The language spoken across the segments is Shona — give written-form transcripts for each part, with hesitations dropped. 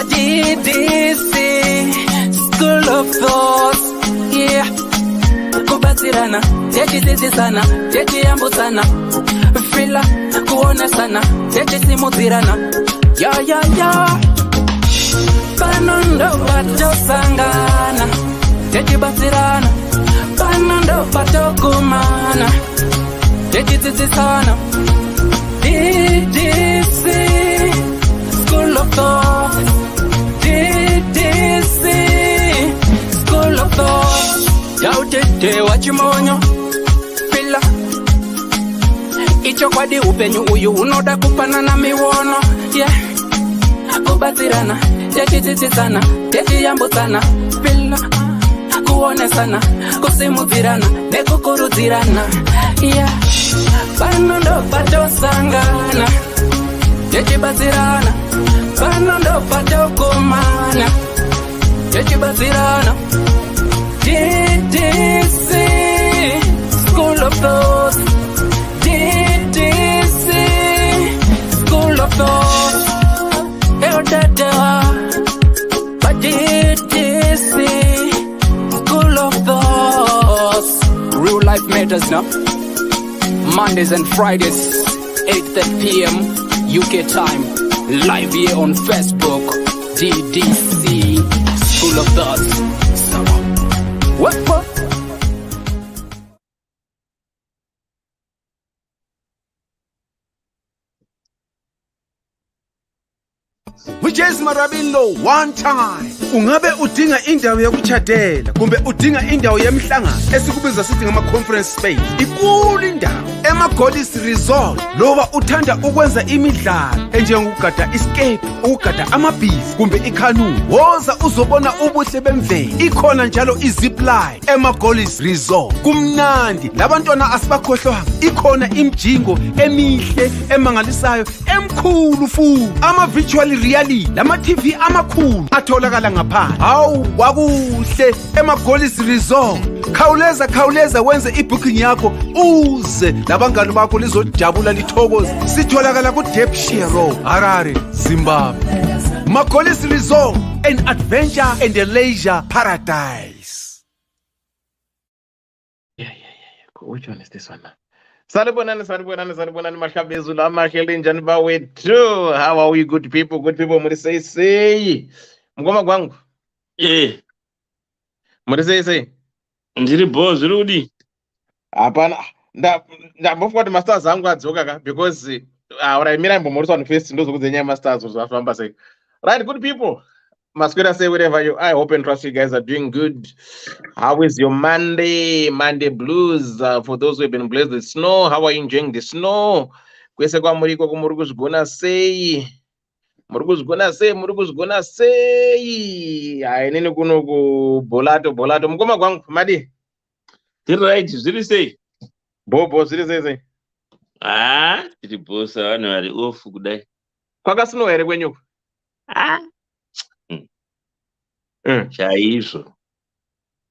Ddc Skool of Thoughts, yeah. Kubatsirana, techisisana, techiyambusana, fila kuonesana, techisimudzirana, ya. Panondo patosangana, techibatsirana. Panondo patokumana, techisisana. Ddc Skool of Thoughts, Ddc Skool of Thoughts. Yautete wachimonyo pila icho kwadi upenyu uyu unoda kupanana miwono, yeah. Kubatsirana, techitsitsana, techiyambutsana, pila kuonesana, kusimudzirana, nekukurudzirana, yeah. Panondo patosangana, techibatsirana. Panondo patokumana, techibatsirana. Ddc Skool of Thoughts, Ddc Skool of Thoughts. But Ddc Skool of Thoughts. Real life matters now. Mondays and Fridays, 8:30 p.m. UK time. Live here on Facebook. Ddc Skool of Thoughts. What? Which is Marabilo one time. Ungabe udinga indawo yokuchadela kumbe udinga indawo yemhlangano esikubiza sithi ngama conference space. Ikulu indawo emaGolis Resort. Loba uthanda ukwenza imidlalo enjengokugada escape, ukugada amabhizi kumbe ikanu. Woza uzobona ubuhle bemvelo. Ikhona njalo izipline emaGolis Resort. Kumnandi labantwana asibakhohlwa. Ikhona imjingo emihle emangalisayo emkhulu futhi. Ama virtual reality lama TV amakhulu atholakala ngaphandle. Hawu kwakuhle emaGolis Resort. Khawuleza wenze ibooking yakho uze labangani bakho lizojabula lithokoze. Sitholakala ku Ddc Road, Harare, Zimbabwe. MaGolis Resort, an adventure and a leisure paradise. Yeah. Which one is this one now? Sanibonani mahlabezu la mahle njani bawethu. How are we, good people muri say mngoma kwangu muri say ndiri boss rudi hapana ndambofika kuti masters angu adzoka ka because uraimira imbomoriswa on first ndozokudze nyaya masters zvafamba sei. Right, good people, Masquerade say wherever you are, I hope and trust you guys are doing good. How is your Monday blues? For those who have been blessed with snow, how are you enjoying the snow? Kwese kwa muriko kumurukuzgona say murukuzgona say ainini kuno ku bolato mukoma kwangu madi tiri right zviri sei bobo zviri sei tiri boss vanhu vari off kudai kwakasnow here kwenyuko chaizvo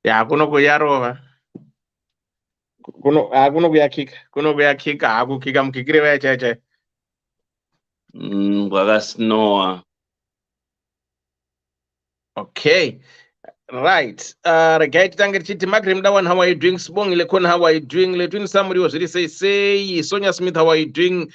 ya kuno kuyarova kuno kuyakika hakukika mukikire vaya chai kwakasnowa. Okay, right. Regai titange tichiti Magrem Dawan, how are you doing? Sbong Lekon, how are you doing? Letwin Samuri was really say Sonia Smith, how are you doing?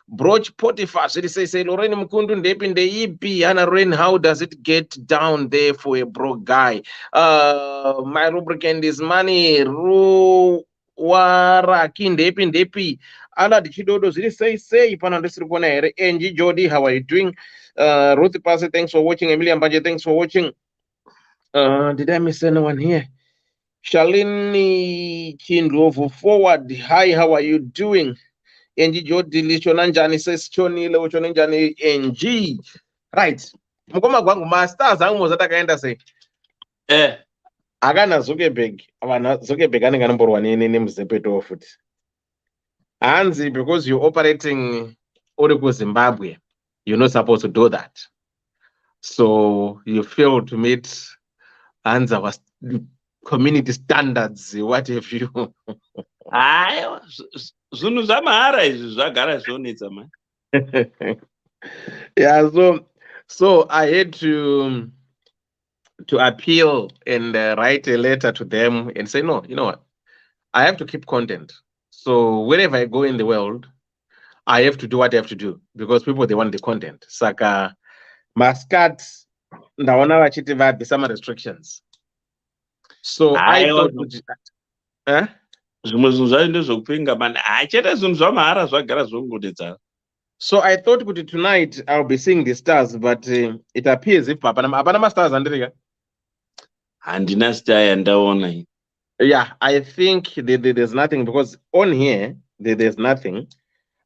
Broch Potiphar, say Lorraine Mkundu Ndepin de EP, Anna Rain, how does it get down there for a broke guy? My lubricant is money. Ru Waraki Ndepin Depi. Ala Dichidodo, say Panandesrikona here. NG Jody, how are you doing? Ruth Passe, thanks for watching. Emilia Mbaje, thanks for watching. Did I miss anyone here? Shalini Kindlovu forward. Hi, how are you doing? NG Jody Lichonanjani says Choni Lewchonanjani NG. Right. Mukoma Gwangu Masters Amos atakaenda say. Agana Zuckerberg. Avana Zuckerberg ane number one in Mzepeto foot. Anzi, because you're operating Oriko Zimbabwe, you're not supposed to do that. So you fail to meet Anza community standards. What have you? Zunu zamahara izvi zvagara zvonetsa man. Yeah, so I had to appeal and write a letter to them and say, no, you know what? I have to keep content. So wherever I go in the world, I have to do what I have to do because people they want the content. Saka Muscat ndaona vachiti vabvisa some restrictions. So I Haiwa, thought eh? zvimwe zvinhu zvacho ndezvokupenga mani. Chete zvinhu zvamahara zvagara zvongodedzana. So I thought kuti tonight I'll be seeing the stars, but it appears if hapana ma stars andirika. Handina star yandaona iyi. Yeah, I think there's nothing because on here there's nothing,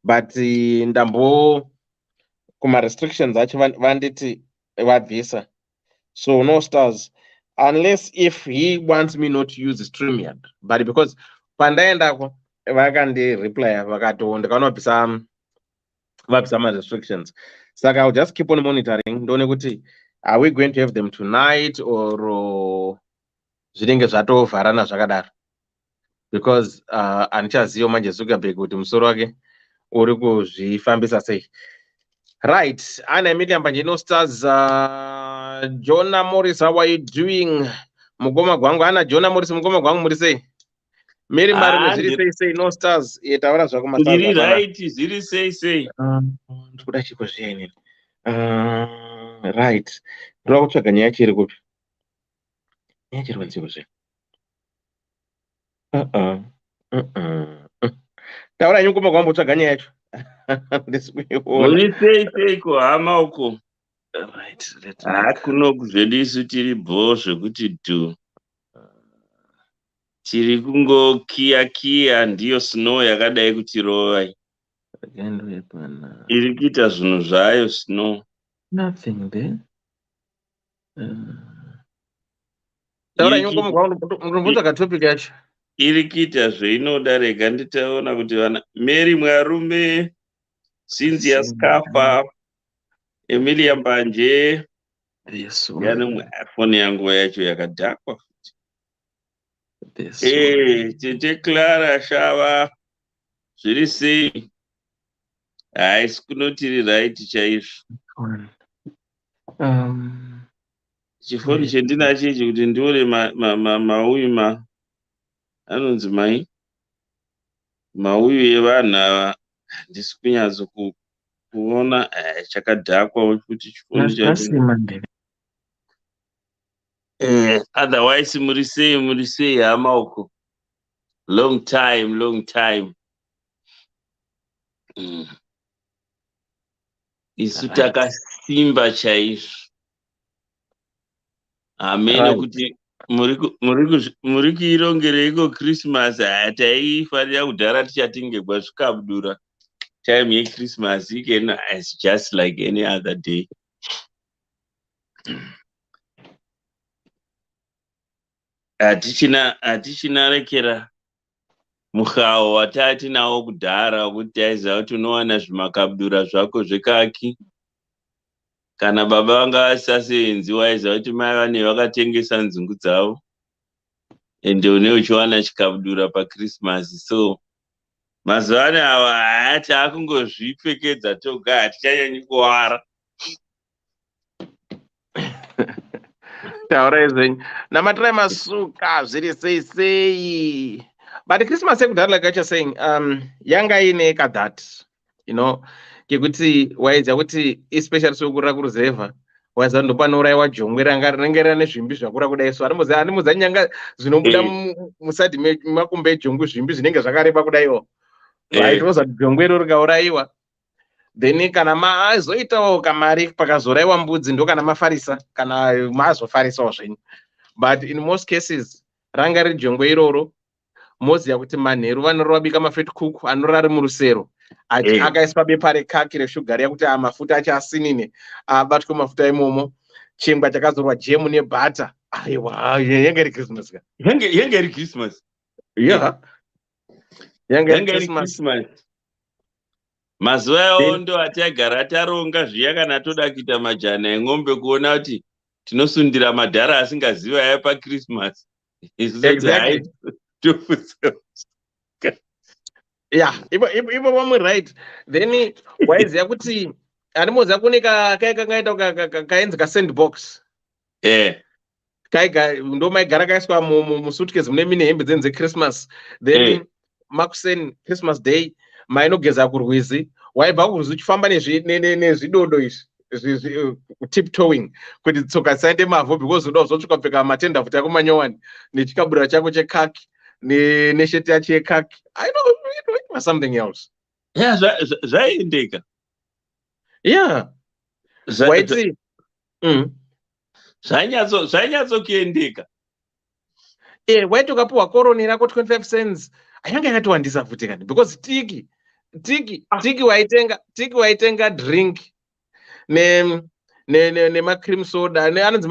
but ndambo kuma restrictions acho vanditi vabvisa, so no stars unless if he wants me not to use StreamYard, but because pandaendako vakandi reply vakato ndikaona vabvisa ma restrictions, saka I'll just keep on monitoring ndone kuti are we going to have them tonight or zvinenge zvatovharana zvakadaro, because handichaziva manje Zuckerberg kuti musoro wake uri kuzvifambisa sei. Right, Anna Emilia Mbanjino Stars, Jonah Morris, how are you doing? Mugoma Gwangu, Anna Jonah Morris, Mugoma Gwangu, Murise. Mary Marume, say no stars. Yetavara zvakoma stars. Ndiri right, ziri sei. Ndikuda chiko zvieni. Right. Ndira kutsvaga nyaya chiri kupi. Nyaya chiri kutsiko zve. Taura nyuko Mugoma kutsvaga nyaya yacho. Muri sei kuhama uko. Right, let's kuno kuzvedisu tiri bho zvekuti tu. Tiri kungo kia ndiyo snow yakadai kutirova. Iri kuita zvinhu zvayo snow. Nothing there. Taura nyuko Mugoma topic yacho. Iri kuita zveinoda, rega nditaona kuti vana Mary Mwarume, Cynthia Skafa, Emilia Mbanje, yanomwe foni yangu yacho yakadhakwa. Tete Clara Shava, zviri sei? Haisi kunotiri right chaizvo. Chifoni chendinacho ichi kuti ndione mauyu anonzi mai mauyu evanhu ava handisi kunyatso kuona chakadhakwa kuti chifoni chacho. Otherwise muri sei hama uko. Long time. Isu takasimba chaizvo. Ameno kuti muri kuirongereiko Christmas. Taifanira kudhara tichatengegwa zvikabudura time yeChristmas ikena. It's just like any other day. Hatichina rekera mukhao watati nawo kudhara kuti taiziva kuti unowana zvimakabudura zvako zvekaki. Kana baba vanga vasasevenzi waiziva kuti mai vane vakatengesa nzungu dzavo ende une uchiwana chikabudura paChristmas. So mazuva ano ava hati akungozvipfekedza toga, hatichanyanyi kuwara. Taura izvenyu namatrai masuka zviri sei. But Christmas yekudhara like I was saying, yanga ine kadhat, you know, kekuti waiziva kuti especially sokurira kuruzevha waiziva ndopanouraiwa jongwe ranga rinenge rine zvimbi zvakura kudai. So hanimuziva nyanga zvinobuda musadi makumbo ejongwe, zvimbi zvinenge zvakareba kudaiwo. Vaitoza kuti jongwe iro rikauraiwa, then kana mazoitawo kamari pakazoraiwa mbudzi ndo kana mafarisa, kana mazofarisawo zvenyu. But in most cases ranga riri jongwe iroro. Moziya kuti manheru vanorabika mafet cook anorari murusero akaiswa bepa rekaki reshuga riya kuti mafuta acho asinine abatwe mafuta imomo, chingwa chakazorwa jemu nebhata. Aiwa, yanga iri Christmas ka. Yanga iri Christmas. Yeah. Yanga iri Christmas. Mazuva yawo ndo ataigara taronga zviya kana toda kuita majana eng'ombe kuona kuti tinosundira madhara asingaziva yaya paChristmas. Exactly. Yeah, ivo vamwe right. Then waiziva kuti Animodza kune kangaita kaenzi kasandbox. Ndo maigara kaiswa musuitcase mune mine hembe dzenze Christmas. Then makuseni Christmas day mainogeza kurwizi. Waibva kurwizi uchifamba nezvidodo izvi tiptoeing kuti tsoka dzisaende mavhu because uda kuzosvika kupfeka matenda futi yako manyowani nechikabudura chako chekaki nesheti yacho yekaki. I know it was something else. Yeah, zvaendeka. Yeah. Waiti zvainyatsokuendeka. Waiti ukapiwa koroni rako 25 cents ainge yakatiwandisa futi kani because tiki waitenga drink nema cream soda anonzi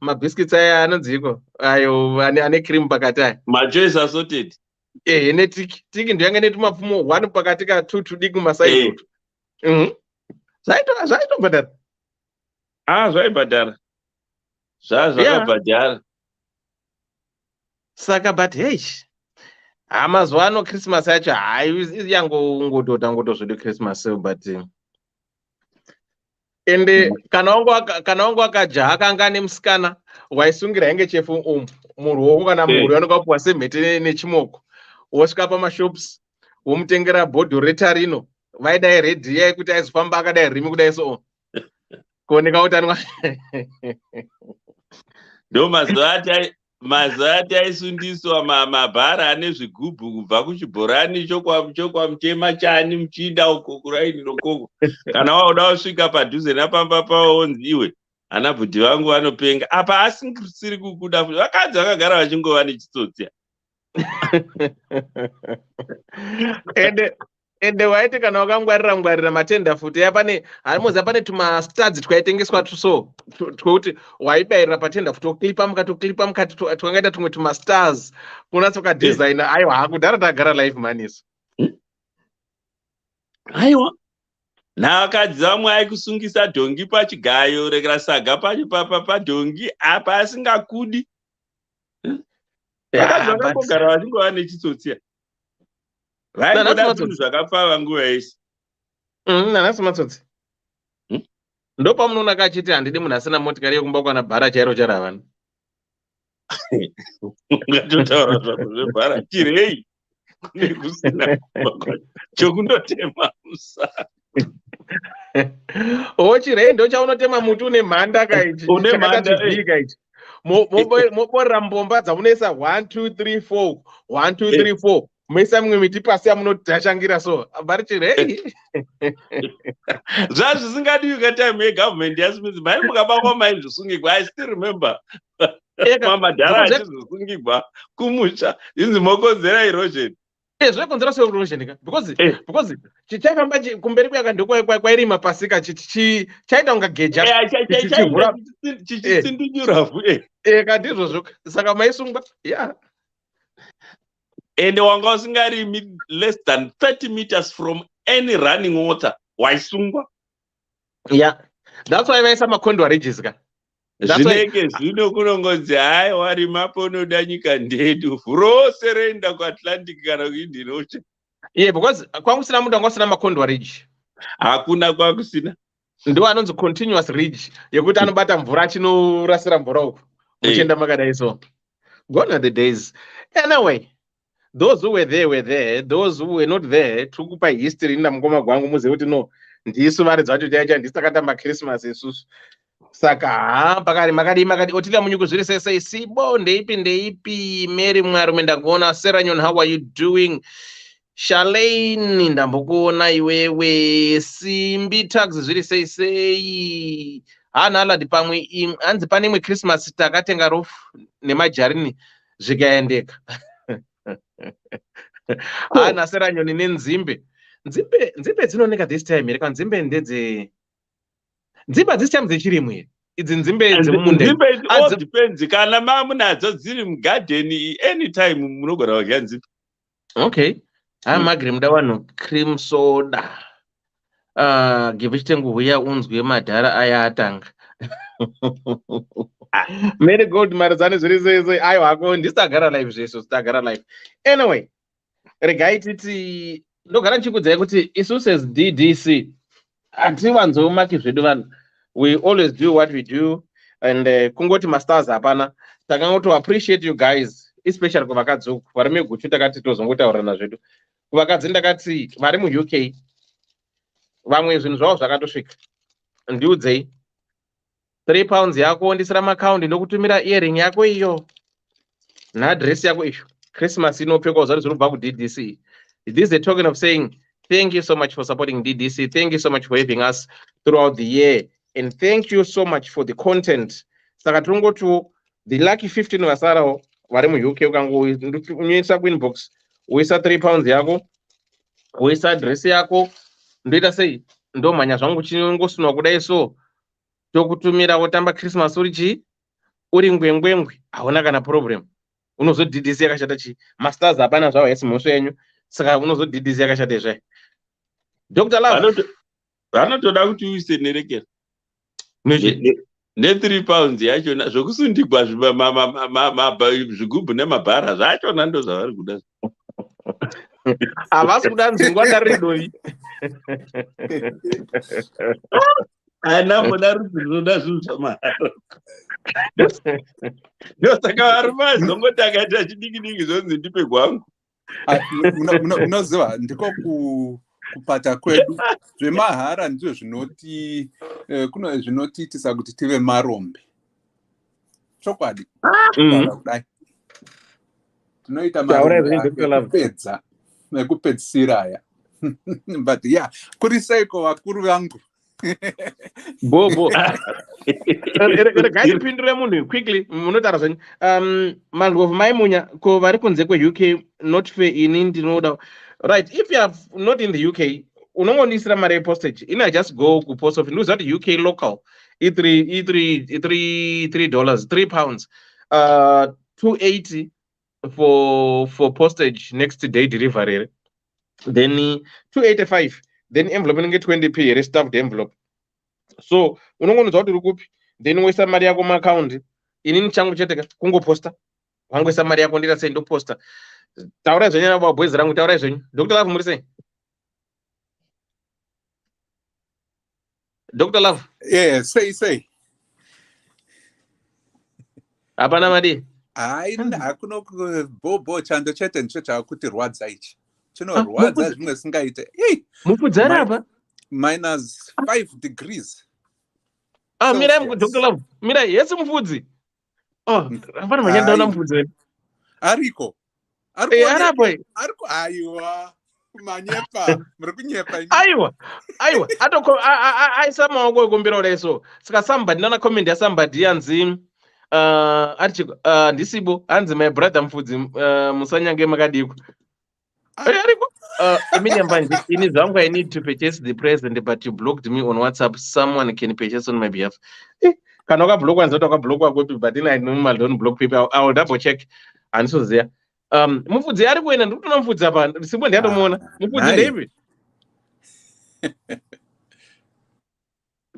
mabiscuits aya anonziko ayo ane cream pakati aya machoice assorted. Tiki ndo yange netumapfumo 1 pakati ka 2 tudiki kumaside utu. Zvaitobhadhara. Zvaibhadhara. Zvakabhadhara. Saka but hey, mazuva ano Christmas yacho yangodota Christmas but ende kana wangu akajaha kanga nemusikana waisungira henge chefu muruoko kana murwi anokapuwa semhete nechimoko wosvika pamashops womutengera bhodho retarino vaidai redhi yai kuti aizofamba akadai rimi kudai so kuoneka kuti anwa ndo mazuva ati aisundiswa mabhara ane zvigubhu kubva kuchibhorani chokwamutema chani muchiinda uko kuraini nokoko kana wauda kusvika padhuze napamba paonzi iwe ana bhudhi vangu vanopenga apa asisiri kukuda vakadzi vakagara vachingova nechitsotsi. Ende waiti kana wakangwarira matenda futi harimoza pane tumastuds twaitengeswa tuso twekuti waibayirira patenda futi toklipa mukati twangaita tumwe tumastars kunatsoka designer. Aiwa hakudhara tagara life maniso. Aiwa navakadzi vamwe aikusungisa dhongi pachigayo rekera saga padhongi apa asingakudi. Vakadzi vakambogara vachingova nechitsotsi. Vaingoda zvinhu zvakapfava nguva yese. Nanasi matsotsi. Ndo pamunoona kachiti handidi munhu asina motikari yekumba kwana bhara chairo charavana. Ungatotaura zvako zvebhara chirei nekusina chokundotema musa. Chirei ndo chaunotema muti une mhanda kaiti. Une mhanda kaiti. Moborera mbomba dzamunoisa 1 2 3 4 1 2 3 4 muisa mimwe miti pasi yamunodhashangira so bari chirei. Zvazvisingadiwi katime yegovernment yasimidzi mai mukabakwa maizvisungigwa. I still remember mamadhara achizosungigwa kumusha inzi mokonzera erosion. Zvakonzera seerosion ka because chichafamba kumberi kwaka ndokwairima pasika chaita unga geja chichitsindinyura fu. Kandizvozvo saka maisungwa. And wanga usingarimi less than 30 meters from any running water waisungwa. That's why vaisa makondwa ridges ka. Zvinenge zvino kunongodzi hai warimapo unoda nyika ndedu rose roenda kuAtlantic kana kuIndian Ocean. Because kwakusina munhu anga usina makondwa ridge. Hakuna kwakusina. Ndo anonzi continuous ridge yekuti anobata mvura achinorasira mvura uko muchienda makadai so. Gone are the days. Anyway, those who were there, those who were not there, tukupa history nda mukoma gwangu muzive kuti no ndisu vari dzacho chaicha ndisakatamba Christmas isusu. Saka pakari makadi otila munyuko zviri sei sibo ndeipi Mary Mwarume ndakuona. Sarah Nyon, how are you doing? Charlene ndambokuona iwewe. Simbi tax zviri sei hana aladi pamwe anzi pane imwe Christmas takatenga rofu nemajarini zvikaendeka. Hana Sarah Nyon nenzimbe dzinooneka this time here kana nzimbe ndedze nzimbe this time dzechirimu here idzi nzimbe dzemumunda. Nzimbe all depends kana mamunadzo dziri mugarden anytime munogona kudya nzimbe. Okay. Magri muda wano cream soda. Give chitengu huya unzwe madhara aya atanga. Mary Gold marizane zviri sei ayo hako ndisagara live zveso stagara live. Anyway, regai titi ndogara nchikudzai kuti isu says DDC hatiwanzomaki zvedu vanhu. We always do what we do, and kungoti masters hapana. Takangoto appreciate you guys, especially kuvakadzi vari meguchu takati tozongotaurana zvedu. Kuvakadzi ndakati vari muUK vamwe zvinhu zvavo zvakatosvika. Ndiudzei £3 yako ndisira makaundi ndokutumira earring yako iyo naadress yako iyo. Christmas inopfekwa zvaro zvinobva kuDDC. This is a token of saying thank you so much for supporting DDC. Thank you so much for having us throughout the year. And thank you so much for the content. Saka to the lucky 15 vasarawo vari muUK ukangoisa kuinbox uisa £3 yako uisa address yako ndoita sei ndomhanya zvangu chinongosunwa kudai so tokutumira wotamba Christmas uri ngwengwengwe hauna kana problem. Unozodhidhisi yakashata chi masters hapana zvavo yesi mhosvo yenyu saka unozodhidhisi yakashata izve. Dr. Love vanotoda kuti uise nerekera ne£3 yachona zvokusundikwa zvigubhu nemabhara zvachona ndo zvavari kuda. Havasi kuda nzingwanda ridovi. Haina mboda rudzi rinoda zvinhu zvamahara. Ndosaka vari mazongoti akaita chidiki zvonzi ndipe gwangu. Unoziva ndiko kupata kwedu zvemahara ndizvo zvinotiitisa kuti tive marombe. Chokwadi kudai tinoita marombe nekupedzisira aya. But yeah, kuri seiko vakuru vangu bobo regai pindure munhu quickly munotara zvenyu. Mandlovu maimunya ko vari kunze kweUK not fair ini ndinoda right. If you are not in the UK unongonisira mari yepostage ina just go kupost office ndoziva kuti UK local £3 280 for postage next day delivery, then 285 then envelope inenge 20p restuffed envelope. So unongonzwa kuti uri kupi then woisa mari yako muaccount. Inini changu chete kungoposta wangoisa mari yako ndira sei ndoposta. Taurai zvenyu nabo boys rangu, taurai zvenyu. Dr. Love muri sei? Dr. Love yeah say hapana madi hakuna bobo chando chete ndicho chakuti rwadza ichi chinorwadza zvimwe singaite. Mufudzi ari apa -5 degrees. Mirai Dr. Love mirai yesi mufudzi. Hapana manyandaona mufudzi wedu ariko ariko aiwa manyepa muri kunyepa aiwa aisa maoko ekumbira kudai so saka somebody nana comment ya somebody yanzi ndisibo hanzi my brother mufudzi musanyange makadiko ariko Emilia Mbanje, in his I need to purchase the present, but you blocked me on WhatsApp. Someone can purchase on my behalf. Kanoka block one, Zotoka block one, but then I normally don't block people. I will double check. And so there. Mufudzi ari kuenda ndikutona mufudzi apa simbo ndiatomuona mufudzi David.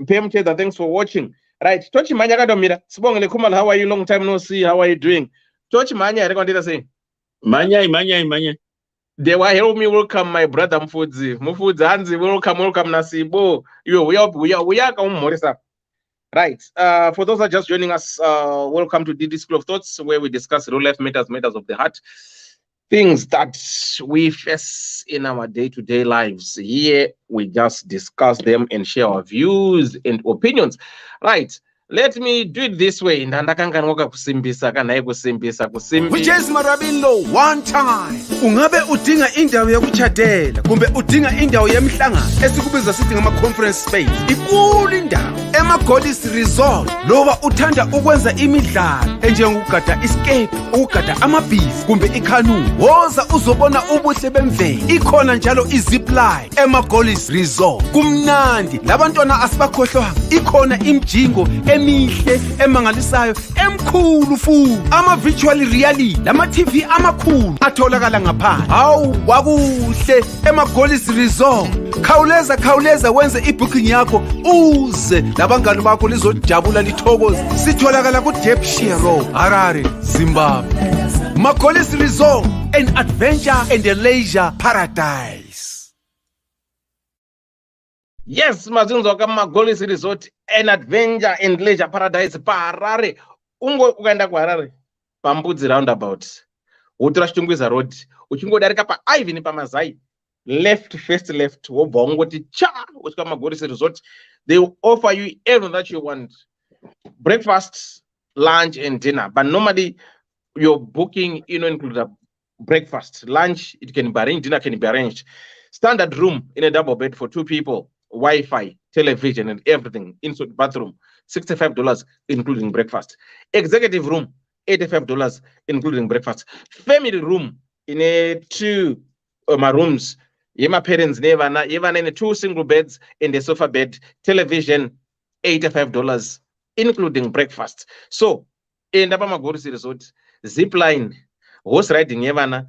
PM Cheda, thanks for watching. Right, Tochi Manya kadomira. Sibongele Kumal, how are you? Long time no see. How are you doing? Tochi Manya, I reckon say. Manya. They were help me welcome my brother Mfudzi. Mufudzi Hanzi, welcome Nasibo. We are Morisa. Right. For those that are just joining us, welcome to Ddc Skool of Thoughts, where we discuss real life matters of the heart, things that we face in our day-to-day lives. Here we just discuss them and share our views and opinions. Right. Let me do it this way. Which is Marabilo one time. Ungabe udinga indawo yokuchadela kumbe udinga indawo yemhlangano esikubiza sithi ngama conference space. Ikulu indawo emaGoddess Resort. Loba uthanda ukwenza imidlalo enjengokugada escape, ukugada amabhizi kumbe ikanu. Woza uzobona ubuhle bemvelo. Ikhona njalo izipline emaGoddess Resort. Kumnandi labantwana asibakhohlwa. Ikhona imjingo emihle emangalisayo emkhulu futhi ama virtual reality lama TV amakhulu atholakala ngaphandle. Hawu wakuhle emaGoddess Resort. Khawuleza wenze ibooking yakho uze labangani bakho lizojabula lithokoze. Sitholakala ku Depshire Road, Harare, Zimbabwe. MaGoddess Resort, an adventure and a leisure paradise. Yes, mazunzo kama Golis Resort, an adventure and leisure paradise paHarare. Ukaenda kuHarare, Pambudzi roundabout, wotora Chitungwiza road, uchingodarika paIvan paMazai, first left, wobva ungoti cha, usvika kumaGolis Resort. They will offer you everything that you want. Breakfast, lunch, and dinner. But normally, your booking, includes a breakfast, lunch, it can be arranged, dinner can be arranged. Standard room in a double bed for 2 people, Wi-Fi, television, and everything. Inside bathroom, $65, including breakfast. Executive room, $85, including breakfast. Family room in a 2 my rooms. My parents never even in 2 single beds in the sofa bed, television, $85, including breakfast. So, in the Golis Resort, zip line, horse riding yevana,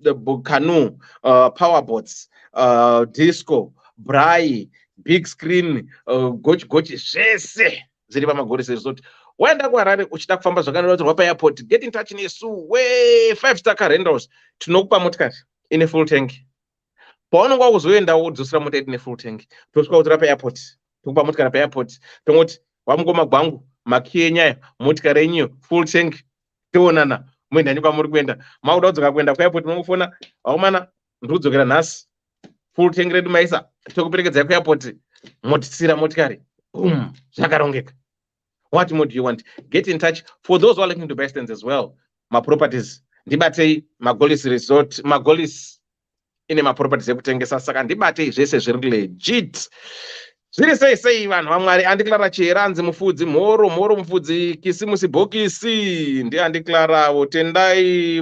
the canoe, power boats, disco, braai, big screen, gochi zvese zviri paMaGolis Resort. Waenda kuHarare uchida kufamba zvakanaka paAirport, get in touch nesu way 5-star car rentals. Tinokupa motikari ine full tank. Paunonga kuzoenda wodzosera mota ine full tank, tosvika kutora paAirport, tokupa motikari paAirport, tongoti wamukoma gwangu makiyi enyaya motikari yenyu full tank, tionana muenda nyika muri kuenda. Makuda kudzoka kuenda kuAirport, munongofona aumana ndiri kudzokera nhasi, full tank redu maisa, tokuperekedzai kuAirport, motisira motikari, boom, zvakarongeka. What more do you want? Get in touch. For those who are looking to buy stands as well, my properties, ndibatei maGolis Resort, maGolis ine maproperties ekutengesa, saka ndibatei zvese zviri legit. Zviri sei vanhu vaMwari. Andiklara Chiranzi mufudzi, mhoro mufudzi, kisimusi bhokisi, ndiandiklarawo. Tendai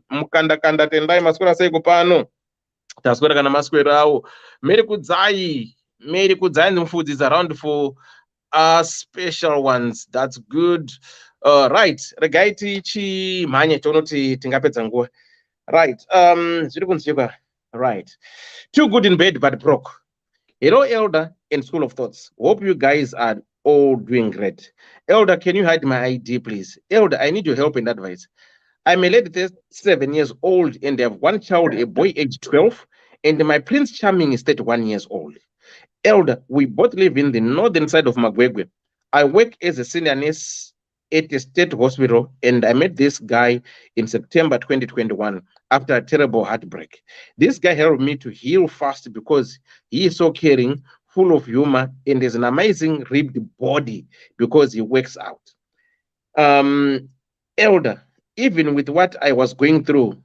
mukandakanda, tendai maswera sei kupano, taswera kana maswerawo. Meri kudzai mufudzi is around for special ones. That's good. Right, regai tichimhanye tonoti tingapedza nguva. Right, zviri kunzwika. Right, too good in bed but broke. Hello, Elder and School of Thoughts. Hope you guys are all doing great. Elder, can you hide my ID, please? Elder, I need your help and advice. I'm a lady 37 years old and I have 1 child, a boy aged 12, and my Prince Charming is 31 years old. Elder, we both live in the northern side of Magwegwe. I work as a senior nurse at a state hospital, and I met this guy in September 2021 after a terrible heartbreak. This guy helped me to heal fast because he is so caring, full of humor, and has an amazing ripped body because he works out. Elder, even with what I was going through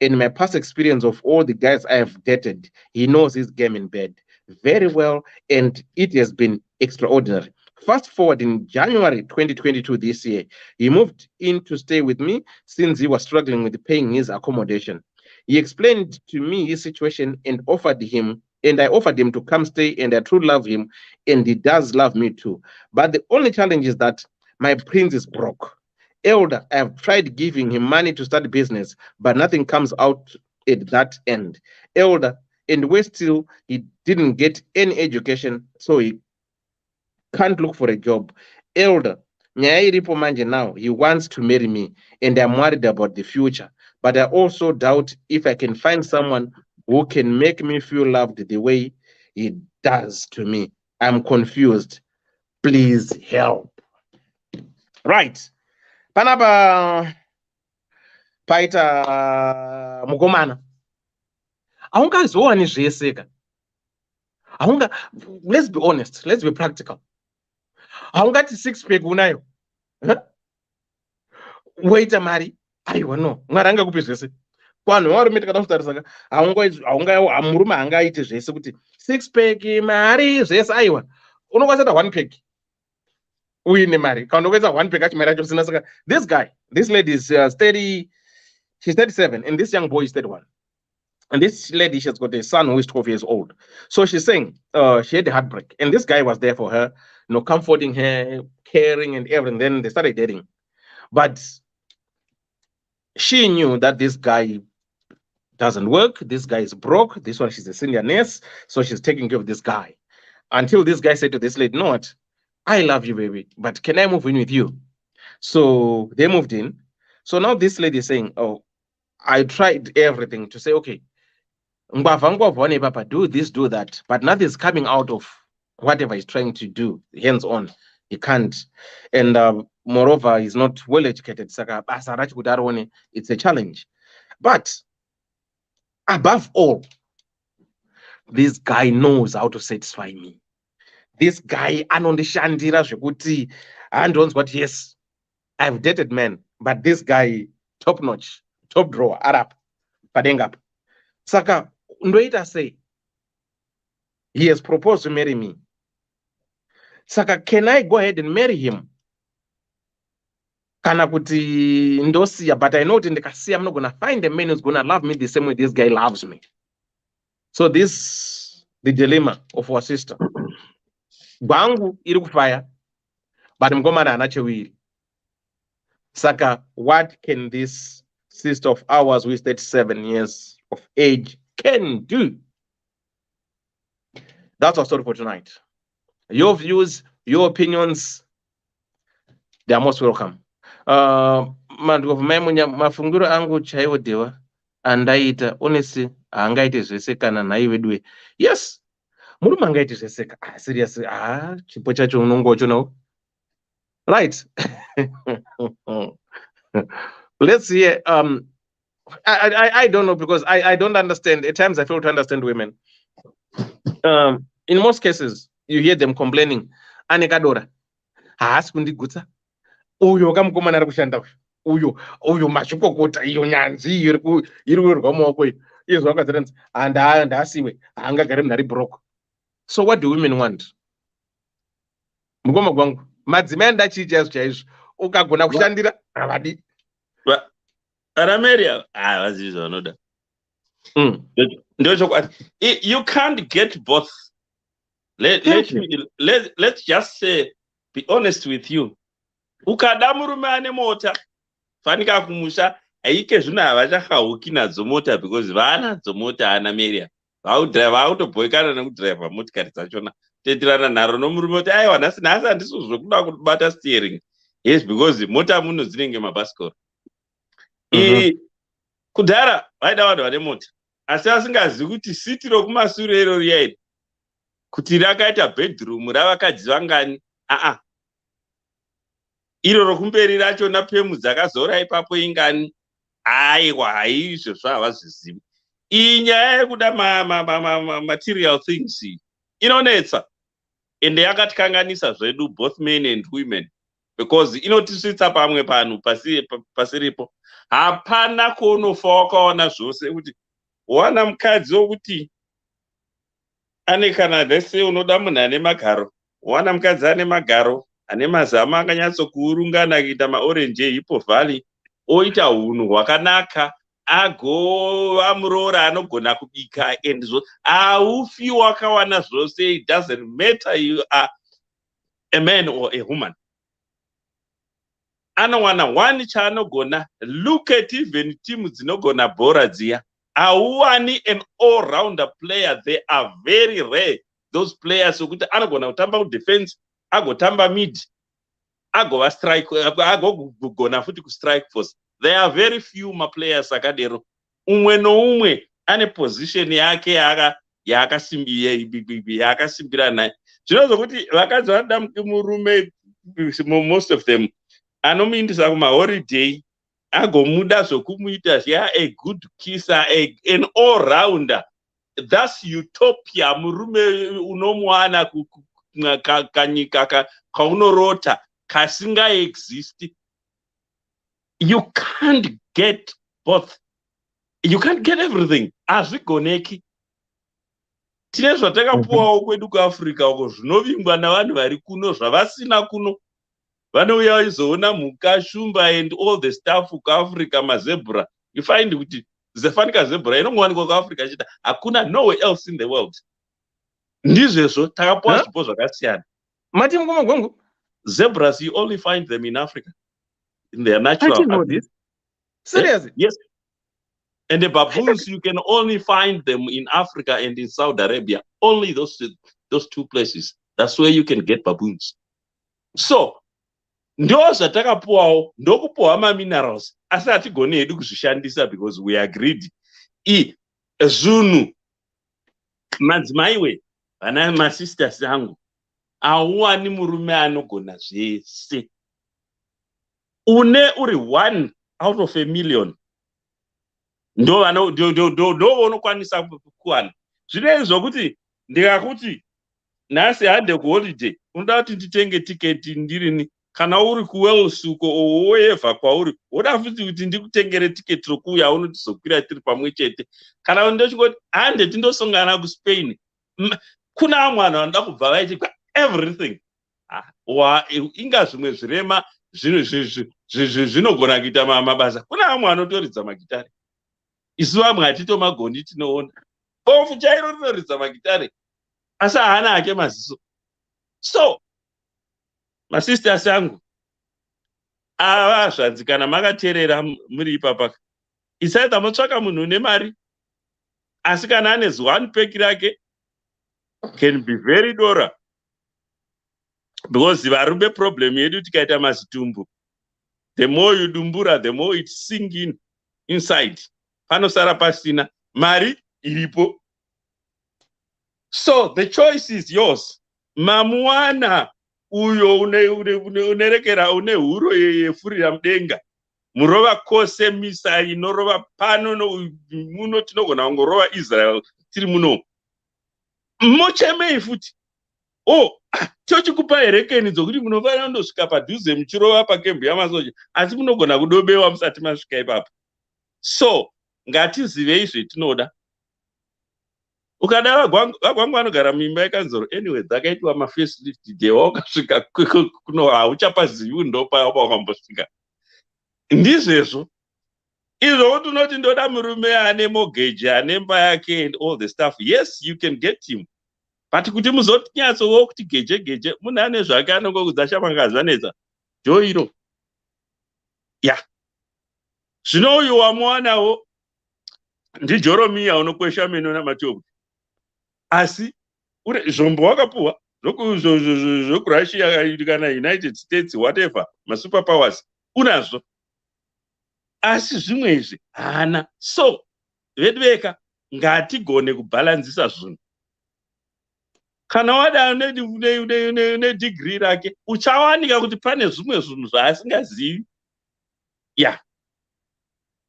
in my past experience of all the guys I have dated, he knows his game in bed very well, and it has been extraordinary. Fast forward in January 2022 this year, he moved in to stay with me since he was struggling with paying his accommodation. He explained to me his situation and I offered him to come stay, and I truly love him, and he does love me too. But the only challenge is that my prince is broke. Elder, I have tried giving him money to start business, but nothing comes out at that end. Elder, and we still, he didn't get any education, so he can't look for a job. Elder, nyaya iripo manje now, he wants to marry me, and I'm worried about the future. But I also doubt if I can find someone who can make me feel loved the way he does to me. I'm confused. Please help. Right. Panapa paita mukomana. Aungazowani zveseka. Let's be honest. Let's be practical. Haungati 6-pack unayo. Wait a mari. Aiwa no. Mwari angakupe zvese. Kwanhu varume takada kutarisaka. Murume hangaite zvese kuti 6-pack mari zvese aiwa. Unokwanisa 1-pack. Uine mari. Kana ukwanisa 1-pack achimari acho sina saka. This lady is 30. She's 37 and this young boy is 31. And this lady, she's got a son who is 12 years old. So she's saying she had a heartbreak. And this guy was there for her, comforting her, caring and everything. Then they started dating. But she knew that this guy doesn't work. This guy is broke. This one, she's a senior nurse. So she's taking care of this guy. Until this guy said to this lady, "No, what? I love you, baby. But can I move in with you?" So they moved in. So now this lady is saying, "Oh, I tried everything to say, okay, Papa, do this, do that, but nothing's coming out of whatever he's trying to do, hands on. He can't. And moreover, he's not well educated. It's a challenge. But above all, this guy knows how to satisfy me. This guy, anondishandira zvekuti, handons what, yes, I've dated men, but this guy, top notch, top drawer, Arab, padengap. Saka, ndoita say, he has proposed to marry me. Saka, can I go ahead and marry him? Kana kuti ndosiya, but I know I'm not gonna find a man who's gonna love me the same way this guy loves me. So this the dilemma of our sister. Gwangu iri kufaya, but mgomana anachewiri. Saka, what can this sister of ours who is 37 years of age can do? That's our story for tonight. Your views, your opinions, they are most welcome. Mafunguro angu chaiwo dewa andaita honestly angaite zvese kana nhai vedwe. Yes, murume angaite zvese. Seriously, chipo chacho unongocho now. Right. Let's hear. I don't know, because I don't understand. At times I fail to understand women. In most cases, you hear them complaining. Anekadora. Kundigutsa. Uyo kamukomana ari kushanda uyo machikokota iyo nyanzi iri kuirwa maoko izvo akaziranzi handasiwe haangagari munhu ari broko. So what do women want? Mukoma gwangu madzimai ndachiita izvo chaizvo, ukagona kushandira havadi. Arameria vazivi zvavanoda. You can't get both. Let's just say, be honest with you. Ukada murume ane mota, fanika kumusha, aike zvino havachahauki nadzo mota, because vanadzo mota ana Maria. Vautobhoikana nekudhiraivha motikari dzachona. Tetirana nharo nomurume kuti aiwa nhasi handisi zvokuda kubata steering. Yes, because mota muno dzinenge mabhasikoro. Kudhara vaida vanhu vane mota, asi vasingazivi kuti siti rokumashure iro riyairi kuti rakaita bedroom ravakadzi vangani. Iro rokumberi rachona pemu dzakazora ipapo ingani. Aiwa, haizvo havazvizivi. Iyi nyaya yekuda material things inonetsa, ende yakatikanganisa zvedu, both men and women, because inotisvitsa pamwe panhu pasiripo. Hapana kuonofa wakaona zvose kuti wana mukadzi wokuti ane kana vese unoda munhu ane magaro, wana mukadzi ane magaro ane mazama akanyatsokuurungana kuita maorenje ehipo valley, oita unhu hwakanaka, agova muroora anogona kubika, and haufi wakawana zvose. It doesn't matter you are a man or a woman. Anowana one chaanogona. Look at even team dzinogona bhora dziya. Hauwani an all-rounder player. They are very rare. Those players whokuti anogona kutamba kudefense, agotamba mid, agova strike, agogona futi kustrike force. There are very few players akadero. Umwe noumwe ane position yake yakasimbira naye. Zvinozokuti vakadzi vanoda murume, most of them anomuindisa kumaholiday, agomuda zvokumuita a good kisser, an all-rounder. That's utopia. Murume unomuwana kanyika kaunorota kasinga exist. You can't get both. You can't get everything. Hazvigoneki. Tine zvatakapuwawo kwedu kuAfrica uko zvinovingwa navanhu vari kuno zvavasina kuno. Vanouya vachizoona mhuka, shumba and all the stuff kuAfrica, mazebra. You find kuti zefanika zebra inongowanikwa kuAfrica chita hakuna nowhere else in the world. Ndizvezvo takapuwa zvipo zvakasiyana. Mati mukoma gwangu, zebras you only find them in Africa. In their natural. I didn't know this. Seriously? Yes. And the baboons, you can only find them in Africa and in Saudi Arabia. Only those two places. That's where you can get baboons. So, ndo zvatakapuwawo ndokupuwa ma-minerals asi hatigoni hedu kuzvishandisa because we are greedy. Zvinhu madzimaiwe, vana masisters angu, auwani murume anogona zvese. Une uri 1 out of a million. Ndo unokwanisa kuwana. Zvine zvokuti ndikakuti nhasi hande kuholiday, unoda kuti nditenge tiketi ndirini, kana uri kuWales uko woyevha kwauri, woda futi kuti ndikutengere tiketi rokuuya unotizokwira tiri pamwe chete. Kana ndochingoti hande tindosongana kuSpain, kuna vamwe vanhu vanoda kubva vaiti everything. Inga zvimwe zvirema zvinogona kuita mabasa. Kuna vamwe vanotoridza magitari, isu vamwe hatitomagoni tinoona. Bofu chairo rinoridza magitari, asi haana hake maziso. So masisters angu, ava zvanzi kana makateerera muri ipapa, isaidha motsvaka munhu une mari, asi kana ane one pack rake can be very dora. Because varume problem yedu tikaita mazitumbu, the more you dumbura, the more it sink inside. Panosara pasina, mari iripo. So the choice is yours. Mamuwana uyo unerekera une huro yefurira mudenga. Murova kose misa inorova pano muno tinogona kungorova Israel tiri muno. Mochemei futi. Chochikupa erekeni dzokuti munofanira kundosvika padhuze muchirova pakembu yamasoja, asi munogona kudobewa musati masvika ipapo. So ngatizivei zvetinoda. Ukada vagwangu vanogara muimba yekanzoro, anyway dzakaitwa mafacelift day, wakasvika kuno hauchapazivi ndopa wakambosvika. Ndizvezvo. Izvo kuti unoti ndoda murume ane mortgage, ane mba yake and all the stuff. Yes, you can get him. But kuti muzotinyatsowo kuti geje munhu ane zvake anongokudza shamanga zvanetsa. Joiro. Yeah. Zvino uyu wamuwanawo ndiJoromia unokwesha meno namatovu. Asi zvombo wakapuwa zvokurussia kana United States whatever masuperpowers unazvo. Asi zvimwe izvi haana. So vedveka ngatigone kubalanzisa zvinhu. Kana wada degree rake uchawanika kuti pane zvimwe zvinhu zvaasingazivi. Yeah.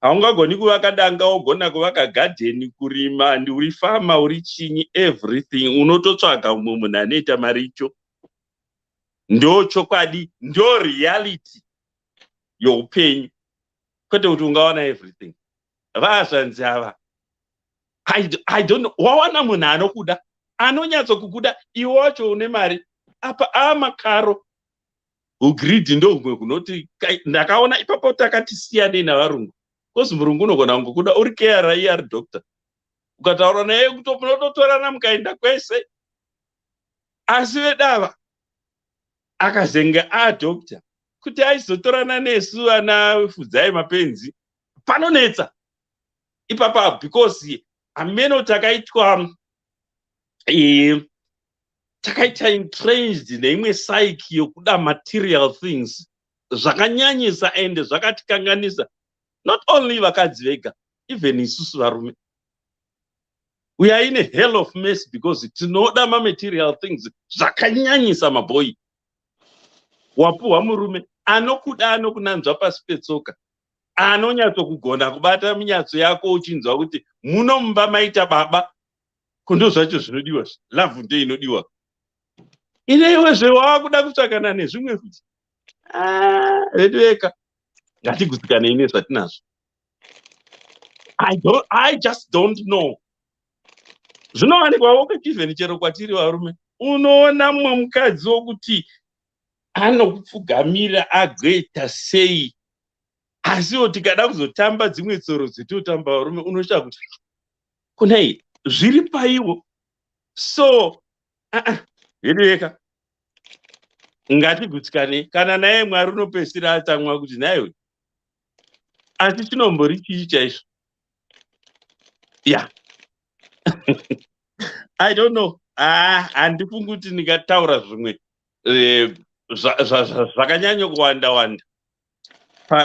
Haungagoni kuvaka danga, wogona kuvaka garden, kurima, uri fama, uri chinyi, everything. Unototsvaga mumwe munhu anoita mari icho. Ndo chokwadi, ndo reality youpenyu. Kwete kuti ungawana everything. Vazvanzi ava. I don't know. Wawana munhu anokuda, anonyatsokukuda, iwe wacho une mari. Apa amakaro. Ugreed ndo umwe kunoti ndakaona ipapo takati siyanei navarungu. Kozi murungu unogona kungokuda uri kera iye ari doctor. Ukataura naye munototorana mukaenda kwese. Asi vedava akazenga doctor kuti aizotorana nesu ana fudzai mapenzi panonetsa ipapa, because ameno takaitwa takaita entrenched neimwe psyche yokuda material things zvakanyanyisa ende zvakatikanganisa. Not only vakadzi vega, even isusu varume. We are in a hell of mess because tinoda material things zvakanyanyisa maboy. Wapuwa murume anokuda, anokunanzva pasi petsoka, anonyatsokugona kubata minyatso yako uchinzwa kuti muno mumba maita baba. Kundo zvacho zvinodiwa, love ndiyo inodiwa. Inewe zvewakuda kutsvakana nezvimwe futi. Vedveka ngatigutsikane ine zvatinazvo. I just don't know. Zvinowanikwawo kuti even chero kwatiri varume, unoona mumwe mukadzi wokuti anokupfugamira agoita sei, asiwo tikada kuzotamba dzimwe tsoro dzetotamba varume unosvika kuti kunai zviri paiwo. So vedveka ngatigutsikane. Kana naye Mwari unopedzisira atamwa kuti naye asi chinombori chii chaizvo. Yeah. I don't know. Handifungi kuti ndingataura zvimwe zvakanyanya kuwanda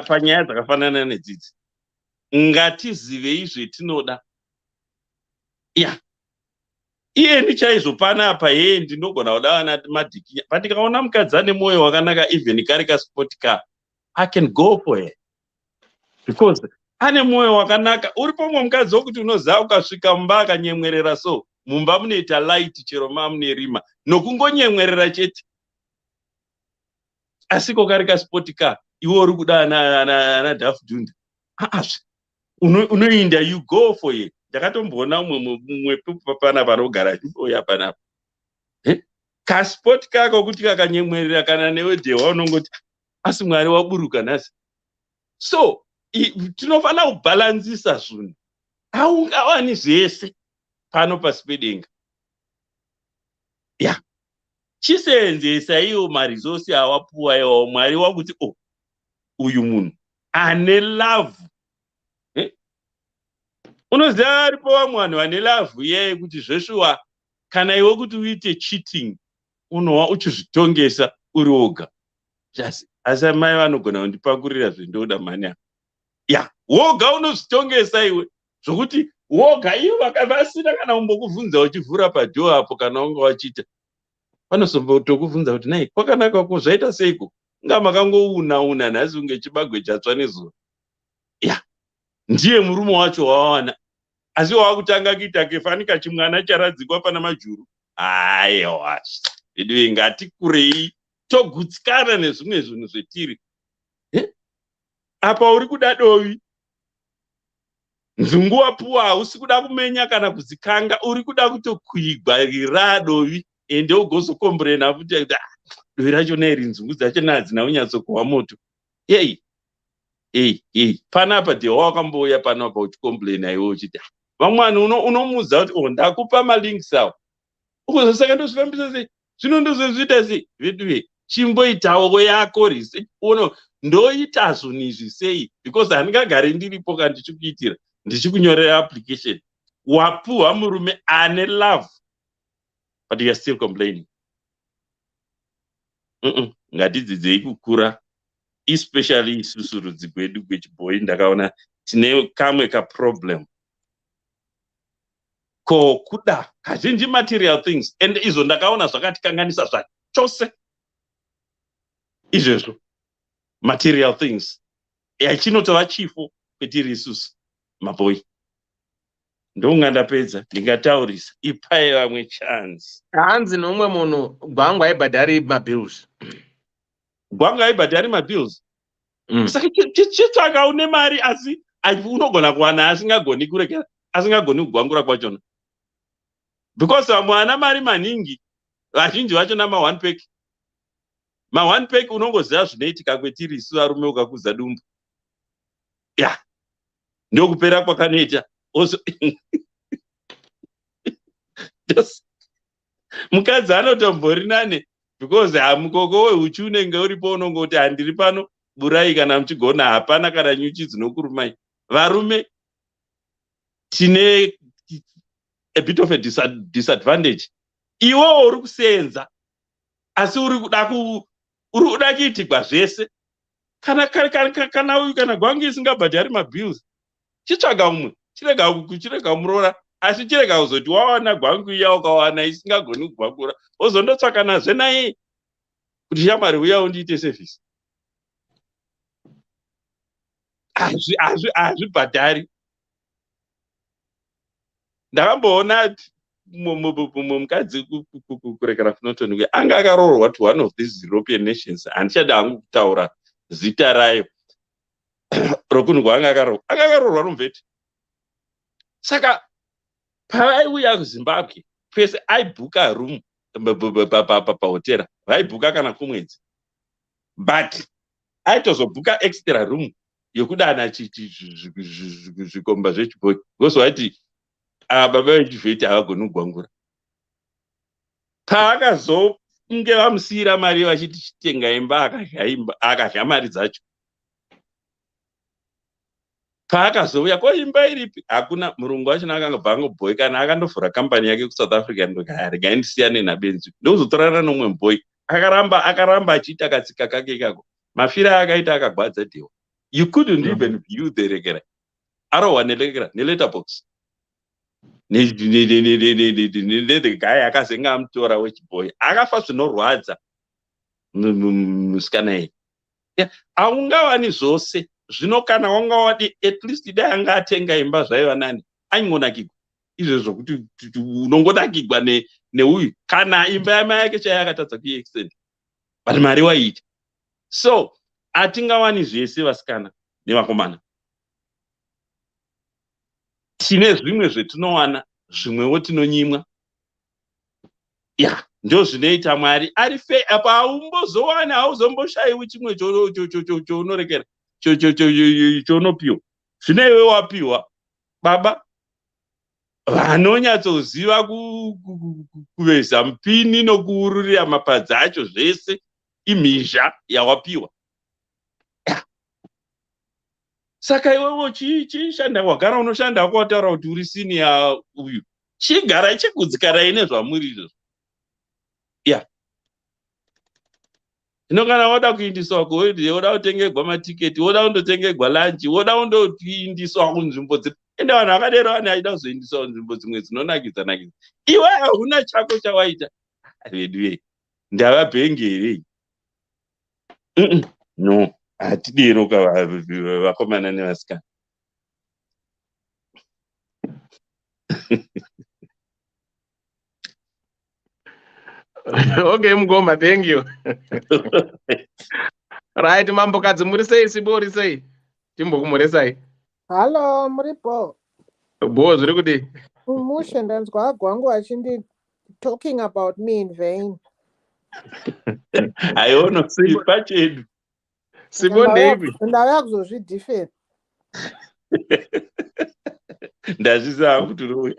panyaya dzakafanana nedzidzi. Ngatizivei zvetinoda. Yeah. iye ndichaizopana apa yeye ndinogona kudavana madhikinya but ndikaona mukadzi ane mwoyo wakanaka even kari kasport car I can go for it because ane mwoyo wakanaka. Uri pomwe mukadzi wokuti unoziva ukasvika mumba akanyemwerera so mumba munoita light chero mune rima nokungonyemwerera chete, asiko kari kasport car iwe uri kuda ana dafdunda unoinda you go for it. Ndakatomboona mumwe pana panogara oya panapa kasport car kokuti kakanyemwerera kana newe dhewa unongoti asi Mwari waburuka nhasi. So tinofanira kubhalansisa zvinhu, haungawani zvese pano pasi pedenga. Ya chiseenzesa iwo marisosi awapuwa iwawo. Mwari wakuti uyu munhu ane love. Unoziva aripo vamwe vanhu vane love yeye kuti zveshuwa kana iwe kuti uite cheating unowa uchizvitongesa uri woga. Asi mai vanogona kundipakurira zvendoda mani. Ya woga unozvitongesa iwe zvokuti woga ivo vakavasina kana kumbokuvhunza uchivhura padhoo apo kana unga wachiita vanozombotokuvhunza kuti nai kwakanaka ko zvaita seiko nga makangouna nhasi unge chibagwe chatsva nezuva. Ya ndiye murume wacho wawana, asi wakutanga kuita kefanika chimwana charadzikwa pana majuru. Aiwa idiwe ngatikurei togutsikana nezvimwe zvinhu zvetiri. Apa uri kuda dovi nzungu wapuwa hausi kuda kumenya kana kuzikanga, uri kuda kutokuigwa radovi ende ugozokomborena kuti dovi racho nairi nzungu dzacho nahadzina kunyatsokuwa moto. Panapa dhewa wakambouya panapa uchikomborena iwe uchiti vamwe vanhu unomuudza kuti ndakupa malinks awo ukozosaka ndozvifambisa sei zvino ndozozviita sei veduve chimboitawo yako research uno ndoita zvinhu izvi sei because handingagari ndiripo kana ndichikuitira ndichikunyorera application. Wapuwa murume ane love but you are still complaining. Ngatidzidzei kukura, especially isusu rudzi rwedu rwechibhoyi. Ndakaona tine kamwe kaproblem kokuda kazhinji material things, and izvo ndakaona zvakatikanganisa zvachose izvezvo material things yachinotova chifo kwetiri isusu mabhoyi. Ndonga ndapedza ndingataurisa ipai vamwe chance. Hanzi nomwe munhu gwangu aibhadhari mabills. Gwangu aibhadhari mabills. Saka chitsvaka une mari asi unogona kuwana asingagoni kurekera, asingagoni kugwangura kwachona. Because vamwe vana mari maningi vazhinji vacho nama-1 pack. Ma-1 pack unongoziva zvinoitika kwetiri isu varume ukakuza dumbu. Ya ndokupera kwakanoita. Mukadzi anotombori nane because mukoko wehuchi unenge uripo unongoti handiri pano burai kana muchigona, hapana kana nyuchi dzinokurumai. Varume tine a bit of a disadvantage. Iwo uri kusenza asi uri kuda kuitikwa zvese. Kana uyu kana gwangu isingabhadhari mabills chitsvaga umwe chirega kumurora, asi chirega kuzoti wawana gwangu iya ukawana isingagoni kugwangura wozondotsvaka nazve naye kuti shamwari uya undiite service. Hazvibhadhari. Ndakamboona mukadzi kurekera Finoton anga akaroorwa to one of these European nations, handichada hangu kutaura zita rayo rokunhu kwaanga akaroorwa nomvete. Saka pavaiuya kuZimbabwe pese aibhuka room pahotera, vaibhuka kana kumwedzi, but aitozobhuka extra room yokudana zvikomba zvechibhoyi because vaiti baba vechivheti havagoni kugwangura. Paakazonge vamusiyira mari vachiti chitenga imba akazha mari dzacho, paakazouya ko imba iripi hakuna. Murungu wacho akangobva angobhoyi kana akandovhura kambani yake kuSouth Africa ndogarega ndisiyane nabenzi ndokuzotorana nomwe mubhoyi. Akaramba achiita katsika kake ikako, mafira akaita akagwadza dhewa. You couldn't even view the regular arohwa neletterbox. the guy akazenga amutora wechiboy akafa zvinorwadza musikana iyi. Haungawani zvose zvino, kana wanga wadi at least dai anga atenga imba zvaiva nani, aingonakigwa izvezvo kuti unongonakigwa neuyu kana imba yamai yake chaiyo akatadza kuiextend, but mari waiita. So hatingawani zvese vasikana nevakomana, tine zvimwe zvetinowana, zvimwewo tinonyimwa. Ndo zvinoita Mwari ari fe apa haumbozowani, hauzomboshayiwi chimwe chounorekera chounopiwa. Zvino iwe wapiwa baba vanonyatsoziva kuveza mupini nokuururira mapadzi acho zvese imhizha yawapiwa. Saka iwewo chishanda wagara unoshanda wakataura kuti uri senior uyu, chigara chikudzikana ine zvamuri izvozvo. Zvino kana wada kuindiswa kuholiday, woda kutengerwa matiketi, woda kundotengerwa lunch, woda kundoindiswa kunzvimbo dziri, ende vanhu vakadero vane aida kuzoindiswa kunzvimbo dzimwe dzinonakidza nakidza. Iwe hauna chako chawaita. Vedu ndava bhenge here? No, hatidero vakomana nevasikana. Okay, Mgoma, thank you. Right, mambokadzi muri sei, Sibo uri sei? Chimboku muri sei? Hello, muripo. Bo zviri kuti? Umushe ndanzwa agwangu achindi talking about me in vain. Ayono sipa chedu. Sibo ndebi. Ndauya kuzozvidefend. Ndazviziva kuti uri.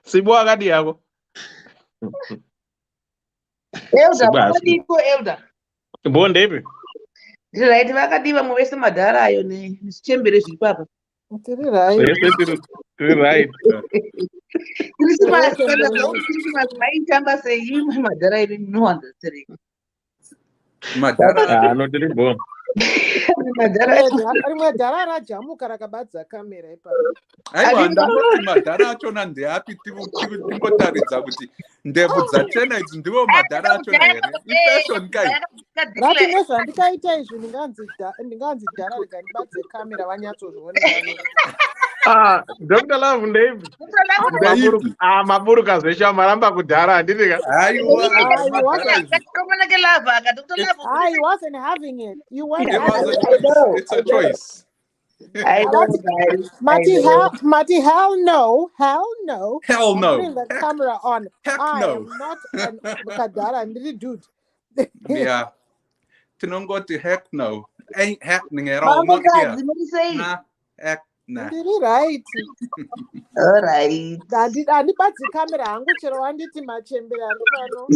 Sibo akadi yako. Elda, vakadiko Elda. Bo ndebi. Right, vakadiva muvese madhara ayo nesichembere zviri papa. Tiri right. Tiri right. Christmas maitamba sei madhara iri munowandasereka. Madhara Anotiri bo. Rimwe dhara rajamuka rakabadza kamera ipapo. aiwa ndangoti madhara achona ndeapi timbotaridza kuti ndebvu dzachena idzi ndivo madhara achona here ifashion kai. Rati nezvandikaita izvi ndinganzi dhara rikanibadze kamera vanyatsozvionera. Dr. Love ndebi. Maburuka zvesha maramba kudhara andidika. I wasn't having it. You went having it. It's a choice. I don't know. Mati, hell no. Hell no. Hell no. Putting the camera on. Heck I no. am not a kadara. I'm really dude. Yeah. Tinongoti heck no. Ain't happening at all. Not here. Nah. Heck nah. Really right. All right. Andibadzi kamera hangu chero wanditi machembera pano.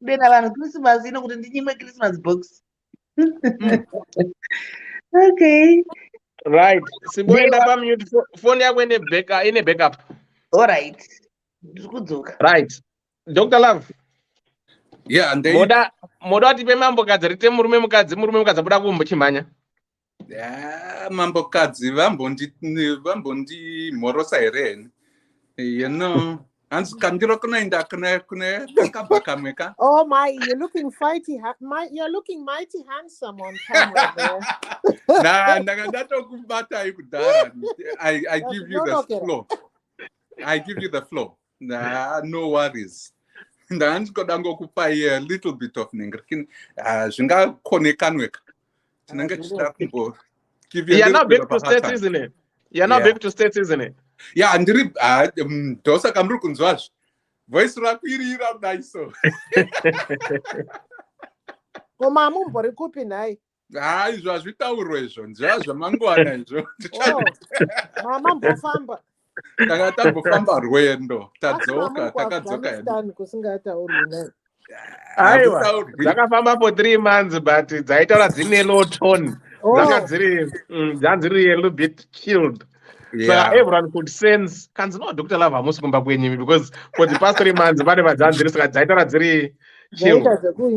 Bena vanhu Christmas ino kuti ndinyimwe Christmas box. Okay. Right. Siboenda pamute phone yako ine backup. All right. Ndikudzoka. Right. Dr. Love. Yeah, and they Moda atipe mambokadzi rite murume mukadzi buda kumbochimhanya. mambokadzi vambondi mhorosa here. You know, hanzi kandiro kunoenda kune kakabva kamweka. Oh my, you're looking fighty. You're looking mighty handsome on camera there. Nah, ndagatokubata ikudhara. I give you the floor. I give you the floor. Nah, no worries. Ndangoda ngokupai a little bit of ningrikin. Zvingakonekanweka. Tinenge tichida kumbo give you a little bit of a hard time. Isn't it? You're not back to states, isn't it? Yeah, ndiri dosa kamuri kunzwazvo. Voice rako iri naiso. Koma mumbori kupi nai? Izvo hazvitaurwa izvo. Zvamangwana izvo. Mama mbofamba. Tanga tambofamba rwendo. Tadzoka, takadzoka hedu. Kusingataurwi nai. Aiwa, dzakafamba for 3 months but dzaitaura dzine low tone. Dziri a little bit chilled. Yeah. So everyone could sense kanzi no Dr. Love hamusi kumba kwenyu because for the past 3 months vane vadzanziri saka dzaitaura dziri chilled.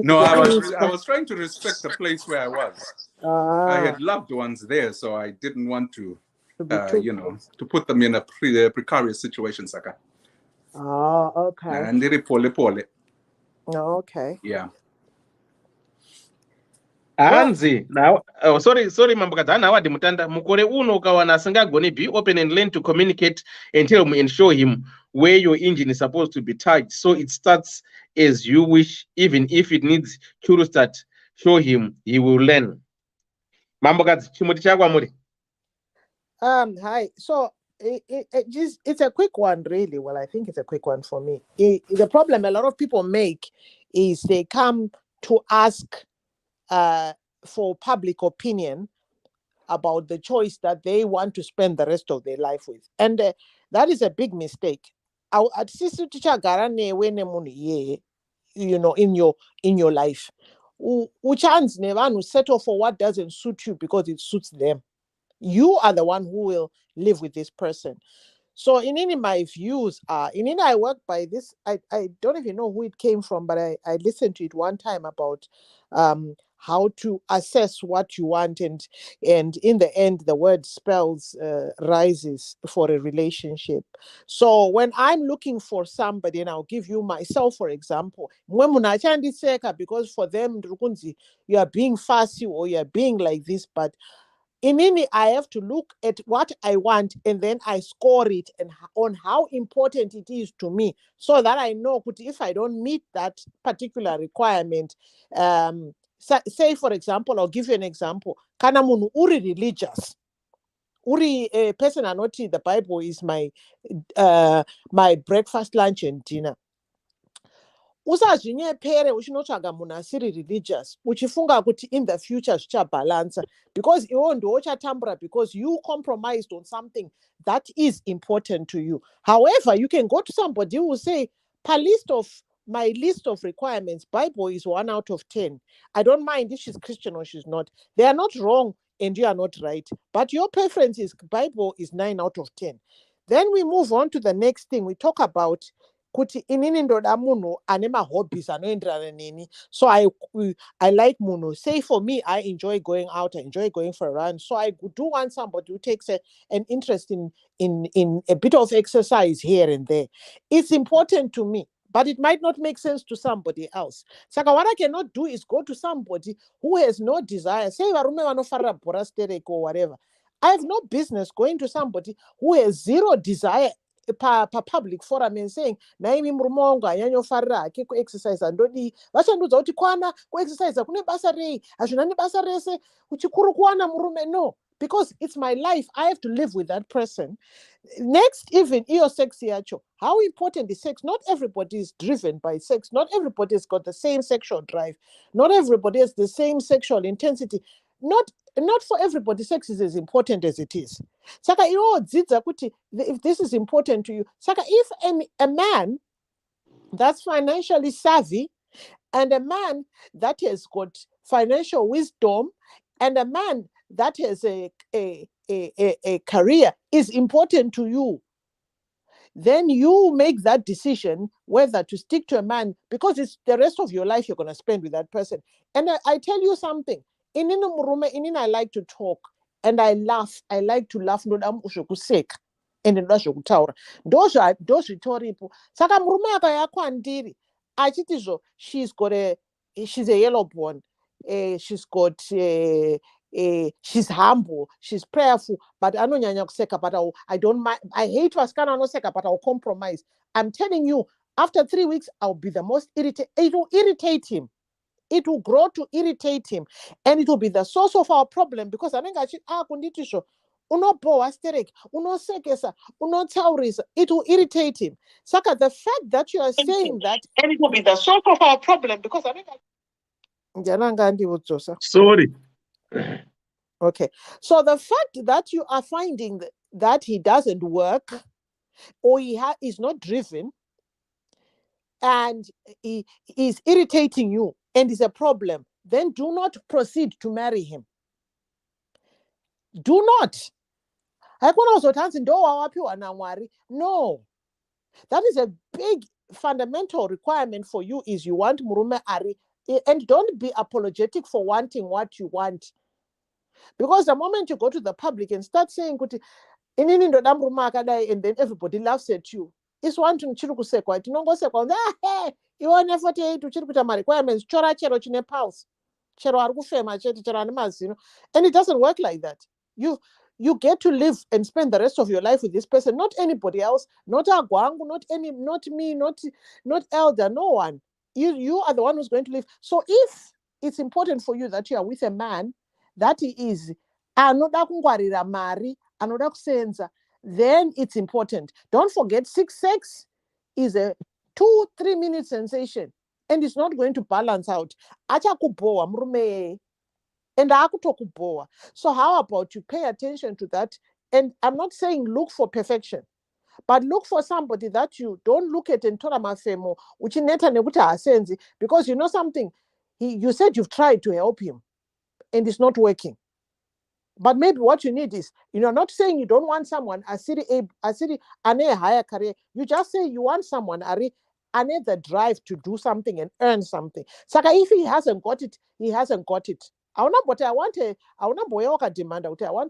No, I was trying to respect the place where I was. I had loved ones there, so I didn't want to To be too close. to put them in a precarious situation, Saka. Oh, okay. And pole. Oh, okay. Yeah. Hanzi now, oh, sorry mambakadzi nawo adimutanda mukore uno ukawana asingagoni be open and learn to communicate and tell him and show him where your engine is supposed to be touched, so it starts as you wish. Even if it needs to start, show him, he will learn. Mambakadzi chimuti chako amuri. Hi. So it's a quick one, really. Well, I think it's a quick one for me. The problem a lot of people make is they come to ask for public opinion about the choice that they want to spend the rest of their life with, and that is a big mistake. In your life, uchance nevanhu settle for what doesn't suit you because it suits them. You are the one who will live with this person. So in my views are, I work by this, I don't even know who it came from, but I listened to it one time about how to assess what you want, and in the end the word spells rises for a relationship. So when I'm looking for somebody, and I'll give you myself for example, because for them you are being fussy or you are being like this, but I have to look at what I want, and then I score it and on how important it is to me, so that I know if I don't meet that particular requirement, say for example, I'll give you an example. Kana munhu uri religious, uri a person anoti the Bible is my breakfast, lunch and dinner. Usazvinyepere uchinotsvaga munhu asiri religious uchifunga kuti in the future zvichabalansa, because iwo ndiwo uchatambura because you compromised on something that is important to you. However, you can go to somebody who will say, my list of requirements, Bible is 1 out of 10. I don't mind if she's Christian or she's not. They are not wrong and you are not right, but your preference is Bible is 9 out of 10. Then we move on to the next thing. We talk about kuti inini ndoda munhu ane mahobbies anoenderana neni. So I like munhu. Say for me, I enjoy going out, I enjoy going for a run. So I do want somebody who takes an interest in a bit of exercise here and there. It's important to me, but it might not make sense to somebody else. So what I cannot do is go to somebody who has no desire. Say varume vanofarira bhora stereke or whatever. I have no business going to somebody who has zero desire public forum and saying naimi murume wangu anyanyofarira hake kuexercise andodi vachandudza kuti kwana kuexercise kune basa rei, hazvina nebasa rese, uchikuru kuwana murume. No, because it's my life. I have to live with that person. Next, even iyo sex yacho, how important is sex? Not everybody is driven by sex. Not everybody has got the same sexual drive. Not everybody has the same sexual intensity. Not for everybody sex is as important as it is. Saka if this is important to you, saka if a man that's financially savvy, and a man that has got financial wisdom, and a man that has a career is important to you, then you make that decision whether to stick to a man, because it's the rest of your life you're going to spend with that person. And I tell you something, I like to talk and I laugh. I like to laugh. And ndozvitoripo saka murume akauya kwandiri achitizvo she's a yellow bone, she's got she's humble, she's prayerful, but anonyanya kuseka, but I don't mind. I hate vasikana vanoseka, but I'll compromise. I'm telling you, after 3 weeks I'll be the most irritated. It will irritate him. It will grow to irritate him, and it will be the source of our problem, because I think kunditisho unobowa sterek, unosekesa, unotaurisa. It will irritate him. Saka, the fact that you are saying that, and it will be the source of our problem, because I think sorry. Okay, so the fact that you are finding that he doesn't work, or he is not driven, and he is irritating you and is a problem, then do not proceed to marry him. Do not. No. That is a big fundamental requirement for you, is you want murume ari, and don't be apologetic for wanting what you want. Because the moment you go to the public and start saying kuti inini ndoda murume akadai, and then everybody laughs at you, it's one thing chiri kusekwa tinongosekwa hey ione 48 uchiri kuita ma-requirements chora chero chine pulse chero ari kufema chete chero ane mazino, and it doesn't work like that. You get to live and spend the rest of your life with this person, not anybody else, not agwangu, not me, not elder, no one. You are the one who's going to live. So if it's important for you that you are with a man that he is anoda kungwarira mari, anoda kusenza, then it's important. Don't forget, sex is a 2-3 minute sensation, and it's not going to balance out. Achakuboa murume, and akutokuboa. So how about you pay attention to that? And I'm not saying look for perfection, but look for somebody that you don't look at and tora mafemo uchineta nekuti hasenzi, because you know something, you said you've tried to help him and it's not working. But maybe what you need is, you're not saying you don't want someone asiri ane higher career. You just say you want someone ane the drive to do something and earn something. Saka if he hasn't got it, he hasn't got it. I want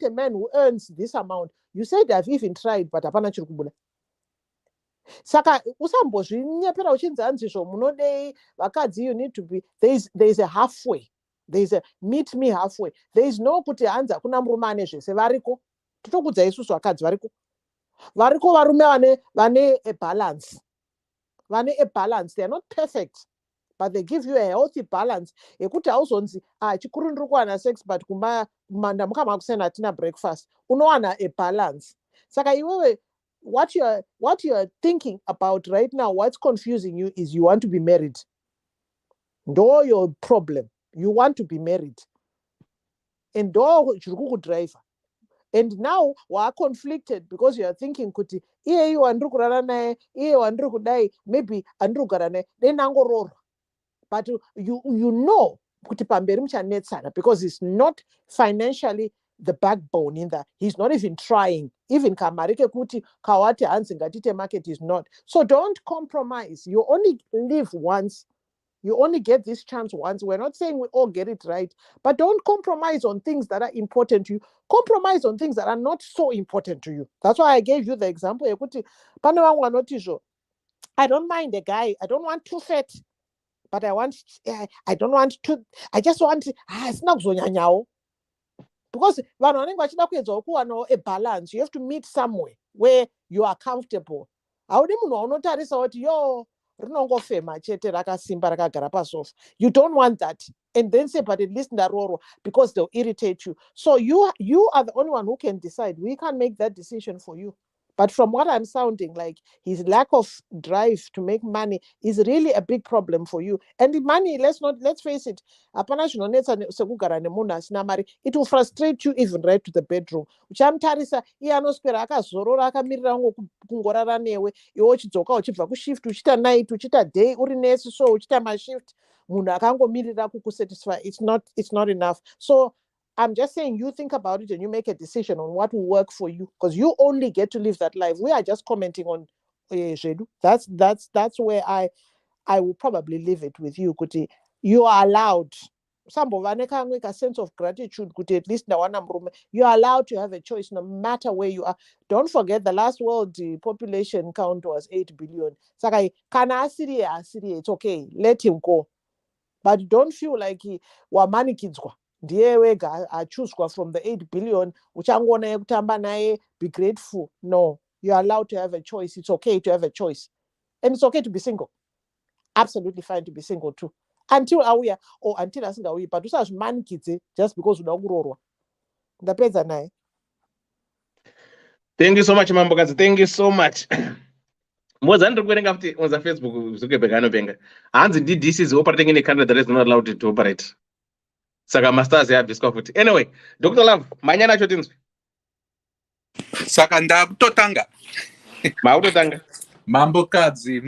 a man who earns this amount. You said I've even tried, but hapana chiri kubula. Saka usambozvinyepera uchinzanzisho munodei vakadzi, you need to be, there's a halfway. There's a meet me halfway. There is no kuti hanzi hakuna murume ane zvese. Variko totokudza isusu vakadzi variko varume vane a balance. Vane a balance. They are not perfect, but they give you a healthy balance. Yekuti hauzonzi chikuru ndiri kuwana sex but kumanda mukama kusena hatina breakfast. Unowana a balance. Saka iwewe, what you are thinking about right now, what's confusing you is you want to be married. Ndo your problem. You want to be married. And ndo driver. And now we are conflicted because you are thinking kuti iye you andru kurara naye, iye andru kudai, maybe andru kugara naye, then angororo. But you know kuti pamberi muchanetsana, because it's not financially the backbone in that. He's not even trying. Even kamarike kuti kawate hanzi ngatite market is not. So don't compromise. You only live once. You only get this chance once. We're not saying we all get it right, but don't compromise on things that are important to you. Compromise on things that are not so important to you. That's why I gave you the example. I don't mind a guy. I don't want too fat, but I don't want too. I just want. It's not so nyanyao. Because a balance. You have to meet somewhere where you are comfortable. You don't want that. And then say, but at least Naroro, because they'll irritate you. So you are the only one who can decide. We can't make that decision for you. But from what I'm sounding like, his lack of drive to make money is really a big problem for you. And the money, let's face it, it will frustrate you even right to the bedroom. Uchamtarisa ianospera akazorora akamirira kungorara newe, iwe uchidzoka uchibva kushift uchita night uchita day uri nesi, so uchita mashift munhu akangomirira kukusatisfy. It's not enough. So I'm just saying, you think about it and you make a decision on what will work for you, because you only get to live that life. We are just commenting on Jedu. That's where I will probably leave it with you, Kuti. You are allowed. Some of a sense of gratitude, Kuti, at least you are allowed to have a choice no matter where you are. Don't forget the last world population count was 8 billion. Sakai, it's okay. Let him go. But don't feel like wamani kids. I choose from the 8 billion, which I'm going to be grateful. No, you're allowed to have a choice. It's okay to have a choice. And it's okay to be single. Absolutely fine to be single too. Until aware or until I think aware. But you man kids just because you don't grow. The pets are. Thank you so much, Mambokazi. Thank you so much. Mozandro going after on the Facebook, Zukebegano Benga. And the Ddc is operating in a country that is not allowed to operate. Saka masters have discovered. Anyway, Dr. Love, manyana chotinzwe. Saka ndakutotanga. Mautotanga. Mambokadzi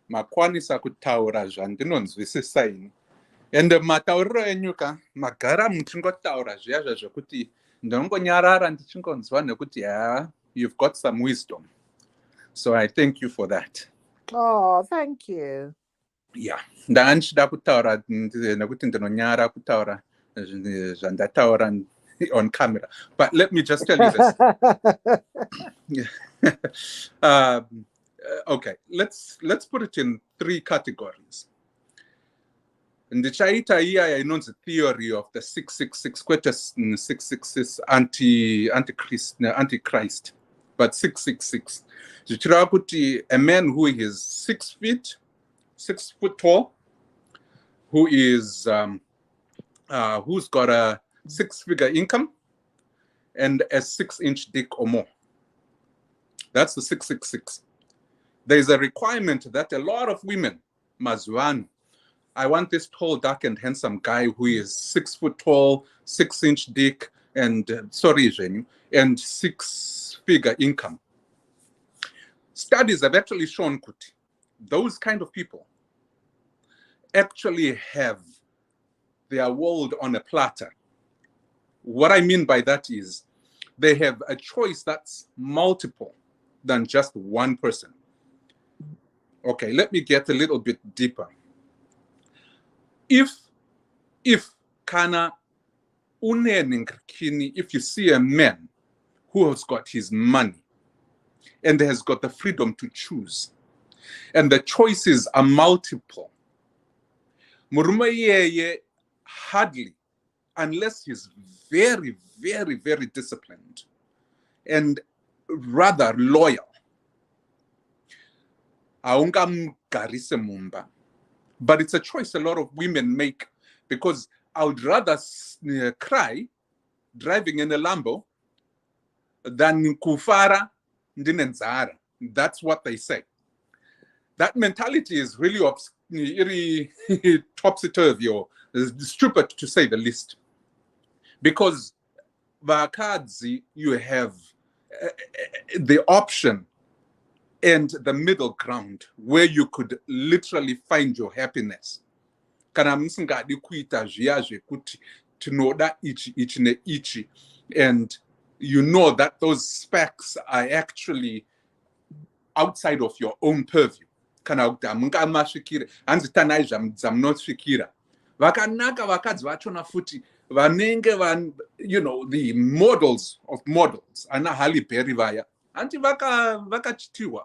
makwanisa kutaura zvandinonzwisisa ini. Ende matauriro enyuka magara muchingotaura zviya zvekuti ndinongonyarara ndichingonzwa nekuti you've got some wisdom. So I thank you for that. Oh, thank you. Yeah, ndanga ndichida kutaura nekuti ndinonyara kutaura zvandataura on camera. But let me just tell you this. Okay, let's put it in 3 categories. Ndichaita iya inonzi theory of the 666, kwete 666 antichrist, but 666. Zvichireva kuti a man who is 6 foot tall, who is who's got a 6-figure income and a 6-inch dick or more. That's the 666. There's a requirement that a lot of women must run. I want this tall, dark, and handsome guy who is 6 foot tall, 6-inch dick, and 6-figure income. Studies have actually shown kuti those kind of people actually have their world on a platter. What I mean by that is they have a choice that's multiple than just one person. Okay, let me get a little bit deeper. If kana if you see a man who has got his money and has got the freedom to choose, and the choices are multiple, murume hardly, unless he's very, very, very disciplined and rather loyal, aungamgarise mumba. But it's a choice a lot of women make, because I would rather cry driving in a Lambo than kufara ndinenzara. That's what they say. That mentality is really topsy-turvy, or stupid to say the least. Because vakadzi, you have the option and the middle ground where you could literally find your happiness. Kana musingadi kuita zviya zvekuti tinoda ichi ne ichi, and you know that those specs are actually outside of your own purview. Kana kuti hamungamasvikire, hanzi tanai zvamunosvikira. Vakanaka vakadzi vachona futi vanenge the models of models, ana Halle Berry vaya, anti vakachitiwa.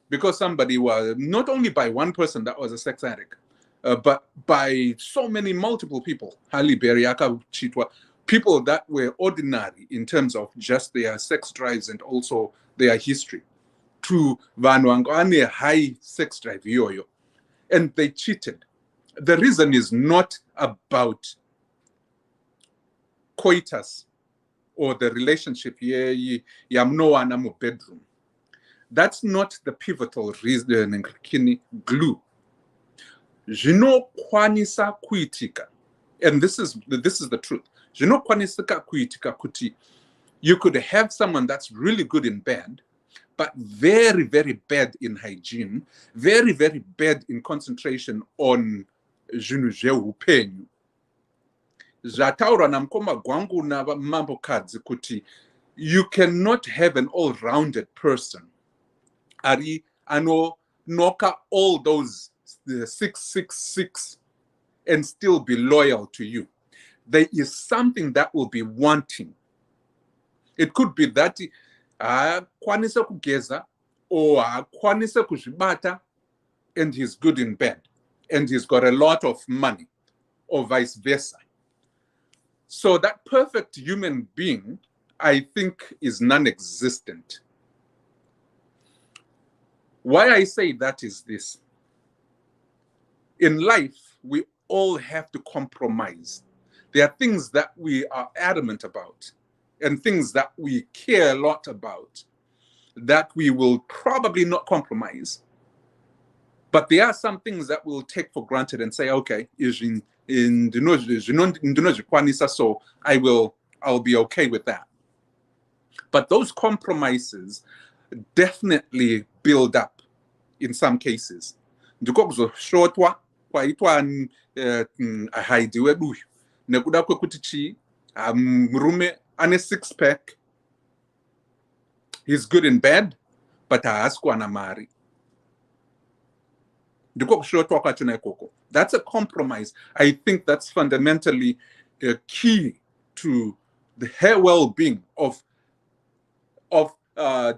Because somebody was, not only by one person that was a sex addict, but by so many multiple people, Halle Berry, akachitwa, people that were ordinary in terms of just their sex drives and also their history, to vanhu vane high sex drive yoyo, and they cheated. The reason is not about coitus or the relationship yamnowana mu bedroom. That's not the pivotal reason. Glue. Zvinokwanisa kuitika, and this is the truth. Zvinokwanisa kuitika kuti you could have someone that's really good in bed, but very, very bad in hygiene, very, very bad in concentration on zvinhu zveupenyu. Zvataura namukoma gwangu namambo kadzi kuti you cannot have an all-rounded person ari anonoka all those 666 and still be loyal to you. There is something that will be wanting. It could be that akwanisa kugeza or akwanisa kuzvibata and he's good in bed and he's got a lot of money, or vice versa. So that perfect human being, I think, is non-existent. Why I say that is this. In life, we all have to compromise. There are things that we are adamant about and things that we care a lot about that we will probably not compromise. But there are some things that we'll take for granted and say, okay, so I'll be okay with that. But those compromises definitely build up in some cases. Ahaidiwe buyu nekuda kwekuti chi murume ane 6-pack, he's good in bed but haasi kuwana mari. Ndiko kushotwa kwachona ikoko. That's a compromise. I think that's fundamentally a key to her well-being of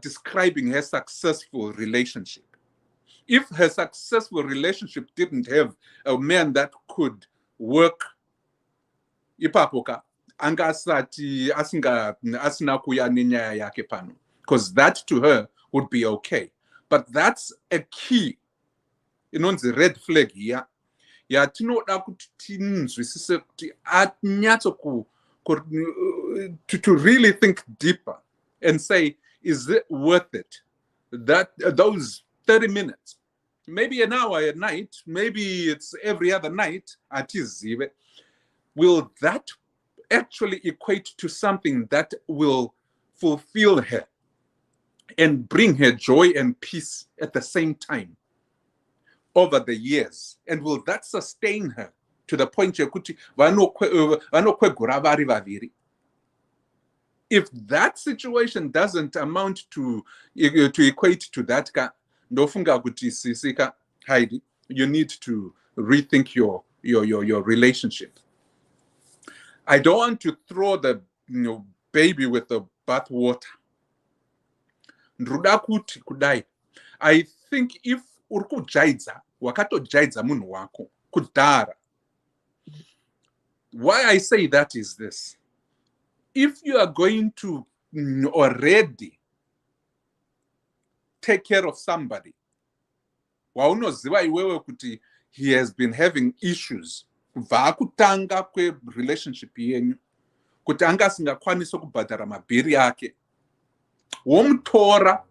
describing her successful relationship. If her successful relationship didn't have a man that could work ipapoka angasati asina kuya nenyaya yake pano, because that to her would be okay. But that's a key, the red flag here. Yatinoda kuti tinzwisise kuti anyatso to really think deeper and say, is it worth it? That those 30 minutes, maybe an hour at night, maybe it's every other night, will that actually equate to something that will fulfill her and bring her joy and peace at the same time over the years? And will that sustain her to the point yekuti vanokwegura vari vaviri? If that situation doesn't amount to equate to that, ndofunga kuti sisika Heidi, you need to rethink your relationship. I don't want to throw the baby with the bathwater. Nruda kuti kudai. I think if urikujaidza, wakatojaidza munhu wako kudhara. Why I say that is this. If you are going to already take care of somebody, waunoziva iwewe kuti he has been having issues kubva kutanga kwerelationship yenyu, kuti anga asingakwanisi kubhadhara mabhiri ake, womutora,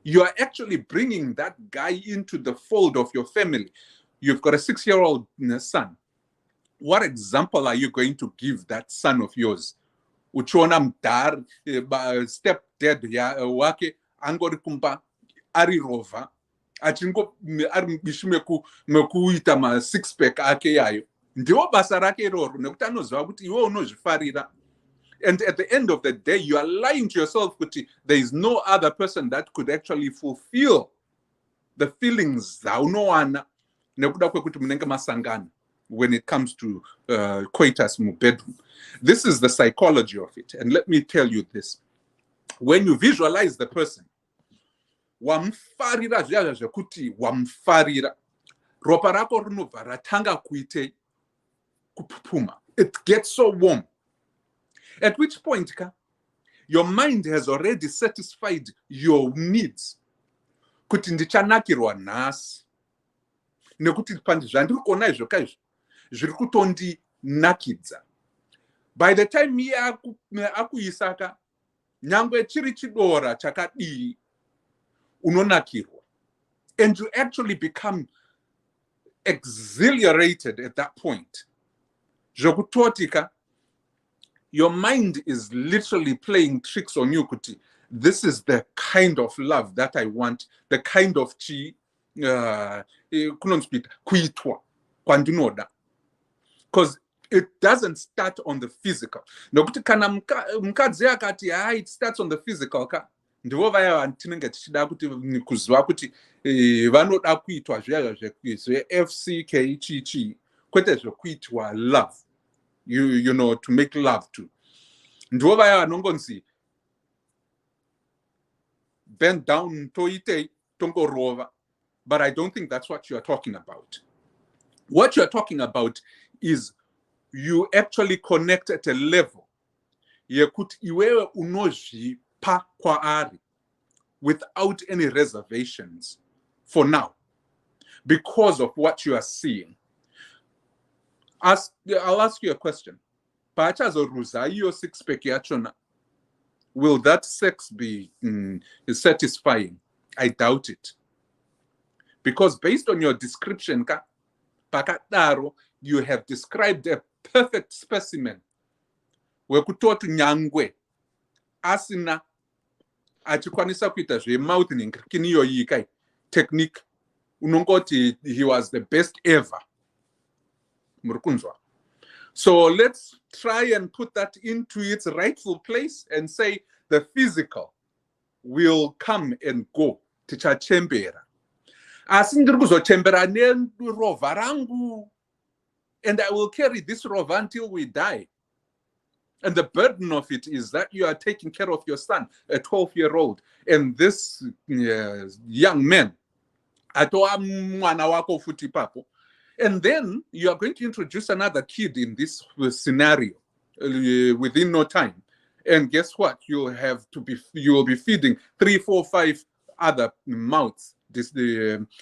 you are actually bringing that guy into the fold of your family. You've got a 6-year-old son. What example are you going to give that son of yours? Uchona mdar stepdad wake angori kumba ari rova achingo ari mekuita ma 6-pack ake yayo, ndiwo basa rake iroro nekuti anoziva kuti iwe unozvifarira. And at the end of the day, you are lying to yourself kuti there is no other person that could actually fulfill the feelings zaunowana nekuda kwekuti munenge masangana when it comes to coitus mu bedroom. This is the psychology of it. And let me tell you this. When you visualize the person, wamfarira zviya zvekuti wamfarira, ropa rako rinobva ratanga kuite kupupuma. It gets so warm. At which point, your mind has already satisfied your needs. Kuti ndichanakirwa nhasi. Nekuti pandi zvandiri kuona izvo kaizvo zviri kutondinakidza. By the time iye akuisaka, nyangwe chiri chidora chakadii, unonakirwa. And you actually become exhilarated at that point. Zvokutotika, your mind is literally playing tricks on you, kuti this is the kind of love that I want, the kind of kuitwa kwandinoda. Because it doesn't start on the physical. Nokuti kana mukadzi akati it starts on the physical, ndivo vaya vantinenge tichida kuti kuziva kuti vanoda kuitwa zviya zve-FCK chichi, kwete zvekuitwa love. You know, to make love to. Ndivo vaya vanongonzi bend down toite tongorova. But I don't think that's what you are talking about. What you are talking about is you actually connect at a level yekuti iwewe unozvipa kwaari without any reservations for now, because of what you are seeing. I'll ask you a question. Pachazoruza iyo 6-pack yachona, will that sex be satisfying? I doubt it. Because based on your description, pakadaro, you have described a perfect specimen. Wekutotu nyangwe asina achikwanisa kuita zvemouthing kiniyo yikai technique unongoti he was the best ever. Murukunzwa. So let's try and put that into its rightful place and say the physical will come and go. Tichachembera. Asindrukuzochembera nerova rangu, and I will carry this rova until we die. And the burden of it is that you are taking care of your son, a 12-year-old, and this young man, and then you are going to introduce another kid in this scenario within no time. And guess what? You will be feeding 3, 4, 5 other mouths,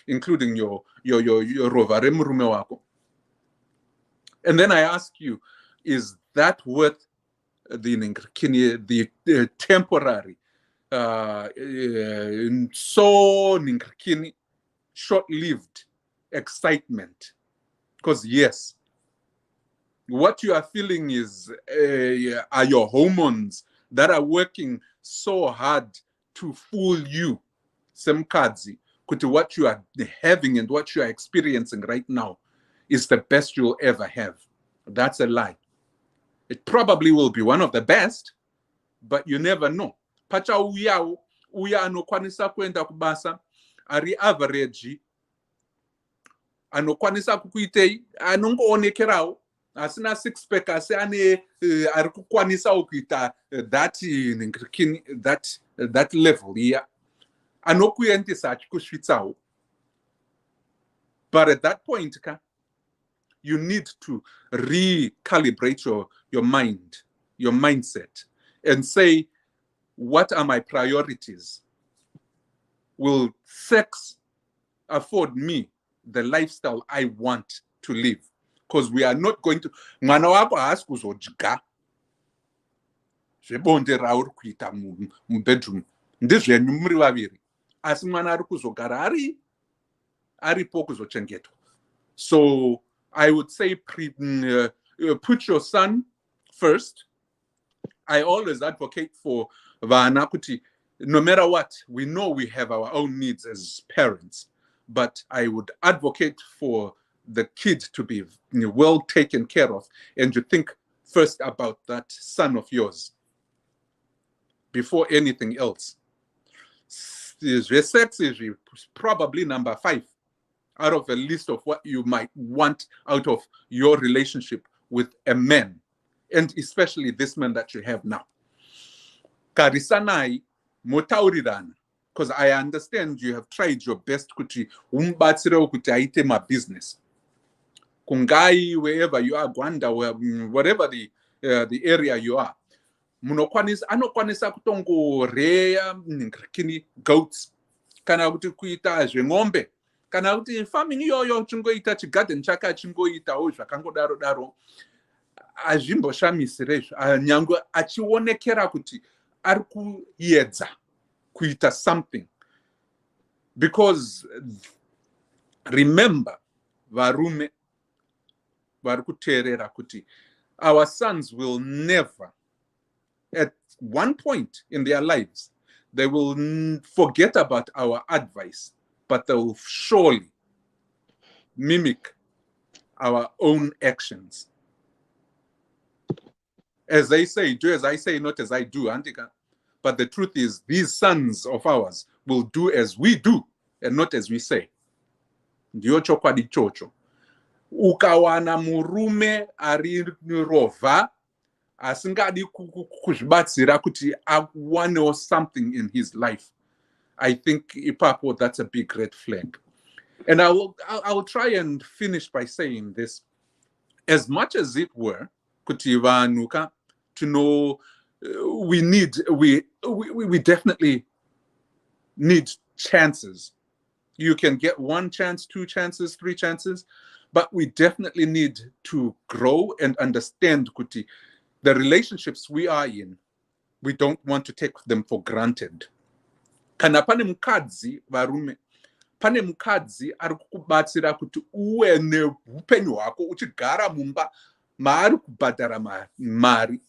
including your rovare murume wako. And then I ask you, is that worth the temporary, so short-lived excitement? Because yes, what you are feeling are your hormones that are working so hard to fool you. Semkazi, what you are having and what you are experiencing right now is the best you'll ever have. That's a lie. It probably will be one of the best, but you never know. Pacha uya anokwanisa kwenda kubasa, ari average, anokwanisa kukuitei, anongoonekerawo, asina 6-pack, ane ari kukwanisa ukuita that level here. Anokuyentisa achikushwitsawo. But at that point, you need to recalibrate your mind, your mindset, and say, what are my priorities? Will sex afford me the lifestyle I want to live? Because we are not going to. Mwana wako asikuzojiga. Zvebonde rauri kuita mubedroom. Ndizvenyu muri vaviri. Asi mwana ari kuzogara aripo kuzochengetwa. So I would say put your son first. I always advocate for vana kuti, no matter what, we know we have our own needs as parents, but I would advocate for the kid to be well taken care of, and to think first about that son of yours before anything else. Sex is probably number 5 out of a list of what you might want out of your relationship with a man, and especially this man that you have now. Karisanai motaurirana, because I understand you have tried your best kuti umbatsire kuti aite my business. Kungai, wherever you are, Gwanda, whatever the area you are. Anokwanisa kutongo rea kini goats, kana kuti kuita zveng'ombe, kana kuti farming iyoyo chingoita chigarden chaka chingoitawo zvakangodaro daro. Azvimboshamisire nyangwe achionekera kuti ari kuedza kuita something. Because remember, varume vari kuteerera kuti our sons will never, at one point in their lives, they will forget about our advice, but they will surely mimic our own actions. As they say, do as I say, not as I do, Antika. But the truth is, these sons of ours will do as we do and not as we say. Ndiyo chokwadi chocho. Ukawana murume ari rova, asingadi kuzvibatsira kuti awanewo something in his life. I think, Ipapo, that's a big red flag. And I will try and finish by saying this. As much as it were, Kutiva Nuka, to know we definitely need chances. You can get 1 chance, 2 chances, 3 chances, but we definitely need to grow and understand, Kuti, the relationships we are in, we don't want to take them for granted. Kana pane mukadzi varume, pane mukadzi ari kukubatsira kuti uwe neupenyu hwako uchigara mumba maari kubhadhara mari.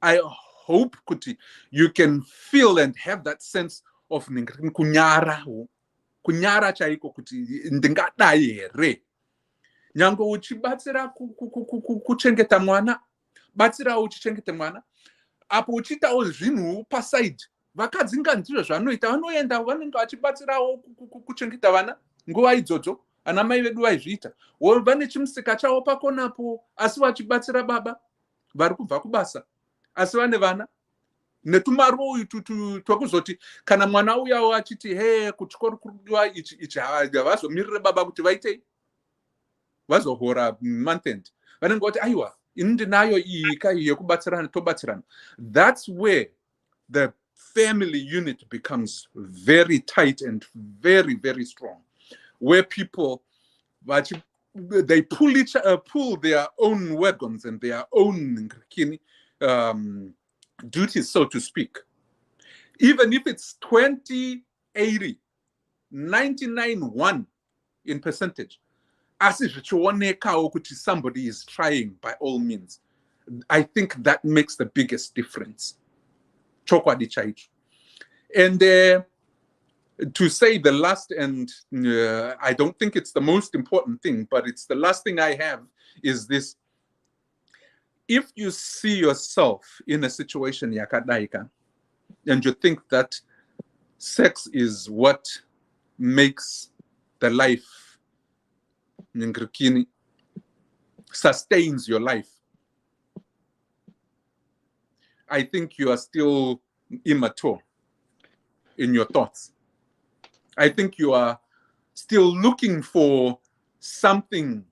I hope kuti you can feel and have that sense of kunyara chaiko kuti ndingadai here. Nyango uchibatsira kuchengeta mwana, batsira uchichengeta mwana, apo uchitawo zvinhu paside. Vakadzi ndizvo zvanoita, vanoenda vanenge vachibatsirawo kuchengeta vana nguva idzodzo. Ana mai vedu vaizviita. Vane chimusika chavo pakonapo, asi vachibatsira baba vari kubva kubasa. asi vane vana netumarou twekuzoti kana mwana uyawo achiti he kuchikoro kurudiwa ichi havazomirire baba kuti vaitei, vazohora month end, vanenge vati aiwa ini ndinayo iyi kai yekubatsirana tobatsirana. That's where the family unit becomes very tight and very, very strong, where people they pull their own wagons and their own duties, so to speak. Even if it's 20-80, 99-1 in percentage, as if somebody is trying by all means, I think that makes the biggest difference. And to say the last, and I don't think it's the most important thing, but it's the last thing I have, is this. If you see yourself in a situation yakadaika, and you think that sex is what makes the life, sustains your life, I think you are still immature in your thoughts. I think you are still looking for something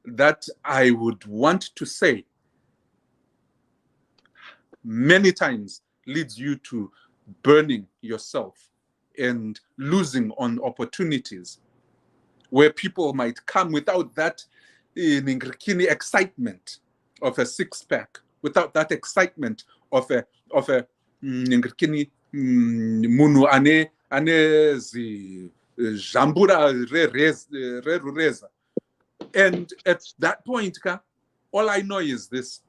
that I would want to say many times leads you to burning yourself and losing on opportunities where people might come without that excitement of a six-pack, without that excitement of a munu ane zi jambura reza. And at that point, all I know is this: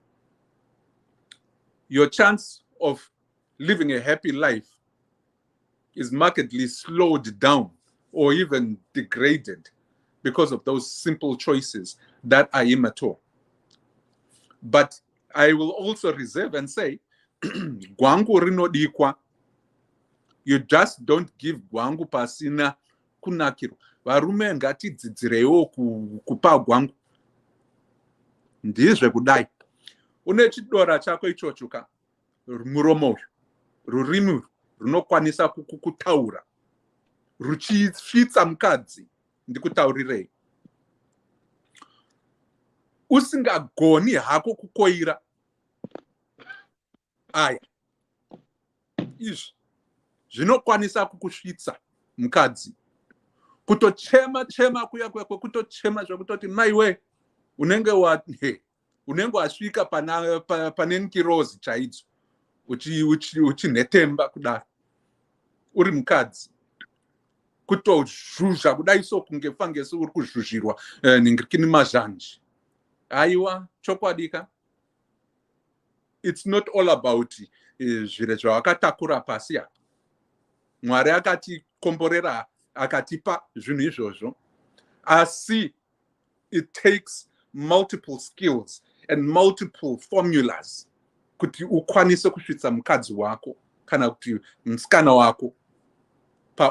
your chance of living a happy life is markedly slowed down or even degraded because of those simple choices that are immature. But I will also reserve and say, Gwangu rino dikwa, you just don't give Gwangu pasina kunakiro. Varume ngati dzidzirewo kupa Gwangu. Ndizve kudai. Une chidora chako ichochuka, muromo, rurimi runokwanisa kutaura, ruchifitsa mukadzi, ndikutaurirei. Usingagoni hako kukoira. Aya. Izvi zvinokwanisa kukusvitsa mukadzi. Kutochema kuya kutochema zvekutoti maiwe unenge wasvika pane nkirozi chaidzo uchinetemba kudaro uri mukadzi, kutozhuzha kudai so kunge fangesi uri kuzhuzhirwa ningirikini mazhanji. Aiwa, chokwadika. It's not all about zvire zvawakatakura pasi apa. Mwari akatikomborera akatipa zvinhu izvozvo, asi it takes multiple skills and multiple formulas kuti ukwanise kusvitsa mukadzi wako kana kuti musikana wako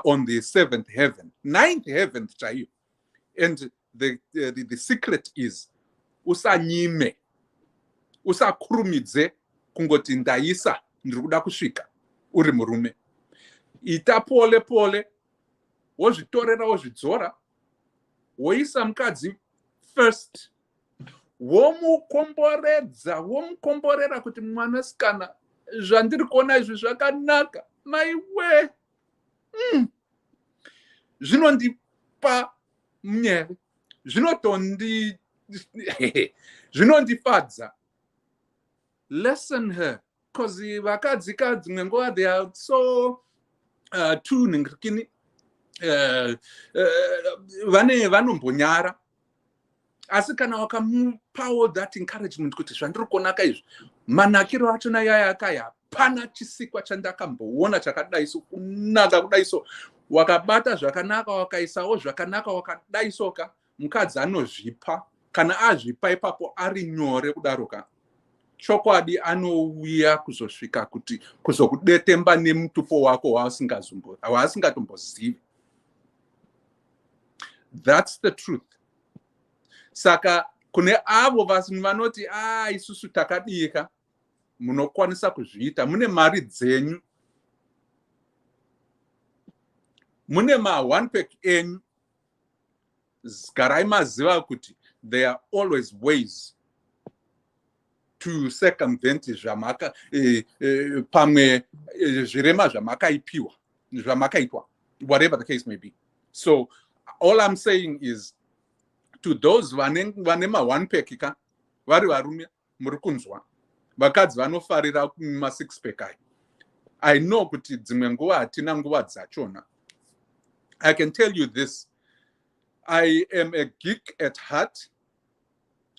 on the 7th heaven, 9th heaven chaiyo. And the secret is usanyime, usakurumidze kungoti ndaisa ndiri kuda kusvika uri murume. Ita pole pole, wozvitorera wozvidzora, woisa mukadzi first, womukomborera kuti mwanasikana zvandiri kuona izvi zvakanaka, maiwe zvinondipa mnyeve, zvinondifadza. Listen her, because vakadzi mwenguva they are so too ningirikini vanombonyara. Asi kana wakamupawo that encouragement kuti zvandiri kuonaka izvi manakiro achona yayakaya, pana chisikwa chandakamboona chakadaiso kunaka kudaiso, wakabata zvakanaka, wakaisawo zvakanaka, wakadaisoka, mukadzi anozvipa. Kana azvipa ipapo ari nyore kudaroka, chokwadi anouya kuzosvika kuti kuzokudetemba nemutupo wako waasingatombozivi. That's the truth. Saka kune avo vanhu vanoti isusu takadika, munokwanisa kuzviita, mune mari dzenyu, mune ma-one pack enyu. Garai maziva kuti there are always ways to circumvent zvamaka pamwe zvirema zvamakaitwa, whatever the case may be. So all I'm saying is to those vane ma-one pack ka vari varume muri kunzwa, vakadzi vanofarira ma-six pack aya. I know kuti dzimwe nguva hatina nguva dzachona. I can tell you this, I am a geek at heart.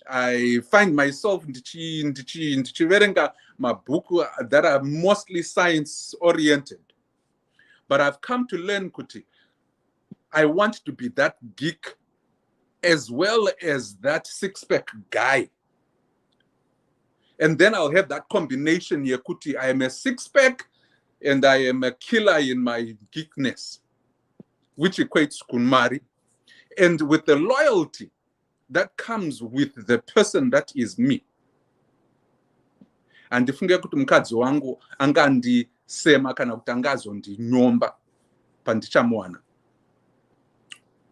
I find myself ndichiverenga mabhuku that are mostly science oriented. But I've come to learn kuti I want to be that geek as well as that six-pack guy. And then I'll have that combination here, kuti I am a six-pack and I am a killer in my geekness, which equates kunmari. And with the loyalty that comes with the person that is me. Andifunge kuti mukadzi wangu angandisema kana kuti angazondinyomba pandichamwana.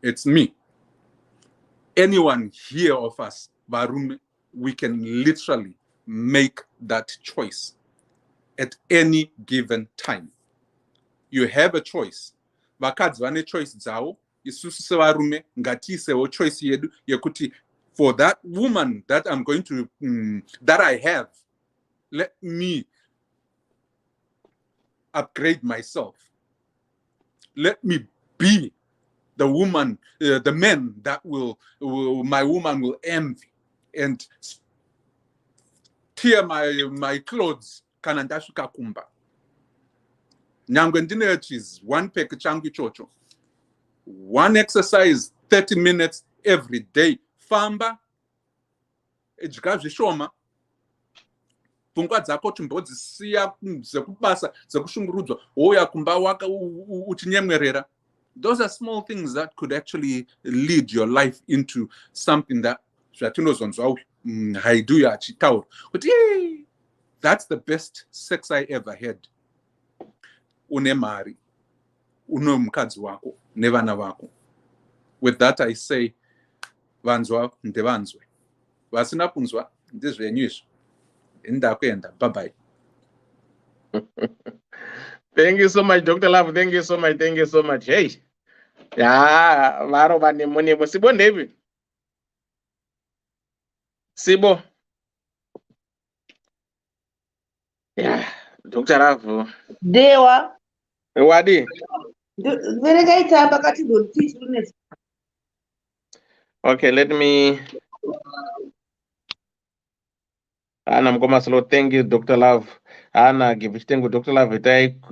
It's me. Anyone here of us, varume, we can literally make that choice at any given time. You have a choice. Vakadzi vane choice dzavo. Isusu sevarume ngatiisewo choice yedu yekuti for that woman that I'm going to that I have, let me upgrade myself. Let me be the woman, the man that my woman will envy and tear my clothes kana ndasvika kumba. Nyangwe ndine cheese one pack changu chocho. One exercise, 30 minutes every day. Famba, edya zvishoma. Pfungwa dzako chimbodzisiya dzekubasa, dzekushungurudzwa, woya kumba waka uchinyemwerera. Those are small things that could actually lead your life into something that zvatinozonzwa haiduya achitaura. But yeah, that's the best sex I ever had. Une mari, uno mukadzi wako, nevana vako. With that I say, vanzwa ndevanzwe. Vasina kunzwa ndezvenyu izvo. Ndakuenda. Bye-bye. Thank you so much, Dr. Love. Thank you so much. Thank you so much. Hey. Yeah, varo vanemo. Sibo ndevi. Sibo. Yeah, Dr. Love. Dewa. Wadi. Verekaita pakati don't teach goodness. Okay, let me. Anna Mkomaslo, thank you, Dr. Love. Anna, give it thank you, Dr. Love.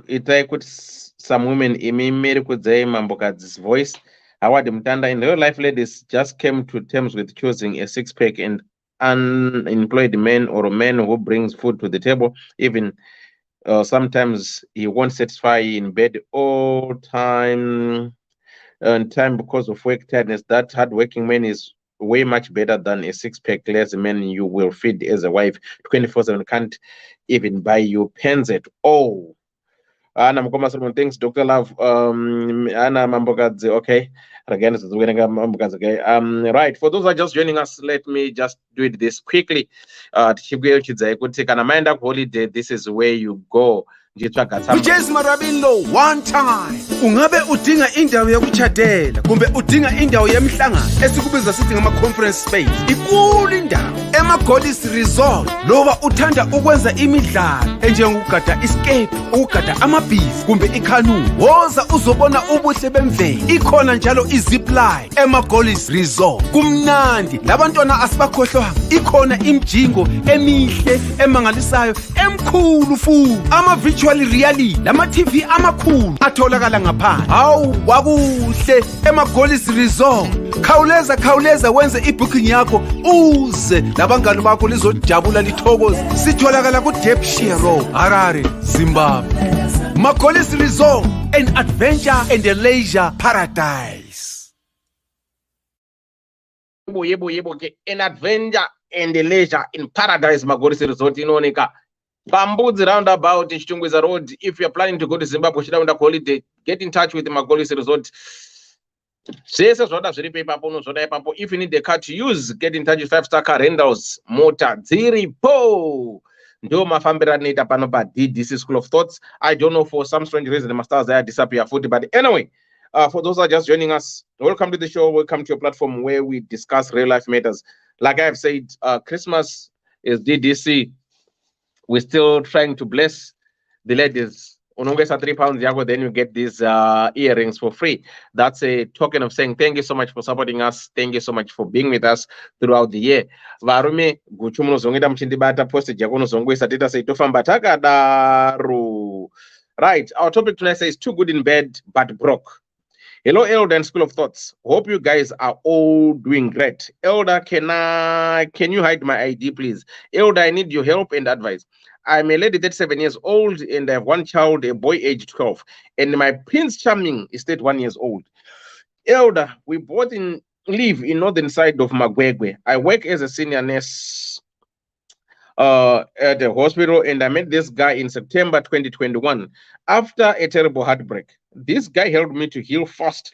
It could some women imimiri kudzai Mambokad's voice. Awadi Mtanda, in real life, ladies just came to terms with choosing a six-pack and unemployed man or a man who brings food to the table. Even sometimes he won't satisfy in bed all time and time because of work tiredness. That hardworking man is way much better than a six-pack lazy man you will feed as a wife 24/7 can't even buy you pens at all. Anna Mkoma Solomon, thanks, Dr. Love. Anna Mambokadze, okay. Again, okay. Right. For those who are just joining us, let me just do it this quickly. Holiday, this is where you go. Ujes Marabilo one time. Ungabe udinga indawo yokuchadela kumbe udinga indawo yemhlangano esikubiza sithi ngama conference space. Ikulu indawo ema-Golis Resort. Loba uthanda ukwenza imidlalo enjengokugada escape, ukugada amabhizi kumbe ikanu. Woza uzobona ubuhle bemvelo. Ikhona njalo izipline ema-Golis Resort. Kumnandi labantwana asibakhohlwa. Ikhona imjingo emihle emangalisayo emkhulu futhi. Ama-virtual reality lama TV amakhulu atholakala ngaphandle. Hawu kwakuhle ema-Golis Resort. Khawuleza wenze ibooking yakho uze labangani bakho lizojabula lithokoze. Sitholakala ku Depshire Road, Harare, Zimbabwe. Ma-Golis Resort, an adventure and a leisure paradise. Yebo, an adventure and a leisure in paradise. Ma-Golis Resort inooneka Pambudzi roundabout in Chitungwiza Road. If you're planning to go to Zimbabwe, Chitunda holiday, get in touch with the Magolisi Resort. If you need a car to use, get in touch with 5 Star Car Rentals. Mota dziripo. Ndo mafambira neta pano pa Ddc Skool of Thoughts. I don't know, for some strange reason the masters there disappear footy, but anyway, for those who are just joining us, welcome to the show. Welcome to your platform where we discuss real life matters. Like I've said, Christmas is Ddc. We're still trying to bless the ladies. Unongeza £3 yago, then you get these earrings for free. That's a token of saying thank you so much for supporting us. Thank you so much for being with us throughout the year. Varume guchumu nozongeta mchindibata post jako nozongwesa tita say tofamba takadaro. Right, our topic tonight says too good in bed but broke. Hello, Elder and School of Thoughts. Hope you guys are all doing great. Elder, can you hide my ID, please? Elder, I need your help and advice. I'm a lady 37 years old and I have one child, a boy aged 12. And my Prince Charming is 31 years old. Elder, we both live in northern side of Magwegwe. I work as a senior nurse at the hospital, and I met this guy in September 2021 after a terrible heartbreak. This guy helped me to heal fast,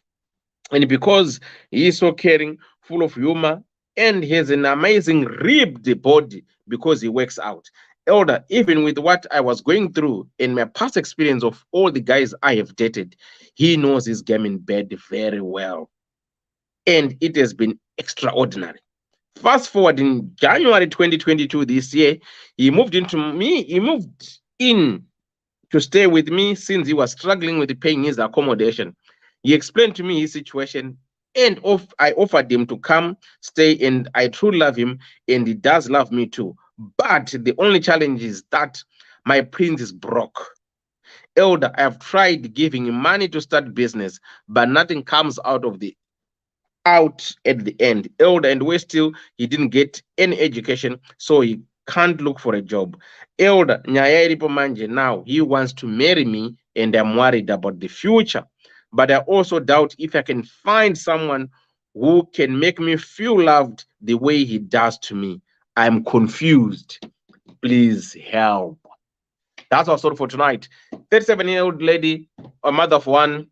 and because he is so caring, full of humor, and he has an amazing ribbed body because he works out. Elder, even with what I was going through in my past experience of all the guys I have dated, he knows his game in bed very well, and it has been extraordinary. Fast forward in January 2022, this year, he moved in to stay with me since he was struggling with paying his accommodation. He explained to me his situation, and I offered him to come stay, and I truly love him, and he does love me too. But the only challenge is that my prince is broke. Elder, I have tried giving him money to start business, but nothing comes out at the end. Elder, and we still, he didn't get any education, so he can't look for a job. Elder, nyaya iripo manje, now he wants to marry me, and I'm worried about the future. But I also doubt if I can find someone who can make me feel loved the way he does to me. I'm confused. Please help. That's our story for tonight. 37-year-old lady, a mother of one,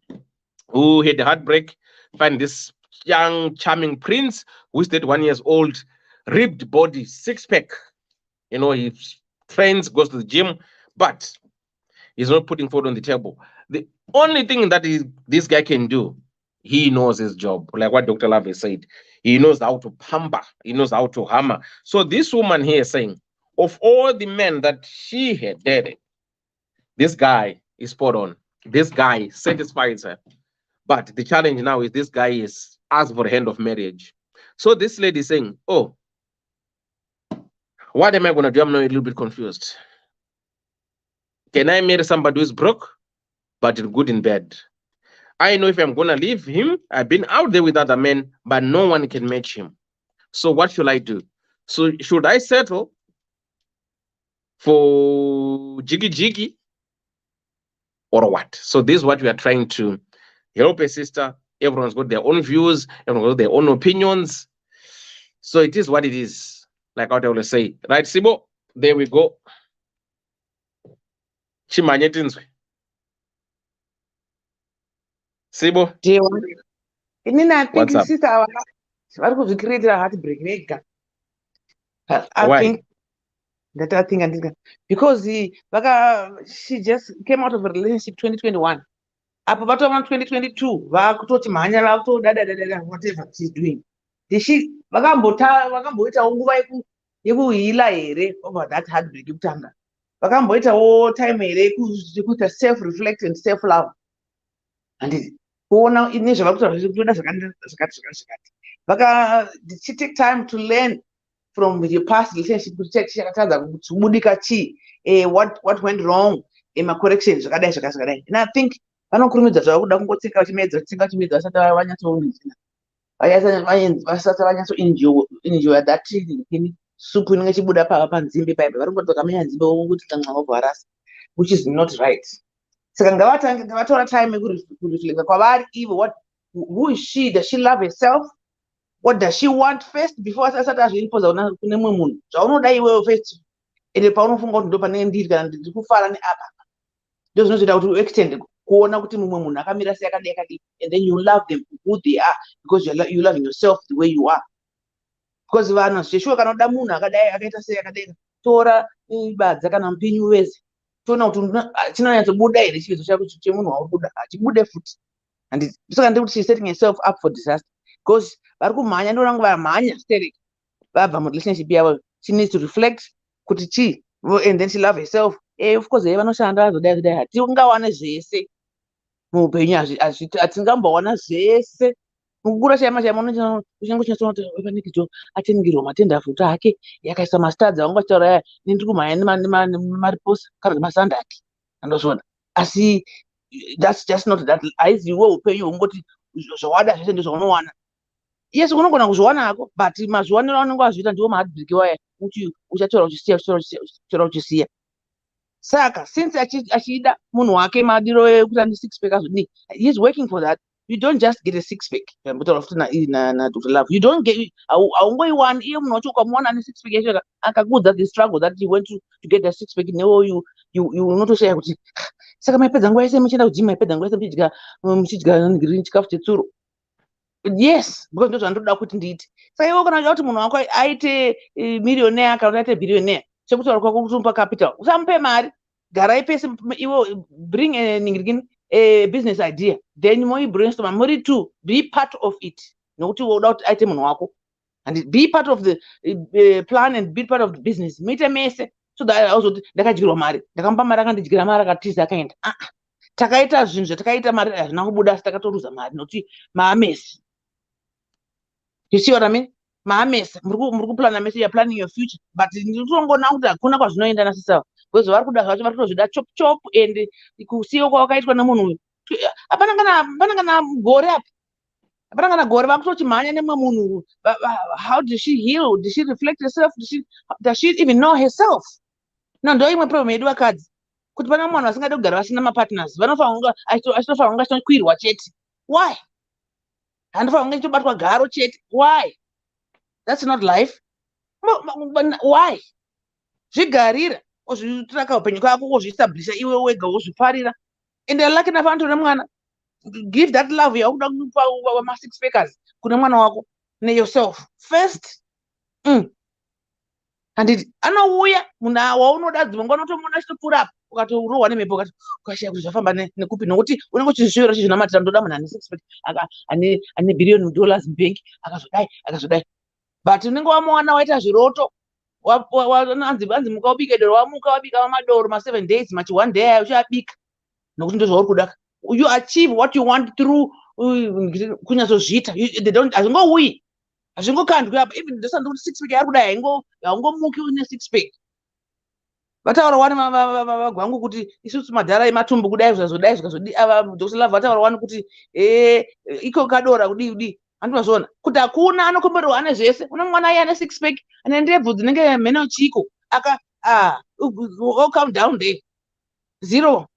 who had a heartbreak, find this young, charming prince who's 31 years old, ripped body, six-pack. You know, he trains, goes to the gym, but he's not putting food on the table. The only thing that this guy can do, he knows his job. Like what Dr. Love said, he knows how to pamper, he knows how to hammer. So this woman here is saying, of all the men that she had dated, this guy is spot on. This guy satisfies her. But the challenge now is this guy is asked for a hand of marriage. So this lady is saying, oh, what am I going to do? I'm now a little bit confused. Can I marry somebody who's broke, but good in bed? I know if I'm going to leave him, I've been out there with other men, but no one can match him. So what should I do? So should I settle for jiggy or what? So this is what we are trying to help a sister. Everyone's got their own views, everyone's got their own opinions. So it is what it is, like what I always say. Right, Sibo? There we go. Chimanyetinzwe. Sibo? Inini I think What's up? sister vari kuzvikireitira heartbreak vega. I Why? think that I think because she just came out of a relationship 2021. Apo vatova 2022 vakutoti mhanya vakutodada whatever she's doing. Vakamboitawo nguva yekuhila here over that heartbreak yekutanga. Vakamboitawo time here yekuita self reflect and self love. And kuona ine zvavakutaura zvikutoda zvakati. She take time to learn from your past relationship kuti chakatadza kubudika chi, what went wrong, corrections zvakadai. And I think vanokurumidza zvavo kuda kungotsenga chimedza vasati vanyatso enjoy that soup inenge chibuda panzimbe paipa vari kungotora kamenya nzimbe vokuti kanxavovharasa, which is not right. Saka ngavatora time yekureflecta kwavari ivo, who is she? Does she love herself? What does she want first before asati azviimposa kune mumwe munhu? Zvaunoda iwewe first ende paunofunga kuti ndo panenge ndiri kana ndiri kufara neapa ndo zvinozoita kuti uextend kuona kuti mumwe munhu akamira sei akadai and then you love them who they are because you loving yourself the way you are. Because vanhu zveshuwa kana uda munhu akadai akaita sei akadai tora badza kana mupinyu wese toona kuti chinonyatsobuda here chivezo chako chemunhu wauri hachibude futi. And saka ndiri kuti she's setting herself up for disaster because vari kumhanya ndoranga vamhanya sterek vabva murelationship yavo. She needs to reflect kuti chi and then she love herself. Of course vanoshanda azodai hatingawane zvese muupenyu hatingambowana zvese mukukura chaima uchinge uchinatsoona kuti panekidzo ateningirwa matenda afuta hake yakaisa mastadzi avanga vachitaura nendiri kumhanya nemariposa kana kuti masandaki andozvona asi that's just not that. Haiziwe upenyu hungoti zvawada zvese ndozvaunowana. Yes, unogona kuzviwana hako but mazviwaniro aunenge wazviita ndiwo maheartbreak waya kuti uchatora uchisiya. Saka since achida munhu wake madiro ekuti ane six pack azodini, he's working for that. You don't just get a six pack. Mutaura futi na Dr. Love. You don't get aungoiwani iye munhu wacho ukamuona ane six pack yachaka akakuudza the struggle that he went to get the six pack. Newo you unotoshaya kuti saka maipedza nguva yese muchienda kujima, maipedza nguva yese muchidya chikafu chetsuro. Yes, because ndo zvandoda kuti ndiite. Saka iwe kana uchida kuti munhu wako aite millionaire kana kuti aite billionaire, chekutaura kwako kuti umupa capital, usamupe mari, garai pese iwe bring a business idea, then moi brainstorm muri two, be part of it. Nokuti uda kuti aite munhu wako and be part of the plan and be part of the business. Muite mese so that also ndakadyirwa mari, ndakamupa mari akandidyira mari akatiza akaenda. Takaita zvinhu zvatakaita mari hazvina kubuda asi takatoruza mari nokuti maamesi. You see what I mean? Maamesa muri kuplana mese, you're planning your future, but ndinotongoona kuti hakuna kwazvinoendana sesawa because vari kuda zvacho vari kutozvida chop and kusiyiwa kwawakaitwa nemunhu uyu hapana kana gore apa, hapana kana gore vakutochimhanya nemwe munhu. How did she heal? Did she reflect herself? Does she even know herself? No, ndo imwe problem yedu vakadzi kuti pana munhu vasingade kugara vasina mapartners vanofanira kunge achitokwirwa chete. Why? Handifanira kunge chitobatwa garo chete. Why? That's not life. Why? Zvigarira ozvitraka upenyu kwako ozviestablisha iwe wega wozviparira and lucky enough antu nemwana. Give that love yakuda kupa wama six packers kune mwana wako ne yourself first. And anouya munhu waunoda dzimwe unotomona achitopfuura apa ukatorohwa nemhepo ukashaya kuti zvafamba nekupi nokuti unenge uchizvishora chizvinamatira ndoda munhu ane six pack ane $1 billion mubank akazodai but unenge wamuwana waita zviroto anzi mukaubike doro wamuka wabika mamadoro 7 days machi 1 day ayo uchabika nokuti ndozvauri kuda. You achieve what you want through kunyatsozviita. Hazvingouyi hazvingokandwi apa. Even ndosanda kuti six pack yari kudai haungomuki une six pack. Vataura wani vagwangu kuti isusu madhara ematumbu kudai zvazodai zvikazodi Dr. Love vataura wani kuti iko kadora kudii andinozviona kuti hakuna anokomberwa ane zvese. Una mwana iye ane six pack ane ndebvu dzinenge mhene chiko come down there 0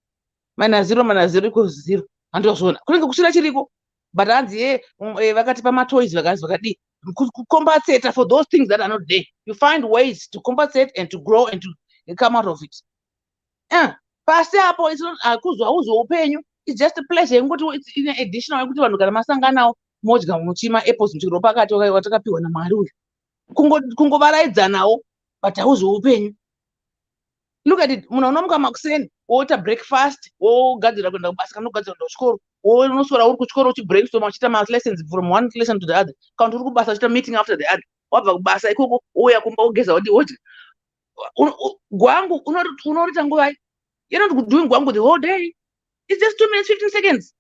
minus 0 equals 0 andinozviona kunenge kusina chiriko but hanzi vakatipa matoys vakazi vakadii compensate for those things that are not there. You find ways to compensate and to grow and to come out of it. Pasi apo hakuzi upenyu, it's just a pleasure yekuti it's in additional yekuti vanhu kana masanganawo modya muchima apples muchigiro pakati watakapiwa naMwari uyu kungovaraidzanawo but hauzi upenyu. Look at it. Munhu unomuka makuseni woita breakfast wogadzira kuenda kubasa kana kugadzira kuenda kuchikoro unoswera uri kuchikoro uchibrainstorm uchiita lessons from one lesson to the other kana kuti uri kubasa uchiita meeting after the other. Wabva kubasa ikoko ouya kumba wogeza woti gwangu unorita nguvai. You're not doing gwangu the whole day. It's just 2 minutes 15 seconds.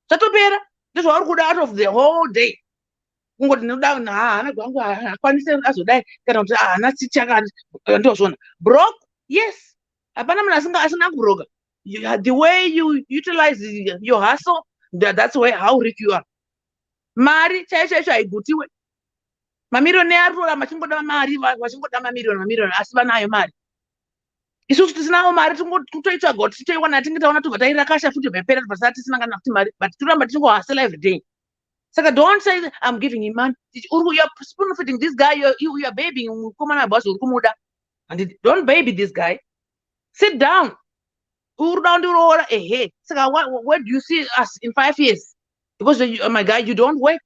Zvatopera ndozvauri kuda out of the whole day. Kungoti ndinoda hana gwangu hakwanise azodai kana kuti hana chichakati ndozvona broke. Yes. Hapana munhu asina kubroka. The way you utilize your hustle, that's how rich you are. Mari chaicho haigutiwe. Mamirioni arorama achingoda mari vachingoda mamirioni asi vanayo mari. Isusu tisinawo mari toitsvaga kuti titoiwana tingitaona tobva tairakasha futi bhepera tobva tisina kana kuti mari but toramba tichingohasela every day. Saka don't say I'm giving him money. You're spoon feeding this guy, you are babying mukomana bhazi uri kumuda. And don't baby this guy. Sit down. Uri down the road. Hey, where do you see us in 5 years? Because oh my God, you don't work.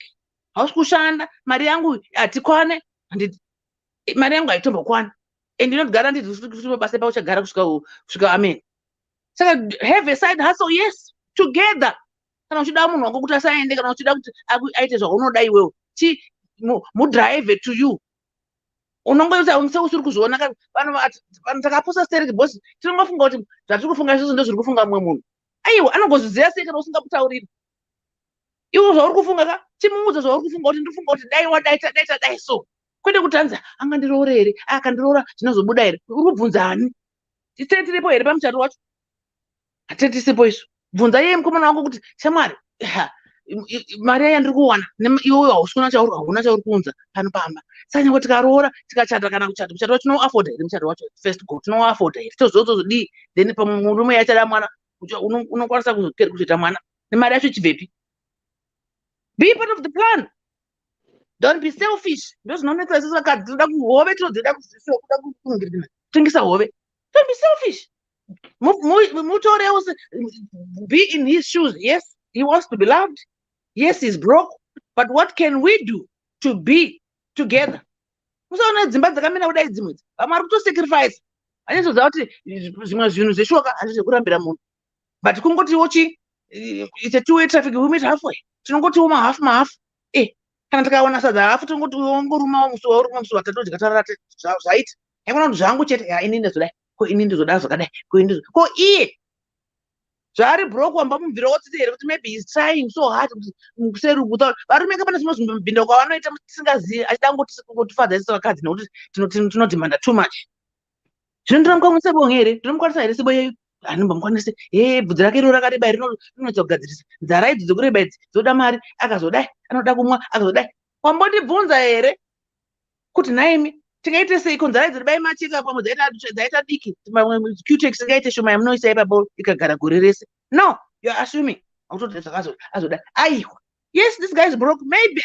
Haukushanda, mari yangu atikwane, and mari yangu aitombokwana. And you're not guaranteed to basa pa uchagara kusvika amen. Saka have a side hustle, yes, together. Kana uchida munhu wako kuti asaende, kana uchida kuti aite zvaunoda iwewe. Mu drive it to you. Unongoita usiri kuzviona vanhu takaposta stereki bosi tinongofunga kuti zvatiri kufunga izvozvo ndozviri kufunga mumwe munhu. Aiwa anongozviziva sei kana usingakutauriri. Iwo zvauri kufunga ka chimuudza zvauri kufunga kuti ndirifunga kuti dai wadaita dai so. Kwete kuti anzi angandiroora here, akandiroora zvinozobuda here. Uri kubvunza ani? Tiripo here pamuchato wacho? Hatisipo isu. Bvunza iye mukomana wako kuti shamwari mari yandiri kuwana iwewe hausina chauri kuunza pano pamba. Saka nyange tikaroora tikachata kana kuchata muchato wacho tinoafoda here muchato wacho first go tinoafoda here tozodii then pamurume yachada mwana unokwanisa kuzoita mwana nemari yacho ichibvepi. Be part of the plan. Don't be selfish. Don't be selfish. Be in his shoes. Yes, he wants to be loved. Yes, he's broke. But what can we do to be together? Sacrifice. But it's a two-way traffic. We meet halfway. Tinongoti uma half kana takaona sadza hafu tinongoti ungoruma musi watatu zikatarate zvaita yaona kuti zvangu chete ini ndizodai ko ini ndizoda zvakadai ko iye zvari broke wamba mumvira wotsiti here kuti maybe he's trying so hard kuti kuseri kutaura varume kapana zvimwe zvimbinda kwavanoita tisingazivi achida ngotifadza isi vakadzi nokuti tinodhimanda too much. Zvino ndinomukamisa bonge here ndinomukwanisa here sibo yeyu anombamukwanise bvudzi rake iro rakareba iri rinoita kugadzirisa nzara idzi dzokureba idzi dzoda mari akazodai anoda kumwa akazodai. Wambondibvunza here kuti naimi tingaite seiko nzara idzi ribai macheka pamwe dzaita diki cutex ingaite shoma yamunoisa ipapo ikagara gore rese. No, you're assuming autoti azodai. Aiwa, yes, this guy is broke. Maybe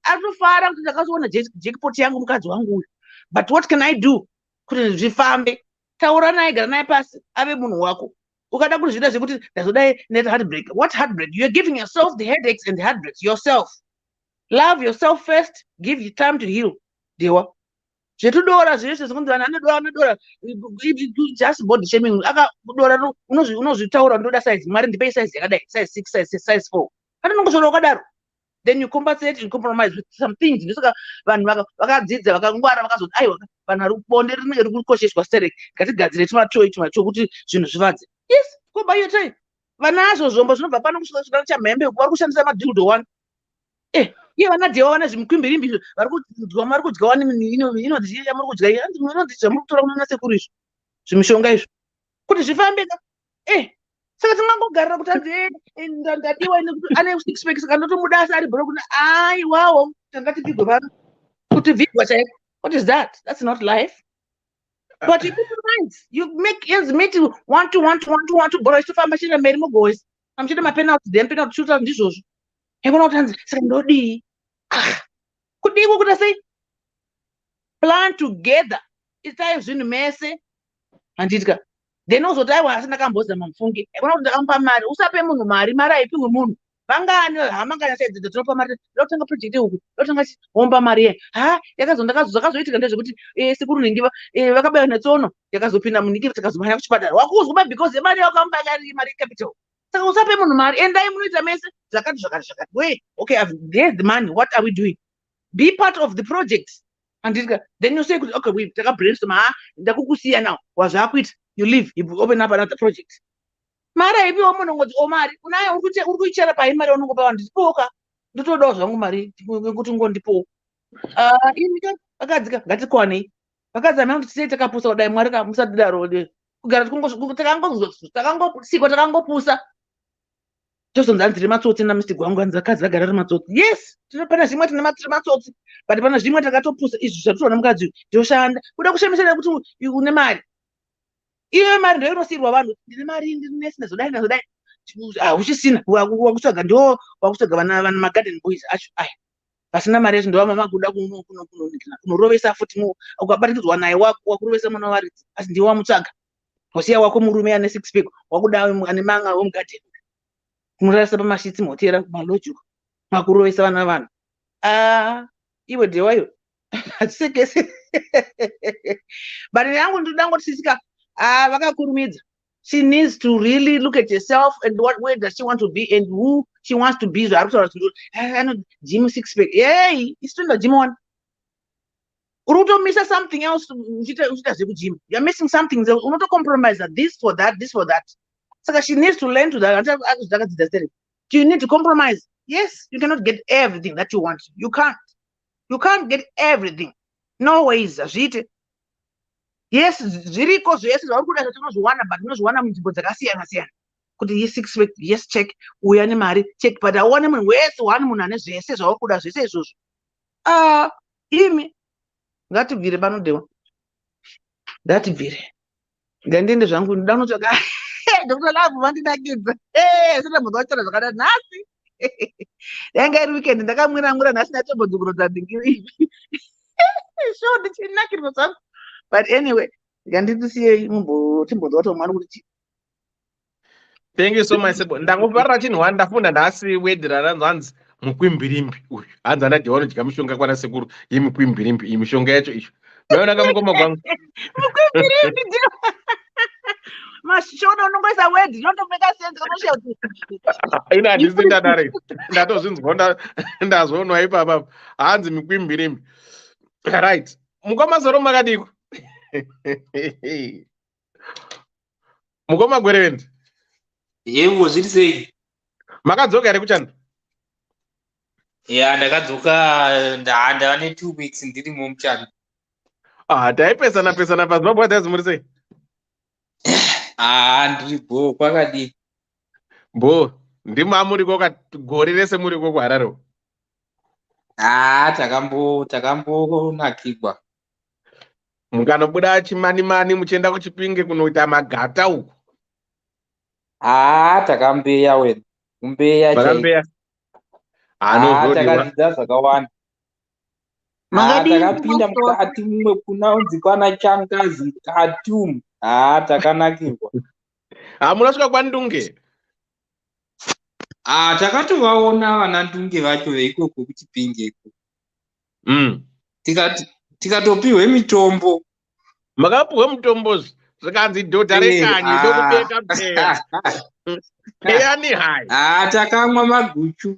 atofara kuti ndakazoona jackpot yangu mukadzi wangu uyu, but what can I do kuti zvifambe? Taura naye, gara naye pasi, ave munhu wako. Ukada kuti zvida zvekuti ndazodai net heartbreak. What heartbreak? You're giving yourself the headaches and the heartbreaks yourself. Love yourself first. Give you time to heal. Dewa. Zvetudora zveshe zvokunzi vanhu anodora just body shaming. Akadora unozvitaura ndoda size. Mwari ndipei size yakadai. Size 6, size 4. Kana nongozvora wakadaro. Then you compensate and compromise with some things. Ndosoka vanhu vakadzidza vakangwara vakazoti aiwa vanhu vari kubonde rinenge riri kukosheshwa stereki ngatigadzire timatoi kuti zvinhu zvifadze. Yes, go buy your time. Vanazvo zvombo zvinobva pano kusvika chamhembe vari kushandisa madhildo one. Iye vanadhewa vana zvimukwimbirimbizvo vari kudya wani inodzi yamuri kudya inodzi zvamuri kutora kunana sekuru izvo zvimishonga izvo kuti zvifambe ka. Saka tingangogarira kuti anzi ndadiwa ane 6 pack saka ndotomudasa ari bhoro kuti aiwawo tangatigigwe pano kuti vigwa chaiko. What is that? That's not life. But you put your minds, you make ends meet want to borrow to famba chira mberi mugozi amuchida mapenalty then penalty shooter ndizvozvo yakona kuti anzi saka ndodii kudiko kuti sei plan together itai zvinhu mese handitka then uzoti aiwa asina kambozama mufunge yakona kuti ndakamupa mari usape munhu mari aipiwe munhu vangani hama kana saidzi tinopa mari ndotanga project uku ndotanga homba mari ye zvakazoitika ndezvekuti sekuru ningiva vakabaywa netsono yakazopinda munikiri takazomhanya kuchipatara wakuzwa because yemari yakamubaya mari capital. Saka usape munhu mari endai munoita mese zvakati wait, okay, here's the money, what are we doing? Be part of the project. And then you say okay, we take a brainstorm ndakukusiya now wazvakuita you leave, you open up another project. Mari aipiwa munhu ngodzi omari unayo uri kuichera pai mari unongopa ndipoka ndotodawo zvangu mari ngekuti ngondipowo. Ini vakadzika ngatikwanei vakadzama kuti tisei takapusa kudai mwari kamusadaro kugara takangosikwa takangopusa tozonzi anzi rematsotsi namistig wangu anzi akadzi agara rematsotsi. Yes, pana zvimwe tine matsotsi but pana zvimwe takatopusa izvi zvatoona mukadzi ndoshanda kuda kushamisira kuti une mari. Iwe mari ndio inosirwa vanhu ndine mari ndinesina zodai uchisina wakutsvaga ndio wakutsvaga vana magarden boys acho aya pasina mari yezvindova mama kuda kunorovesa futi ukabatiridzwa naye wakurovesa mwana waridzi asi ndiwe wamutsvaga wasiya wako murume ane 6 pack wakuda ane manga wemugadheni kunorarisa pamashitsi motera kumalojuka makurovesa vana vanhu iwe dhewayo hatisekese but yangu ndodangotitsika vakakurumidza. She needs to really look at herself and where does she want to be and who she wants to be. I know gym 6 pack. Hey, it's still the gym one. Uruto miss something else to gym. You're missing something. Uruto compromise this for that, this for that. So she needs to learn to that. You need to compromise. Yes, you cannot get everything that you want. You can't. You can't get everything. No ways. Yes, zviriko zvese zvauri kuda zvatinozviwana but unozviwana munzvimbo dzakasiyana siyana kuti yes 6 pack yes check uya nemari check but aone munhu wese wani munhu ane zvese zvauri kuda zvese izvozvo imi ngatibvire panodewa ngatibvire ngandiende zvangu ndoda kunotsvaka Dr. Love vandinakidza sina munhu wachara zvakadai nhasi yanga iri weekend ndakamwira nhasi ndatombodzungurudza ndingiri sure ndichinakirwa zvangu. But anyway, thank you so much. Ndangofarira chinhu wandafunda nhasi wedhira ranzvanzi mukwimbirimbi uyu hanzi andadhiwa unodya mishonga kwana sekuru yemukwimbirimbi iyi mishonga yacho izvo maona kamukoma kwangu mukwimbirimbi ndio mashona unongoisa wedhi inotomeka sense unoshiya kuti ina handisi ndadare ndatozvinzwa ndazonwa ipapa hanzi mukwimbirimbi right mukoma zoro makadiko mukoma gwerevendi yewo zviri sei makadzoka here kuchanda ya ndakadzoka ndava ne 2 weeks ndirimo muchando taipesana pazimbabwe taizi muri sei ndiri bo kwakadii bo ndimamuriko gore rese muriko kuharare takambonakirwa mukanobuda chimanimani muchienda kuchipinge kunoita magata uku takambeya wena kumbeya chakambeya takadzidza zvakawanda takapinda mukati mumwe kunaunzi kwana changazi mukati umu takanakirwa munasvika kwandunge takatovaona vana ndunge vacho veikoko kuchipingeko tikatopiwe mitombo makapiwe mutombo zvikanzi dhodha rekanyi dokubeka peya ni hai takamwa maguchu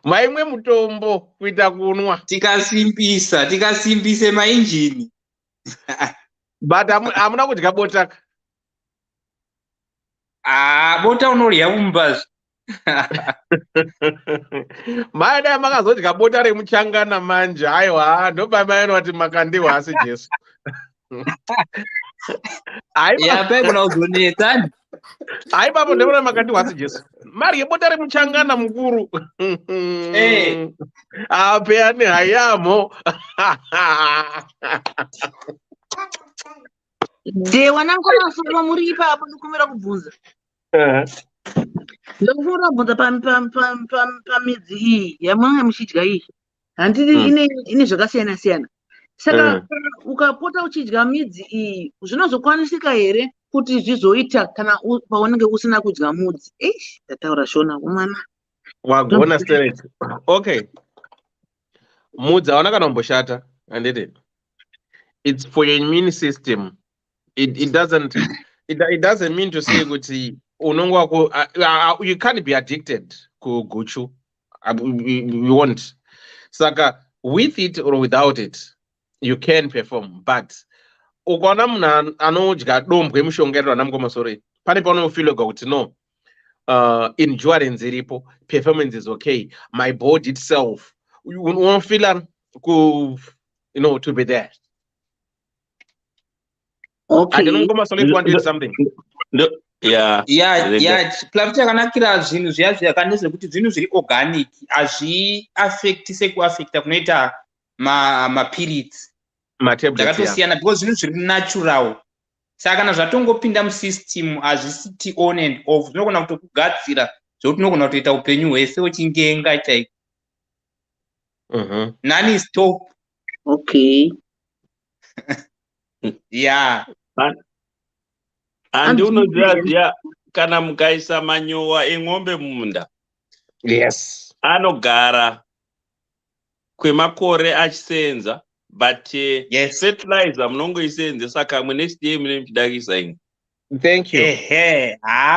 maimwe mutombo kuita kunwa tikasimbise mainjini but hamuna kudya botaka bota unorya mumbazi maidai makazodya bota remuchangana manje aiwa ndopamaino wati makandiwa asi jesu paigona kuzonetsani aipapo ndemona makandiwa asi jesu marye bota remuchangana mukuru peyani hayamo dewa nangonasoba muri ipapo ndikumira kubvunza ndokufura kubvunza pamidzi iyi yamunenge muchidya iyi handiti ine zvakasiyana siyana saka ukapota uchidya midzi iyi zvinozokwanisika here kuti zvizoita kana paunenge usina kudya mudzi ndataura shona kumana wagona straight okay mudzi hauna kana kumboshata handiti it's for your immune system. It doesn't mean to say kuti you can't be addicted to guchu. You won't. Saka with it or without it, you can perform. But ukona muna anodya dombwe mushongerwa namkomasore. Pane pano feel kuti no. Endurance iripo, performance is okay. My body itself, you won't feel to be there. Okay. I don't know want to do something. Plus chakanakira zvinhu zviya zvakanese kuti zvinhu zviri organic azviaffecti sekuaffecta kunoita mapirits zvakatosiyana because zvinhu zviri natural saka kana zvatongopinda musystem hazvisiti on and off zvinogona kutokugadzira zvokuti unogona kutoita upenyu hwese uchingenga chaiko None is top. Okay. Yeah. Handi unoziva kana mukaisa manyowa emombe mumunda. Yes. Anogara kwemakore achisenza. But yes. Fertilizer munongoisenzesa kamwe next day mune muchidakisa imwe. Thank you.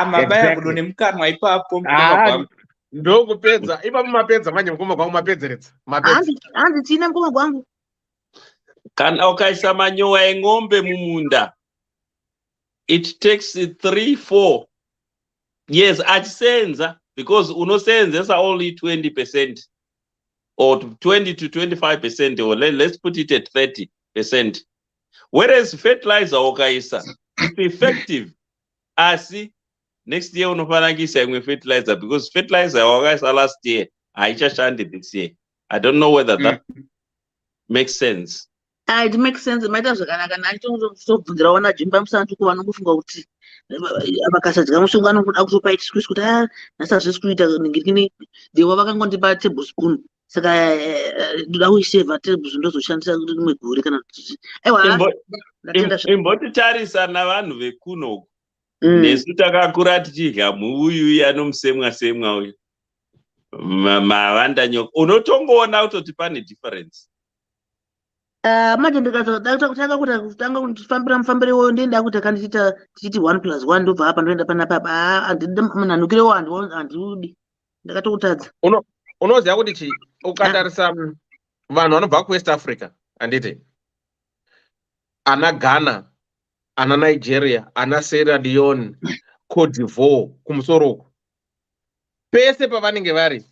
Mabaya kudone mukanwa ipapo mukoma kwangu. Ndokupedza. Ipapo mapedza manje mukoma kwangu mapedzeredza. Handi tina mukoma kwangu. Kana ukaisa manyowa eng'ombe mumunda, it takes 3-4 years achisenza, because unosenzesa only 20% or 20 to 25%, or let's put it at 30%. Whereas fertilizer ukaisa, it's effective. Asi next year unofanakisa imwe fertilizer, because fertilizer wakaisa last year haichashandi this year. I don't know whether that makes sense. It makes sense. Maita zvakanaka ndachitobvunzira wana Jimba Musantu kuva nokufunga kuti vakasadya mushonga anokuda kutopa itiswisi kuti nasazvisi kuita ningirikini dewa vakangondipa tablespoon saka ndoda kuisevha tablespoon ndozoshandisa rimwe gore kana kuti imbotitarisa navanhu vekunoku nesu takakura tichidya muuyu anomusemwa uyu mavanda nyoka, unotongoona kutoti pane difference. Manje ndikatanga kuti kutanga mufambire woyo ndenda kuti tichiti 1+1 ndobva apa ndoenda panapa handidi munhanukire handudi ndakatokutadza. Unoziva kuti chi ukatarisa vanhu vanobva kuWest Africa handiti ana Ghana, ana Nigeria, ana Sierra Leone, Cote d'Ivoire kumusoro uku pese pavanenge vari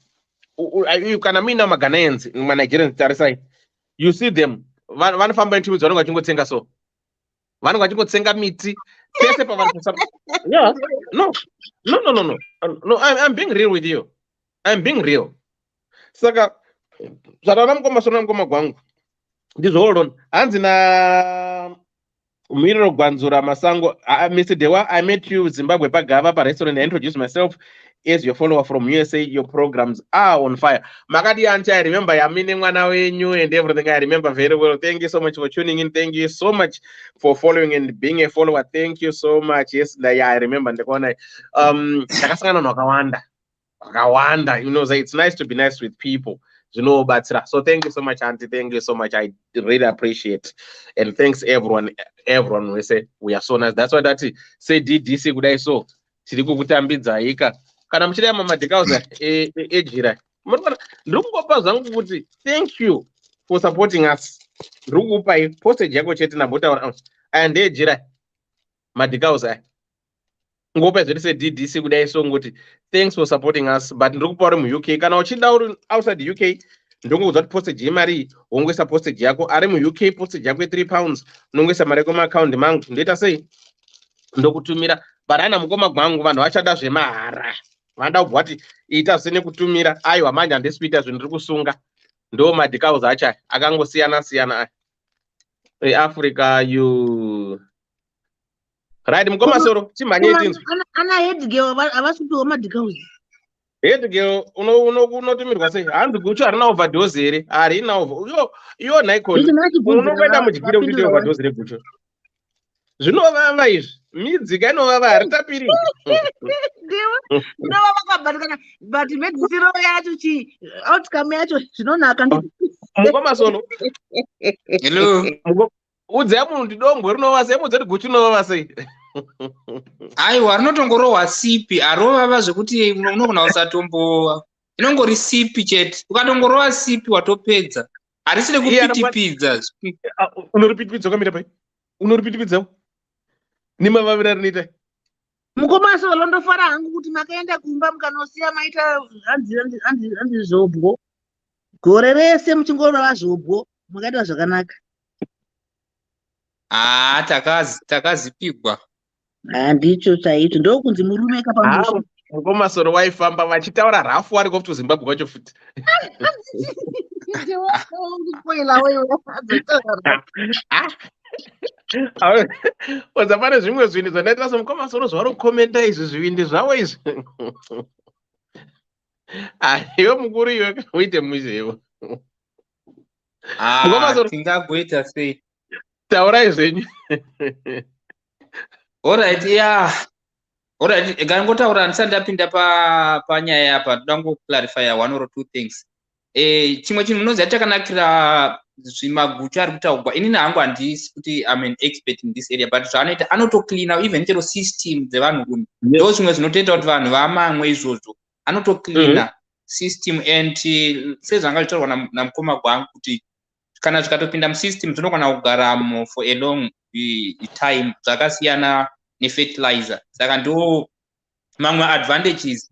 kana muina maGhanaians maNigerians tarisai, you see them vanofamba netimu dzavanenge vachingotsenga so vanenge vachingotsenga miti pese yeah. No, I'm being real with you. I'm being real. Saka zvadana mukoma gwangu ndizvoolon hanzi na Miriro Gwanzura Masango, Mr. Dewa, I met you Zimbabwe Pagava restaurant. I introduced myself as your follower from USA. Your programs are on fire. Makati Ancha, I remember your meaning one you and everything. I remember very well. Thank you so much for tuning in. Thank you so much for following and being a follower. Thank you so much. Yes, I remember the corner. You know, it's nice to be nice with people. But so thank you so much, Auntie. Thank you so much. I really appreciate, and thanks everyone. We say we are so nice. That's why that say Ddc kudai so tiri kukutambidza ika kana muchida mamadhikauza ejira ndikukupa zvangu kuti thank you for supporting us. Ndikukupa postage yako chete nambotaura and ejira madhikauza ngopa zviri se Ddc kudai so ngoti thanks for supporting us, but ndikupa uri mu-UK kana uchida uri outside UK ndongoudza kuti postage yemari wongoisa postage yako ari mu-UK postage yako £3 unongoisa mari yako maaccount mangu ndoita sei ndokutumira barana mukoma gwangu vanhu vachada zvemahara vanoda kubva kuti ita sene kutumira aiwa manje handisi kuita zvinhu ndiri kusunga ndo madhikauza acha akangosiyana Africa you right mukoma soro chimhanye tinzwi ana headgirl havasi kupiwa madhikauza. Headgirl unotumirwa sei hanzi guchu harina overdose here harina iyo naikoni unokwenda mudyire kuti overdose reguchu zvinovava izvi midzika inovava haritapiri inovava kabatikana but medzisiro yacho outcome yacho zvinonaka mukoma sono udzaya munhu kuti dongwe rinovava sei mudzati guchu rinovava sei aiwa rinotongorohwa sipi harovava zvekuti unogona kusatombowa inongori sipi chete ukatongorohwa sipi watopedza harisiri kupitipidza unoripitipidza ukamira pai unoripitipidzawo nimavavira rinoita mukomaso londofara hangu kuti makaenda kumba mukanosiya maita hanzi zobwo gore rese muchingorova zobwo makaita zvakanaka. Takazipigwa handicho chaicho ndokunzi murume kapamusha mukomasoro waifamba vachitaura rafu vari kofuti Zimbabwe kwacho futi oza pane zvimwe zvindi zvandaita semukomasoro zvari kukomenda izvi zvivindi zvavo izvi iwe mukuru iwe uite muzhevo tingagoita sei? Taurai zvenyu. Alright, yeah. Alright, gangotaura ndisati ndapinda panyaya apa ndoda ngoclarifya one or two things. Chimwe chinhu munoziva chakanakira zvimaguchu ari kutaurwa, inini hangu handisi kuti I'm an expert in this area, but zvaanoita anotocleana even chero system dzevanhu rume. Ndo zvimwe zvinotoita kuti vanhu vamamwe izvozvo. Anotocleana system, and sezvanga zvitaurwa namukoma gwangu kuti kana zvikatopinda musystem dzinokwana kugaramo for a long time, zvakasiyana nefertilizer. Saka ndo mamwe advantages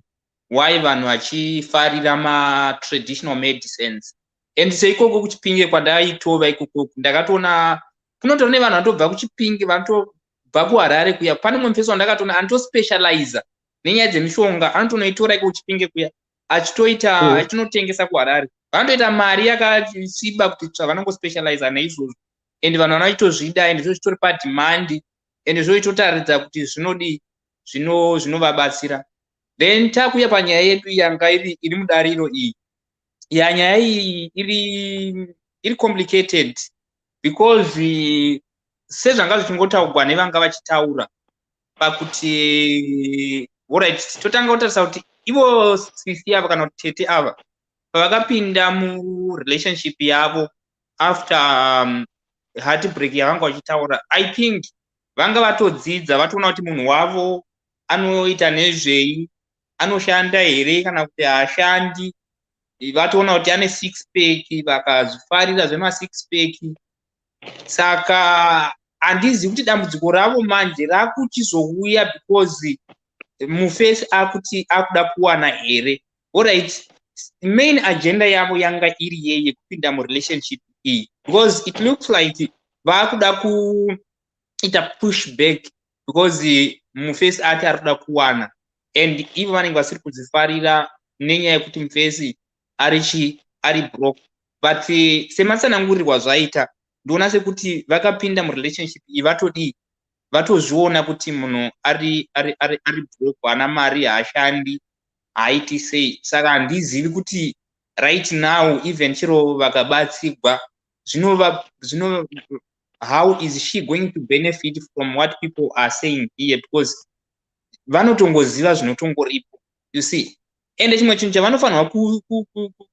why vanhu vachifarira ma-traditional medicines. And seikoko kuchipinge kwadaitova ikoko ndakatoona kunotora nevanhu vanotobva kuchipinge vanotobva kuharare kuya. Pane mumwe mufeso wandakatoona anotospecializa nenyaya dzemishonga, anotonoitora iko kuchipinge kuya achitoita achinotengesa kuharare. Vanotoita mari yakasiba kuti vanongospecializa neizvozvo, and vanhu vanoitozvida, and izvo zvitori padhimandi, and izvo itotaridza kuti zvinodi zvinovabatsira. Then takuya panyaya yedu yanga iri mudariro iyi. Nyaya iyi iri complicated because sezvanga zvichingotaurwa nevanga vachitaura pakuti alright, totanga kutarisa kuti ivo sisi ava kana kuti tete ava pavakapinda murelationship yavo after heartbreak yavanga vachitaura, I think vanga vatodzidza, vatoona kuti munhu wavo anoita nezvei, anoshanda here kana kuti haashandi. Vatoona kuti ane six pack, vakazvifarira zvema-six pack. Saka handizivi kuti dambudziko ravo manje rakuchizouya because mufesi akuti akuda kuwana here. Alright, main agenda yavo yanga iri yeye kupinda murelationship iyi, because it looks like vakuda kuita pushback because mufesi ati ari kuda kuwana, and ivo vanenge vasiri kudzifarira nenyaya yekuti mufesi ari broke. But sematsanangurirwa zvaita, ndoona sekuti vakapinda murelationship iyi vatozviona kuti munhu ari broke, haana mari, haashandi, haaiti sei. Saka handizivi kuti right now even chero vakabatsigwa how is she going to benefit from what people are saying here, because vanotongoziva zvinotongoripo, you see. And chimwe chinhu chavanofanirwa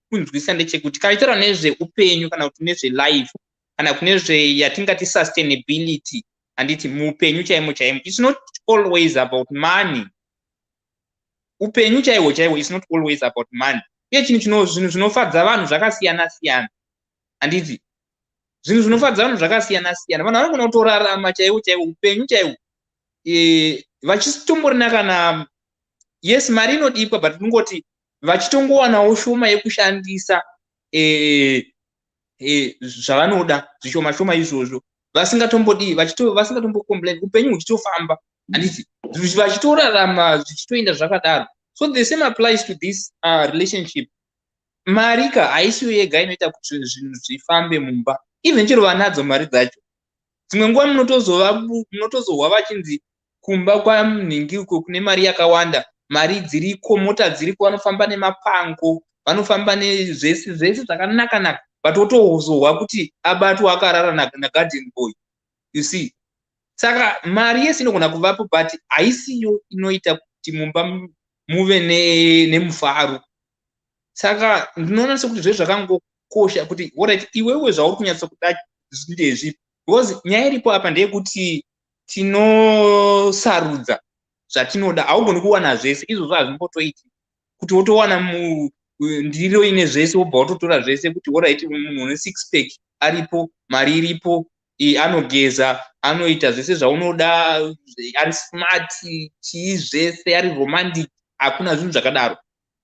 kunzwisa ndechekuti kana taura nezveupenyu kana kuti nezvelife kana kunezve yatingati sustainability, handiti muupenyu chaimo chaimo, it's not always about money. Upenyu chaiwo is not always about money. Uye zvinhu zvinofadza vanhu zvakasiyana siyana, handiti zvinhu zvinofadza vanhu zvakasiyana siyana. Vanhu vanogona kutorarama chaiwo upenyu chaiwo vachitomborina kana yes mari inodikwa, but tingoti vachitongowanawo shoma yekushandisa zvavanoda zvishoma shoma izvozvo, vasingatombokomplain, upenyu huchitofamba, handiti vachitorarama zvichitoenda zvakadaro. So the same applies to this relationship. Marika haisiyo yega inoita kuti zvinhu zvifambe mumba, even chero vanadzo mari dzacho. Dzimwe nguva munotozohwa vachinzi kumba kwamunhingi uko kune mari yakawanda, mari dziriko, mota dziriko, vanofamba nemapango, vanofamba nezvese zvakanaka-naka, but wotozohwa kuti abatwa akarara nagarden boy, you see. Saka mari yese inogona kuvapo, but haisiyo inoita kuti mumba muve nemufaro. Saka ndinoona sekuti zvezvo zvakangokosha kuti alright, iwewe zvauri kunyatsa kuda ndezvipi, because nyaya iripo apa ndeyekuti tinosarudza zvatinoda. Haugoni kuwana zvese, izvozvo hazvimbotoiti kuti wotowana ndiro ine zvese wobva wototora zvese kuti alright, munhu une six pack aripo, mari iripo, anogeza, anoita zvese zvaunoda, ari smart, chii zvese, ari romantic. Hakuna zvinhu zvakadaro.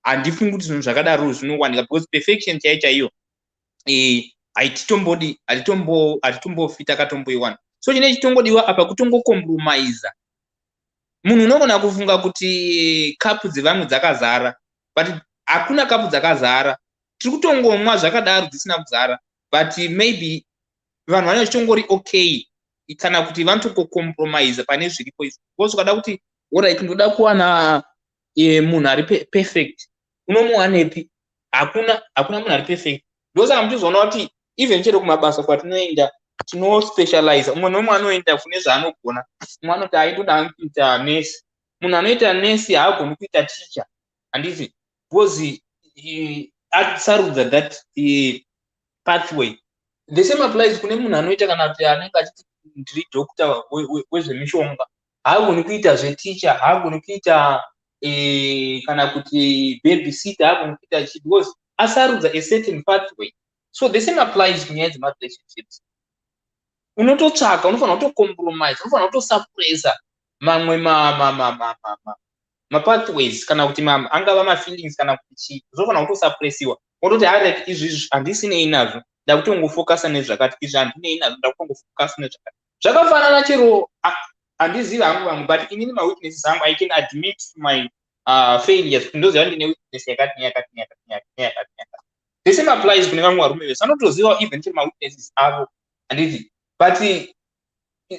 Handifungi kuti zvinhu zvakadaro zvinowanika, because perfection chaiyo hatitombofita takatomboiwana. So chine chitongodiwa apa kutongokompromise. Munhu unogona kufunga kuti kapu dzevamwe dzakazara, but hakuna kapu dzakazara. Tiri kutongomwa zvakadaro dzisina kuzara, but maybe vanhu vane chitongori okay kana kuti vanotokompromise pane zviripo izvo. Because ukada kuti alright, ndoda kuwana munhu ari perfect, unomuwanepi? Hakuna munhu ari perfect. Ndosaka muchizoona kuti even chero kumabasa kwatinoenda tinospecialize. Umwe nomwe anoenda kune zvaanogona. Umwe anoti aitoda kuita nurse, munhu anoita nurse haagoni kuita teacher, handiti, because atsarudza that pathway. The same applies kune munhu anoita kana kuti anenge achiti ndiri doctor wezvemishonga, haagoni kuita zveteacher, haagoni kuita kana kuti babysitter, haagoni kuita chi, because asarudza a certain pathway. So the same applies kunyaya dzema-relationships. Unototsvaka, unofanira kutocompromise, unofanira kutosuppressa mamwe mapathways kana kuti angava mafeelings kana kuti chii, zvofanira kutosuppressiwa. Wototi harati izvi handisinei nazvo, ndakutongofocusa nezvakati, izvi handinei nazvo, ndakutongofocusa nezvakati. Zvakafanana chero handizivi hangu vamwe, but inini ma-weaknesses angu I can admit to my failures, kuti ndoziva ndine weakness yakati. The same applies kune vamwe varume vese, anotoziva even chero ma-weaknesses avo, handiti, but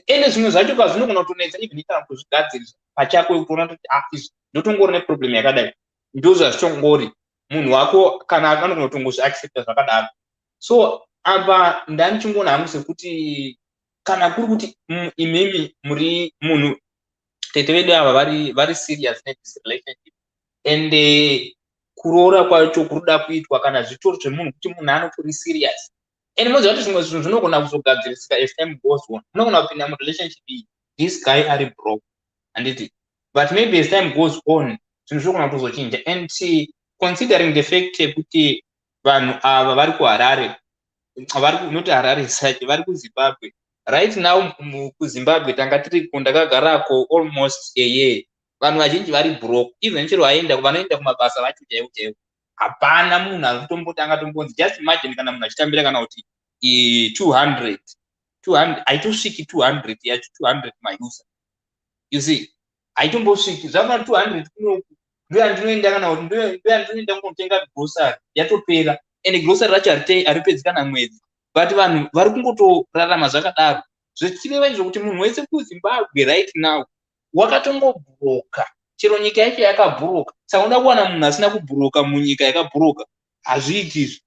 ene zvimwe zvacho zvinogona kutonetsa even kana kuzvigadzirisa pachako, ukuona kuti izvi ndotongori neproblem yakadai, ndozvazvichongori munhu wako kana anogona kutongozviaccepta zvakadaro. So apa ndanichingona hangu sekuti kana kuri kuti imimi muri munhu tete vedu ava vari serious nethis relationship, and kuroora kwacho kuruda kuitwa kana zvitori zvemunhu kuti munhu anotori serious, and moziva kuti zvimwe zvinhu zvinogona kuzogadzirisika as time goes on. Unogona kupinda murelationship iyi this guy ari broke, handiti, but maybe as time goes on zvinhu zvinogona kutozochinja. And considering the fact kuti vanhu ava vari kuharare, not Harare side, vari kuZimbabwe right now. KuZimbabwe tanga tiri ndakagarako almost a year, vanhu vazhinji vari broke, even chero vanoenda kumabasa vacho chaivo chaivo, hapana munhu akutombotanga tombonzi. Just imagine kana munhu achitambira kana kuti 200 haitosviki 200 yacho, 200 mauser, you see, haitombosviki. Zvakana 200 kunoku ndoyandinoenda kana kuti ndoyandinoenda kunotenga grocery yatopera, and grocery racho haripedzi kana mwedzi, but vanhu vari kungotorarama zvakadaro. Zvichireva izvo kuti munhu wese kuZimbabwe right now wakatongobhuroka, chero nyika yacho yakabhuroka. Saka unoda kuwana munhu asina kubhuroka munyika yakabhuroka, hazviiti izvi,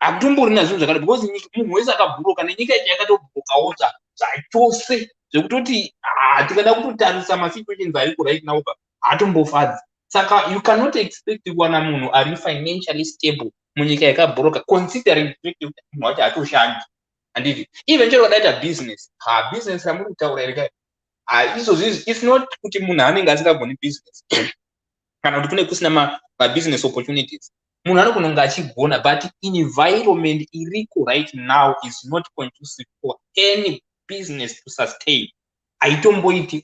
hakutomborina zvinhu zvakadaro, because munhu wese akabhuroka nenyika yacho yakatobhurokawo zvachose, zvekutoti tikada kutotarisa masituations ariko right now hatombofadzi. Saka you cannot expect kuwana munhu ari financially stable munyika yakabhuroka, considering kuti munhu wacho hatoshandi, handiti. Even chero wadaita business, business ramuri kutaura here izvozvi, if not kuti munhu anenge asingagoni business kana kuti kune kusina ma-business opportunities, munhu anogona kunge achigona, but environment iriko right now is not conducive for any business to sustain. Haitomboiti.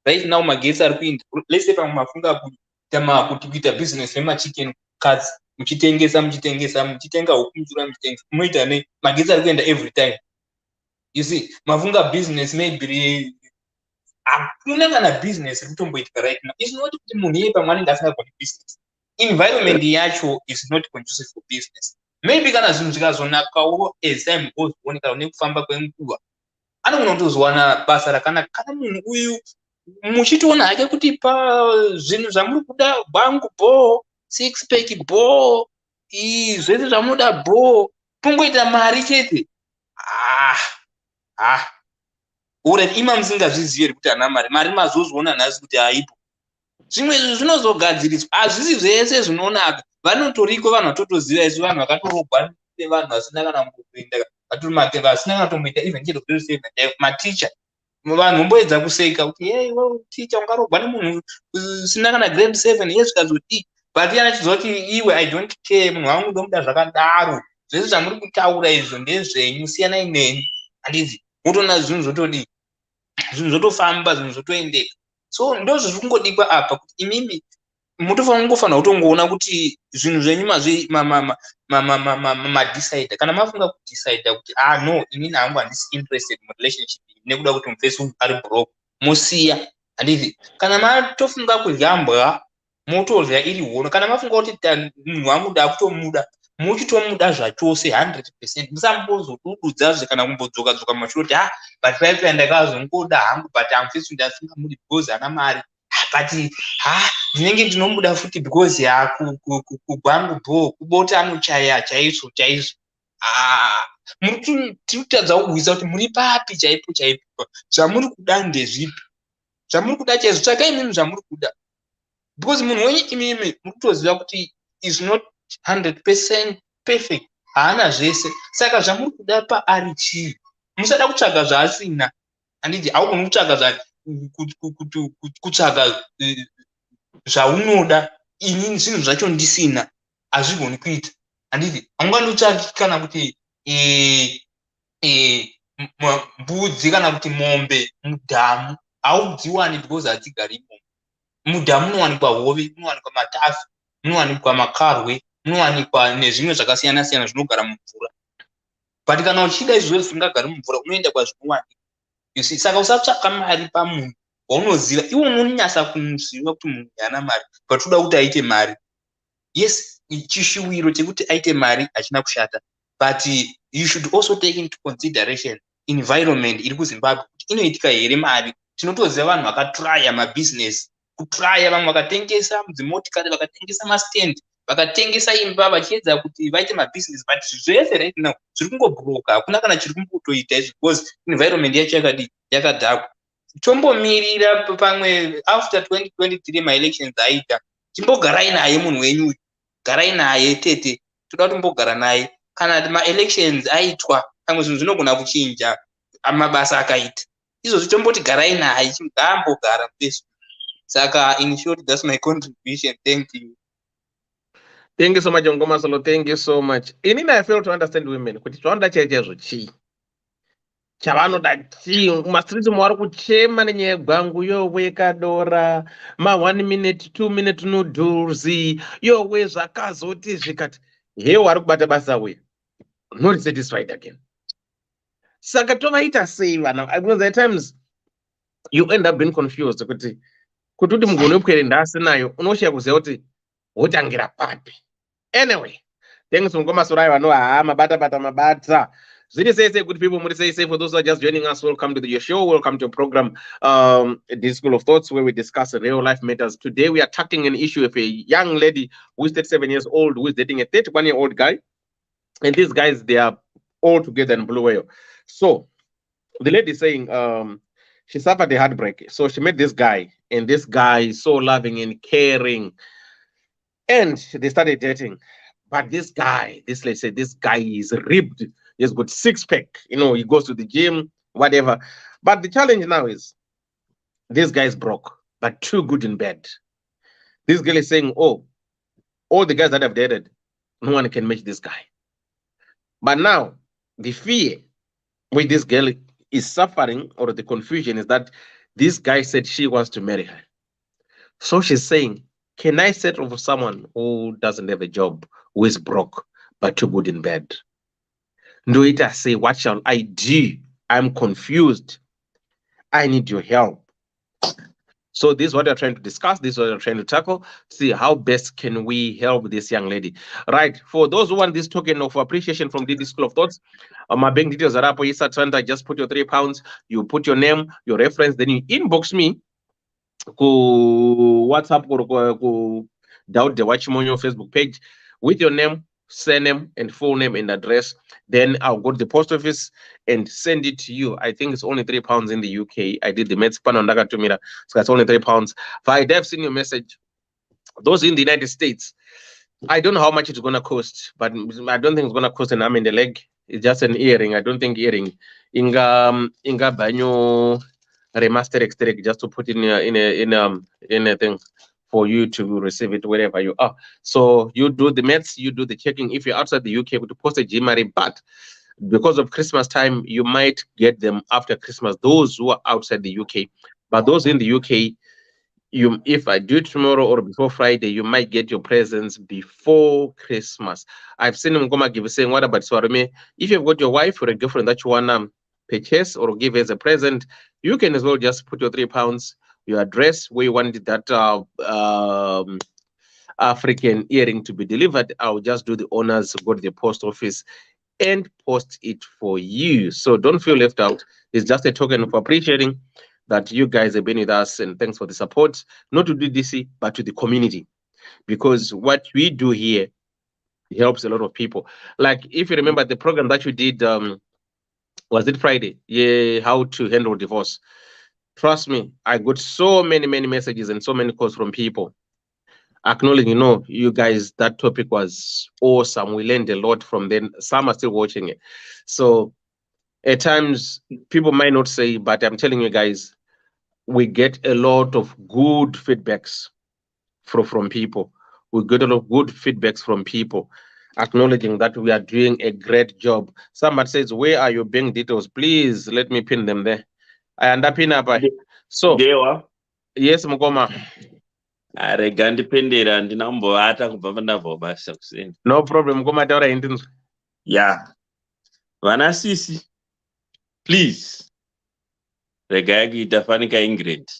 Right now magetsi ari kuinda, let's say pamwe mafunga kuti kuita business nemachicken cuts, muchitenga huku mvura muchitenga, munoita nei? Magetsi ari kuenda every time, you see. Mafunga business maybe hakuna kana business iri kutomboitika right now. It's not kuti munhu iye pamwe anenge asingagoni business, environment yacho is not conducive for business. Maybe kana zvinhu zvikazonakawo as time goes on, kana nekufamba kwenguva, anogona kutozowana basa rakanaka. Kana munhu uyu muchitoona hake kuti pazvinhu zvamuri kuda, bhangu bho, six pack bho, zvese zvamunoda bho, kungoita mari chete. Already ima musingazvizivi here kuti hana mari mazozviona nhasi kuti haipo. Zvimwe izvi zvinozogadziriswa, hazvisi zvese zvinonaka. Vanotoriko vanhu vatotoziva isu, vanhu vakatorogwa nevanhu vasina kana kuenda, vasina kana tomboita even chero maticha. Vanhu vomboedza kuseka kuti hey, ticha ungarogwa nemunhu usina kana grade 7 yezvikazoti, but iye anachiziva kuti iwe I don't care, munhu wangu ndomuda zvakadaro, zvese zvamuri kutaura izvo ndezvenyu, siyanai neni, handiti. Motoona zvinhu zvotodii, zvinhu zvotofamba, zvinhu zvotoendeka. So ndozvo zviri kungodikwa apa, kuti imimi mutofanira kutongoona kuti zvinhu zvenyu madecide, kana mafunga kudecide kuti no, inini hangu handisi interested murelationship nekuda kuti mufesi ari broke, musiya, handiti. Kana matofunga kudya mbwa, motodya iri hono. Kana mafunga kuti munhu wangu ndakutomuda, muchitomuda zvachose 100%. Musambozodududza kana kumbodzoka mashure kuti but paipai ndakazongoda hangu, but amufesi ndasingamudi because hana mari, but ndinenge ndinomuda futi because kugwangu bho, kubota anochaya chaizvo. tiri kutadza kugwisa kuti muri papi chaipo chaipo, zvamuri kuda ndezvipi, zvamuri kuda chaizvo, tsvakai imimi zvamuri kuda, because munhu wenyu imimi muri kutoziva kuti is not 100% perfect, haana zvese, saka zvamuri kuda paari chii, musada kutsvaga zvaasina, handiti haugoni kutsvaga zvaunoda, inini zvinhu zvacho ndisina hazvigoni kuita, handiti haungandotsvaki kana kuti mbudzi kana kuti mombe mudhamu, haudziwani because hadzigari imomo. Mudhamu munowanikwa hove, munowanikwa matafi, munowanikwa makarwe, munowanikwa nezvimwe zvakasiyana siyana zvinogara mumvura, but kana uchida izvozvo zvisingagari mumvura unoenda kwazvinowanikwa. Saka usatsvaka mari pamunhu waunoziva, iwe unonyasa kumuziva kuti munhu haana mari but uda kuti aite mari. Yes, chishuwiro chekuti aite mari hachina kushata, but you should also take into consideration environment iri kuZimbabwe kuti inoitika here mari. Tinotoziva vanhu vakatraya mabusiness, kutraya, vamwe vakatengesa dzimotikari, vakatengesa mastand, vakatengesa imba vachiedza kuti vaite mabusiness, but zvese right now zviri kungobroka, hakuna kana chiri kumbotoita izvi because environment yacho yakadhakwa. Tombomirira pamwe after 2023 maelections aita, timbogarai naye munhu wenyu, garai naye tete, toda kutombogara naye. Kana maelections aitwa pamwe zvinhu zvinogona kuchinja, mabasa akaita, izvozvi tomboti garai naye, ngaambogara mupesu. Saka in short, that's my contribution. Thank you. Thank you so much, Ngoma Solo. Thank you so much. Inini I fail to understand women kuti chawanda chaizvo chii, chavanoda chii. Mastreets mwaari kuchema nenyaya yegwangu, yowe kadora, ma 1 minute 2 minute noodles, yowe zvakazoti zvikati, he wari kubata basa we not satisfied again. Saka tovaita sei vana? Because at times you end up being confused kuti kuti mugone kwere ndasi nayo unoshiya kuziva kuti wotangira papi. Anyway, thanks Ngoma Sorai vano mabata. Zviri sei good people, muri sei for those who are just joining us, welcome to your show, welcome to your program, Ddc Skool of Thoughts, where we discuss real life matters. Today we are tackling an issue of a young lady who is 37 years old, who is dating a 31-year-old guy, and these guys, they are all together in Blue Whale. So the lady is saying she suffered a heartbreak, so she met this guy, and this guy is so loving and caring, and they started dating. But this guy, this lady said, this guy is ripped. He's got 6-pack, he goes to the gym, whatever. But the challenge now is this guy is broke, but too good in bed. This girl is saying, oh, all the guys that I've dated, no one can match this guy. But now the fear with this girl is suffering, or the confusion is that this guy said she wants to marry her. So she's saying, can I settle for someone who doesn't have a job, who is broke, but too good in bed? Noita say, what shall I do? I'm confused. I need your help. So this is what we're trying to discuss. This is what we're trying to tackle. See how best can we help this young lady. Right. For those who want this token of appreciation from Ddc Skool of Thoughts, my bank details are up. Just put your £3. You put your name, your reference, then you inbox me. Go WhatsApp or doubt the watch on your Facebook page with your name, surname, and full name and address. Then I'll go to the post office and send it to you. I think it's only £3 in the UK. I did the maths, so that's only £3. If I have seen your message, those in the United States, I don't know how much it's gonna cost, but I don't think it's gonna cost an arm and a leg. It's just an earring. I don't think earring. Inga banyo remaster extract just to put in a thing for you to receive it wherever you are. So you do the maths, you do the checking. If you're outside the UK, to post a GMRI, but because of Christmas time, you might get them after Christmas. Those who are outside the UK, but those in the UK, if I do it tomorrow or before Friday, you might get your presents before Christmas. I've seen them give saying, what about Swarame? If you've got your wife or a girlfriend that you wanna purchase or give as a present, you can as well just put your £3, your address, where you want that African earring to be delivered. I'll just do the honors, go to the post office and post it for you. So don't feel left out. It's just a token of appreciating that you guys have been with us, and thanks for the support, not to DDC, but to the community. Because what we do here helps a lot of people. Like if you remember the program that you did, was it Friday? Yeah, how to handle divorce. Trust me, I got so many messages and so many calls from people acknowledging, you guys, that topic was awesome. We learned a lot from them. Some are still watching it. So at times people might not say, but I'm telling you guys, we get a lot of good feedbacks from people. We get a lot of good feedbacks from people acknowledging that we are doing a great job. Somebody says, where are your bank details? Please let me pin them there. I end up in up. So Dewa yes, Mukoma. arega ndipendera ndinambovata kubva pandabva basa kuseni. No problem, Mukoma taura hindi. Yeah. Vanasisi, please. Regai kuita fanika Ingrid.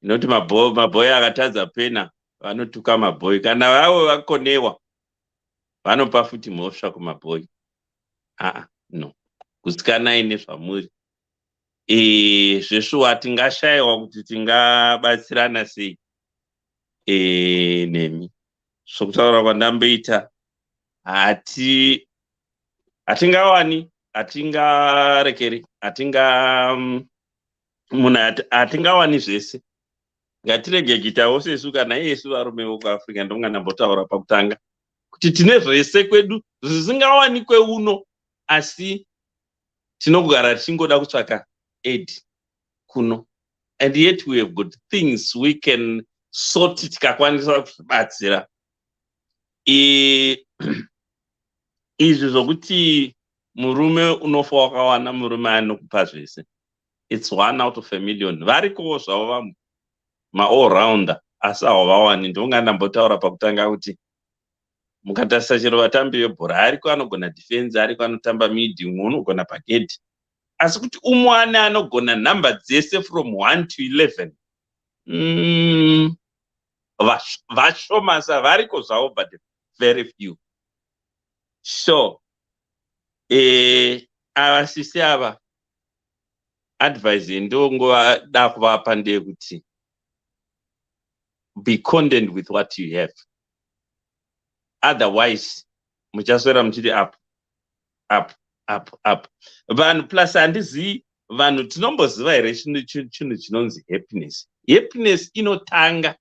Inoti mabhoyi akatadza pena vanotuka mabhoyi. Kana vavo vakonewa vanopa futi mhosva kumabhoyi. No. Kusikanai nezvamuri. Zveshuwa hatingashayiwa kuti tingabatsirana sei nemi. Zvokutaura kwandamboita hatingawani, hatingarekeri, munhu hatingawani zvese. Ngatirege kuitawo sesu kana iyesu varume vokuAfrica ndonganambotaura pakutanga kuti tine zvese kwedu zvisingawanikwe uno, asi tinogara tichingoda kutsvaka aid kuno. And yet we have got things we can sort tikakwanisa kuzvibatsira. Izvi zvokuti murume unofa wakawana murume anokupa zvese, it's 1 out of a million. Varikowo zvavo vamwe ma-all rounder asi havavawani. Ndonganambotaura pakutanga kuti mukatarisa chero vatambi vebhora, ariko anogona defense, ariko anotamba midi, umwe unogona paketi, asi kuti umwe anogona nhamba dzese from 1 to 11 vashoma sa variko zvavo, but very few. So avasisi ava advice ndongoda kuvapa ndeyekuti be content with what you have, otherwise muchaswera muchiti up. Vanhu plus handizivi, vanhu tinomboziva here chinhu chinonzi happiness. Happiness inotanga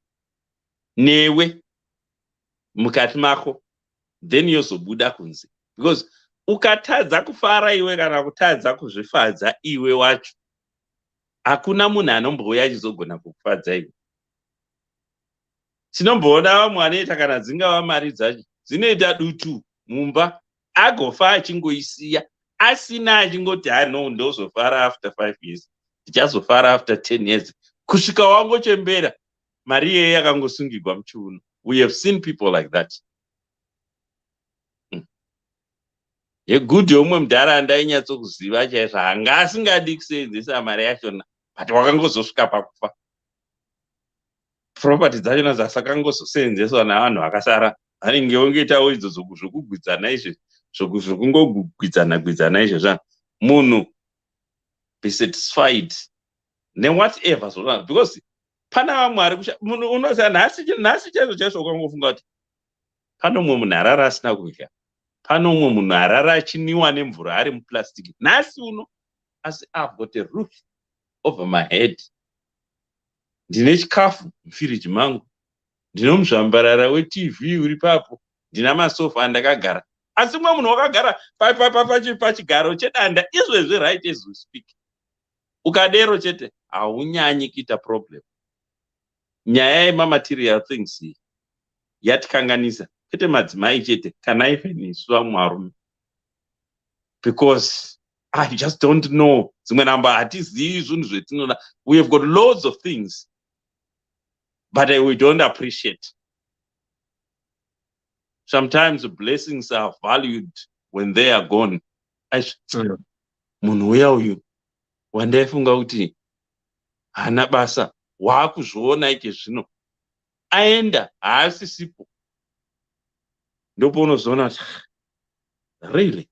newe mukati mako, then yozobuda kunze. Because ukatadza kufara iwe kana kutadza kuzvifadza iwe wacho, hakuna munhu anombouya achizogona kukufadza iwe. Tinomboona vamwe vanoita kana dzingava mari dzacho dzinoita dutu mumba, agofa achingoisiya asina, achingoti no, ndozofara after 5 years, ndichazofara after 10 years, kusvika wangochembera mari iyeye yakangosungirwa muchiuno. We have seen people like that. Yegudhi yomwe muntaraunda inyatsokuziva chaizvo, hanga asingadi kuseenzesa mari yachona, but wakangozosvika pakufa. Property dzachona dzasakangozoseenzeswa navanhu vakasara, vanenge vongoitawo idzo zvokugwidzana izvi, zvokungogwidzana izvo. Munhu be satisfied newhatever zvona, because pana vamwe ari munhu unoziva nhasi chaizvo ukangofunga kuti pano umwe munhu arara asina kudya, pano umwe munhu arara achiniwa nemvura ari muplastic nhasi uno, asi I've got a roof over my head, ndine chikafu mufiriji mangu, ndine muzvambarara weTV uri papo, ndina masofa andakagara. Asi mwe munhu wakagara pachigaro chedanda izvezvi right as we speak. Ukadero chete haunyanyi kuita problem. Nyaya yemamaterial things yatikanganisa, kwete madzimai chete, kana even isu vamwe varume. Because I just don't know. Dzimwe namba hatizivi zvinhu zvetinoda. We have got loads of things, but we don't appreciate. Sometimes blessings are valued when they are gone. Munhu uya uyu wandaifunga kuti hana basa, wakuzviona ike zvino aenda haasisipo, ndopaunozoona kuti really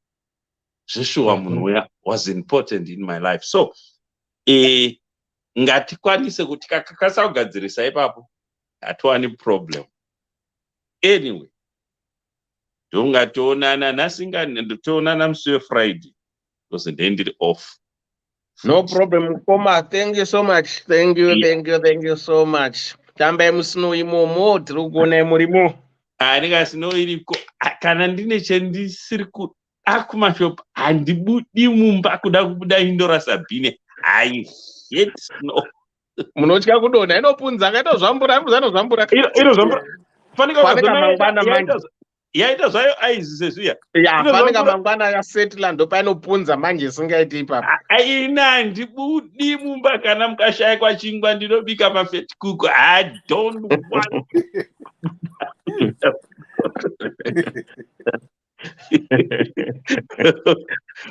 zveshuwa munhu uya was important in my life. So ngatikwanise kuti kakakasa kugadzirisa ipapo hatiwani problem. Anyway, ndongatoonana ndotoonana musi weFriday because ndendiri off. No problem, Koma. Thank you so much. Thank you so much. Tambai musino imomo, tirikuona murimo. Ndingasino iriko kana ndine chendisiri kuda kumashopu handibudi mumba kuda kubuda indorasa bhine. I hate snow. Munotya kudonha inopunza akaita zvambura Fanika mangwana manje. Yaita zvayo aizi sezviya. Ya fanika mangwana yasetla ndopainopunza manje isingaiti ipapo. Aina handibudi mumba kana mukashayikwa chingwa ndinobika mafetikuku. I don't want.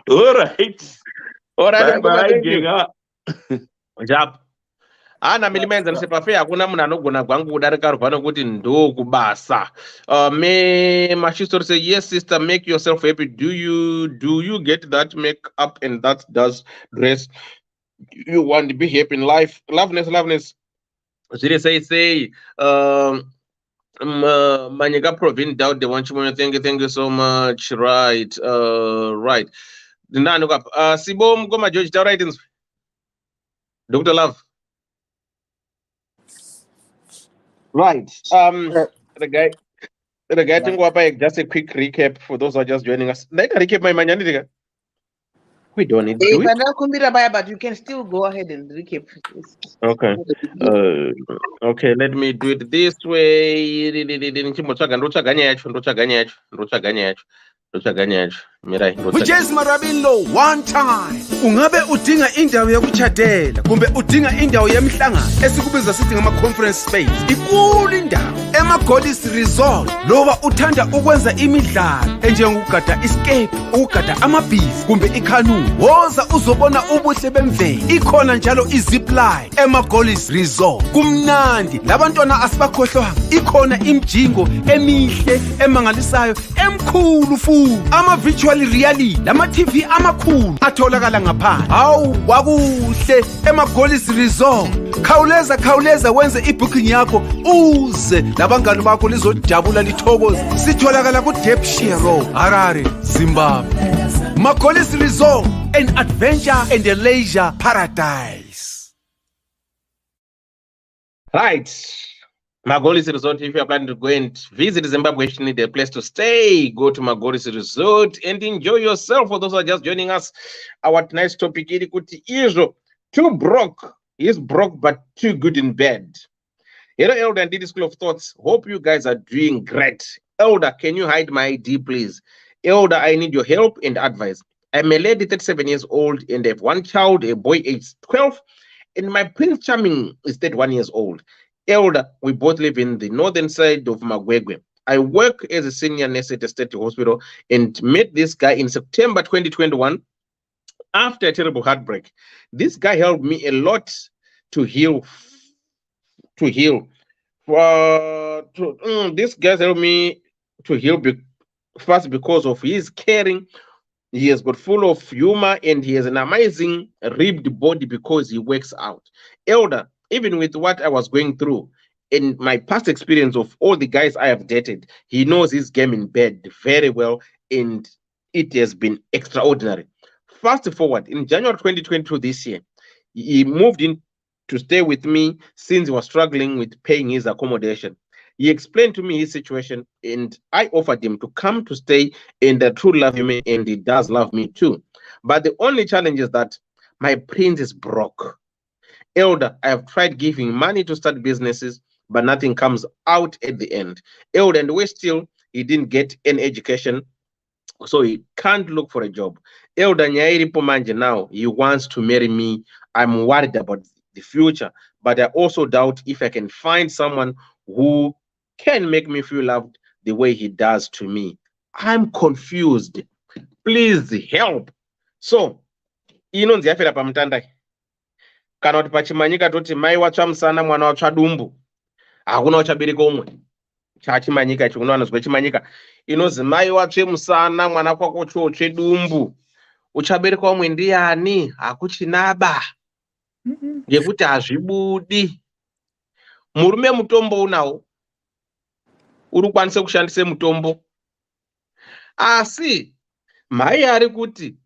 All right. Jap. Ana milimenza nsepafe hakuna munhu anogona kwangu kudarika ruva nokuti ndo kubasa. Me Mashistori say, yes sister, make yourself happy. Do you get that make up and that does dress? You want to be happy in life. Loveness. Ziri say Manyika Provin doubt they want you. Thank you so much. Right. Sibom Goma George right. Dr. Love. Right. The guy think just a quick recap for those who are just joining us. Like a recap my man. We don't need to do it. But you can still go ahead and recap. Okay. Okay, let me do it this way. Whiches Marabilo one time. Ungabe udinga indawo yokuchadela kumbe udinga indawo yemhlangano esikubiza sithi ngama conference space. Ikulu indawo Goddess Resort. Loba uthanda ukwenza imidlalo enjengokugada escape, ukugada amabhizi kumbe ikanu. Woza uzobona ubuhle bemvelo. Ikhona njalo izipline Goddess Resort. Kumnandi labantwana asibakhohlwa. Ikhona imjingo emihle emangalisayo emkhulu futhi. Ama virtual reality lama TV amakhulu atholakala ngaphandle. Hawu wakuhle Goddess Resort. Khawuleza wenze ibooking yakho uze labangani bakho lizojabula lithokoze. Sitholakala ku Depshire Road, Harare, Zimbabwe. Goddess Resort, an adventure and a leisure paradise. Right. Goddess Resort, if you are planning to go and visit Zimbabwe, you need a place to stay. Go to Goddess Resort and enjoy yourself. For those who are just joining us, our tonight's topic is too broke. He's broke but too good in bed. Hello, Elder and Ddc Skool of Thoughts. Hope you guys are doing great. Elder, can you hide my ID, please? Elder, I need your help and advice. I'm a lady, 37 years old, and I have one child, a boy aged 12, and my Prince Charming is 31 years old. Elder, we both live in the northern side of Magwegwe. I work as a senior nurse at a state hospital and met this guy in September 2021 after a terrible heartbreak. This guy helped me a lot to heal. This guy helped me to heal first because of his caring. He has got full of humor and he has an amazing ribbed body because he works out. Elder, even with what I was going through in my past experience of all the guys I have dated, he knows his game in bed very well and it has been extraordinary. Fast forward, in January 2022 this year, he moved in to stay with me since he was struggling with paying his accommodation. He explained to me his situation and I offered him to come to stay, and I truly love him and he does love me too. But the only challenge is that my prince is broke. Elder, I have tried giving money to start businesses, but nothing comes out at the end. Elder, and he didn't get any education, so he can't look for a job. Elder Nyairi Pomanje now, he wants to marry me. I'm worried about the future, but I also doubt if I can find someone who can make me feel loved the way he does to me. I'm confused. Please help. So, inonzi yafera pamtandai. Kana kuti pachimanyika toti mai watsva musana mwana watsva dumbu. Hakuna uchabereka umwe. Chachimanyika icho unowanzwa chimanyika. Inonzi mai watsve musana mwana kwako chotsve dumbu. Uchabereka umwe ndiani? Hakuchinaba. Ngekuti hazvibudi. Murume mutombo unawo. Urukwanise kushandise mutombo. asi mhai ari kuti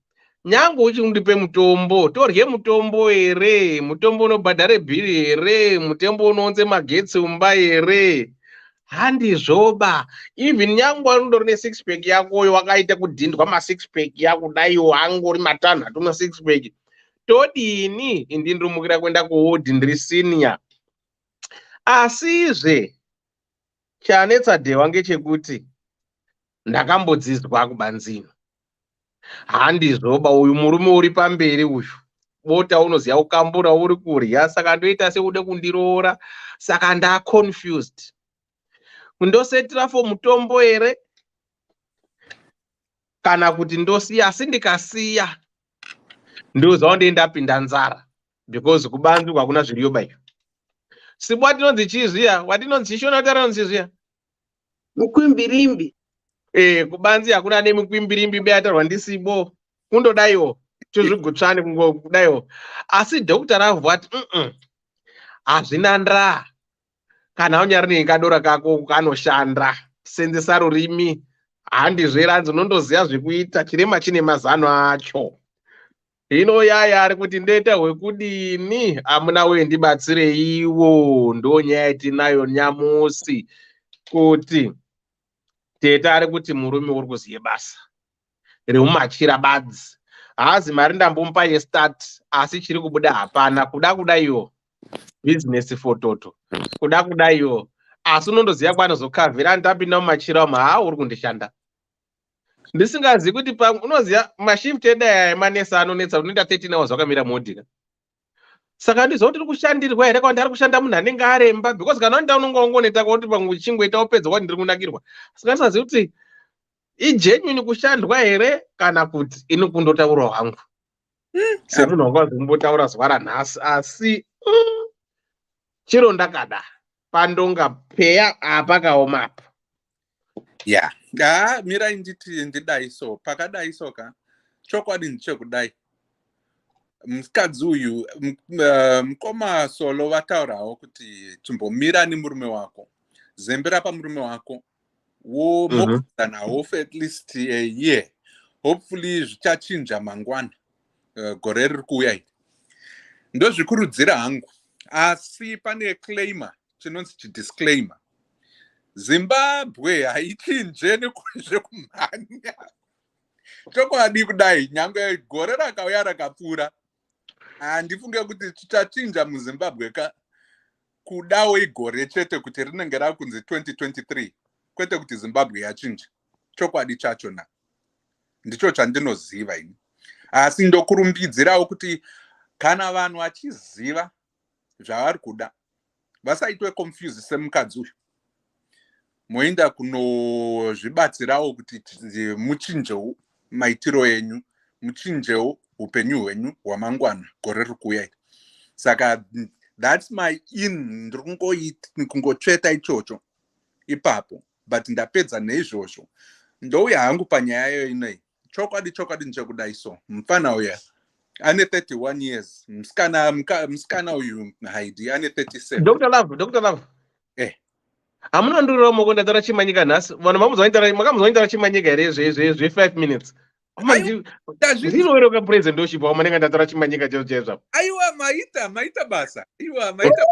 nyange uchindipe mutombo, torye mutombo here, mutombo unobhadhare bhiri here, mutombo unounze magetsi umba here, handizvoba. Even nyange undori ne6 pack yakoyo wakaita kudhindwa ma6 pack yakudaiwo angori matanhatu ma6 pack, todini? Indi ndirumukira kuenda kuwodi ndiri senior. Asizve chanetsa dhewa ngechekuti ndakambodzizwa kubanzino. Handizvoba, uyu murume uri pamberi uyu bota unoziya ukambura uri kurya, saka ndoita sekude kundiroora, saka confused. Ndosetira for mutombo here kana kuti ndosiya? Asi ndikasiya ndoziva kuti ndapinda nzara, because kubanzi hakuna zviriyo bayo. Sibu watinonzi chiziya, watinonzi chishona kuti arinonzi chiziya mukwimbirimbi. Kubanzi hakuna nemukwimbirimbi beatarwa ndisibo, kundodaiwo tuzvigutsvani kudaiwo. Asi Dr. Ravu wati hazvina ndaa, kana unyari nekadora kako kanoshanda, senzesa rurimi, handizveranzi, unondoziya zvekuita, chirema chine mazano acho. Hino yaya ari kuti ndoita hwekudini? Amuna we ndibatsireiwo, ndo nyaya yatinayo nyamusi, kuti teta ari kuti murume uri kuziye basa remumachira badzi. Haazi mari ndambomupa yestart, asi chiri kubuda hapana. Kuda iyo business for toto, kuda iyo. Asi unondoziya kwanozokavhira ndapinda mumachira umu, uri kundishanda. Ndisingazivi kuti unoziya mashift edaya emanesa anonetsa, unoita 13 hours wakamira modika. Saka ndizvo kuti kushandirwa here kwandari kushanda munhu anenge aremba, because kana unoita unongoneta kuti pamwe chingwe upedza kuti ndiri kunakirwa. Saka ndisazivi kuti igenuine kushandwa here kana kuti inokundotaura hwangu. Semunhu wanga kumbotaura zuva ranhasi, asi chiro ndakada pandonga peya apakaomapo. Ya, mirai nditi ndidai so, pakadai soka, chokwadi ndichekudai. Mukadzi uyu mukoma solo vataurawo kuti chimbomira nemurume wako, zembera pamurume wako, womokudzana nawo for at least a year. Hopefully zvichachinja mangwana, gore riri kuuya iri. Ndozvikurudzira hangu, asi pane claimer, chinonzi chidisclaimer. Zimbabwe haichinje nekumhanya. Chokwadi kudai, nyange gore rakauya rakapfuura, handifunge kuti chichachinja muZimbabwe kudawo igore chete kuti rinenge rakunzi 2023, kwete kuti Zimbabwe yachinja. Chokwadi chachona ndicho chandinoziva ini. Asi ndokurumbidzirawo kuti kana vanhu vachiziva zvavari kuda, vasaitwe confused semukadzi uyu. Moenda kunozvibatsirawo kuti muchinjewo maitiro enyu, muchinjewo upenyu hwenyu hwamangwana gore riri kuuya iri. Saka that's my in, ndiri kungotsveta ichocho ipapo, but ndapedza neizvozvo. Ndouya hangu panyaya yayo inei. Chokwadi ndichekudai so. Mufana uya ane 31 years, musikana uyu Haidi ane 37. Dr. Love. Hamuna ndurira mukonda tara chimanyika nhasi. Vanhu makamuzoindara chimanyika here zve 5 minutes. Ndinoero ka presidentoship wamanenga ndatara chimanyika chezvo. Aiwa maita basa. Aiwa maita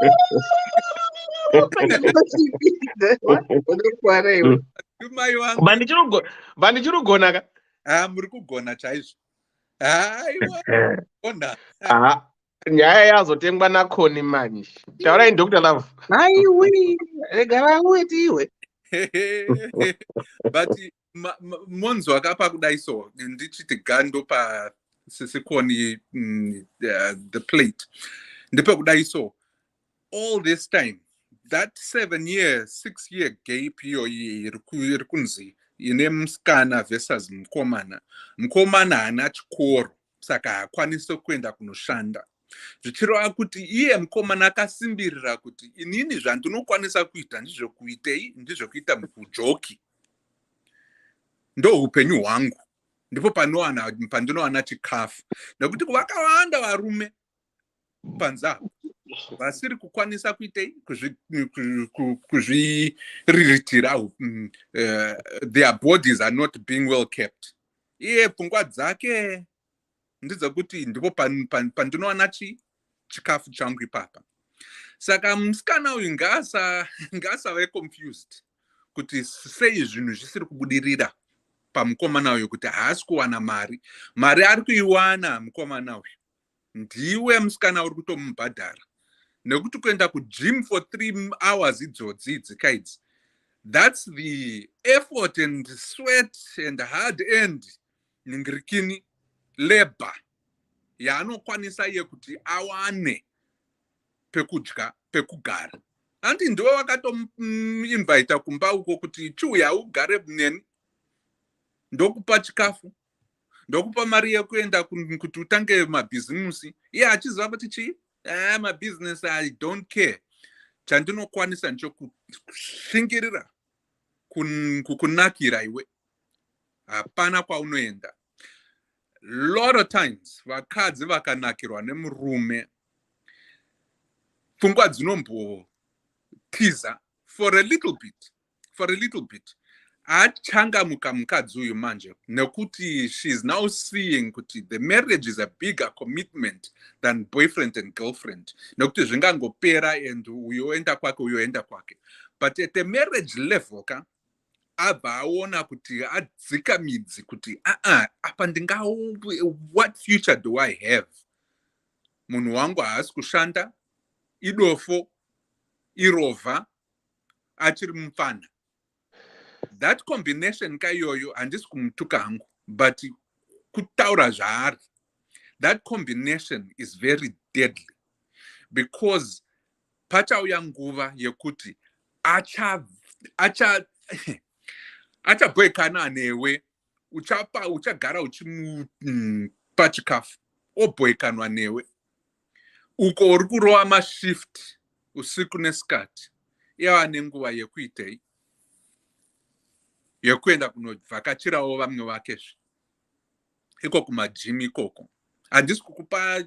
Bandichirugona ka? Muri kugona chaizvo. Aiwa. Onda. Nyaya yazotengwa nakoni manje. Taurai Dr. Love. Aiwi, regara weti iwe. But monzo akapa kudai so, ndichiti gando pa sisikoni the plate. Ndipe kudai so, all this time, that 7-year, 6-year gap iyo irikunzi ine musikana versus mukomana. Mukomana hana chikoro, saka hakwanise kuenda kunoshanda. Zvichireva kuti iye mukomana akasimbirira kuti inini zvandinokwanisa kuita ndizvokuitei, ndizvokuita mukujoki. Ndo upenyu hwangu. Ndipo pandinowana chikafu. Nekuti vakawanda varume panzvimbo vasiri kukwanisa kuitei kuzviriritira. Their bodies are not being well kept. Iye pfungwa dzake ndidzokuti ndipo pandinowana chikafu changu ipapa. Saka musikana uyu ngaasave confused kuti sei zvinhu zvisiri kubudirira pamukomana uyu, kuti haasi kuwana mari ari kuiwana mukomana uyu. Ndiwe musikana uri kutomubhadhara nekuti kuenda kugym for 3 hours idzodzi dzikaidzi. That's the effort and sweat and hard end ningirikini labor yaanokwanisa iye kuti awane pekudya pekugara. Anti ndiwe wakatomuinvita kumba uko kuti chiuya ugare neni, ndokupa chikafu, ndokupa mari yekuenda kuti utange mabhizimusi. Iye achiziva kuti chii? Mabusiness I don't care. Chandinokwanisa nchokushingirira kukunakira iwe. Hapana kwaunoenda. Lot of times vakadzi vakanakirwa nemurume, pfungwa dzinombotiza for a little bit. Achangamuka mukadzi uyu manje nekuti she's now seeing kuti the marriage is a bigger commitment than boyfriend and girlfriend. Nekuti zvingangopera and uyoenda kwake. But at the marriage level abva aona kuti adzika midzi kuti apa what future do I have? Munhu wangu haasi kushanda, idofo, irova, achiri mufana. That combination kayoyo handisi kumutuka hangu, but kutaura zvaari. That combination is very deadly because pachauya nguva yekuti achabhoekana newe, uchagara uchimupa chikafu, obhoekanwa newe. Uko uri kurova mashift usiku nesikati, yava nenguva yekuitei, yekuenda kunovhakachirawo vamwe vakesvi iko kumajimi ikoko. Handisi kukupa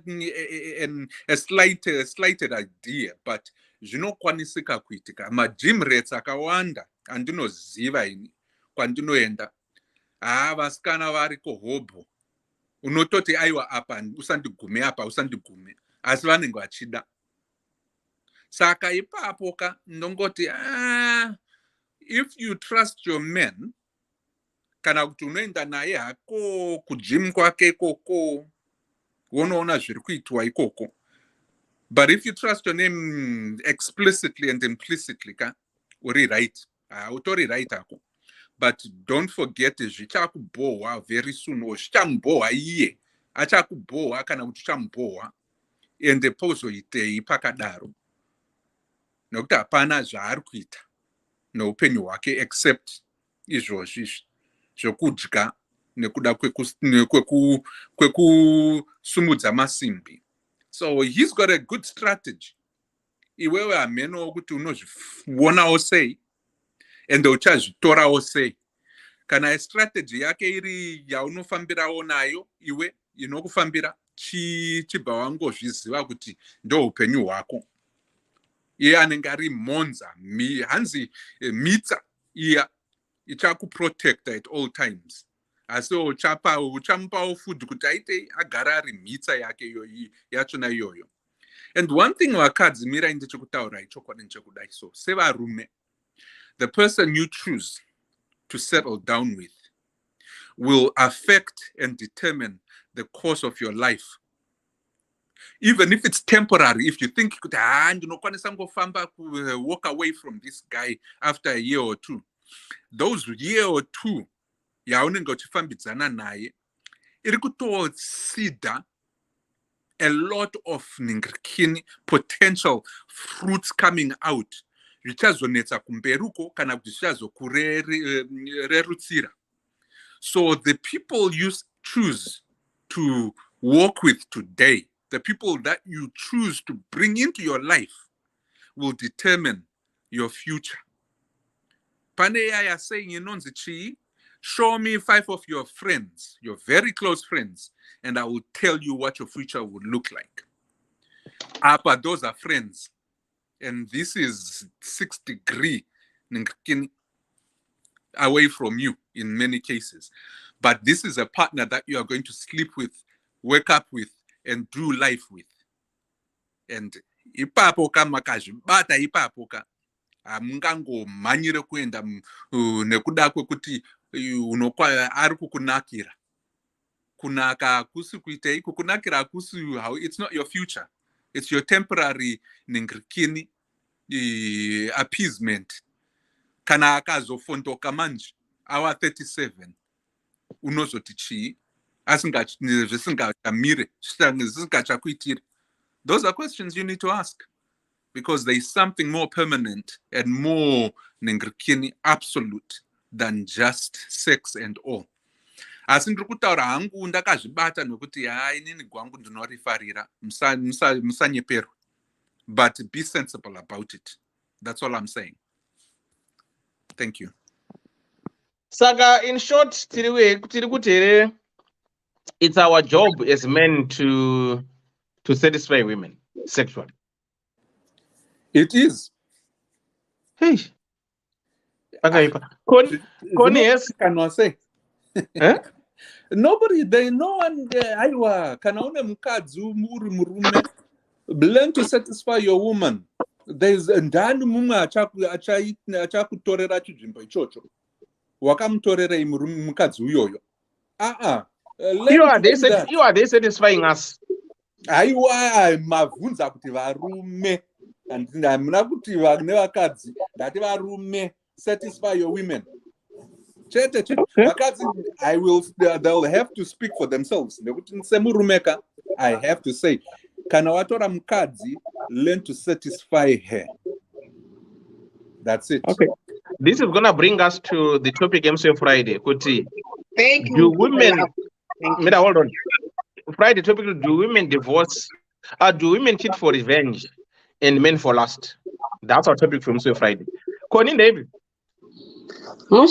a slighted idea, but zvinokwanisika kuitika. Majim rates akawanda andinoziva ini kwandinoenda. Vasikana variko hobho, unototi aiwa apa usandigume apa usandigume, asi vanenge vachida. Saka ipapo ndongoti if you trust your men, kana kuti unoenda naye hako kujim kwake ikoko, unoona zviri kuitwa ikoko. But if you trust your name explicitly and implicitly, uri right. Utori right hako. But don't forget, zvichakubohwa very soon, or zvichamubohwa iye. Achakubohwa kana kuti uchamubohwa. Ende pozoitei pakadaro. Nokuti hapana zvaari kuita noupenyu hwake except izvozvi zvokudya nekuda kwekusumudza masimbi. So he's got a good strategy. Iwewe hameno kuti unozvionawo sei ende uchazvitorawo sei. Kana strategy yake iri yaunofambirawo nayo iwe inokufambira, chibva wangozviziva kuti ndo upenyu hwako. Iye anenge ari monza, hanzi mitsa iya ichakuprotecta at all times. Asi uchamupawo food kuti aite agara ari mitsa yake yachona iyoyo. And one thing vakadzi mirai ndichokutaura ichokwadi nechekudai. So sevarume, the person you choose to settle down with will affect and determine the course of your life. Even if it's temporary, if you think walk away from this guy after a year or two, those year or two yaunenge uchifambidzana naye iri kutosida a lot of potential fruits coming out zvichazonetsa kumberuko kana kuti zvichazokurerutsira. So the people you choose to walk with today, the people that you choose to bring into your life, will determine your future. Paneya is saying, show me 5 of your friends, your very close friends, and I will tell you what your future would look like. Apa, those are friends. And this is 6 degrees away from you in many cases. But this is a partner that you are going to sleep with, wake up with, and do life with. And ipapo kama kazvibata ipapo ka hamungangomhanyire kuenda nekuda kwekuti ari kukunakira. Kunaka hakusi kuita iko, kunakira hakusi, it's not your future. It's your temporary ningirikini appeasement. Kana akazofondoka manje awa 37 unozoti chii zvisingamire zvisingachakuitiri. Those are questions you need to ask, because there is something more permanent and more ningirikini absolute than just sex and all. Asi ndiri kutaura hangu ndakazvibata nokuti inini gwangu ndinorifarira, musanyeperwa. But be sensible about it. That's all I'm saying. Thank you. Saka, in short, it's our job as men to satisfy women sexually. It is. Hey. Okay. Koni, yes. Cannot say. Nobody, no one. Aiwa, kanaone mukadzi uri murume. Learn to satisfy your woman. There's ndani mumwe achakutorera chinzvimbo ichocho. Wakamutorera mukadzi uyoyo. You are they satisfying us. Aiwa, mavunza kuti varume. Hamuna kuti nevakadzi, ndati varume, satisfy your women. They'll have to speak for themselves. I have to say, kana watora mukadzi, learn to satisfy her. That's it. Okay. This is gonna bring us to the topic MC Friday. Kuti. Thank you. Do women hold on? Friday topic: do women divorce? Do women cheat for revenge and men for lust? That's our topic for MC Friday. Koni David. Good.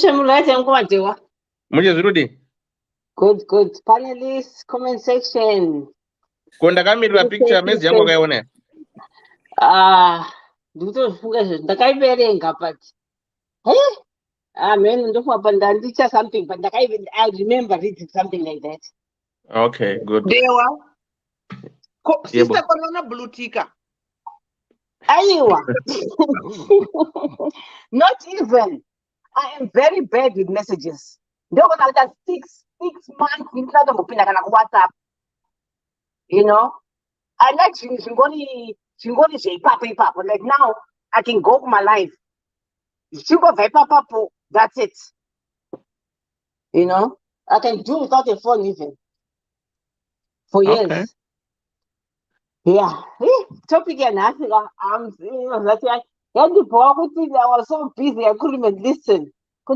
Panelists, comment section. Kondakamira picture mezi yangu kaione. Ndikutofunga zvinhu ndakaiverenga but man, ndofunga but ndandicha something but I remember reading something like that. Okay, good. Dewa. Sister Corona Blue Tika. Aiwa. Not even. I am very bad with messages. Don't go that 6 months in front of WhatsApp. You know, I like shingoni papa. Like now, I can go for my life. That's it. You know, I can do without a phone even for years. Okay. Yeah. Topic and I think that's why. I was so busy, I couldn't even listen. I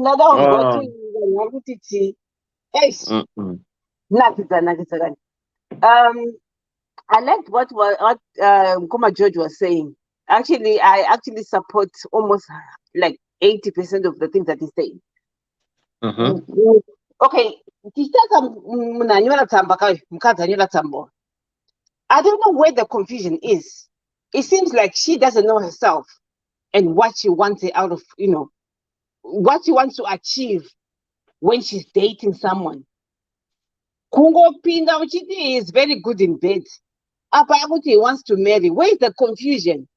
liked what Nkoma George was saying. Actually, I actually support almost like 80% of the things that he's saying. Okay, I don't know where the confusion is. It seems like she doesn't know herself and what she wants out of, what she wants to achieve when she's dating someone. Kungo Pinda is very good in bed. He wants to marry. Where is the confusion?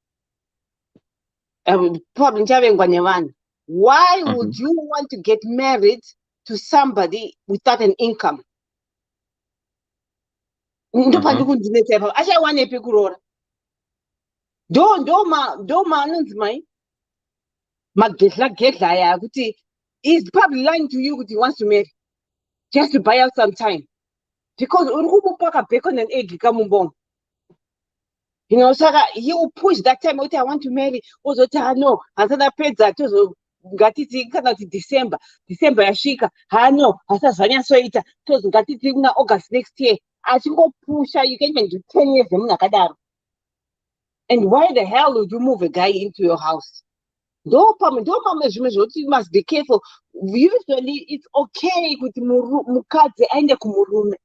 Why would you want to get married to somebody without an income? He's probably lying to you, he wants to marry just to buy out some time. Because bacon and egg, he will push that time. I want to marry. Also, no, another pet that gatiti December yashika. No, asasanya soita. Gatiti August next year. As you go push, you can even do 10 years. And why the hell would you move a guy into your house? You must be careful. Usually, it's okay with mukadzi aende kumurume.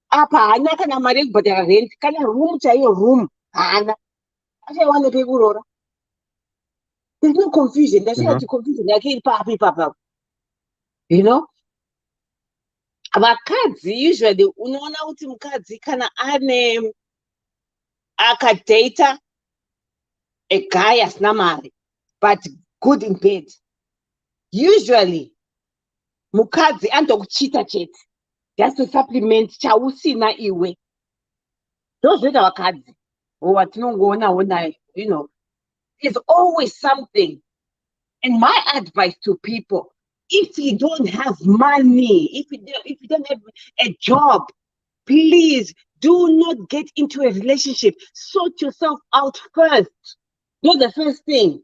Apa anaka na marriage but rent kana room cha hiyo room Hana. Achawana pekurora. There's no confusion. There's not confusion. Like in papa. You know? Vakadzi usually unoona kuti mukadzi kana ane akadata a guy asina mari but good in bed. Usually mukadzi andokuchita chete just to supplement chausina iwe. Ndozvoita vakadzi watinongoonawo naye, you know, there's always something. And my advice to people, if you don't have money, if you don't have a job, please do not get into a relationship. Sort yourself out first. That's the first thing.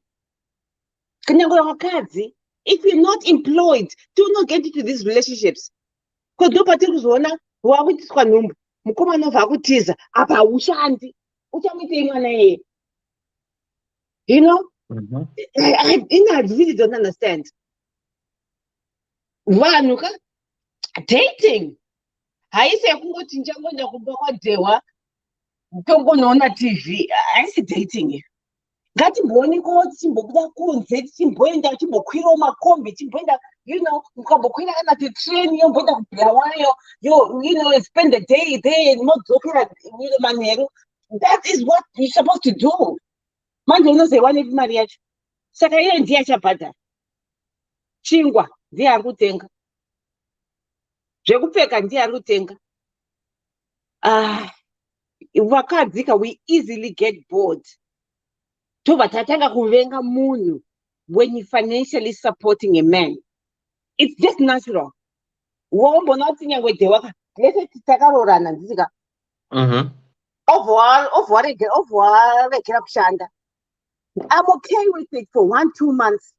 If you're not employed, do not get into these relationships. Because nobody is one you know? I really don't understand. Vanuka dating. Haise kungoti njangoenda kumba kwadewa tongonoona TV. Haisi dating. Ngatimboni kuti chimbobuda kunze chimboenda chimbokwira makombi chimboenda, you know, ukambokwira kana train yomboenda kubulawayo, you know, spend the day there modzokera manheru. That is what you're supposed to do. Manje unozoiwana ipi mari yacho. Saka iye ndiye achabhadhara. Chingwa ndiye ari kutenga. Zvekupfeka ndiye ari kutenga. Vakadzika, we easily get bored. Tobva tatanga kuvenga munhu when you're financially supporting a man. It's just natural. Waombona kuti nyangwe dhewaka lese takarorana ndisika. Ovharegera kushanda. I'm okay with it for 1-2 months.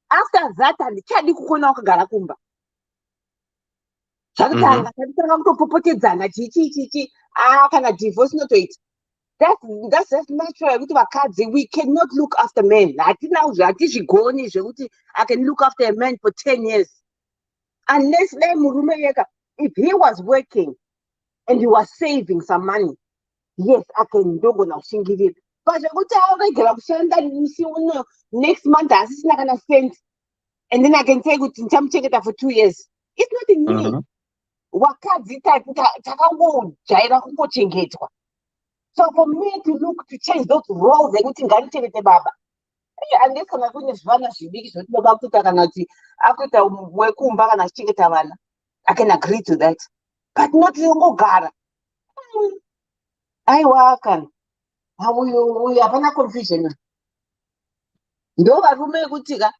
After that, handichadi kukona wakagara kumba. Zvakutanga kutopopotedzana chichi kana divorce notoita. That's just natural. We cannot look after men. I can look after a man for 10 years. Unless if he was working and he was saving some money, yes, I can do it. But next month I not gonna spend, and then I can say check it out for 2 years. It's not in me. So for me to change those roles, they would think I take it baba. And this kana kwenye zvana zvibiki zvoti baba kuita kana kuti akuita wekumba kana chichengeta vana. I can agree to that. But not yongogara. Aiwa uyu hapana confusion. Ndo varume ekutika.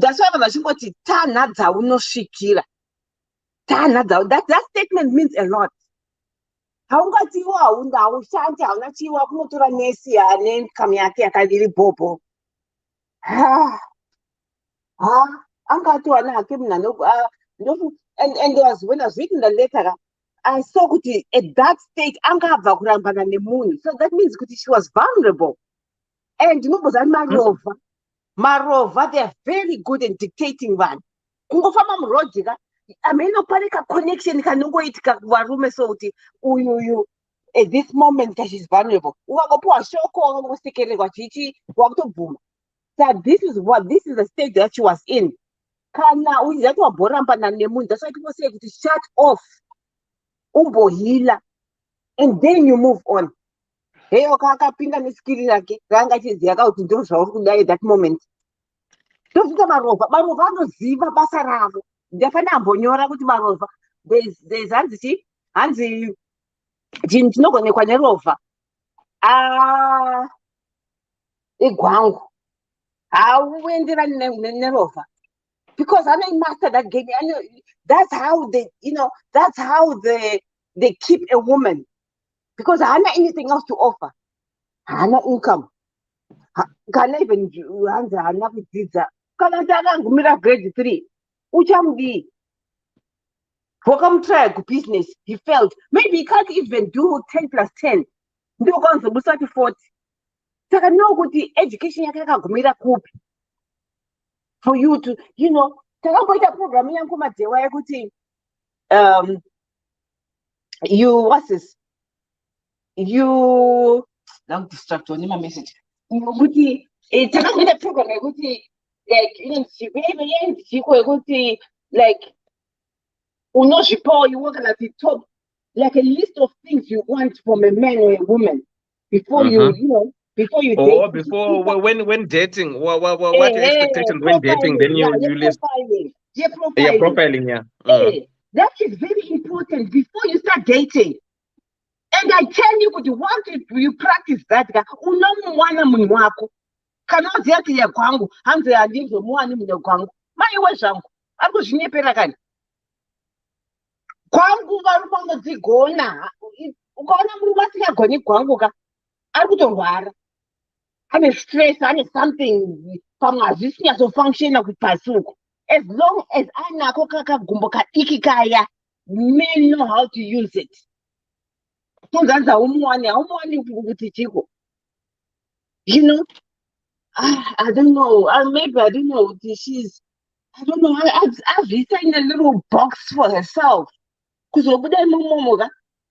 That's why vachingoti tanhadza unosvikira. Tanhadza. That statement means a lot. Haungatiwa haushandi hauna chiwa kunotora nesi ane income yake yakadiri bobo. Angatiwa nake mna and when I was reading the letter, I saw kuti at that stage angabva kurambana nemunhu. So that means kuti she was vulnerable. And Marova, they are very good in dictating one. Kungofamba murojika, amenoparika connection kanongoitika kuvarume so kuti uyu at this moment she's vulnerable. Ukagopuwa shoko wakangosekererwa chichi wakutobvuma. So this is the stage that she was in. Kana uzati waborambana nemunhu, that's why people say kuti shut off. Umbohila, and then you move on. Hey, akapinda neskill yake ranga chiziya kuti ndiro zvauri kudai at that moment. Ndokuti marova anoziva basa ravo. Ndafana ambonyora kuti marova there's hanzi chinhu chinogonekwa nerova igwangu hauenderani nerova because I master that game. I know that's how they keep a woman, because I have anything else to offer. I have income. Can even grade 3. Uchamdi. Welcome try business. He failed. Maybe he can't even do 10 plus 10. Do go to 40. So I know what the education for you to, you know, program you what's this? You distract on my message. Ukuthi takazvita program yekuti like inonzi yekuti like unozvipawo iwe kana top like a list of things you want from a man or a woman before you know before you date. Or before when dating, what expectations when dating? Then you list profiling, yeah. That is very important before you start dating. And I tell you, once you practice that, unomwana munhu wako. Kana uziya kuti ya kwangu, hanzi handizomwani munhu kwangu. Maiwe zvangu, ari kuzvinyepera kani. Kwangu varume vanodzigona. Ukaona murume asingagoni kwangu ka, ari kutorwara. Ane stress, ane something pamwe hazvisinyazofunctiona kuti pasi uko. As long as anako kakagumbo kadiki kaya, men know how to use it. You know, I don't know. Maybe I don't know. I don't know. I've designed a little box for herself. Because over there,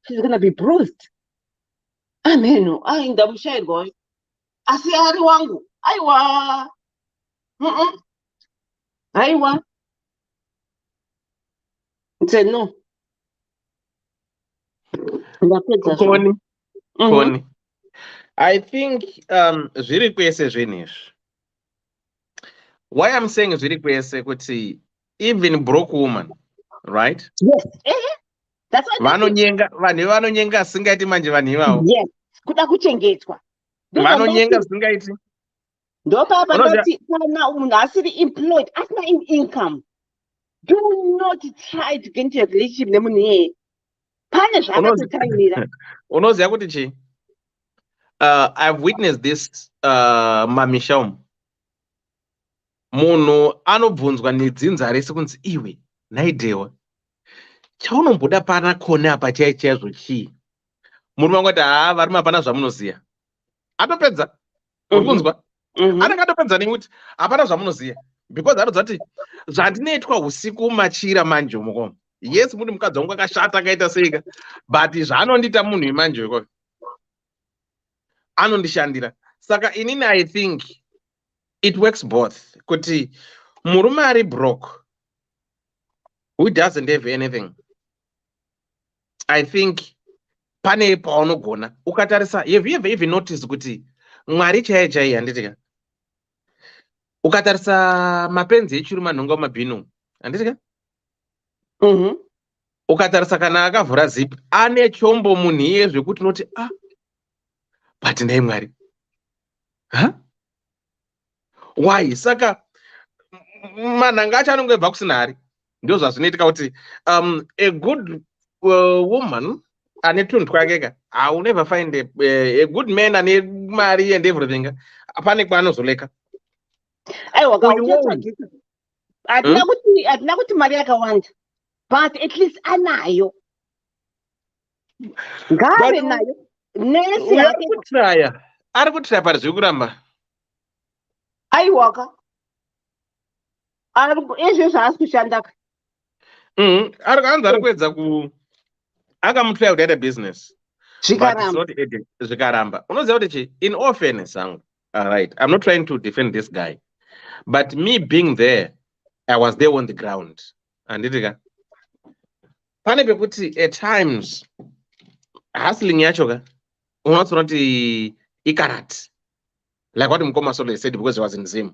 she's gonna be bruised. I mean, I ain't damn shy boy. I say, Ariwangu, Aiwa. Said no. Koni. I think zviri kwese zvenizvi. Why I'm saying zviri kwese kuti even broke woman, right? Yes. That's what vanonyenga singaiti manje vanhu ivavo. Yes. Kuda kuchengetwa. Vanonyenga singaiti. Ndopapa ndati kana munhu asiri employed, asina income. Do not try to get into a relationship nemunhu iyeye. Pane zvakatotaimira. Unoziva kuti chi? I've witnessed this mamisha. Munhu anobvunzwa nedzinza rese kunzi iwe naidewa. Chaunomboda pana kone apa chaizvo chii? Munhu wangoti varume hapana zvamunoziya. Atopedza. Ubvunzwa. Anenge atopedza nekuti hapana zvamunoziya. Because anoziva kuti zvandinoitwa usiku machira manje mukomo. Yes, muri mukadzi wangu akashata akaita seika, but zvaanondita munhu imanje ikoko anondishandira. Saka inini I think it works both. Kuti murume ari broke who doesn't have anything, I think pane paunogona ukatarisa. Have you ever even noticed kuti Mwari chaiye handitika ukatarisa mapenzi echiruma nhonga mabhinu handitika ukatarisa kana akavhura zip ane chombo munhu iye zvekuti noti but ndai Mwari why? Saka manhanga acho anenge ebva kusina hari. Ndio zvazvinoitika kuti a good woman ane tunhu twakeka, will never find a good man ane mari and everything. Pane kwaanozoleka. Aiwa hatina kuti mari yakawanda, but at least anayo. Ngave nayo. Nese ari kutraya pari zviri kuramba. Aiwaka. Izvo zvaasi kushandaka. Ari kuedza akamutraya kuti aita business. Zvikaramba. Unoziva kuti chi? In all fairness, all right, I'm not trying to defend this guy. But me being there, I was there on the ground. Anditika. Pane pekuti at times hustling yacho ka unotsona kuti ikarati. Like what Mukoma Solo said, because he was in Zim.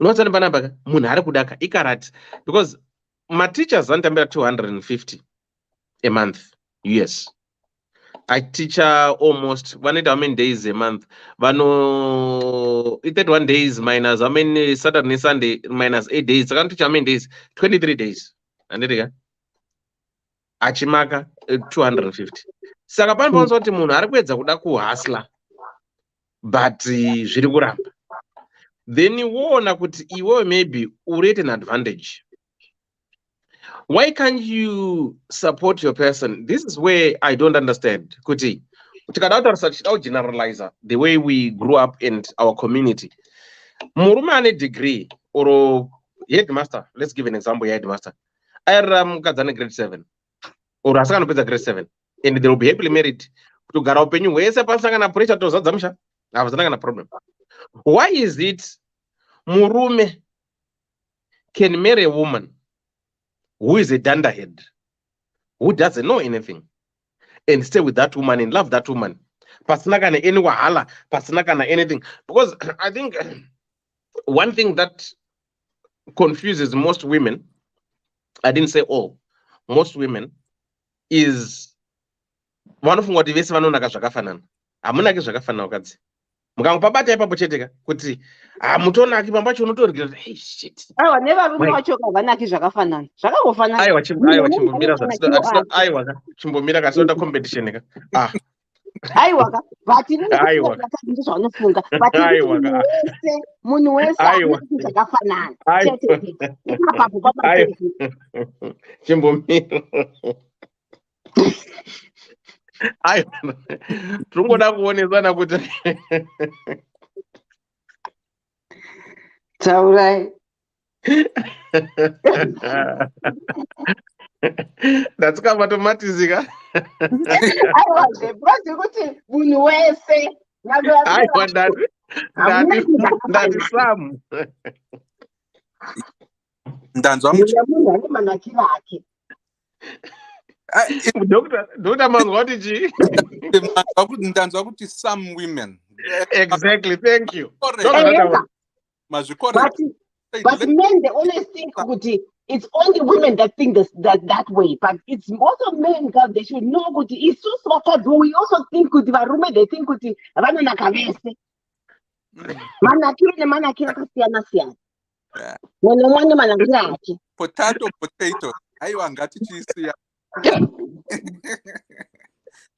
Unotsona panapa munhu ari kudaka ikarati, because my teachers vanotambira 250 a month US. I teach almost how many days a month. 31 days minus how many Saturday and Sunday minus 8 days. I can teach how many days? 23 days. And there achimaka 250. Saka panopanza kuti munhu ari kuedza kuda kuhasla but zviri kuramba. Then uona kuti iwewe maybe uri at an advantage. Why can't you support your person? This is where I don't understand. Kuti generalizer the way we grew up in our community. Murume ane degree or headmaster. Let's give an example. Headmaster. I am grade 7 or asakanopedza grade 7, and they will be happily married kutogara upenyu hwese pasangana pressure tozadza musha havazana kana problem. Why is it murume can marry a woman who is a dunderhead, who doesn't know anything, and stay with that woman and love that woman? Pasina kana any wahala, pasina kana anything. Because I think one thing that confuses most women, I didn't say all, most women, is vanofunga kuti vese vanonaka zvakafanana. Hamunaki zvakafanana wakadzi. Mukamupabata ipapo cheteka kuti mutonaki pambacho unotorya hey shit. Aiwa nevarume vacho vanaki zvakafanana. Zvakangofanana. Aiwa chimbomira aiwa chimbomira kasonda competition ka. Aiwa ka vati ndizvo vanofunga vati munhu wese anaki zvakafanana. Chimbomira. Aiwa tungoda kuonesana kuti taurai. Ndatsikamatizika. Aiwa zvebhuzi kuti munhu wese aiwa ndati samu ndanzwa munhu ane manakiro ake. Dr. Manzwa kuti chi? Ndanzwa kuti some women. Exactly, thank you. But men, they always think it's only women that think that way. But it's also men, God, they should know kuti it's so soft. We also think kuti varume, they think kuti vanona kavese. Manakiro ne manakiro kasiyana siyana. Mwana manakiro ake. Potato. Aiwa ngati chisiya.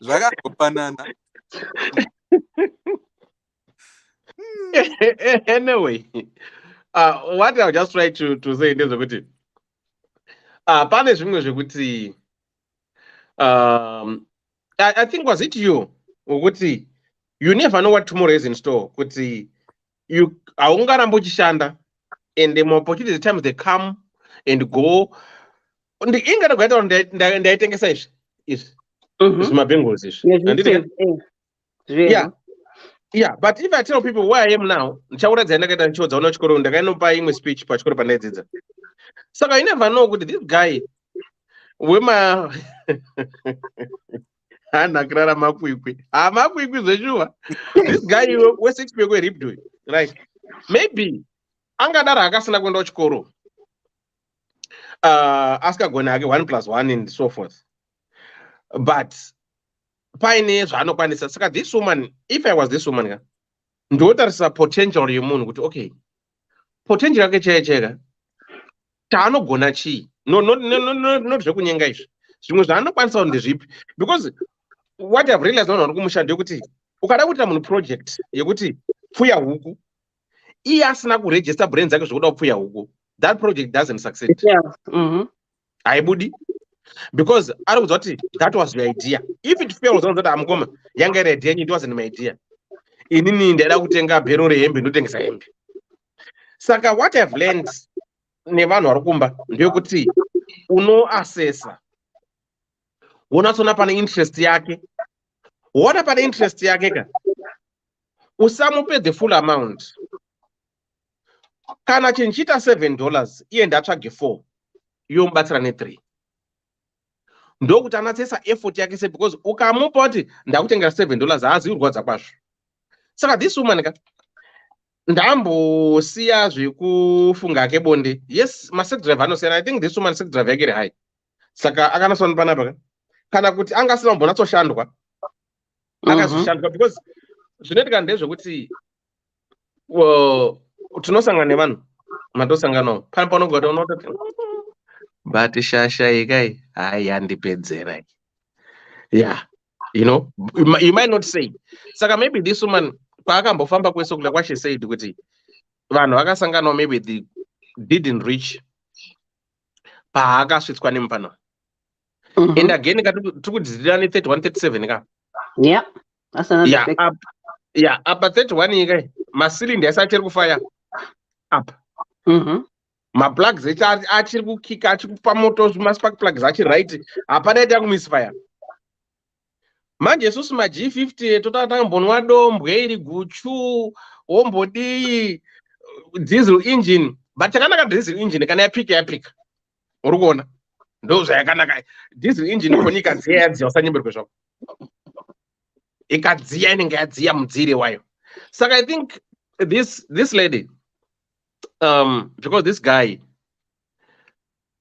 Zvakafanana. Anyway, what I just try to say is kuti pane zvimwe zvekuti I think was it you ukuthi you never know what tomorrow is in store, kuti you haungarambo uchishanda and the opportunity times they come and go. Ingada kuita ndaitengesa izvi zvimabengals izvi. Yeah, but if I tell people where I am now, ndichauradza ndakaita ndichodzaona chikoro ndakainopa imwe speech pachikoro pandaidzidza. Saka you never know kuti this guy wema hanakirara makwikwi. Makwikwi zveshuwa. This guy we6 peko eripdwe. Right. Maybe angadaro akasina kuenda kuchikoro. Asikagona ake 1+1 and so forth. But paine zvaanokwanisa. Saka this woman, if I was this woman, ndotarisa potential yemunhu kuti okay, potential yake chaicheka chaanogona chii, not zvekunyenga izvi, zvimwe zvaanokwanisa ndezvipi. Because what I've realized navanhu vari kumushando yekuti ukada kuita munhu project yekuti pfuya huku, iye asina kuregister brains dzake zvokuda kupfuya huku, that project doesn't succeed. Haibudi. Because ari kudza kuti that was your idea. If it fails, unonzi kuti amukoma yanga iri idea yenyu, it wasn't my idea. Inini ndaida kutenga bhero rehembe ndotengesa hembe. Saka what I've learned nevanhu vari kumba ndeyekuti unoassessa, wonatsona pane interest yake, wona pane interest yake ka usamupe the full amount. Kana chinchiita $7 iye ndatsvage 4 yomubatsira ne3. Ndokuti anatsesa effort yake se, because ukamupa kuti ndakutengera $7 haazi kurwadza kwazvo. Saka this woman ka ndambosiya zvekufunga ke bonde. Yes, ma-sex drive anosiyana. I think this woman sex drive yake iri high. Saka akanasona panapa ka kana kuti angasina kumbonatoshandwa akazoshandwa, because zvinoitika ndezvekuti tinosangana nevanhu matosanganawo pane panogota unototi but shasha ikai hai handipedzera. Yeah, you know, you might not say. Saka maybe this woman paakambofamba kwese kule kwashe said kuti vanhu vakasanganawo maybe they didn't reach paakasvitswa nemupana. And again tikudzidzira ne 31-37 ka. Yeah, that's another thing. Yeah, apa 31 ikai macylinder asachiri kufaya up. Maplugs achiri kukika, achiri kupa moto, maspark plugs achiri right, hapana ita kumisfire. manje susu ma G50 totambonwa dombwe iri guchu wombodii diesel engine but chakanaka diesel engine kana yapika uri kuona ndo zvayakanaka diesel engine koni ikadziya yadziya usanyemberwe zvako ikadziya inenge yadziya mudzire wayo. Saka I think this lady because this guy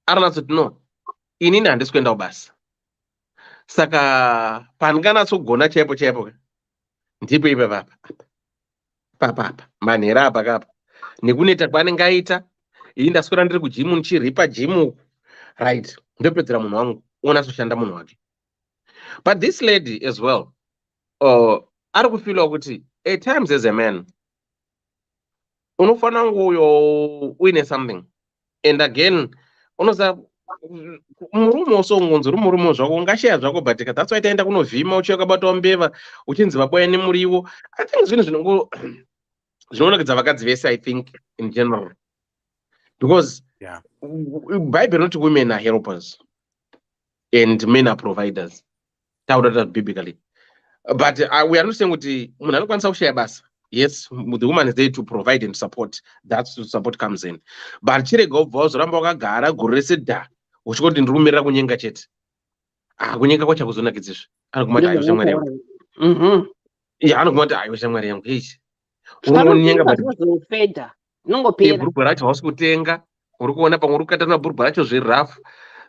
arinatsoti no inini handisi kuenda kubasa saka pandinganatsogona chaipo ndipo ipapapa papapa manhera apa kapa nekuneta kwanenge aita ini ndaswera ndiri kujimu ndichiripa jimu uku right ndopedzera munhu wangu onatsoshanda munhu wake. But this lady as well ari kufilwa kuti at times as a man unofana nguyo uine something and again unoza murume usongonzi murume zvako ungashaya zvako but that's why taenda kunovhima uchiyakabatawo mbeva uchinzi vaboya nemuriwo. I think zvinhu zvinoonekidza vakadzi vese I think in general because Bible not women are helpers and men are providers taura that biblically but we are not saying kuti munhu anokwanisa kushaya basa. Yes, the woman is there to provide and support. That's where support comes in. But chirega ubva wazoramba wakagara gore rese dha uchikoti ndiri kumirira kunyenga chete. Kunyenga kwacho hakuzonakidzizve. Anokumati ayo shamwari yangu. Anokumati ayo shamwari yangu. Unonyenga but nongopera. Bhurugwa racho hausi kutenga. Uri kuona pamwe uri kukatana bhurugwa racho zvirafu.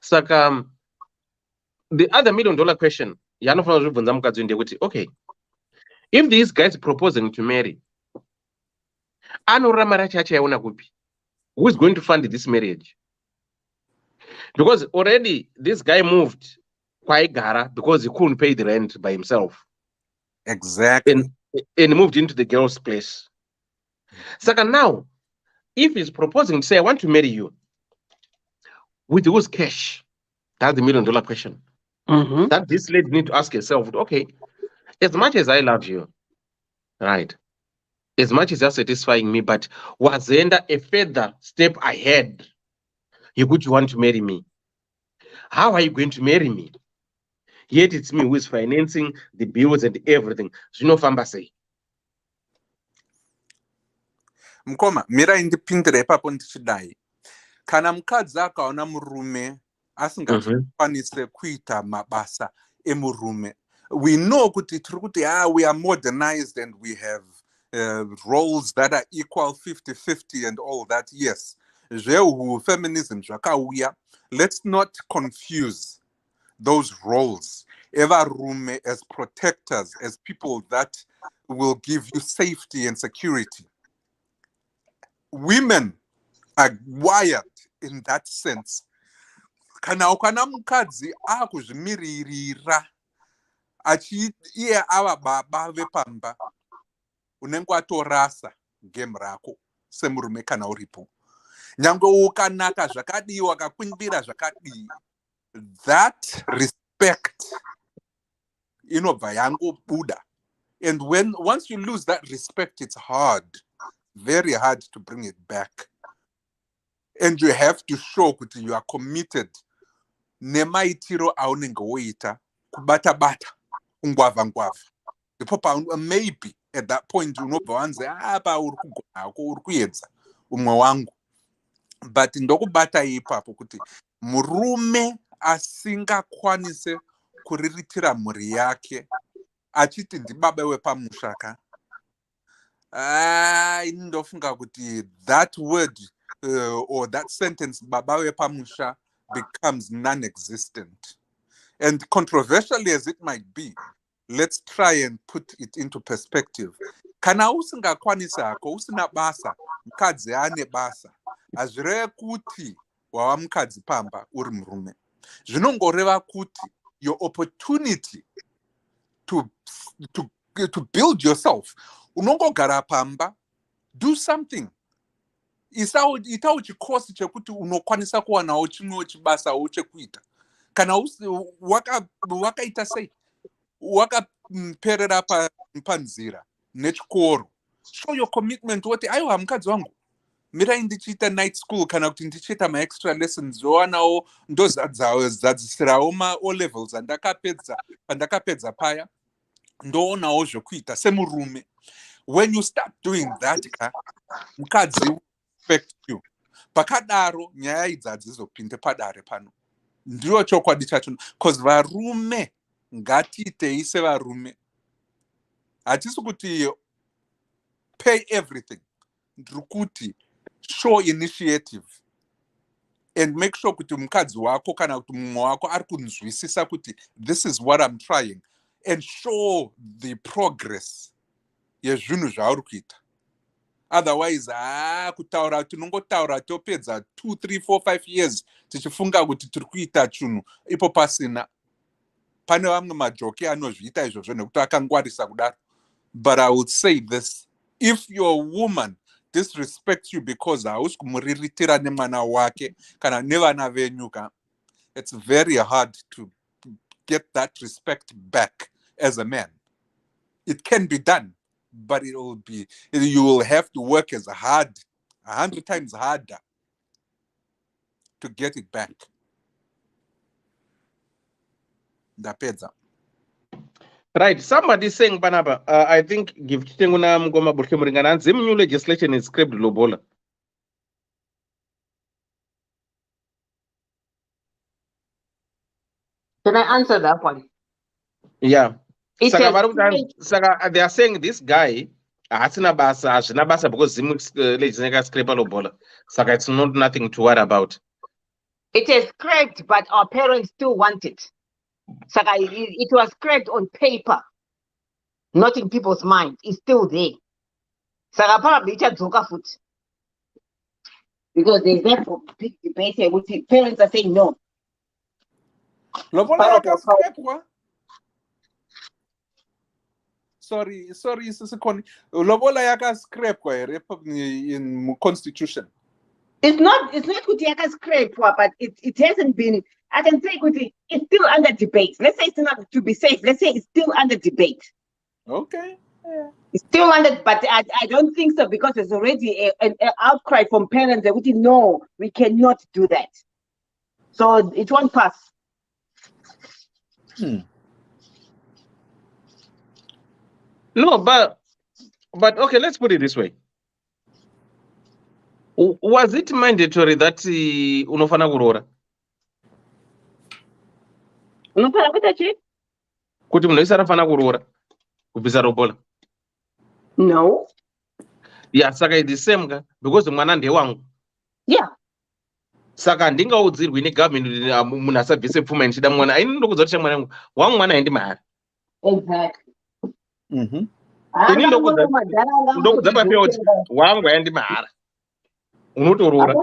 Saka the other $1 million question yaanofanira kuzvibvunza mukadzi ndeyekuti okay, if these guys proposing to marry, anorama racho achaiona kupi? Who is going to fund this marriage? Because already this guy moved kwaigara because he couldn't pay the rent by himself. Exactly. And moved into the girl's place. Second, now, if he's proposing to say, I want to marry you, with whose cash? That's the $1 million question. That this lady need to ask herself, okay, as much as I love you, right? As much as you're satisfying me, but was there a further step ahead? You want to marry me. How are you going to marry me? Yet it's me who is financing the bills and everything. So you know, Fambase. Mkoma, mira indipindire ipapo ndichidai. Kana mukadzi akaona murume asingakwanise kuita mabasa emurume. We know kuti we are modernized and we have roles that are equal 50-50 and all that. Yes. Feminism zvakauya. Let's not confuse those roles. Eva rume as protectors, as people that will give you safety and security. Women are wired in that sense. Kana ukana mukadzi akuzvimiririra iye ava baba vepamba unenge watorasa game rako semurume kana uripo. Nyangwe ukanaka zvakadii wakakwimbira zvakadii, that respect inobva yangobuda. And once you lose that respect, it's hard, very hard to bring it back. And you have to show that you are committed. Nemaitiro aunenge woita kubata ungwava. Maybe at that point unobva wanze apa uri kugona uri kuedza umwe wangu. But ndokubata ipapo kuti murume asingakwanise kuriritira mhuri yake achiti ndibaba wepamushaka. Ini ndofunga kuti that word or that sentence baba wepamusha becomes non-existent. And controversially as it might be, let's try and put it into perspective. Kana usingakwanisa hako usina basa, mukadzi ane basa, azvireva kuti wava mukadzi pamba uri murume. Zvinongoreva kuti your opportunity to build yourself, unongogara pamba, do something. Itawo chikosi chekuti unokwanisa kuwanawo chimwewo chibasawo chekuita. Kana wakaita sei, wakaperera panzira nechikoro. Show your commitment woti aiwa mukadzi wangu. Mirai ndichiita night school kana kuti ndichiita ma-extra lessons wanawo ndozadzisirawo ma-O levels pandakapedza paya. ndoonawo zvokuita semurume. When you start doing that, mukadzi will respect you. Pakadaro nyaya idzi hadzizopinde padare pano. Ndiyo chokwadi chacho. Because varume ngatiitei sevarume. Hatisi kuti pay everything. Ndiri kuti show initiative. And make sure kuti mukadzi wako kana kuti mumwe wako ari kunzwisisa kuti this is what I'm trying. And show the progress yezvinhu zvauri kuita. Otherwise, kutaura tinongotaura topedza 2, 3, 4, 5 years tichifunga kuti tiri kuita chinhu ipo pasina. Pane vamwe majoke anozviita izvozvo nekuti akangwarisa kudaro. But I would say this, if your woman disrespects you because hausi kumuriritira nemwana wake kana nevana venyu, it's very hard to get that respect back as a man. It can be done, but you will have to work as hard, 100 times harder to get it back. Right, somebody is saying Banaba, I think give Tenguna Mgoma Burkemringan, Zim new legislation is scrapped Lobola. Can I answer that one? Yeah. It Saga, they are saying this guy, Nabasa, because Zim legislation scrape Lobola. Saga, it's not nothing to worry about. It is scrapped, but our parents still want it. So it was scrapped on paper, not in people's mind. It's still there. So probably it's a joker foot. Because there's that big debate here with the parents are saying no. Sorry, Sisikoni. Lobola yaka scrape in constitution. It's not with yaka scrape, but it hasn't been. I can say it's still under debate. Let's say it's not to be safe. Let's say it's still under debate. Okay. Yeah. It's still under, but I don't think so because there's already an outcry from parents that no, we cannot do that. So it won't pass. No, but okay, let's put it this way. Was it mandatory that unofana kurora? Unofana kuita chi? Kuti munhu wese anofana kurora kubvisa robola? No. Yeah, saka it's the same because mwana ndewangu. Yeah. Saka handingaudzirwi negovernment kuti munhu asabvise pfuma ndichida mwana. Ini ndokudza kuti mwana wangu wangu mwana haindi mahari. Exactly. Ini ndokudza papia kuti wangu haindi mahara. Unotorora.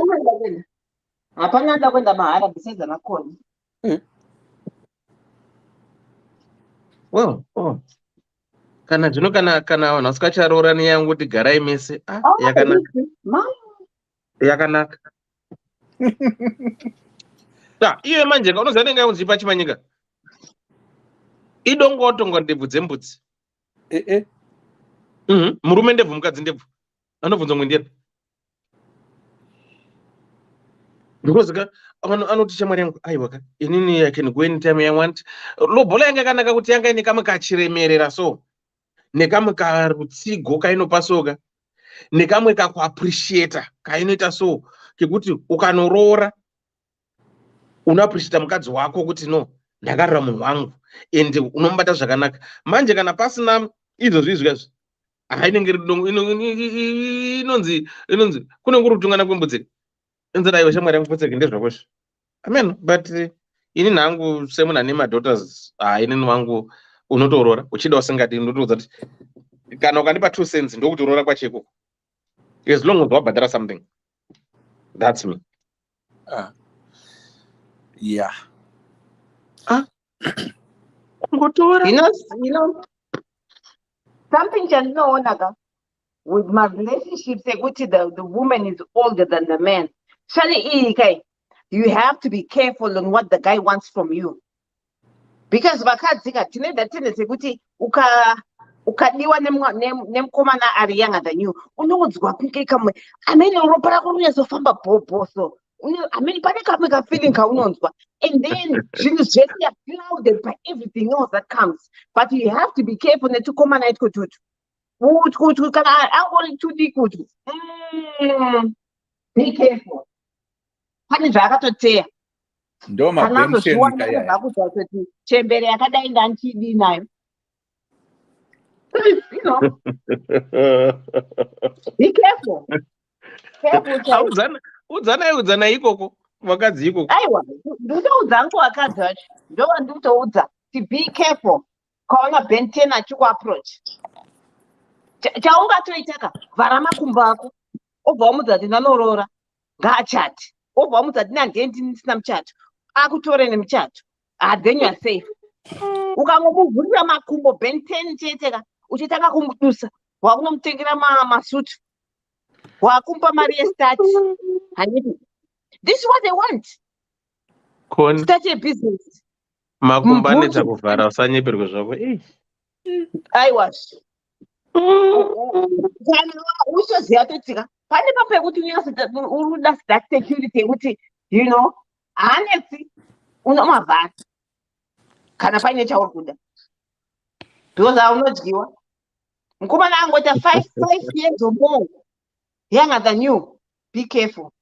Hapana ndakwenda mahara besides anakona. Well, kana zvino kana vanhu vasikacharora neyangu kuti garai mese yakanaka. Iye manje unoziva nenga unzipa chimanyika idongotonga ndebvu dzembudzi. Murume ndebvu mukadzi ndebvu anobvunza mwe ndiani because anoti shamwari yangu aiwa inini I can go anytime I want. Lobola yanga yakanaka kuti yanga ine kamwe kachiremerera so nekamwe karutsigo kainopa soka nekamwe kakuappreciata kainoita so kekuti ukanorora unoappreciata mukadzi wako kuti no ndakarira munhu wangu ende unomubata zvakanaka. Manje kana pasina izvozvo izvozvo inenge inonzi kunenge kutungana kwembudzi enzira iwe shamwari yangu petseke ndezvakozvo. Amen, but ini nangu semunhu ane madaughters inini wangu unotorora uchida usingadi unotoudza kuti kana ukandipa 2 cents ndokutorora kwacheko as long as wabhadhara something. That's me. Yeah. You know something chandinoona with my relationships the woman is older than the man. You have to be careful on what the guy wants from you. Because vakadzi tine that tendency kuti ukadiwa nemukomana ari younger than you unoudzwa kunge kamwe amene ropa rako rinozofamba bhoboso I mean, pane feeling kaunonzwa, and then zvinhu zvese are clouded by everything else that comes. But you have to be careful to come and kututu. Kutu kana angori tudi kutu. Be careful. Pane zvakatoteya. Ndo Kana mapension uzozviwana kaya. zvakudza kuti chembere yakadai ndanchidi nayo. You know, be careful. Careful, child. Udzana ikoko vakadzi ikoko. Aiwa, ndinoudza hangu wakadzi wacho. Ndova ndinotoudza to be careful. Kaona Ben 10 achikuapproach. Chaungatoitaka vhara makumbo ako. Obva wamudza kuti ndanorora. Ngaachati. Obva wamudza kuti ndandendi ndisina muchato. Akutore nemuchato. Then you are safe. Ukamuvhurira makumbo Ben 10 cheteka. Uchitanga kumudusa. Wakunomutengera masutu. Wakumpa mari yestart. This is what they want. Start a business. Makumba anetsa kuvhara usanyeperwe zvako. Aiwa. Kana uchiziva totika pane papekuti unoda that security yekuti you know hanetsi unomavhara kana paine chauri kuda because haunodyiwa. Mukomana angoita 5 years or more younger than you. Be careful.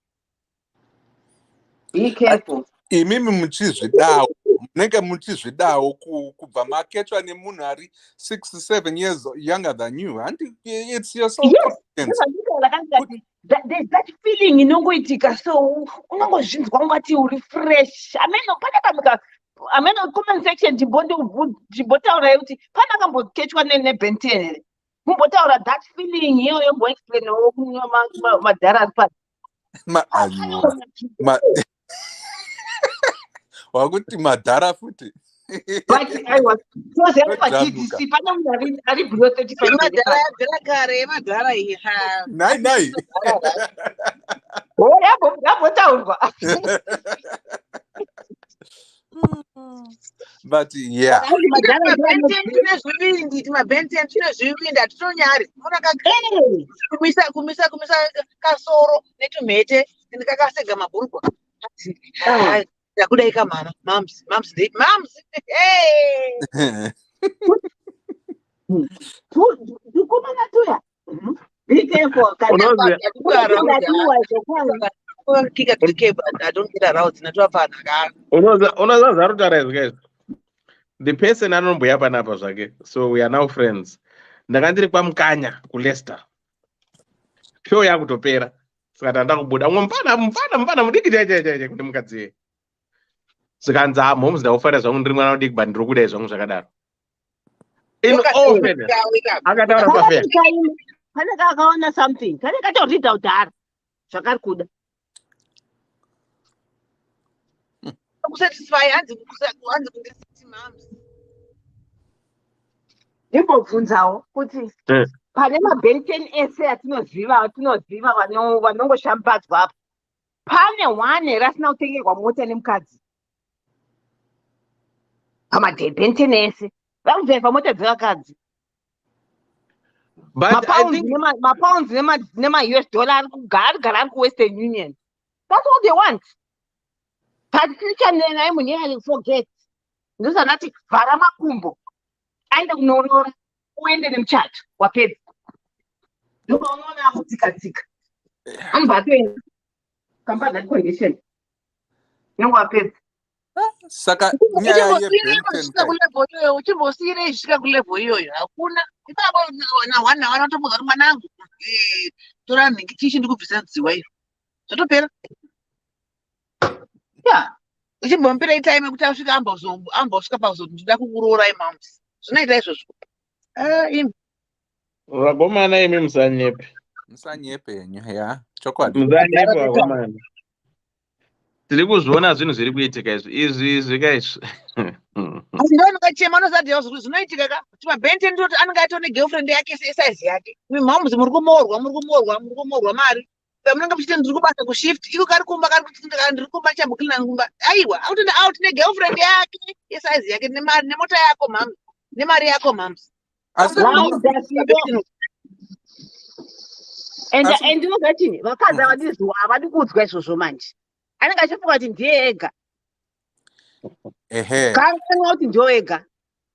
Be careful. Imimi muchizvidawo munenge muchizvidawo kubva maketwa nemunhu ari 6-7 years younger than you, and it's your self confidence. There's that feeling inongoitika, so unongozvinzwa ungati uri fresh. Ameno comment section chimbotaura kuti pana akamboketwa neBen 10 here. Mumbotaura that feeling iyoyo mboexplainawo madhara ari pasi. Wakuti madhara futi. But I was so there for Ddc. Pana munhu ari below 35. Madhara iyi. Nai. Oh, yambotaurwa. But yeah. maBen 10 tinozvivindi hatinonyari kumisa kasoro netumhete ndikakasega mabhurugwa ndakudai kamhara mams tukomana tuya. Be careful. The person anomboya panapa zvake, so we are now friends. Ndakandiri kwamukanya kuLeicester. Show yakutopera. Saka ndanda kubuda. Mufana mudiki chaichaichai kuti mukadzi. Saka nzamo muzidaufarira zvangu ndiri mwana udiki bandi rokudai zvangu zvakadaro. In all fairness. Akataura pafea. Pane akaona something. Kane katoridza udhara. Zvakari kuda. Kusatisfy hanzi kundisiti mams. Ndimbobvunzawo kuti pane maBen 10 ese atinoziva vanongoshambadzwa apa. Pane one rasina kutengerwa mota nemukadzi. PamaBen 10 ese vakudzairwa mota dzevakadzi. Mapounds nema-US dollar arikugara ari kuWestern Union. That's all they want. But future nai munhu forget. Ndozanati vhara makumbo. Aenda kunorora. Uende nemuchato. Wapedza. Ndounoona akutsika. Anobatoenda. Kamba that condition. Nyange wapedza. Saka nyaya yeBen 10 uchimbosiyirei zvisvika kulevel iyoyo hakuna. Ipapa wana wanotomboza kuti mwanangu tora nhingi tichi ndikubvisa dziwa iro zvotopera. Uchimbomupirei time yekuti asvika ambosvika pakuti ndida kukuroora imams. Zvinoita izvozvo. Vagomana imi musanyepe. Musanyepenyu ya chokwadi. Musanyepe vagomana. Tiri kuzviona zvinhu zviri kuitika izvi kaizvi. Asi ndonongachema anoziva kuti zvinoitika ka kuti maBen 10 ndoti anenge aitone girlfriend yake size yake. Mimhamuzi muri kumorwa mari. Munenge muchiti ndiri kubasa kushift iko kari kumba ndiri kumba chamboklina ngumba. Aiwa autoenda out negirlfriend yake yesize yake nemota yako mams nemari yako mams. And ndinogati vakadzi havadi kuudzwa izvozvo manje. anenge achifunga kuti ndiye ega ehe kanganwa kuti ndiwo ega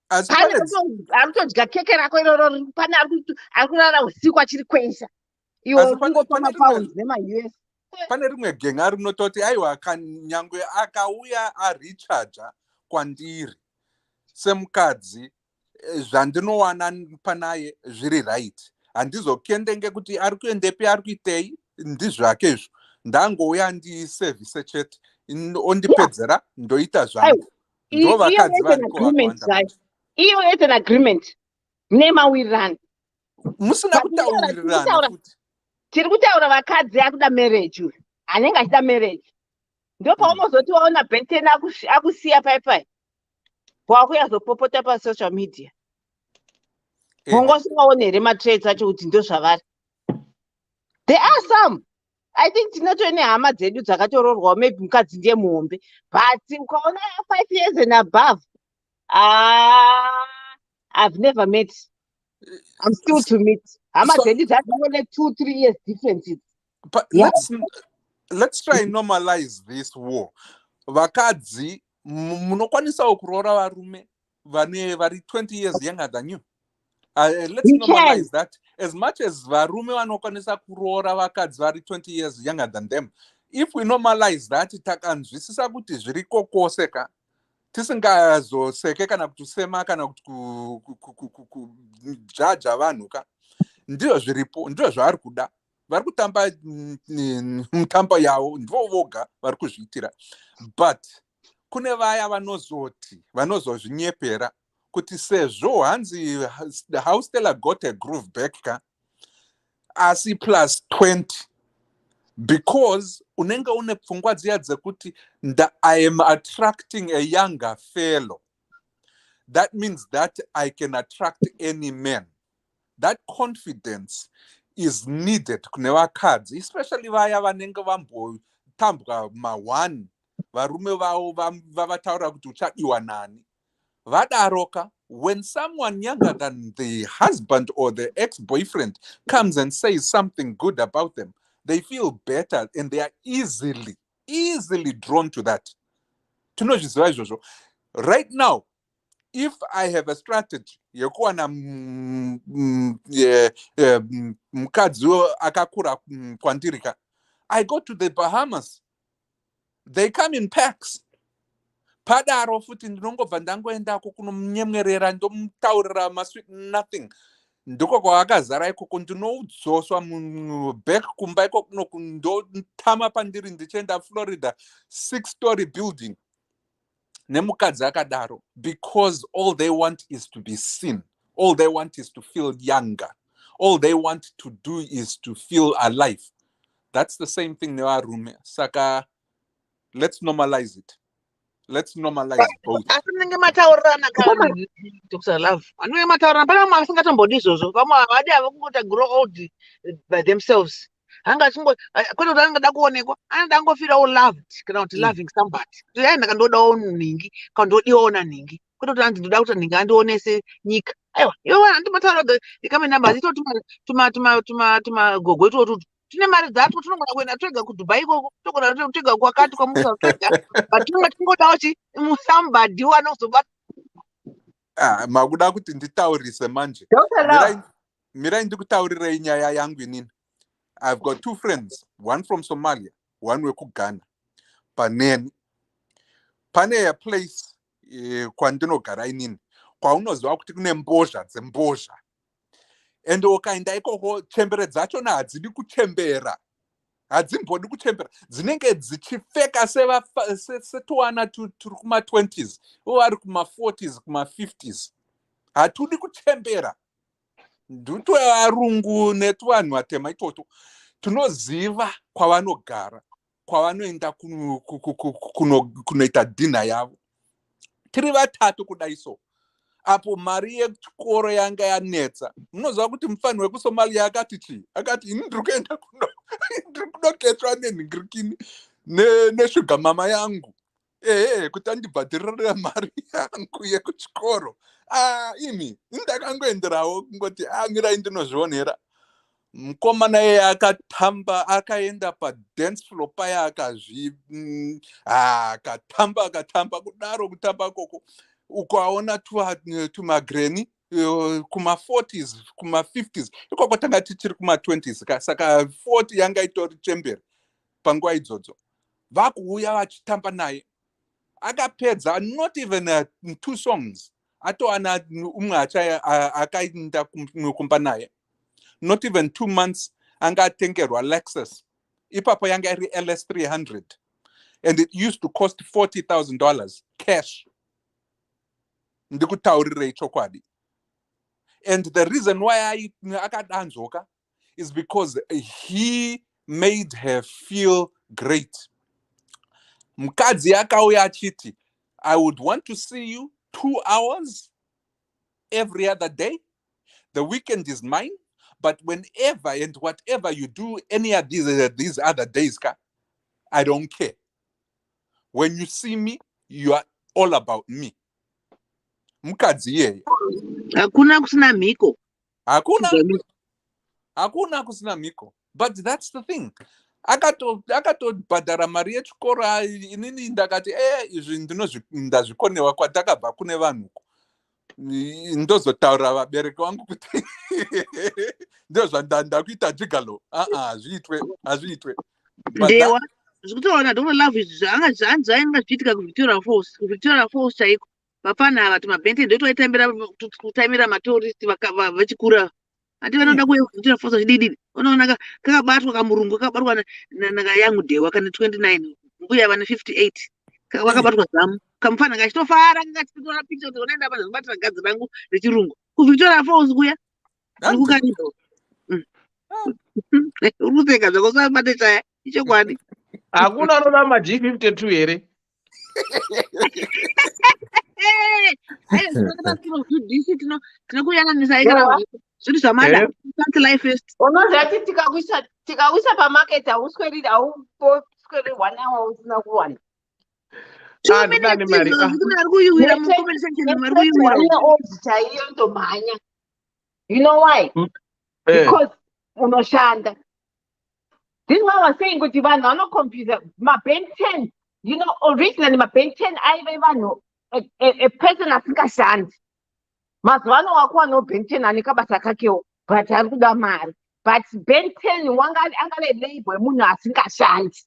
asi pane pane ari kutodya keke rako iroro pane ari kurara usiku achiri kwesha iwo Asi kungopa pane mapaundi nema-US pane rimwe genga rinototi aiwa nyangwe akauya arichaja kwandiri semukadzi zvandinowana panaye zviri right handizokende ngekuti ari kuendepi ari kuitei ndizvake izvo ndangouya ndiservise chete ondipedzera ndoita zvangu ndo vakadzi variko vakawanda iyo yete an agreement nemawirirano musina kutaurirana futi tiri kutaura vakadzi akuda marriage uyu anenge achida marriage ndo paunozoti waona benten akusiya paipai wakuyazopopota pasocial media ungosingaoni here matrades acho kuti ndo zvavari there are some I think tinotori nehama dzedu dzakatororwawo maybe mukadzi ndiye muhombe but ukaona 5 years and above I've never met. I'm still to meet. Hama dzedu dzatone 2-3 years differences. But let's try and normalize this war. Vakadzi munokwanisawo kuroora varume vari 20 years younger than you. Let's normalize that. As much as varume vanokwanisa kuroora vakadzi vari 20 years younger than them, if we normalize that, takanzwisisa kuti zviri kokoseka tisingazoseke kana kutusema kana kujaja vanhu ka ndiyo zviripo, ndiyo zvavari kuda. Vari kutamba mutambo yavo ndivo voga vari kuzviitira, but kune vaya vanozozvinyepera kuti sezvo hanzi how Stella got a groove back ka asi plus 20 because unenge une pfungwa dziya dzekuti I am attracting a younger fellow. That means that I can attract any man. That confidence is needed kune vakadzi, especially vaya vanenge vambotambwa ma1 varume vavo vavataura kuti uchadiwa nani. Vadaroka, when someone younger than the husband or the ex-boyfriend comes and says something good about them, they feel better and they are easily drawn to that. Right now, if I have a strategy, I go to the Bahamas. They come in packs. Padaro futi ndinongobva ndangoendako kunomnyemwerera ndomutaurira masweet nothing. Ndiko kwakazara ikoko ndinodzoswa back kumba ikoko ndotama pandiri ndichienda Florida 6-story building nemukadzi akadaro, because all they want is to be seen. All they want is to feel younger. All they want to do is to feel alive. That's the same thing nevarume. Saka let's normalize it. Let's normalize both. Asinenge mataurirana kana Dr. Love. Anenge mataurirana pana masingatombodi izvozvo. Vamwe havadi havakungota grow old by themselves. Hanga chingo kwete kuti anengada kuonekwa, anoda angofirawo loved kana kuti loving somebody. Kuti ai ndakandodawo ningi kana ndodiwawo naningi. Kwete kuti ndoda kuti ningi andionese nyika. Aiwa, iwo andimataura ikame numbers ito tuma gogo ito tine mari dzacho tinogona kuenda twega kuDubai ikoko, togona twega kwakati kwamusa twega, but tinenge tingodawo somebody wanozobata. Makuda kuti nditaurise manje. Mirai ndikutaurirei nyaya yangu inini. I've got 2 friends, one from Somalia, one wekuGhana. Pane a place kwandinogara inini kwaunoziva kuti kune mbozha dzembozha. And ukaenda ikoko chembere dzacho hadzidi kuchembera. Hadzimbodi kuchembera. Dzinenge dzichipfeka setuwana turi kuma-20s, vari kuma-40s, kuma-50s. Hatudi kuchembera. Nduto varungu netuvanhu vatema itoto tunoziva kwavanogara, kwavanoenda kunoita dinner yavo. Tiri vatatu kudai so. Apo mari yechikoro yanga yanetsa. Munoziva kuti mufani wekuSomalia akati chii? Akati ini ndiri kuenda kunoketsva nenhingirikini neshuga mama yangu. Kuti andibhadhirire mari yangu yekuchikoro. Imi ndakangoenderawo kungoti mirai ndinozvionera. mukomana yeye akatamba akaenda padance floor paya akatamba kudaro kutamba koko ukaona tumagreni kuma-40s kuma-50s ikoko tanga tichiri kuma-20s saka 40 yanga itori chemberi panguva idzodzo vakuuya vachitamba naye akapedza not even 2 songs atowana umwe akaenda kumba naye not even 2 months anga atengerwa Lexus ipapo yanga iri LS 300 and it used to cost $40,000 cash ndikutaurirei chokwadi. And the reason why akadanzoka is because he made her feel great. Mukadzi akauya achiti, I would want to see you 2 hours every other day. The weekend is mine, but whenever and whatever you do any of these other days, I don't care. When you see me, you are all about me. Mukadzi yeye. Hakuna kusina miko. Hakuna kusina miko. But that's the thing. Akatobhadhara mari yechikora inini ndakati izvi ndazvikonewa kwatakabva kune vanhuko. Ndozotaura vabereki vangu kuti ndozvandakuita jigalo. Hazviitwe. Ndewa zvikutoona don't love izvi zvaanga ainga zviitika kuVictoria Falls chaiko. Vapana vati mabhende ndotoitaimira matouristi vachikura. Ati vanoda kuuya kuVictoria Falls zvididi. Unoona kakabatwa kamurungu kakabatwa nakayangu Dewa kana 29 mbuya vane 58 vakabatwa zamu kamufana kachitofara kangatitora picha kuti unoenda apa zvakubatira gadzi rangu rechirungu kuVictoria Falls kuya ndikukanido urikupfeka zvako sabate chaya ichokwadi hakuna anoda maG52 here DC tinokuyananisa ikara zviri zvamada life first unozati tikawisa pamarket hausweri 1 hour usina kuwana chaiyo ndomhanya. You know why? Because unoshanda. This is why I was saying kuti vanhu vanoconfuse maBen 10. You know, originally maBen 10 aive vanhu a person asingashandi. Mazuvano wakuwa no Ben 10 ane kabasa kakewo but ari kuda mari. But Ben 10 wanga angale label yemunhu asingashandi.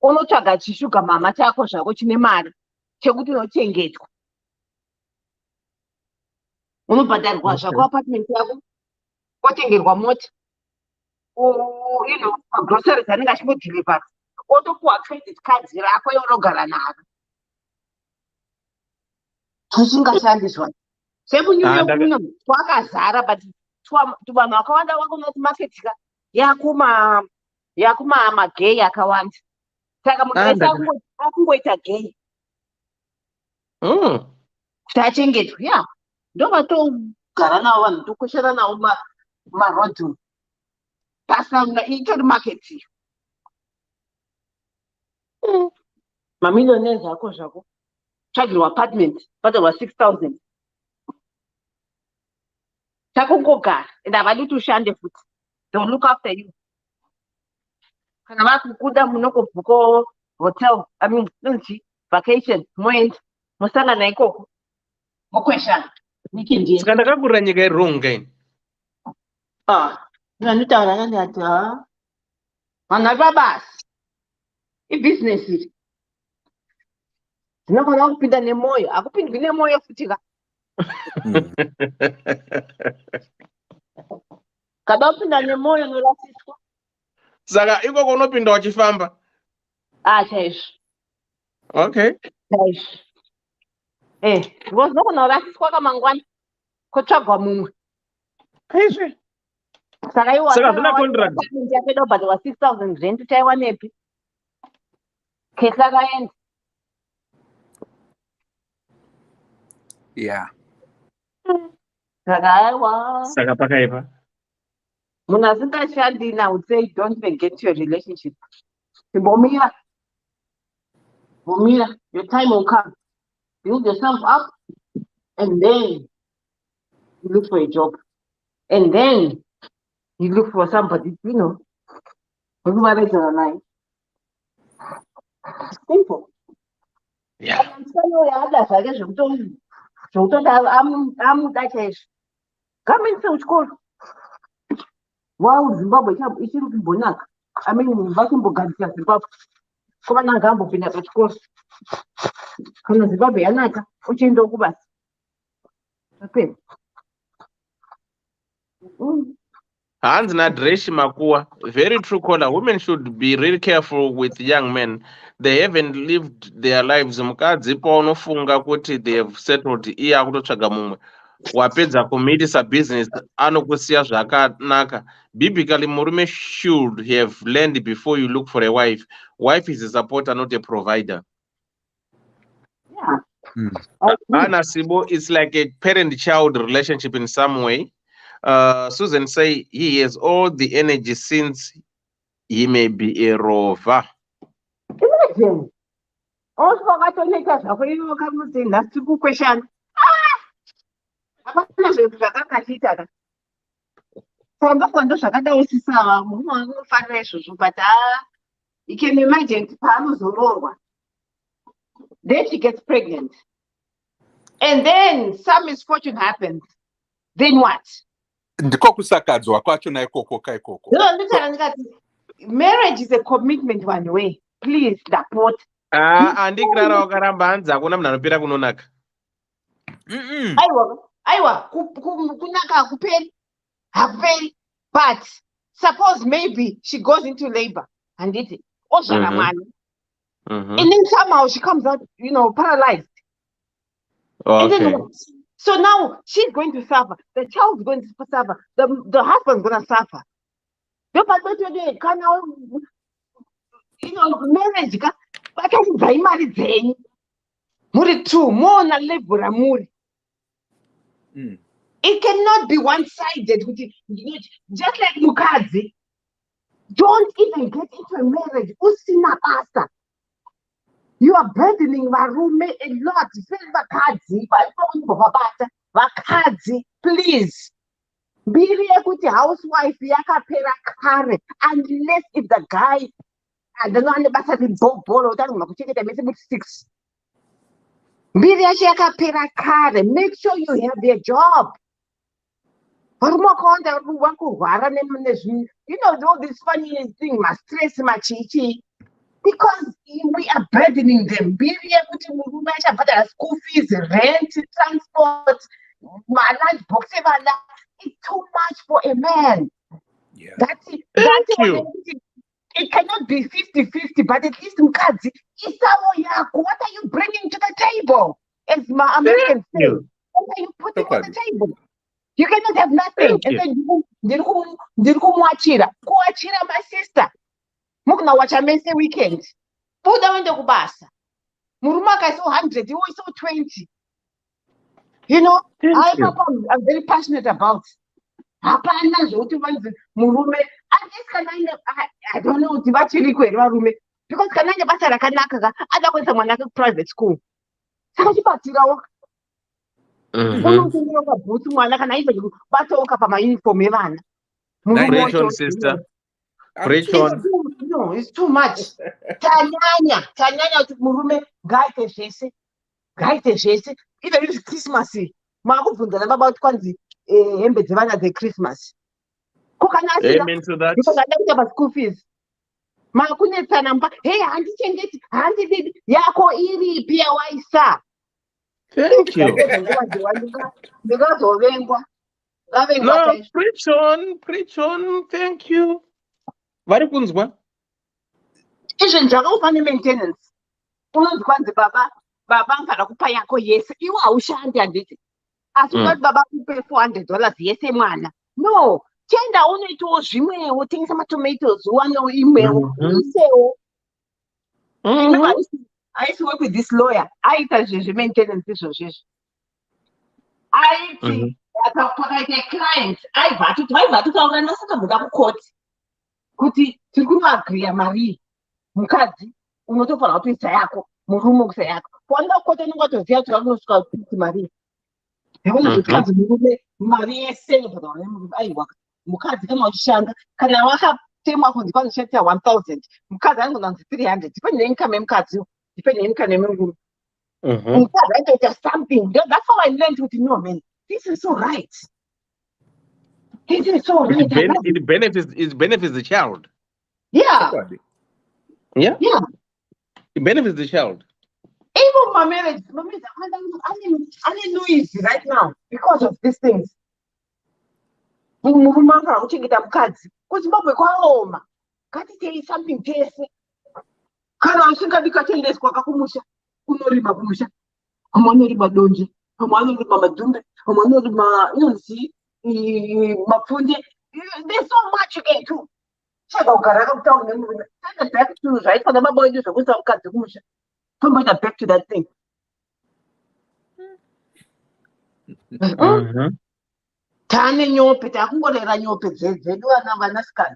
Unotsvaga chishuga mama chako zvako chine mari chekuti unochengetwa. Unobhadharwa zvako apartment yako, wotengerwa mota, groceries anenge achimodhilivhara, otopuwa credit card rako yaunogara naro. Tusingashandi zvona. Semunyuyo kuno kwakazara but vanhu vakawanda vakunoti market yakuma magay akawanda. Saka munhu wese akungoita gay. Kuti achengetwe. Ya. Ndovatogara navo vanhu tokoshera navo marodhu. Pasina itori market iyo. Mamillionaires ako zvako. Tsvagirwa apartment, bhadharwa 6,000. Takungogara and havadi kuti ushande futi. They'll look after you. Kana vakukuda munokobhuka hotel, vacation, moenda, mosangana ikoko, mokweshana. Saka ndakakurira nyika iri wrong again. Ndinotaura nani ati vanhu vabasa. Ibusiness iri. Ndinofanira kupinda nemoyo, hakupindwi nemoyo futi ka. Kada upinda nemoyo norasiswa. Saka ikoko unopinda wachifamba. Chaizvo. Okay. Chaizvo. Because ndokona urasiswa kamangwana kotsvagwa mumwe. Aizve. Saka zvina contract. Yapeda kubhadharwa 6,000 rent chaiwanepi. Kesa kaenda. Yeah. Saka aiwa. Saka pakaipa. Munhu asingashandi, I would say don't even get to a relationship. Bomira. Your time will come. Build yourself up and then you look for a job. And then You look for somebody, you know, who married her life. Simple. Yeah. I'm that coming to school. Wow, Zimbabwe, it's looking bonak. I mean, back in Bogadia, Zimbabwe. Come on, Gambo, in that school. Come on, Zimbabwe, Anaka, which in the Kubas. Okay. Hans Nadreshi Makua, very true caller. Women should be really careful with young men. They haven't lived their lives. Mukadzi paunofunga kuti they have settled iye akutotsvaga mumwe wapedza kumitisa business anokusiya zvakanaka. Biblically, murume should have learned before you look for a wife. Wife is a supporter, not a provider. Yeah. Anna Sibo, it's like a parent-child relationship in some way. Susan say he has all the energy since he may be a rover. Imagine. Also, I don't think that's a very welcome thing. That's a good question. But you can imagine then she gets pregnant. And then some misfortune happens. Then what? Ndikokusakadzwa kwacho naikoko kaikoko. Marriage is a commitment one way. Please support. Andikrara wakaramba hanzi hakuna munhu anopera kunonaka. Aiwa, kunaka hakuperi. But suppose maybe she goes into labor and it money. And then somehow she comes out, you know, paralyzed. Okay. And then, so now she's going to suffer. The child's going to suffer. The husband's going to suffer. You know, marriage. But I married then. Muri two more na lebura muri. It cannot be one-sided. Just like Mukazi, don't even get into a marriage. Usina pasta. You are burdening Varume a lot. Vakadzi, please. Be a housewife, yakapera kare, unless if the guy, I don't know, the bolo, that 6. Be yakapera kare. Make sure you have your job. You know, all this funny thing, my stress, my chichi. Because we are burdening them. Be able to school fees, rent, transport, my lunch box, it's too much for a man. Yeah. That's it. It cannot be 50-50, but at least Mkazi, what are you bringing to the table? As my American say, what are you putting on the table? You cannot have nothing. And then Kuachira, my sister. Mukna watch a weekend. Put down in the Kubasa. Murumaka is so 100, you is so 20. You know, I'm very passionate about. Murume, I don't know because Kananya Basara Kanaka, other was someone private school. Preach on, sister. Preach on. No, it's too much. Tanyanya Murume, Gaite Jesse, even if it's Christmas. Makufundana about Kwanzi, Embezana the Christmas. Amen to that. Because I don't have school fees. Makuneta number, hey, Auntie can get Auntie Yako Iri Pia Waisa. Thank you. Because of no, preach on. Thank you. Very good. Isn't funny maintenance. Baba Nkarakupa yako yes, you are Ushanti and it. As well, Baba pay $400, yes, man. No, Chenda only to Jime or things some tomatoes, one or email. I used to work with this lawyer. I tell you maintenance association. I think that a client. I got to tell them to court. Kuti, Tikuma agree, Marie. Mukazi, unoto for out with Sayako, Murumo Sayako. Wanda Cotton got to get to Marie. They want to come to Marie, say, I work. mukadzi kama uchishanda kana wakatemwa kunzi kwanoshandisa 1000 mukadzi anogona kunzi 300 depending neincome yemukadzi depending neincome yemurume mukadzi aitoita something. That's how I learned kuti no man, this is so right. This is so right. It benefits the child. Yeah. Yeah. Yeah. It benefits the child. Even my marriage, I didn't know easy right now because of these things. Murume akara kuchengeta mukadzi kuZimbabwe kwaoma. Ngatitei something tese. Kana usingadi katendeswa kakumusha, unorima kumusha. Amwe anorima donje, amwe anorima madhumbe, amwe anorima nyonzi, mapfunde. There's so much you can do. Chega ugara kakutaura nemurume. Take it back to right for the baba wedu zvokuisa mukadzi kumusha. Come back to that thing. Tane nyope takungorera nyope dzedu vanasikana.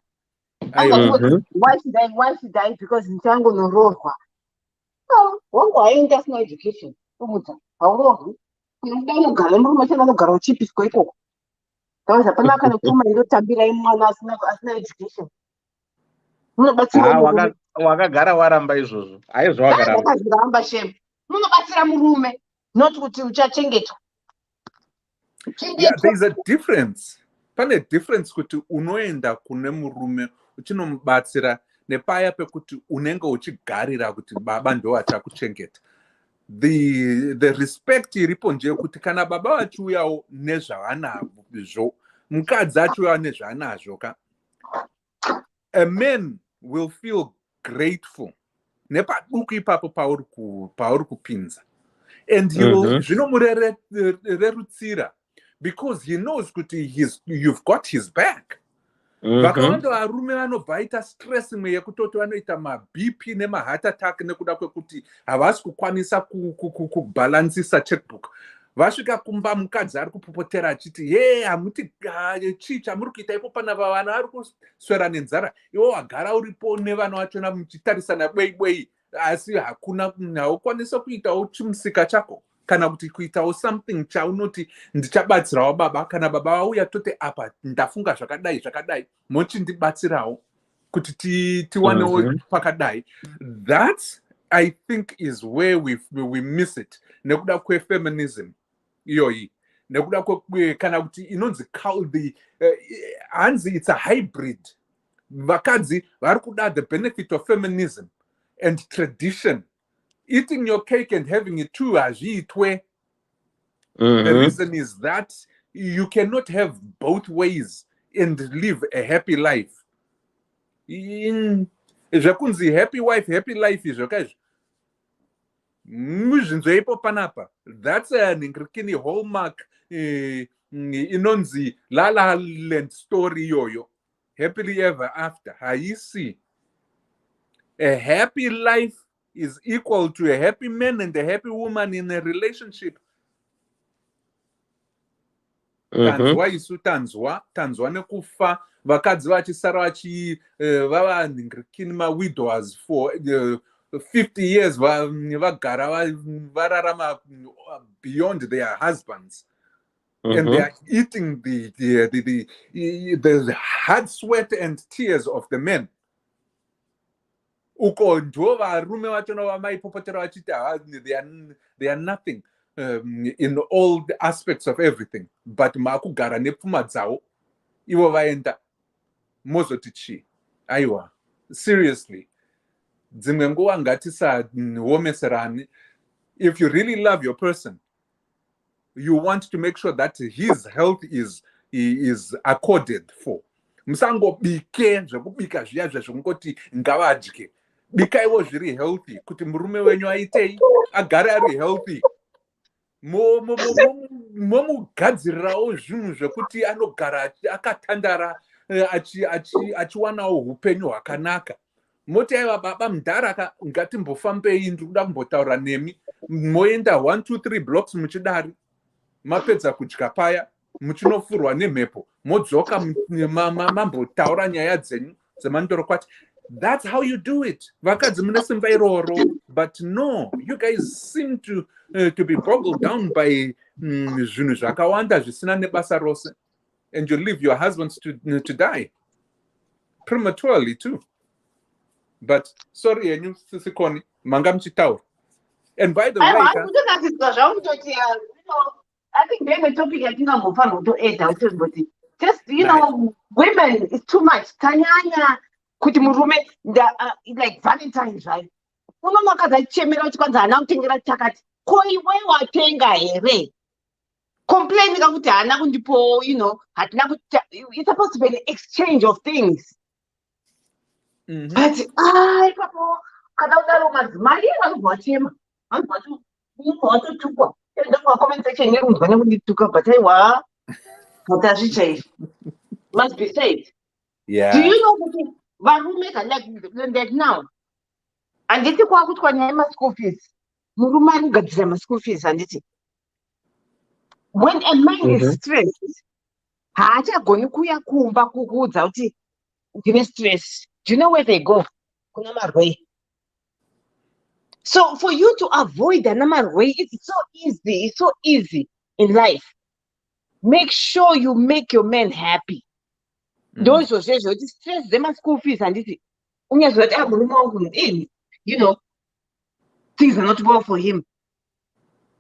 Why should I? Because nchango nororwa. No, wangu haenda asina education. Umuta, haurorwi. Kunoda unogara murume chena unogara uchipiswa ikoko. Kawaza panaka nekuma ndotambira imwana asina education. Munobatsira murume. Wakagara waramba izvozvo. Haizvo wakaramba. Wakagara shame. Munobatsira murume. Not kuti uchachengetwa. Yeah, there's a difference. Pane difference kuti unoenda kune murume uchinomubatsira nepaya pekuti unenge uchigarira kuti baba ndo achakuchengeta. The respect iripo nje kuti kana baba vachiuyawo nezvavanazvo, mukadzi achiuyawo nezvaanazvo ka, a man will feel grateful nepaduku ipapo pauri kupinza, and he will zvinomurerutsira because he knows kuti you've got his back. Vakawanda varume vanobva vaita stress imwe yekutoti vanoita maBP nemaheart attack nekuda kwekuti havasi kukwanisa kubhalansisa checkbook. Vasvika kumba mukadzi ari kupopotera achiti ye hamuti chii chamuri kuita ipo pana vana vari kuswera nenzara, iwo wagara uripo nevana vachona muchitarisana bwei asi hakuna haukwanisa kuitawo chimusika chako kana kuti kuitawo something chaunoti ndichabatsirawo baba, kana baba vauya tote apa ndafunga zvakadai mochindibatsirawo kuti tiwanewo pakadai. That I think is where we miss it nekuda kwefeminism iyoyi, nekuda kana kuti inonzi hanzi it's a hybrid. Vakadzi vari kuda the benefit of feminism and tradition. Eating your cake and having it too, hazviitwe. The reason is that you cannot have both ways and live a happy life. Zvakunzi happy wife, happy life izvo kazvo. Muzvinzo ipo panapa. That's an Ningirikini hallmark inonzi La La Land story yoyo. Happily ever after. Haisi. A happy life is equal to a happy man and a happy woman in a relationship. Tanzwa isu tanzwa nekufa vakadzi vachisara vava Ningirikini widowers for 50 years vagara vararama beyond their husbands. And they are eating the hard sweat and tears of the men. Uko ndo varume vachona vamaipopotera vachiti they are nothing in all the aspects of everything, but makugara nepfuma dzavo ivo vaenda mozoti chi. Aiwa, seriously, dzimwe nguva ngatisaomeserani. If you really love your person, you want to make sure that his health is accorded for. Musangobike zvekubika zviya zvekungoti ngavadye. Bikaiwo zviri healthy kuti murume wenyu aitei agare ari healthy. Momugadzirirawo zvinhu zvekuti anogara akatandara achiwanawo upenyu hwakanaka. Moti aiwa baba mudhara ngatimbofambei ndikuda kumbotaura nemi. Moenda 1 2 3 blocks muchidari. Mapedza kudya paya muchinofurwa nemhepo. Modzoka mambotaura nyaya dzenyu dzemandorokwati. That's how you do it. Vakadzi mune simba iroro. But no, you guys seem to be boggled down by zvinhu zvakawanda zvisina nebasa rose. and you leave your husbands to die prematurely too. But sorry, and you Sisikoni, Mangam Chitao. And by the way, I think maybe topic I think I'm going to add out, but just women is too much. Tanyanya, kuti murume, like Valentine's, right? Unomakaza out kwanza anautengira chakati. Koi wewe watenga here. Complaining kuti hana kundipo, it's supposed to be an exchange of things. But papo kada udaro madzimai vanobvachema. Vanobvatukwa. Comment section nekunzwa nekundituka, but aiwa must be said. Yeah. Do you know kuti varume like now? Anditi kwakuti kwanyaya ma-school fees. Murume anogadzira ma-school fees anditi. When a man is stressed, haachagoni kuuya kumba kukuudza kuti ndine stress. Do you know where they go? Kuna marway. So for you to avoid the marway, it's so easy. It's so easy in life. Make sure you make your man happy. Those who say stress them school fees and this, things are not well for him.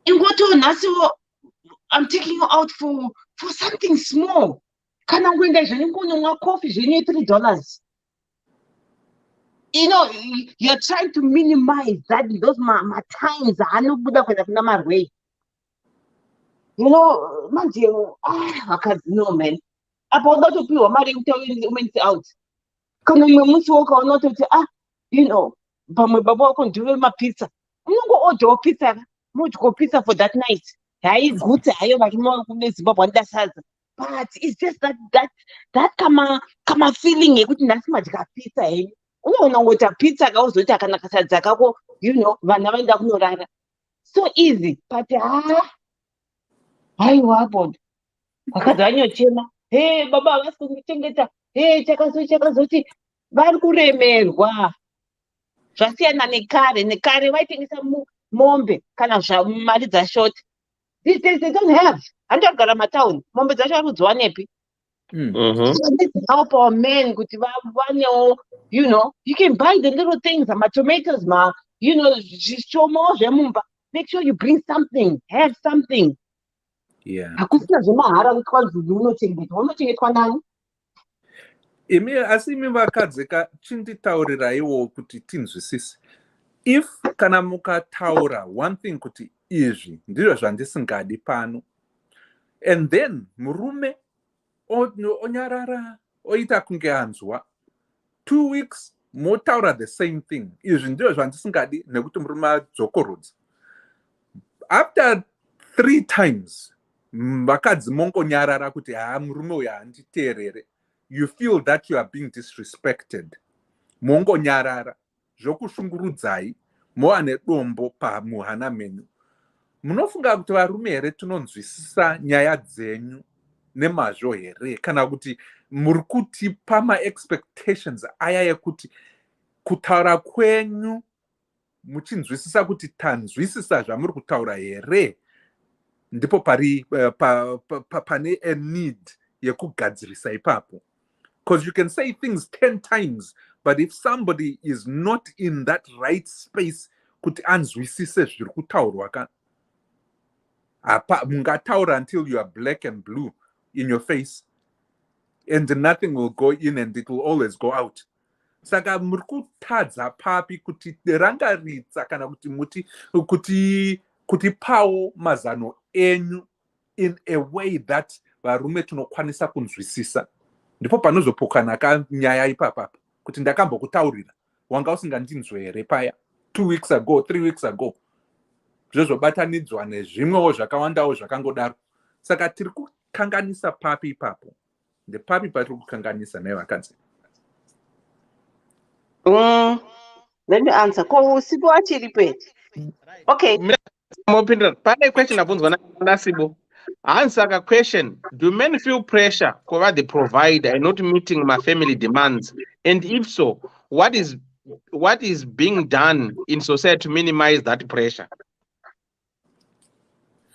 In what I'm taking you out for something small. Can I win that coffee? You need $3. You're trying to minimize those times. I know Buddha could have number way. No man. About not to be marrying women out. Can you move walk or not to but my baba can do my pizza. You go order pizza. Much go pizza for that night. I good. I have more but it's just that kama feeling it not much pizza. What a pizza goes with a kanakasadzako, vanavenda kunorara. So easy, but I wabod. Akadanyo chema. Hey, baba, what's going to get? Hey, chakazoti. Varkuremerwa. Zvasiyana nekare waiting some mombe kana mari dzashot. These days they don't have. Andogara matown. Mombe dzasharudzwa nepi. Help our men you can buy the little things, tomatoes, make sure you bring something, have something. Yeah. Asimi vakadzeka chinditaurirawo kuti tinzwisise. If kana mukataura one thing kuti izvi ndizvo zvandisingadi pano, and then murume onyarara oita kunge anzwa, 2 weeks motaura the same thing, izvi ndizvo zvandisingadi nekuti murume adzokorodza. After 3 times vakadzi mongonyarara kuti murume uyu handiteerere, you feel that you are being disrespected. Mongonyarara zvokushungurudzai, moane dombo pamuhana menyu. Munofunga kuti varume here tinonzwisisa nyaya dzenyu nemazvo here, kana kuti muri kutipa ma-expectations aya yekuti kutaura kwenyu muchinzwisisa kuti tanzwisisa zvamuri kutaura here, ndipo pane a need yekugadzirisa ipapo. Because you can say things 10 times, but if somebody is not in that right space kuti anzwisise zviri kutaurwa, mungataura until you are black and blue in your face, and nothing will go in and it will always go out. Saka muri kutadza papi kuti rangaridza kana kuti pawo mazano enyu in a way that varume tinokwanisa kunzwisisa. Ndipo panozopokana nyaya ipapapo kuti ndakambokutaurira wanga usingandinzwe here paya 2 weeks ago, 3 weeks ago. Zvozobatanidzwa nezvimwewo zvakawandawo zvakangodaro. Saka tiri kukanganisa papi ipapo. Ndepapi patiri kukanganisa naye vakadzi. Let me answer. Sibo achiri peti. Okay. Pane question abunzwa na Sibo. Answer a question. Do men feel pressure over the provider and not meeting my family demands? And if so, what is being done in society to minimize that pressure?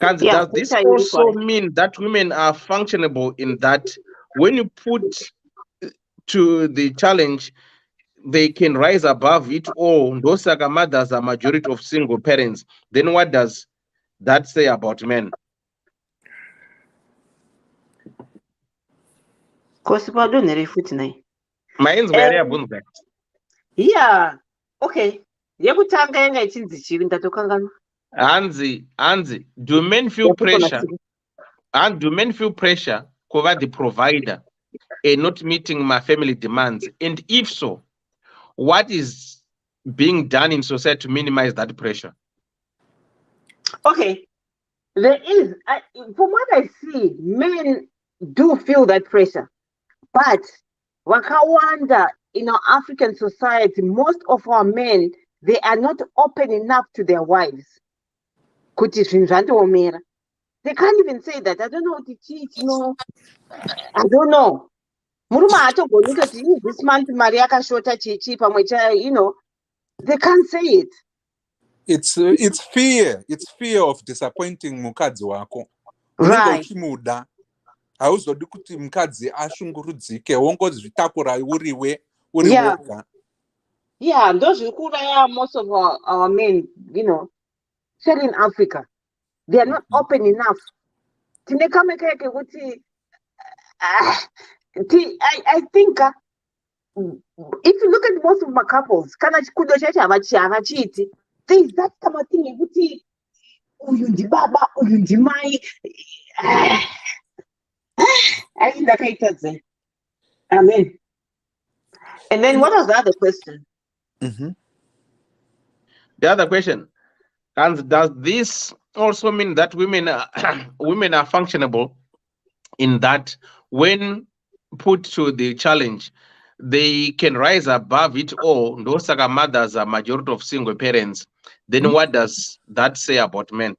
Does this also mean that women are functionable in that when you put to the challenge, they can rise above it all? Those mothers are majority of single parents. Then what does that say about men? Yeah. Okay. Yekutanga yanga ichinzi chivi ndatokangana. Anzi, do men feel pressure? And do men feel pressure cover the provider and not meeting my family demands? And if so, what is being done in society to minimize that pressure? Okay. There is, from what I see, men do feel that pressure. But wakawanda, in our African society, most of our men, they are not open enough to their wives. Kuti zvinhu zvandiomera. They can't even say that. I don't know what it is, no. I don't know. Murume haatogoni kutoti this month mari yakashota chichi pamwe they can't say it. It's fear. It's fear of disappointing mukadzi wako. Right. Uchimuda. Hauzodi kuti mukadzi ashungurudzike wongozvitakura uriwe uri woga. Yeah, those who are most of our men, especially in Africa, they are not open enough. I think if you look at most of my couples, there's that kind of thing. Baba, mai. I think that Amen. And then what was the other question? The other question, and does this also mean that women are functionable in that when put to the challenge, they can rise above it all? Those mothers are majority of single parents. Then what does that say about men?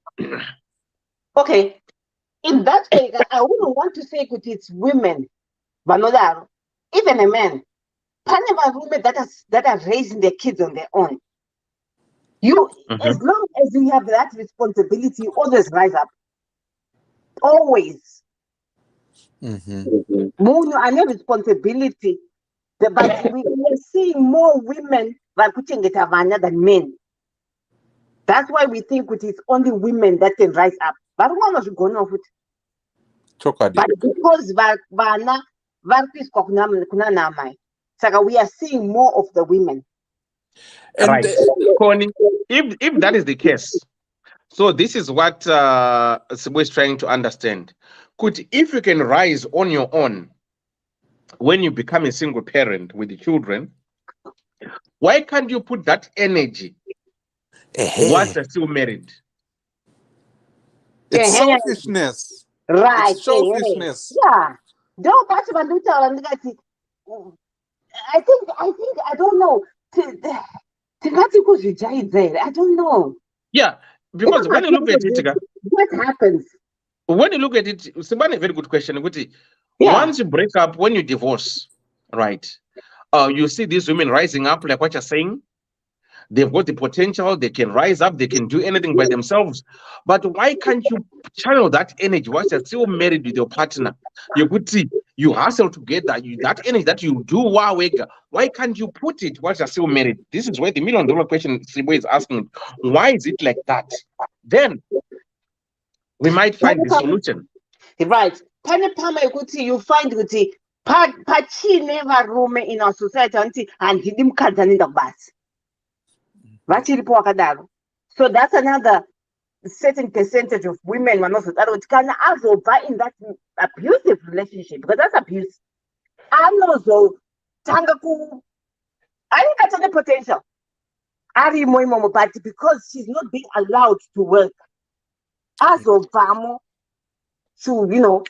Okay, in that way, I wouldn't want to say it's women, but not even a man. Women that are raising their kids on their own. As long as you have that responsibility, you always rise up. Always. More and responsibility. But we are seeing more women than men. That's why we think it is only women that can rise up. But one was going off with. But because we are seeing more of the women. Right. Connie, if that is the case, so this is what Sibu is trying to understand. If you can rise on your own when you become a single parent with the children, why can't you put that energy once you're still married? It's selfishness. Right. It's selfishness. Yeah. Don't I think I don't know. I don't know. Yeah, because when you look at it, what happens? When you look at it, it's a very good question. Once you break up, when you divorce, right? You see these women rising up, like what you're saying. They've got the potential, they can rise up, they can do anything by themselves. But why can't you channel that energy once you're still married with your partner? You could see, you hustle together, that energy that you do, why can't you put it once you're still married? This is where the $1 million question Sibo is asking. Why is it like that? Then we might find the solution. Right. You find never room in our society and him in the bus. So that's another certain percentage of women can also buy in that abusive relationship, because that's abuse. And also, I think that's the potential. But because she's not being allowed to work, as Obama to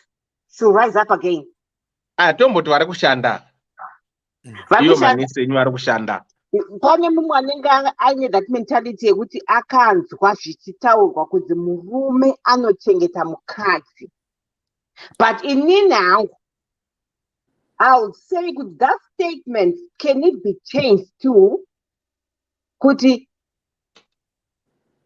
rise up again. Pane that mentality yekuti akanzwa zvichitaurwa kuti murume anochengeta mukadzi. But inini hangu, I would say that statement, can it be changed to kuti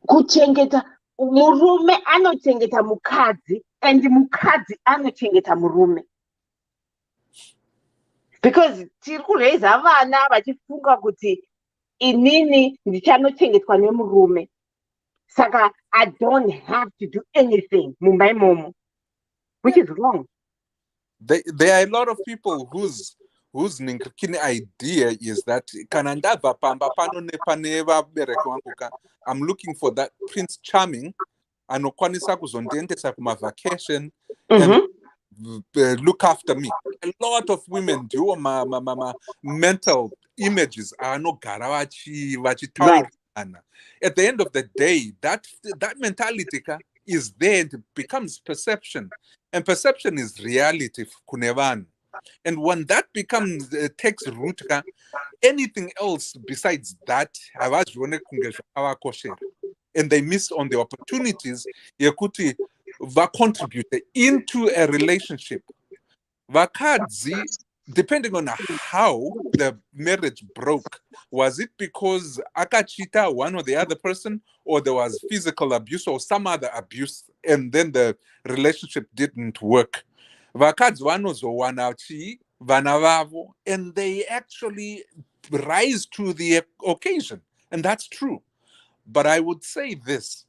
kuchengeta murume anochengeta mukadzi and mukadzi anochengeta murume, because tiri kuraiza vana vachifunga kuti inini ndichanochengetwa nemurume, saka I don't have to do anything mumba imomo, which is wrong. There are a lot of people whose Ninkirkini idea is that kanandava pamba pano nepane vabereki vangu ka, I'm looking for that Prince Charming anokwanisa kuzondiendesa kuma vacation and look after me. A lot of women do ma mental images anogara vachitaurirana. At the end of the day, that mentality is there and it becomes perception, and perception is reality kunevan. And when that becomes takes root, anything else besides that, and they miss on the opportunities yekuti va contribute into a relationship. Vakadzi, depending on how the marriage broke, was it because akachita one or the other person, or there was physical abuse or some other abuse, and then the relationship didn't work? Vakadzi vanozowana chi vana vavo, and they actually rise to the occasion, and that's true. But I would say this: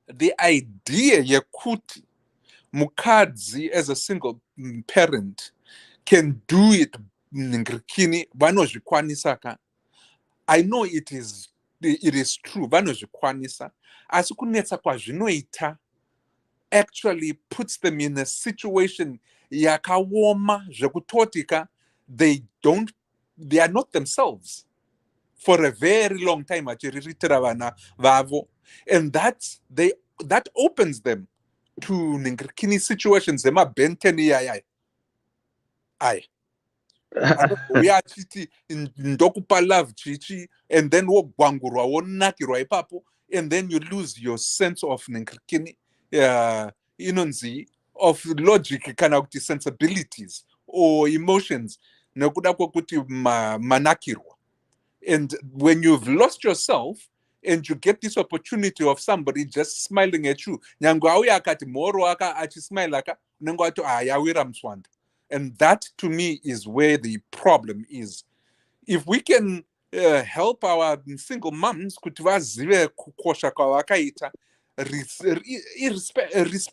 the idea yekuti mukadzi as a single parent can do it ngirikini vanozvikwanisa ka. I know it is true, vanozvikwanisa, asi kunetsa kwazvinoita actually puts them in a situation yakaoma zvekutotika they are not themselves for a very long time achiriritira vana vavo, and that opens them to ningirikini situations zemabhenteni uya achiti ndokupa love chichi, and then wogwangurwa wonakirwa ipapo, and then you lose your sense of ningirikini inonzi of logic kana kuti sensibilities or emotions nekuda kwokuti manakirwa. And when you've lost yourself and you get this opportunity of somebody just smiling at you, nyangu auya akati moro aka achismile aka unenge wati yawira mswanda. And that to me is where the problem is. If we can help our single moms kuti vazive kukosha kwavakaita,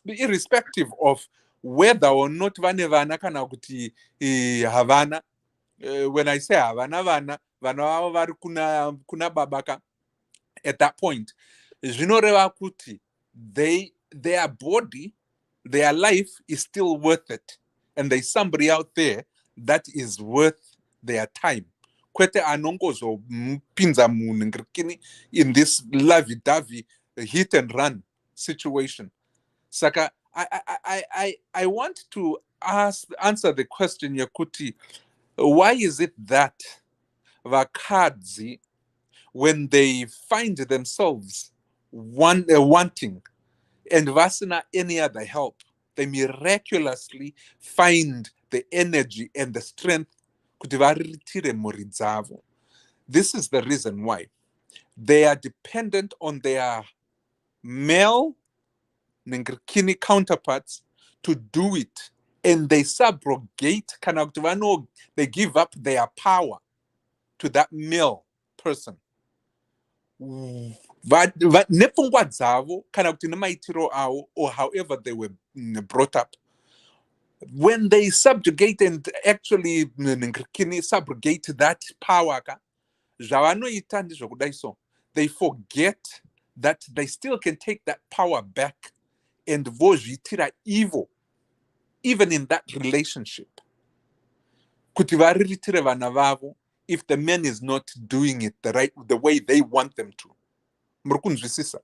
irrespective of whether or not vane vana kana kuti havana. When I say havana vana vavo vari kuna babaka, at that point zvinoreva kuti their body, their life is still worth it, and there's somebody out there that is worth their time, kwete anongozopinza munhu ngirikini in this lovey-dovey hit and run situation. Saka I want to answer the question yakuti, why is it that vakadzi, when they find themselves wanting and vasina any other help, they miraculously find the energy and the strength kuti variritire mhuri dzavo? This is the reason why they are dependent on their male ningirikini counterparts to do it, and they subrogate kana kuti they give up their power to that male person. Nepfungwa dzavo kana kuti nemaitiro avo, or however they were brought up, when they subjugate and actually subrogate that power, zvavanoita ndezvokudai so, they forget that they still can take that power back and vozviitira evil even in that relationship, kuti variritire vana vavo if the man is not doing it the way they want them to. Murikunzwisisa?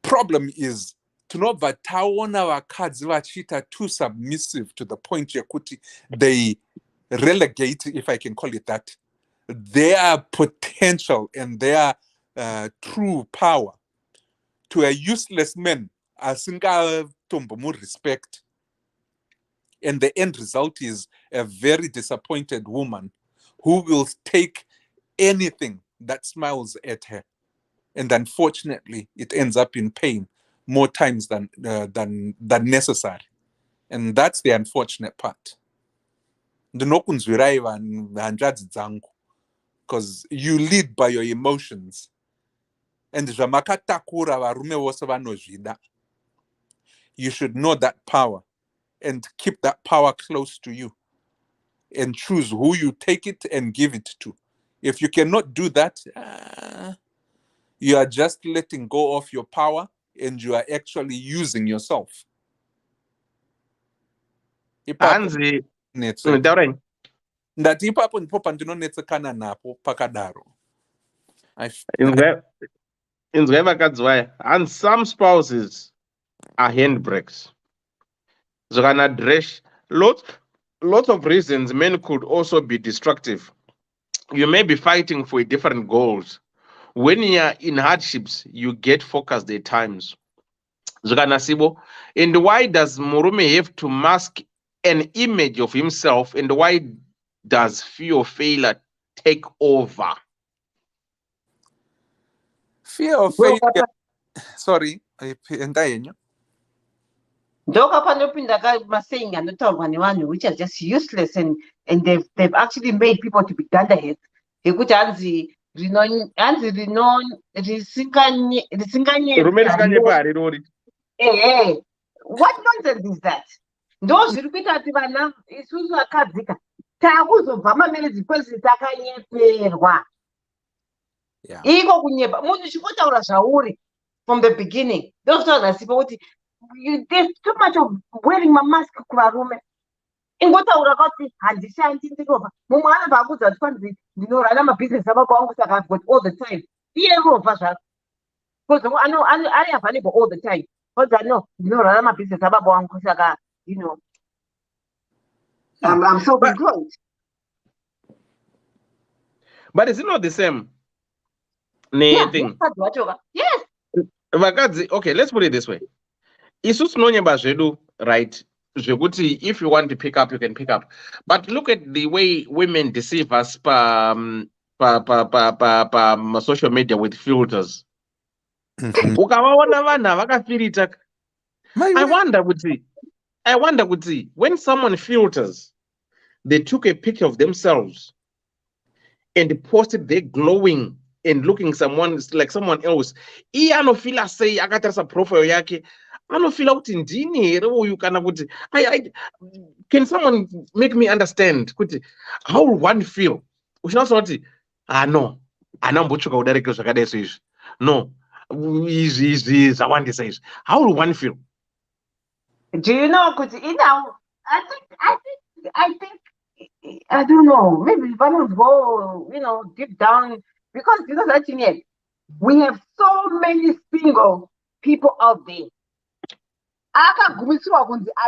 Problem is tinobva taona vakadzi vachiita too submissive to the point yekuti they relegate, if I can call it that, their potential and their true power to a useless man asingatombomu respect. And the end result is a very disappointed woman who will take anything that smiles at her. And unfortunately, it ends up in pain more times than necessary. And that's the unfortunate part. Because you lead by your emotions. And you should know that power and keep that power close to you and choose who you take it and give it to. If you cannot do that, you are just letting go of your power and you are actually using yourself. Hanzi, taurayi. Ndati ipapo ndipo pandinonetsekana napo pakadaro. Inzwai vakadzi vaya. And some spouses are handbrakes. Zvakana dresh, lots of reasons men could also be destructive. You may be fighting for different goals. When you are in hardships, you get focused at times. Zvakana sibo. And why does murume have to mask an image of himself, and why does fear of failure take over? Fear of failure. Sorry, ndayenyo. Ndoka panopinda saying anotaurwa nevanhu which are just useless and they've actually made people to be dunderheads. Yekuti hanzi what nonsense is that? Ndo zviri kuita kuti vana isusu vakadzika takuzobva mamarriage kwezi takanyeperwa. Iko kunyepa munhu chikotaura zvauri from the beginning. Ndokutaura sipo kuti there's too much of wearing mask kuvarume. Ingotaura kuti handishandi ndinobva. Mumwe anobva akudza kuti kwanzi ndinorana mabhizinesi ababa vangu saka I've got all the time. Iye robva zvako. Because ari available all the time. But no, ndinorana mabhizinesi ababa vangu saka I'm self-employed. But is it not the same? Thing. Yes. Vakadzi, okay, let's put it this way. Isusu nonyemba zvedu, right? Zvekuti if you want to pick up, you can pick up. But look at the way women deceive us pa social media with filters. Ukavaona vanhu vakafilita. I wonder kuti when someone filters, they took a picture of themselves and posted their glowing and looking like someone else. Iye anofila sei akatarisa profile yake. Anofila kuti ndini here uyu kana kuti can someone make me understand kuti how will one feel? Uchinasa kuti no, anambotsvuka kudarika zvakadai seizvi. No, izvi zvawandisa izvi. How will one feel? Do you know, because I think I don't know, maybe one will go, deep down, because that thing, we have so many single people out there. I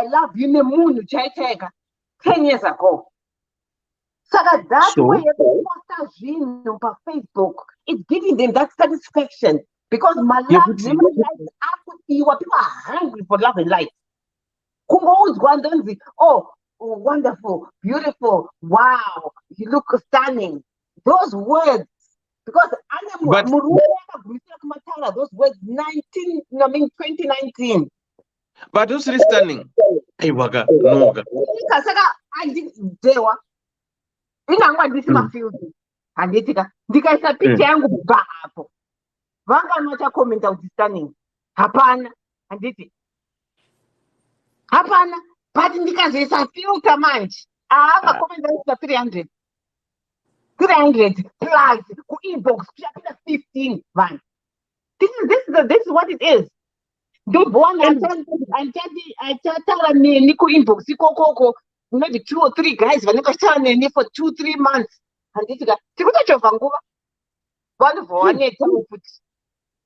love you nemunhu chaiteka 10 years ago. Saka that way you post zvinhu pa Facebook, it's giving them that satisfaction because my love never likes people are hungry for love and light. Oh, wonderful, beautiful, wow, you look stunning. Those words, because those words 2019. But who's really stunning? Aiwaga, noga. Ndikaisa picha yangu hapo. Vanga anocha comment out stunning. Hapana, handiti. Hapana, but ndikazoisa filter manje. Comment out 300. 300 plus ku inbox 15 man. This is what it is. Don't want I tell me ku inbox koko maybe 2 or 3 guys vanokashara neni for 2-3 months. Handiti tikutachova nguva. Vanhu vowaneta ukuthi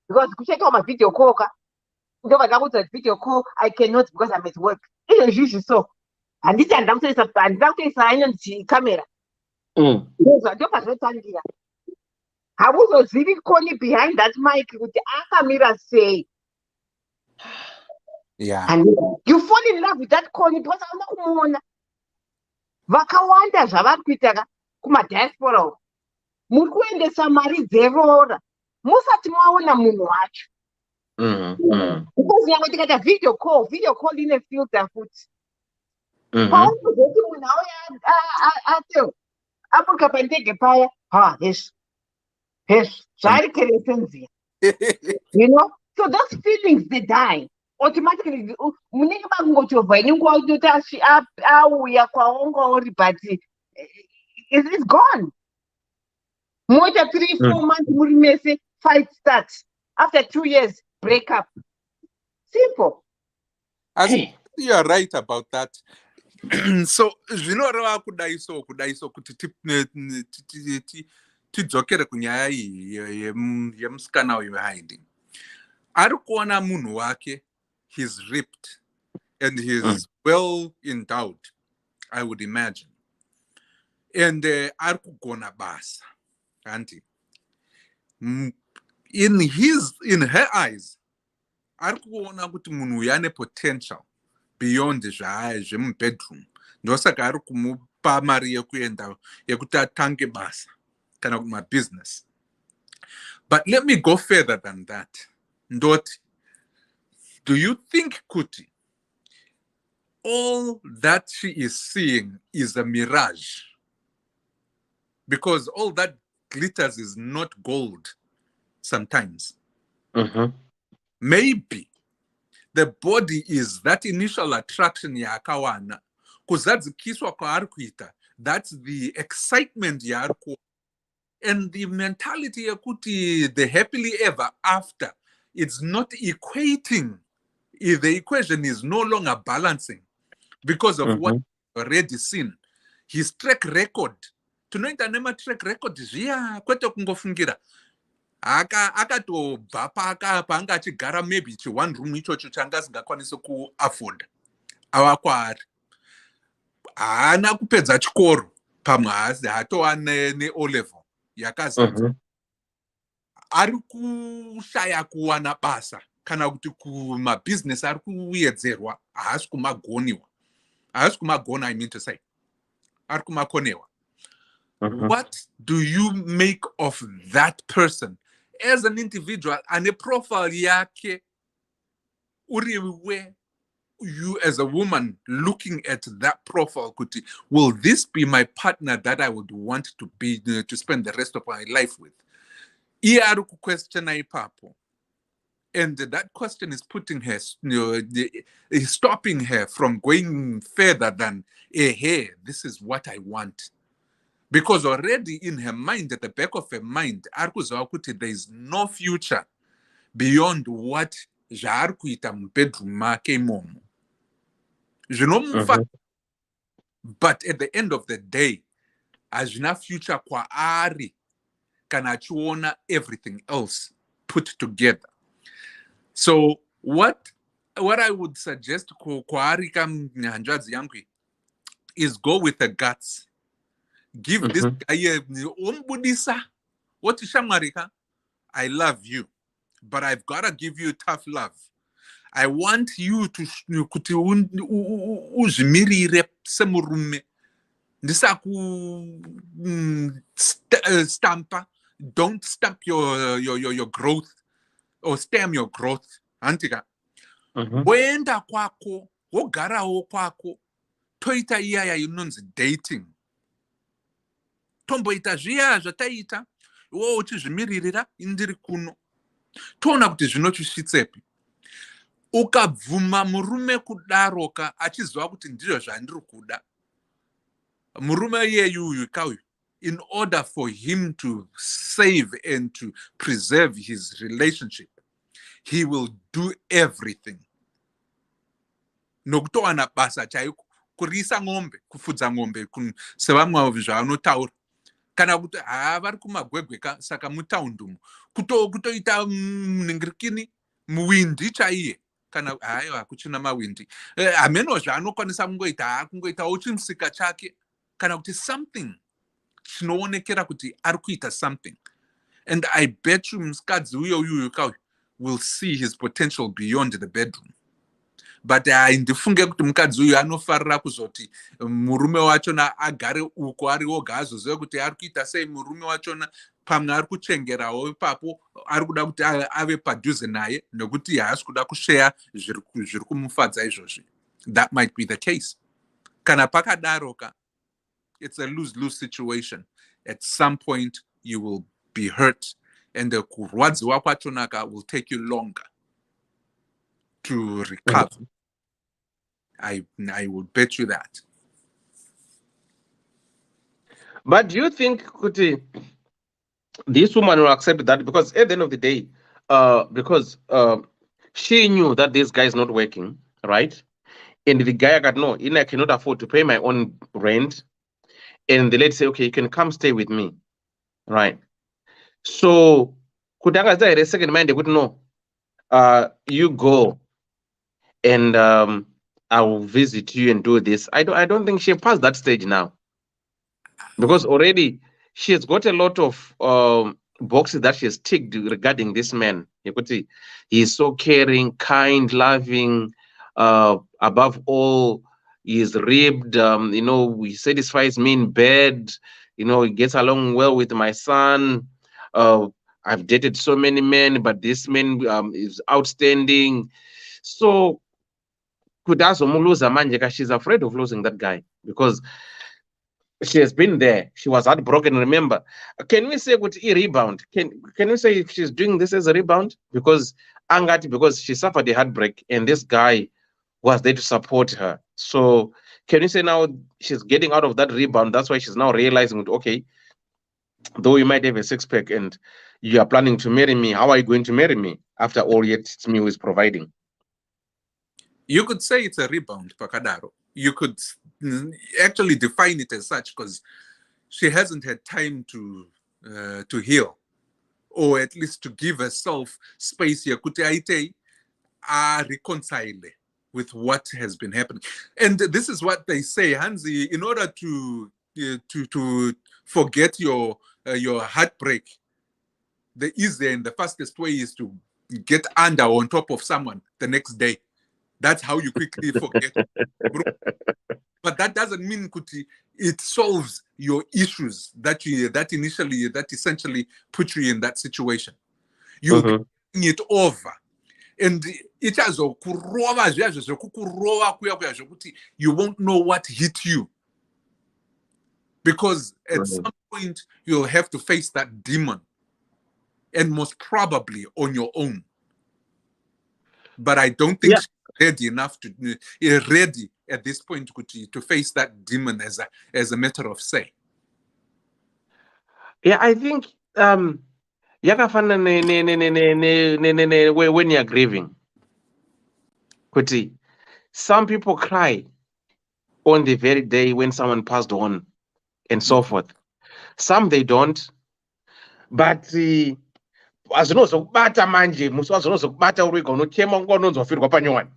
because kucheka ma video call ka ndo vakakuita video call I cannot because I'm at work. Izvozvi so handiti handakutoisa inonzi camera. Ndopazotangira hamuzozivi koni behind that mic kuti akamira sei. Yeah. And you fall in love with that koni because hauna kumuona. Vakawanda zvavari kuita kuma diaspora muri kuendesa mari dzerora musati mwaona munhu wacho. Because nyangwe tikaita video call ine filter futi. Paunozoti munhu auya aburuka pandege paya, hesu zvari keresenziya. You know, so those feelings they die automatically. Munenge makungochovha inenguva kutoti auya kwaonga uri, but it's gone. Moita 3-4 months muri mese, fight starts. After 2 years, break up. Simple. You are right about that. So zvinoreva kudaiso kuti tidzokere kunyaya iyi yemusikana uyu hiding. Ari kuona munhu wake, he's ripped and he's well endowed, I would imagine. And ari kugona basa. Auntie, in her eyes, ari kuona kuti munhu uyu ane potential beyond zvemubedroom. Ndosaka ari kumupa mari yekuenda yekuti atange basa kana kuma business. But let me go further than that. Ndoti, do you think kuti all that she is seeing is a mirage? Because all that glitters is not gold sometimes. Maybe the body is that initial attraction yakawana, kuzadzikiswa kwaari kuita, that's the excitement yaari kuona, and the mentality yakuti the happily ever after, it's not equating. The equation is no longer balancing because of what we've already seen. His track record, tunoita nema track record zviya kwete kungofungira akatobva paanga achigara maybe one room ichocho changa asingakwanisi kuafford ava kwaari, haana kupedza chikoro, pamwe haatova ne-O level yakazadza, ari kushaya kuwana basa kana kuti kumabhizinesi ari kuedzerwa, haasi kumagoniwa, haasi kumagona, I mean to say, ari kumakonewa. What do you make of that person as an individual and a profile yake uriwe? You as a woman looking at that profile, kuti, will this be my partner that I would want to be to spend the rest of my life with? Iaru question ipapo, and that question is putting her, stopping her from going further than, hey, this is what I want. Because already in her mind, at the back of her mind, there is no future beyond what jaarkuita bedroom make momo. But at the end of the day, ajina future kwa ari kana chuona everything else put together. So what I would suggest kwa ari kam nyanjwazi yangu is go with the guts. Give this guy umbudisa. What is shamarika? I love you, but I've gotta give you tough love. I want you to kuti uzmirire semurume. Ndisa ku stampa. Don't stamp your growth or stem your growth. Antika. Wenda kwako, wogarawo kwako, toita iyaya inonzi dating. Tomboita zviya zvataita, iwo uchizvimiririra indiri kuno. Toona kuti zvinokusvitsepi. Ukabvuma murume kudaroka achiziva kuti ndizvo zvandiri kuda. Murume iyeyuyu kauyu, in order for him to save and to preserve his relationship, he will do everything. Nokutowana basa chaiko, kurisa ngombe, kufudza ngombe, sevamwe zvavanotaura. Kana kuti vari kumagwegweka saka mutaundumu. Kutoita muningirikini muwindi chaiye. Kana haiwa kuchina mawindi. Ameno zvaanokwanisa kungoita uchimusika chake. Kana kuti something chinoonekera kuti ari kuita something. And I bet you musikadzi uyo will see his potential beyond the bedroom. But ndifunge kuti mukadzi uyu anofarira kuzoti murume wachona agare uko ari oga azoziva kuti ari kuita sei murume wachona pamwe ari kuchengerawo ipapo ari kuda kuti ave padhuze naye nekuti haasi kuda kushare zviri kumufadza izvozvi. That might be the case. Kana pakadaroka, it's a lose-lose situation. At some point, you will be hurt, and the kurwadziwa kwachonaka will take you longer to recover. I would bet you that. But do you think, Kuti, this woman will accept that? Because at the end of the day, because she knew that this guy is not working, right? And the guy got no, I cannot afford to pay my own rent. And the lady say, okay, you can come stay with me, right? So, Kutanga say the second mind they would know. You go, and I will visit you and do this. I don't think she passed that stage now, because already she has got a lot of boxes that she has ticked regarding this man. You could see he's so caring, kind, loving. Above all, he's ribbed. He satisfies me in bed. He gets along well with my son. I've dated so many men, but this man is outstanding. So, she's afraid of losing that guy because she has been there. She was heartbroken. Remember, can we say with a rebound? Can we say if she's doing this as a rebound? Because she suffered a heartbreak, and this guy was there to support her. So can you say now she's getting out of that rebound? That's why she's now realizing, okay, though you might have a six-pack and you are planning to marry me, how are you going to marry me? After all, yet it's me who is providing. You could say it's a rebound, Pakadaro. You could actually define it as such because she hasn't had time to heal, or at least to give herself space here. Reconcile with what has been happening. And this is what they say, Hansi, in order to forget your heartbreak, the easier and the fastest way is to get under on top of someone the next day. That's how you quickly forget. But that doesn't mean, Kuti, it solves your issues that essentially put you in that situation. You're getting it over. And it has you won't know what hit you. Because at some point you'll have to face that demon. And most probably on your own. But I don't think she's ready enough ready at this point to face that demon as a matter of say. Yeah, I think when you're grieving, Kuti, some people cry on the very day when someone passed on and so forth. Some they don't. But azvinozokubata manje musi wazvinozokubata uri unochema unozofirwa panyowani.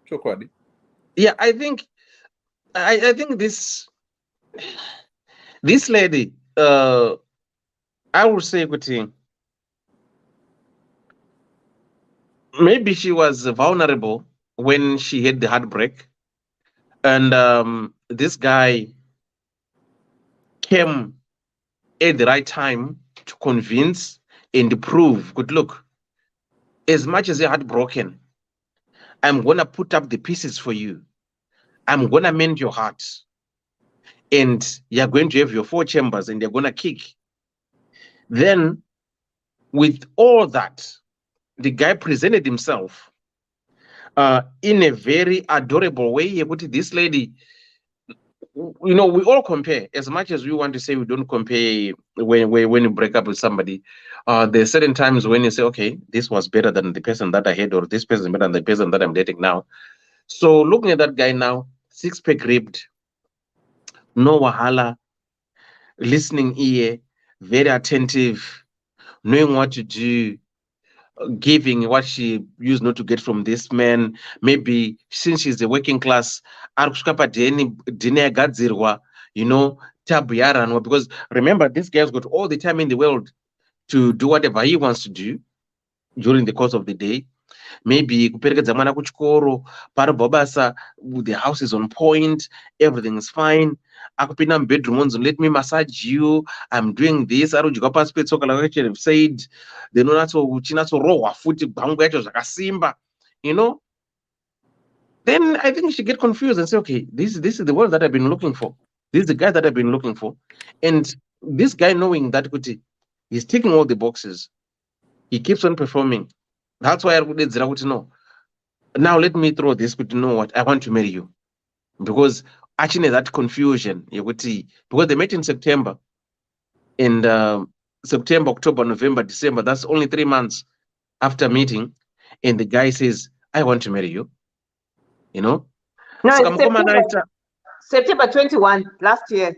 Chokwadi. Yeah, I think this lady, I would say, maybe she was vulnerable when she had the heartbreak, and this guy came at the right time to convince and prove, good look, as much as you're heartbroken, I'm gonna put up the pieces for you. I'm gonna mend your heart. And you're going to have your 4 chambers and you're gonna kick. Then, with all that, the guy presented himself in a very adorable way. This lady, we all compare. As much as we want to say we don't compare when you break up with somebody, there are certain times when you say, okay, this was better than the person that I had, or this person is better than the person that I'm dating now. So looking at that guy now, 6-pack ripped, no wahala, listening ear, very attentive, knowing what to do, giving what she used not to get from this man. Maybe since she's a working class, because remember, this guy's got all the time in the world to do whatever he wants to do during the course of the day. Maybe the house is on point, everything is fine. akupinda mubedroom onzi let me massage you, I'm doing this, arudya pasi petsoka like I have said, then uchinatsorohwa futi gwangu yacho zvakasimba, you know. Then I think she get confused and say, okay, this is the world that I've been looking for. This is the guy that I've been looking for. And this guy, knowing that he's ticking all the boxes, he keeps on performing. That's why I would no. Now let me throw this, but you know what? I want to marry you. Because actually that confusion, you would see, because they met in September. And September, October, November, December, that's only 3 months after meeting. And the guy says, I want to marry you. You know? No, So it's September 21 last year.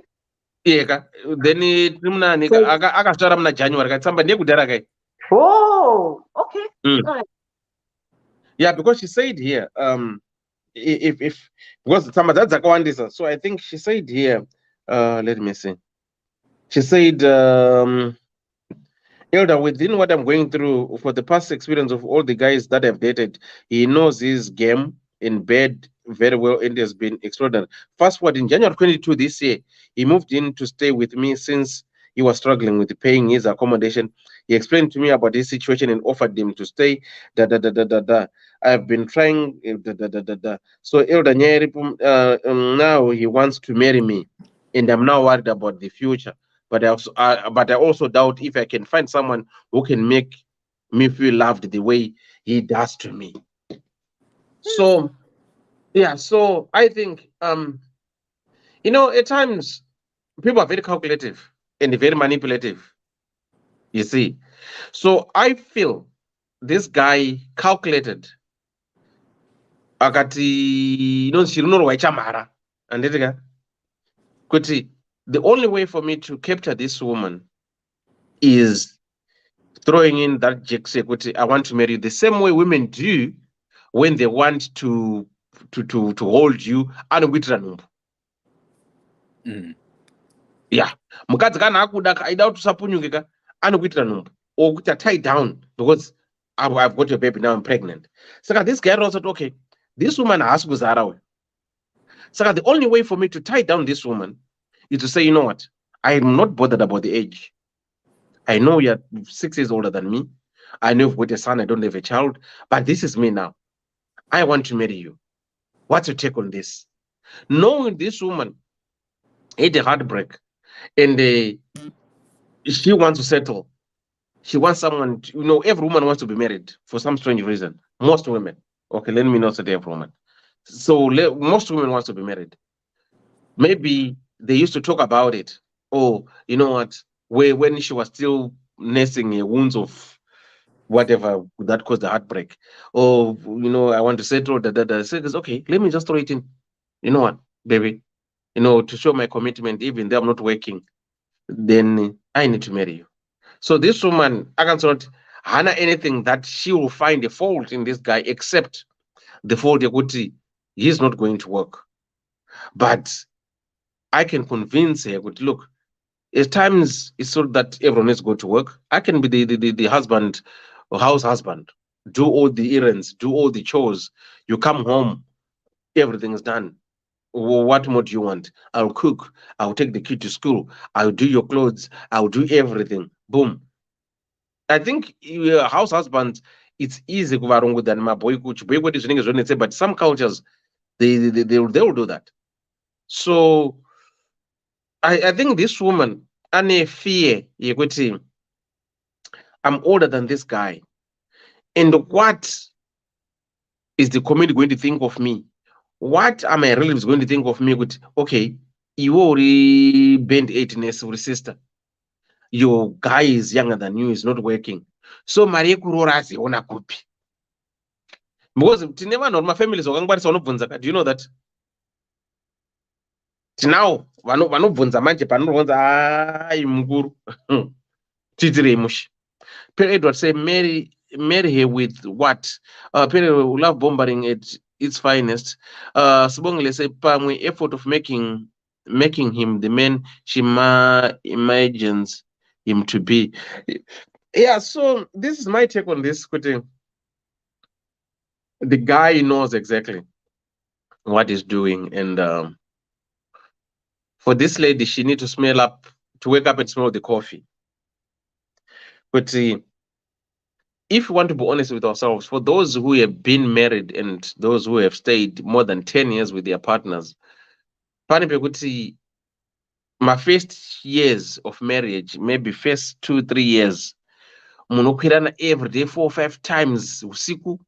Yeah, then akazvara muna January katsamba ndekudhara kai. Oh, okay. Yeah, because she said here, if because tsamba dzakawandisa, so I think she said here, let me see. She said, Elder, within what I'm going through for the past experience of all the guys that I've dated, he knows his game in bed very well and has been extraordinary. Fast forward in January 22 this year, he moved in to stay with me since he was struggling with paying his accommodation. He explained to me about his situation and offered him to stay. I've been trying. So Elder Nyeri, now he wants to marry me, and I'm now worried about the future. But I also doubt if I can find someone who can make me feel loved the way he does to me. So, yeah. So I think, you know, at times people are very calculative and very manipulative. You see, so I feel this guy calculated. Akati, and kuti the only way for me to capture this woman is throwing in that jekse kuti I want to marry you, the same way women do when they want to hold you anokuitira nhumbu. Yeah, mukadzi kana akuda aida kuti usapunyukika anokuitira nhumbu or kuti tie down because I've got your baby, now I'm pregnant. Saka this guy also said, okay, this woman has kuzarawe. Saka the only way for me to tie down this woman is to say, you know what, I'm not bothered about the age. I know you're 6 years older than me. I know you've got a son, I don't have a child, but this is me now. I want to marry you. What's your take on this? Knowing this woman had a heartbreak and she wants to settle. She wants someone, you know, every woman wants to be married for some strange reason. Most women. Okay, let me not say every woman. So most women want to be married. Maybe they used to talk about it. Oh, you know what? When she was still nursing wounds of whatever that caused the heartbreak. Oh, you know, I want to settle. Says, okay, let me just throw it in. You know what, baby? You know, to show my commitment, even though I'm not working, then I need to marry you. So this woman, I can sort Hana anything that she will find a fault in this guy except the fault he's not going to work. But I can convince her, look, at times it's so that everyone is going to work. I can be the husband, or house husband, do all the errands, do all the chores. You come home, everything is done. Well, what more do you want? I'll cook. I'll take the kid to school. I'll do your clothes. I'll do everything. Boom. I think house husbands, it's easy than my boy coach. But some cultures, they will do that. So I think this woman, ane fear, I'm older than this guy. And what is the community going to think of me? What are my relatives going to think of me? Okay, you already bent 18 sister. Your guy is younger than you, is not working. So Maria Kurora ona kupi. Because never know my family is do you know that? Now, vanobvunza manje panorunza mukuru. Titire mushi. Edward say marry her with what? Love bombarding at its finest. Sibongile say pamwe effort of making him the man she imagines him to be. Yeah, so this is my take on this. The guy knows exactly what he's doing, and For this lady, she need to wake up and smell the coffee. But if we want to be honest with ourselves, for those who have been married and those who have stayed more than 10 years with their partners, my first years of marriage, maybe first 2-3 years, munokwirana every day 4 or 5 times usiku.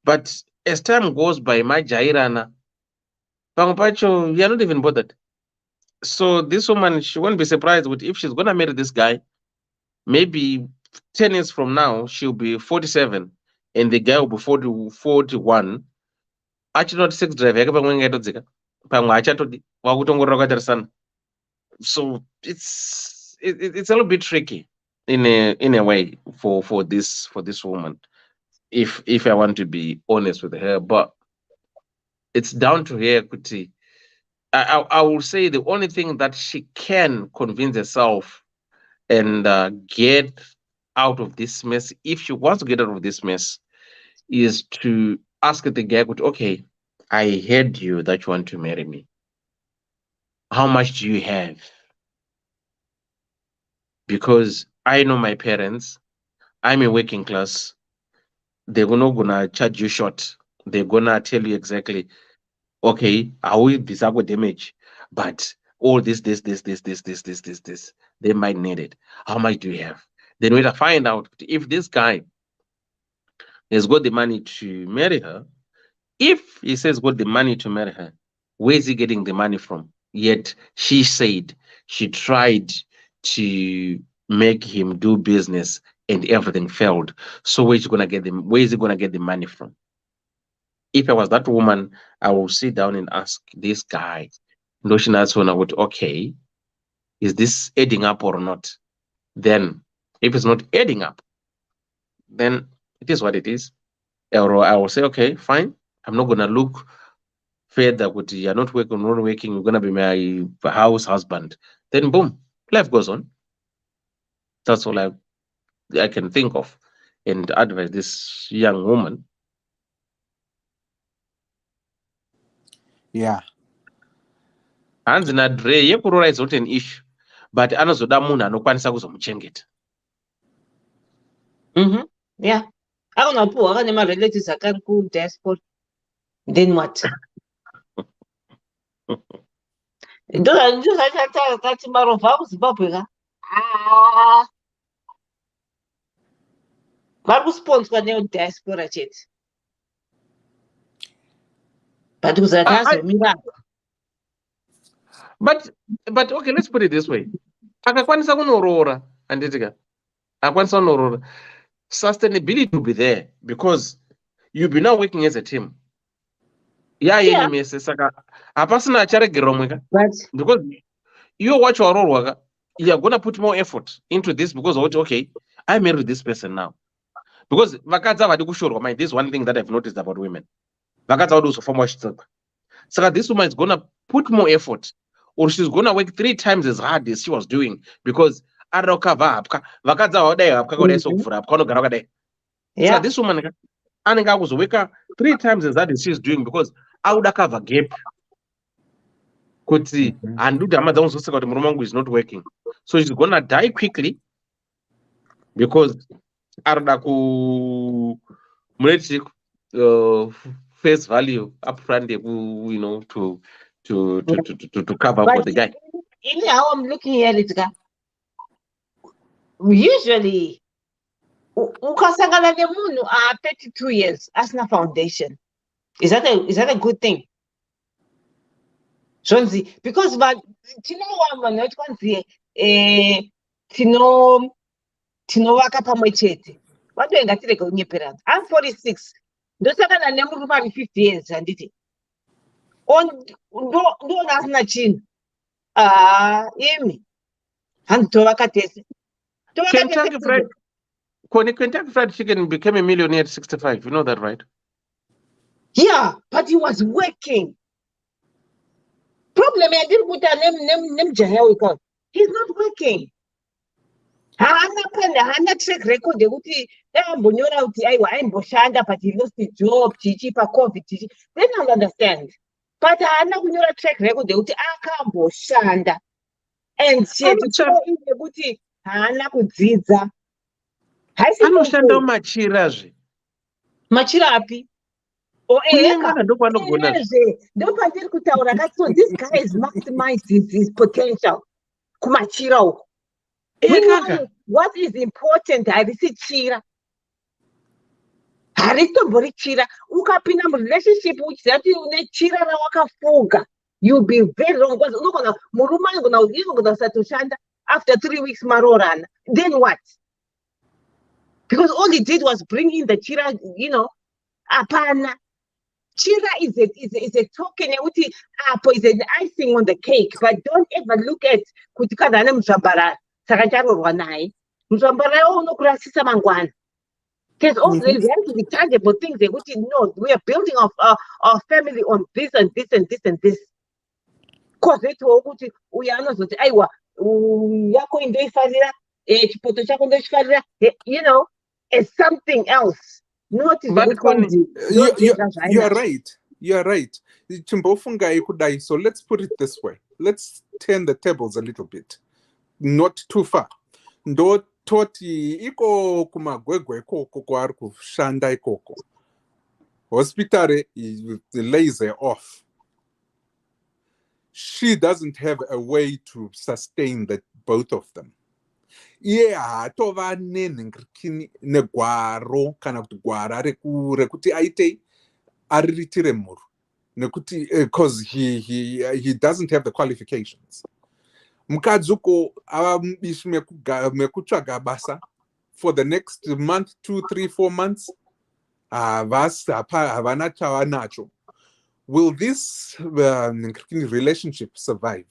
But as time goes by, majairana, pamwe pacho, you're not even bothered. So this woman, she won't be surprised with if she's gonna marry this guy. Maybe 10 years from now, she'll be 47 and the guy will be 41. Actually, not sex drive. So it's a little bit tricky in a way for this woman, if I want to be honest with her. But it's down to her, Kuti. I will say the only thing that she can convince herself and get out of this mess, if she wants to get out of this mess, is to ask the guy, okay, I heard you that you want to marry me. How much do you have? Because I know my parents, I'm a working class. They're not gonna charge you short. They're gonna tell you exactly, okay, I will be with damage, but all this, they might need it. How much do you have? Then we'll find out if this guy has got the money to marry her. If he says got the money to marry her, where is he getting the money from? Yet she said she tried to make him do business and everything failed. So where is he gonna get the money from? If I was that woman, I will sit down and ask this guy, okay, is this adding up or not? Then if it's not adding up, then it is what it is. Or I will say, okay, fine. I'm not gonna look further. You're not working, you're gonna be my house husband. Then boom, life goes on. That's all I can think of and advise this young woman. Yeah. Hanzi nadre yekurora is not an issue, but anozoda munhu anokwanisa kuzomuchengeta. Yeah. Akunapuwa kane ma-relatives akari ku-diaspora. Then what? Ndozvati marovha kuZimbabwe ka? Vari kusponswa neo-diaspora chete. But kuzakazomira. But okay, let's put it this way. Akakwanisa kunorora anditika. Akakwanisa kunorora. Sustainability will be there because you'll be now working as a team. Yeah. Saka hapasina acharegerwa mweka. Because you watch your role worker, you're gonna put more effort into this because okay, I married this person now. Because vakadzi avadi kushorwa, mind, this is one thing that I've noticed about women. Vakadzi avadi kuzofamba vachitsika. Saka this woman is gonna put more effort, or she's gonna work 3 times as hard as she was doing because so this woman was working 3 times as hard as she's doing because I would cover gap. And do the is not working. So she's gonna die quickly because face value upfront, to cover for the guy. In how I'm looking at it, usually ukasangana nemunhu 32 years asina foundation. Is that a good thing? Shonzi, because tinovaka pamwe chete vatoenga tirega kunyeperana. I'm 46 ndosangana nemurume ari 50 years handiti ndoona asina chinhu. Imi handitovaka tese. Kentucky Fried Chicken became a millionaire at 65. You know that, right? Yeah, but he was working. Problem I didn't put a name. He's not working. Hana track record. But he lost his job. Chichi pa COVID. They don't understand. but haana kunyora track record yekuti akamboshanda and cheticho kuti haana kudzidza. Anoshanda machira api? Ndopandiri kutaura kati, so this guy has maximized his potential kumachira uko. What is important harisi chira, haritombori chira. Ukapinda murelationship uchiziva kuti une chira rawakafuga, you'll be very wrong, because unogona murume anogona kusatoshanda after 3 weeks marorana, then what? Because all he did was bring in the chira, apana. Chira is a token, is an icing on the cake, but don't ever look at kuti kadana mzvambara saka charorwa naye. Mzvambara unokurasisa mangwana. There's also there have to be tangible things. No, we are building our family on this and this and this and this. Because aiwa yako indoifarira chipoto chako ndochifarira, as something else. You're right. So let's put it this way. Let's turn the tables a little bit. Not too far. Ndo toti iko kumagwegwe ikoko kwari kushanda ikoko. Hospitare lays her off. She doesn't have a way to sustain both of them. Tova negwaro kana kuti gwara rekuti aite ariritire muru nekuti because he doesn't have the qualifications. Mukadzi uko avamubishi mekutsvaga basa for the next month, 2, 3, 4 months. Havana chavanacho. Will this relationship survive?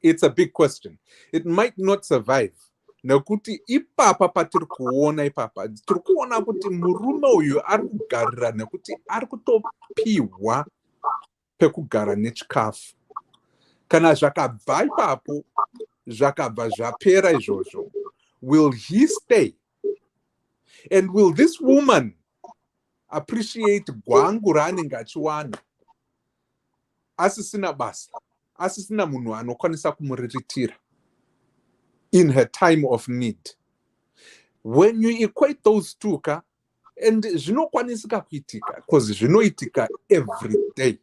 It's a big question. It might not survive. Nekuti ipapa patiri kuona ipapa tiri kuona kuti murume uyu ari kugarira nekuti ari kutopiwa pekugara nechikafu. Kana zvakabva ipapo zvakabva zvapera izvozvo, will he stay? And will this woman appreciate gwangu raanenge achiwana asisina basa, asisina munhu anokwanisa kumuriritira in her time of need? When you equate those two, and zvinokwanisika kuitika, because zvinoitika every day,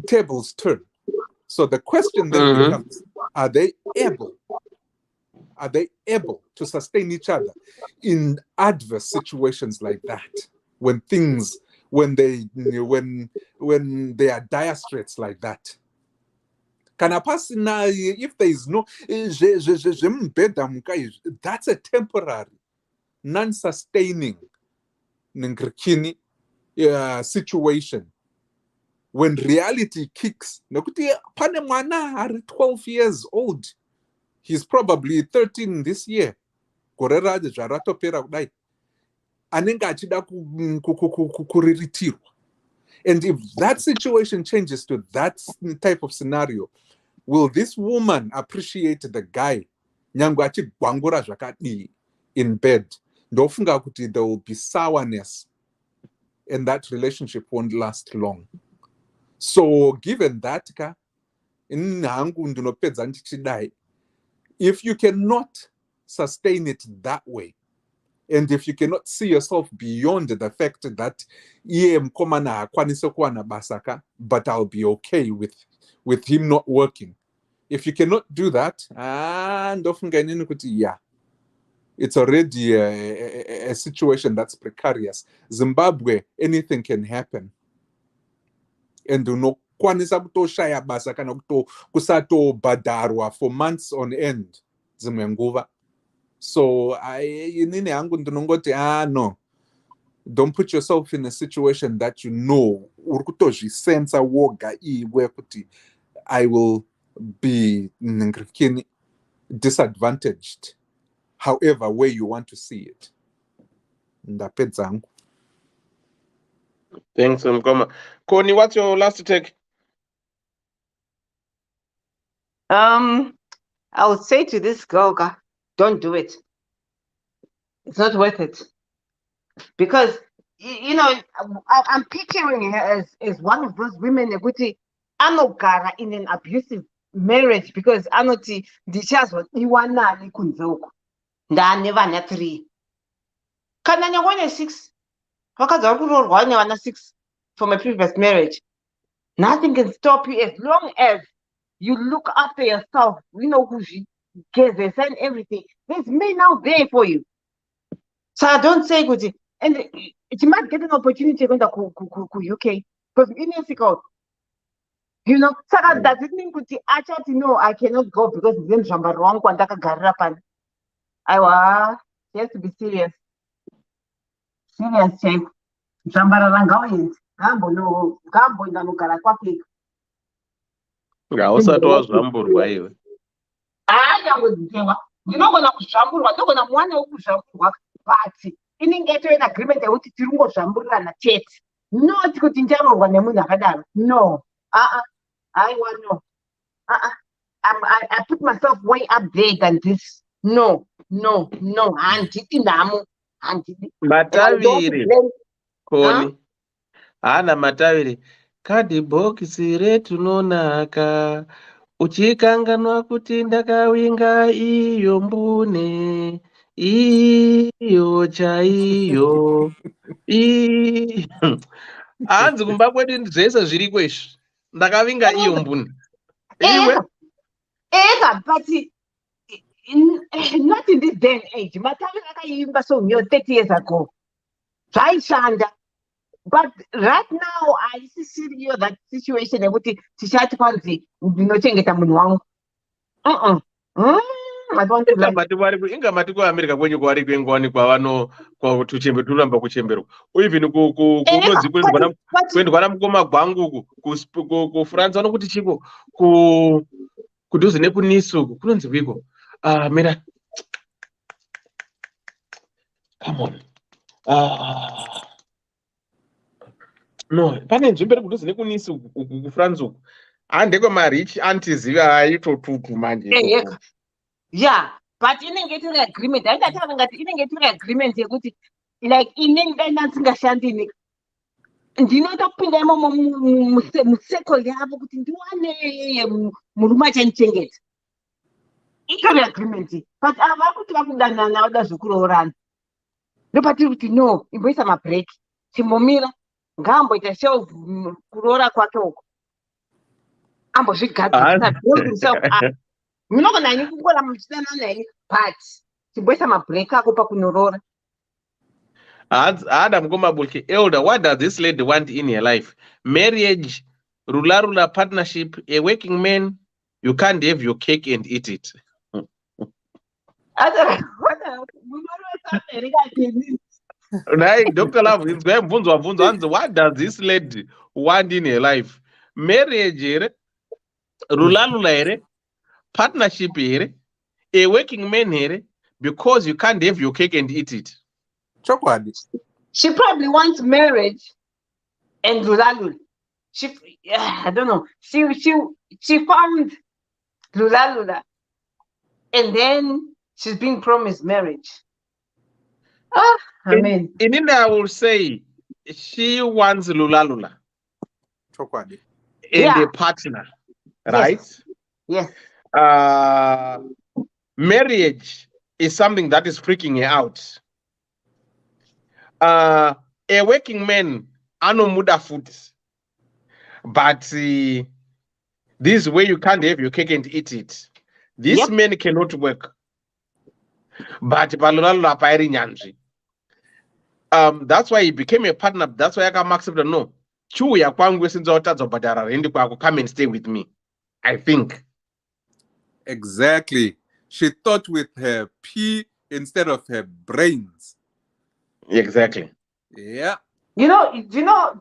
tables turn. So the question then becomes, are they able to sustain each other in adverse situations like that? When they are dire straits like that? Kana pasina, if there is no, that's a temporary, non-sustaining situation. When reality kicks, pane mwana ari 12 years old, he's probably 13 this year. Korera zvaratopera kudai. Anenge achida kuriritirwa. And if that situation changes to that type of scenario, will this woman appreciate the guy nyangu achigwangura zvakadii in bed? Ndofunga kuti there will be sourness and that relationship won't last long. So given that, if you cannot sustain it that way, and if you cannot see yourself beyond the fact that but I'll be okay with him not working. If you cannot do that, it's already a situation that's precarious. Zimbabwe, anything can happen. And unokwanisa kutoshaya basa kana kusato badarwa for months on end dzimwe nguva. So inini hangu ndinongoti no, don't put yourself in a situation that you know uri kutozvisensa woga iwe kuti I will be disadvantaged however way you want to see it. Ndapedza hangu. Thanks, Mkoma. Connie, what's your last take? I would say to this girl, don't do it. It's not worth it. Because you know, I'm picturing her as one of those women ekuti anogara in an abusive marriage because anoti ndichazwa iwanani kunze uko ndaane vana 3 kana nyangwe ne6 vakadzi vari kuroorwa vaine vana 6 from a previous marriage. Nothing can stop you as long as you look after yourself, you know, kuzvigezesa and everything. There's men out there for you. So I don't say good. And you might get an opportunity to go to UK because in Mexico, you know, so that doesn't mean kuti actually no, I cannot go because then jamba wrong kwandaka garapan. Aiwa, you have to be serious. Serious check. Jamba rangawenzi. Gambo inganogara kwake. Ngausati wazvamburwa iwe. Yangodziwa. Ndinogona kuzvamburwa, ndogona mwana wokuzvamburwa but inenge itoita agreement yekuti tiri kungozvamburirana chete. Not kuti ndicharoorwa nemunhu akadaro. No. Aiwa no. I put myself way up there than this. No. Handiti nhamo. Handiti. Mataviri. Koni. Hana mataviri. Kadhibhokisi retunonaka. Uchikanganwa kuti ndakawinga iyo mbune. Iyo chaiyo. Hanzi kumba kwedu zvese zviri kweshi. Ndakavinga iyo mbune. Iwe? But not in this day and age. Mataviri akaimba so 30 years ago. Zvaishanda. But right now, I see that situation ekuti tichati kwanzi ndinochengeta munhu wangu. I don't inga mati kuAmerica kwenyu kwari kwengwani kwavano turamba kuchemberwa. Even kunodzi kwendwana mukoma gwangu kuFrance vanokuti chiko kudhuze nekunisu uku kunonzi kwiko. Mira. Come on. No, pane nzvimbo iri kudhuze nekunisi uku kuFrance uku. Handekwe marich antiziva aitotutu manje. Yeah, but inenge itori agreement. Handataura ngati inenge itori agreement yekuti like inenge ndasingashandi ndinotopinda imomo musekoli yavo kuti ndiwane murume achanichengeta. Itori agreement. But ava kuti vakudanana vada zvekuroorana. Ndopatiri kuti no, imboisa mabreak. Chimbomira. Ngamboita shelf kuroora kwake uko. Ambozvigadzirisa himself up. Munogona henyu kungora muchidanana henyu but chimboisa mabreak ako pakunoroora. Ada mkomabulke elder, what does this lady want in her life? Marriage, rula partnership, a working man, you can't have your cake and eat it. Right, Dr. Love is going to what does this lady want in her life? Marriage, rula partnership, a working man, because you can't have your cake and eat it. She probably wants marriage and rula. I don't know. She found rula, and then she's being promised marriage. I mean, in India, I will say she wants lula. And a partner, right? Yes. Marriage is something that is freaking her out. A working man, ano muda food, but this way you can't have your cake and eat it. This man cannot work. But balula pairi nyanji. That's why he became a partner. That's why I can accept no. Chu ya kwangu since otazo badara rendi kwa come and stay with me. I think. Exactly. She thought with her pee instead of her brains. Exactly. Yeah. Do you know,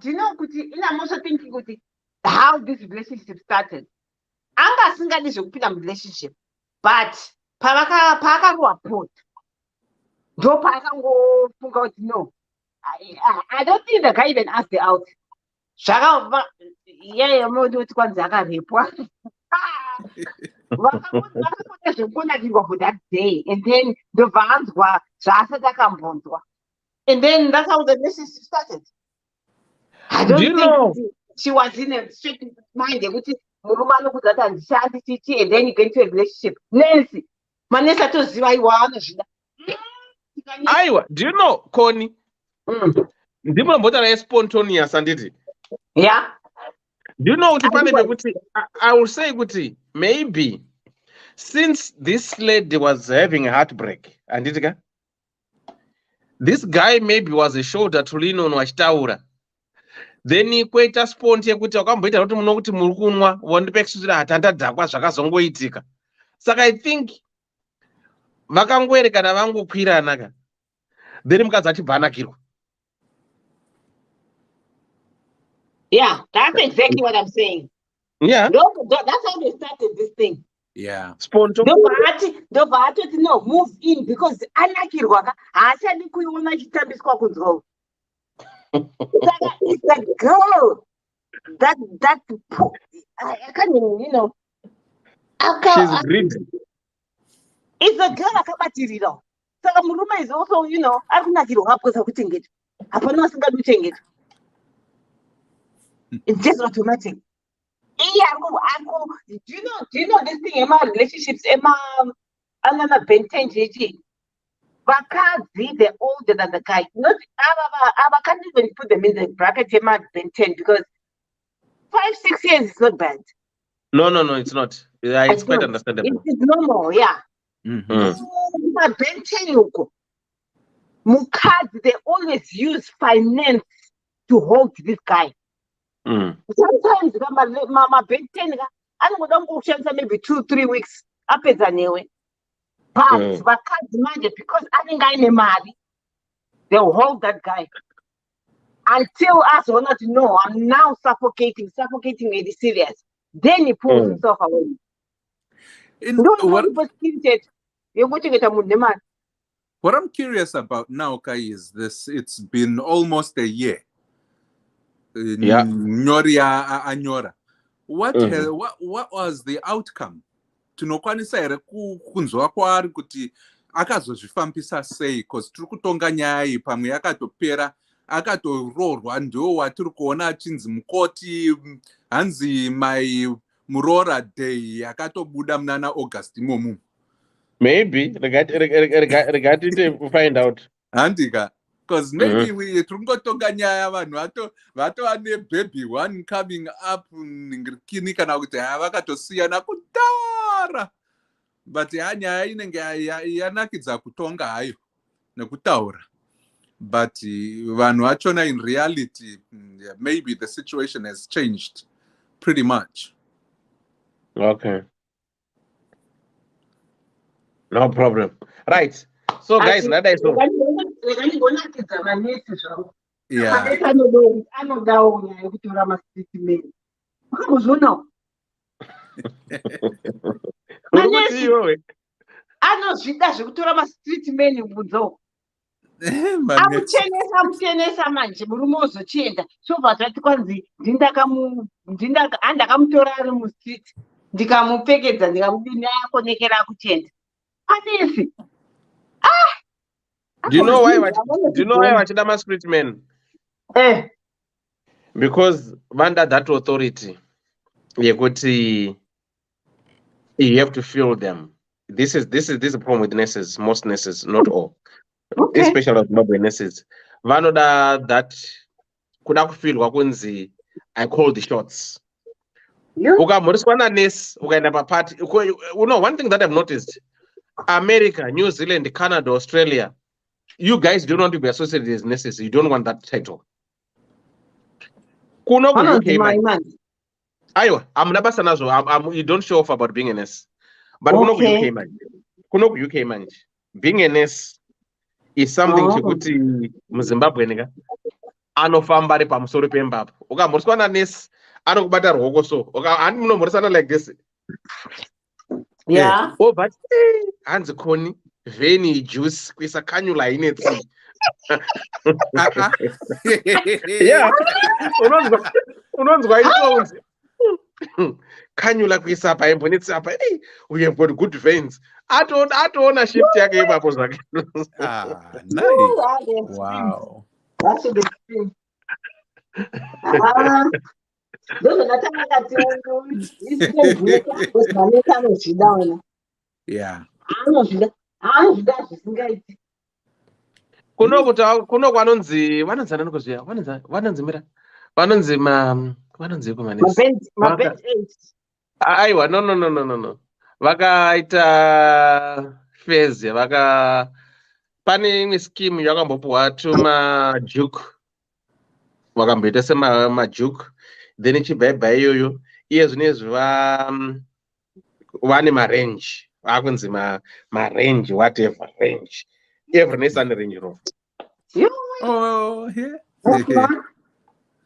Kuti, I'm also thinking Kuti, how this relationship started. Anga singa this relationship. But paka put. Do paka go out no. I don't think the guy even asked her out. Shaka yeah, I'm do it kwanza repwa. For that day, and then the vans were Sasa Kambondwa. And then that's how the relationship started. I don't think she was in a straight mind, which is and then you get into a relationship. Nancy, Manessa to Ziwa. Aiwa, do you know, Connie? Ndimo mbota spontaneous anditi. Yeah. Do you know what I will say kuti maybe since this lady was having a heartbreak, anditika, this guy maybe was a shoulder to lean on wachitaura. Then he kweta sponti yekuti wakamboita kuti muno kuti muri kunwa wandipekisira hatandadhakwa zvakazongoitika. Saka I think vakangoerekana vangokwirana ka. Then mukadzi achibva anakirwa. Yeah, that's exactly what I'm saying. Yeah. That's how they started this thing. Yeah. Sponto. No, move in because anakirwa ka haachadi kuiona chitambiswa kunzou. It's a girl that I can't even, you know. She's greedy. It's a girl akabatirira. Saka murume is also, you know, akunakirwa hapoza kuchengeta. Hapana asingaduchengeta. It's just automatic. Do you know this thing? Emma relationships, Emma, another Ben 10 JG. Bakazi, they're older than the guy. Not I can't even put them in the bracket Emma Ben 10 because 5-6 years is not bad. No, it's not. It's quite understandable. It's normal, yeah. Ben 10 Mukazi, they always use finance to hold this guy. Sometimes mama Ben 10 anoda maybe 2-3 weeks apedza newe. But vakadzi manje because anenge aine mari, they'll hold that guy until us will not know. I'm now suffocating really serious. Then he pulls himself away. What I'm curious about now, Kai, is this. It's been almost a year. Nyoria anyora. What was the outcome? Tinokwanisa here kunzwa kwaari kuti akazozvifambisa sei, because tiri kutonga nyaya iyi pamwe yakatopera akatoroorwa, ndo watiri kuona achinzi mukoti hanzi my Murora Day yakatobuda mnana August imomu. Maybe regarding to find out. Handika. Because maybe we tungotonga nyaya vanhu vatova baby one coming up ngirikini kana kuti vakatosiyana kudhara. But nyaya inenge yanakidza kutonga hayo nekutaura. But vanhu vachona in reality maybe the situation has changed pretty much. Okay. No problem. Right. So guys, that is so. Yeah. Anozvida zvekutora ma-street men bunzo. Amuchenesa manje murume ozochienda sobva zvati kwanzi handakamutora ari mustreet ndikamupfekedza ndikamudini ayakonekera kuchenda anesi. Do you know why vachida ma-street men? Because under that authority yekuti you have to feel them. This is a problem with nurses, most nurses, not all. Okay. Especially Zimbabwe nurses. Vanoda that kuda kufilwa kunzi I call the shots. Ukamuriswana nurse ukaenda papati. You know, one thing that I've noticed, America, New Zealand, Canada, Australia, you guys don't want to be associated as nurses. You don't want that title. You don't show off about being a nurse. But okay. UK man. Being a nurse is something chekuti muZimbabwe nega anofamba ari pamusoro pemba. Ukamuriswana nurse anokubata ruoko so. Ani munomurisana like this. Yeah. Oh, but hands koni veni juice kuisa kanyula inetsi. Yeah. Unonzwa isounds. Kanyula kuisa pa embonetsi apa. We have got good veins. atoona shift yake ipapo zvake. Ah, nice. Wow. That's the thing. Ah, those are the Yeah. Kuno kwanonzi vanonzana nokuzviya vanonzi aiwa no vakaita phase pane imwe scheme yakambopuwa tumajuke vakamboita semajuke then ichibhaibha iyoyo iye zvinezvi vane marange vakunzi marange whatever range every nesane range rover. Oh,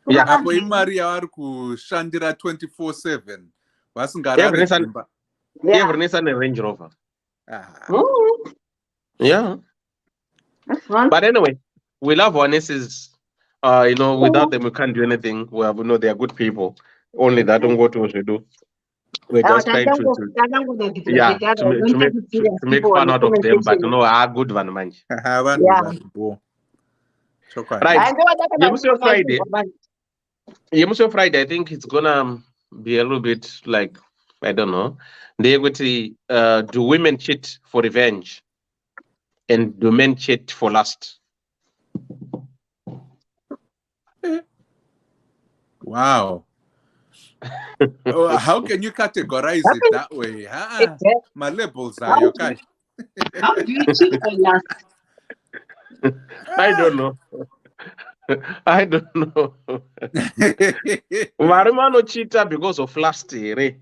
yeah. Apo imari yavari kushandira 24/7 vasingarari dzimba. Every nesane range rover. Yeah. That's fun. But anyway, we love our nieces. Without them we can't do anything. We know they are good people. Only that don't go to what we do. We're just trying to make fun out of them, but are good one man. Right. Friday. I think it's gonna be a little bit like, I don't know. They're going to do women cheat for revenge, and do men cheat for lust? Wow. How can you categorize it that way? My labels are okay. How do you cheat for lust? I don't know. I don't know. Varume vanochita because of lust here.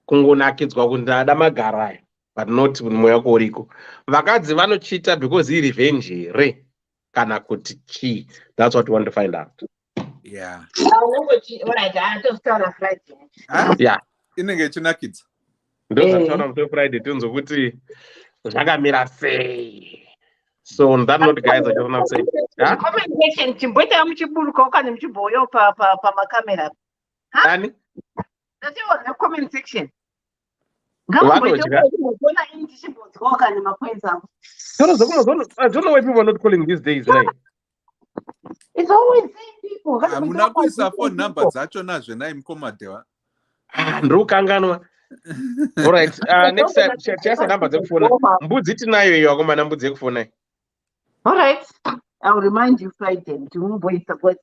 Kungonakidzwa kuti ndada magara, but not mweya koriko. Vakadzi vanochita because revenge here. Kana kuti chi. That's what we want to find out. Yeah. Yeah. Inenge chinakidza. Ndotaura musi Friday tunzo kuti zvakamira sei. So on that note, guys, I just want to say, comment section chimboita muchiburuka kana muchiboyo pa makamera. Ani? That's your comment section. I don't know why people are not calling these days, right? It's always same people. Amuna kuisa phone number dzacho nazve nai mkomadewa. Ndokanganwa. All right. Next time, chesa number dzekufona. Mbudzi tinayo iyo akomana mbudzi yekufona. All right. I'll remind you Friday to mboita but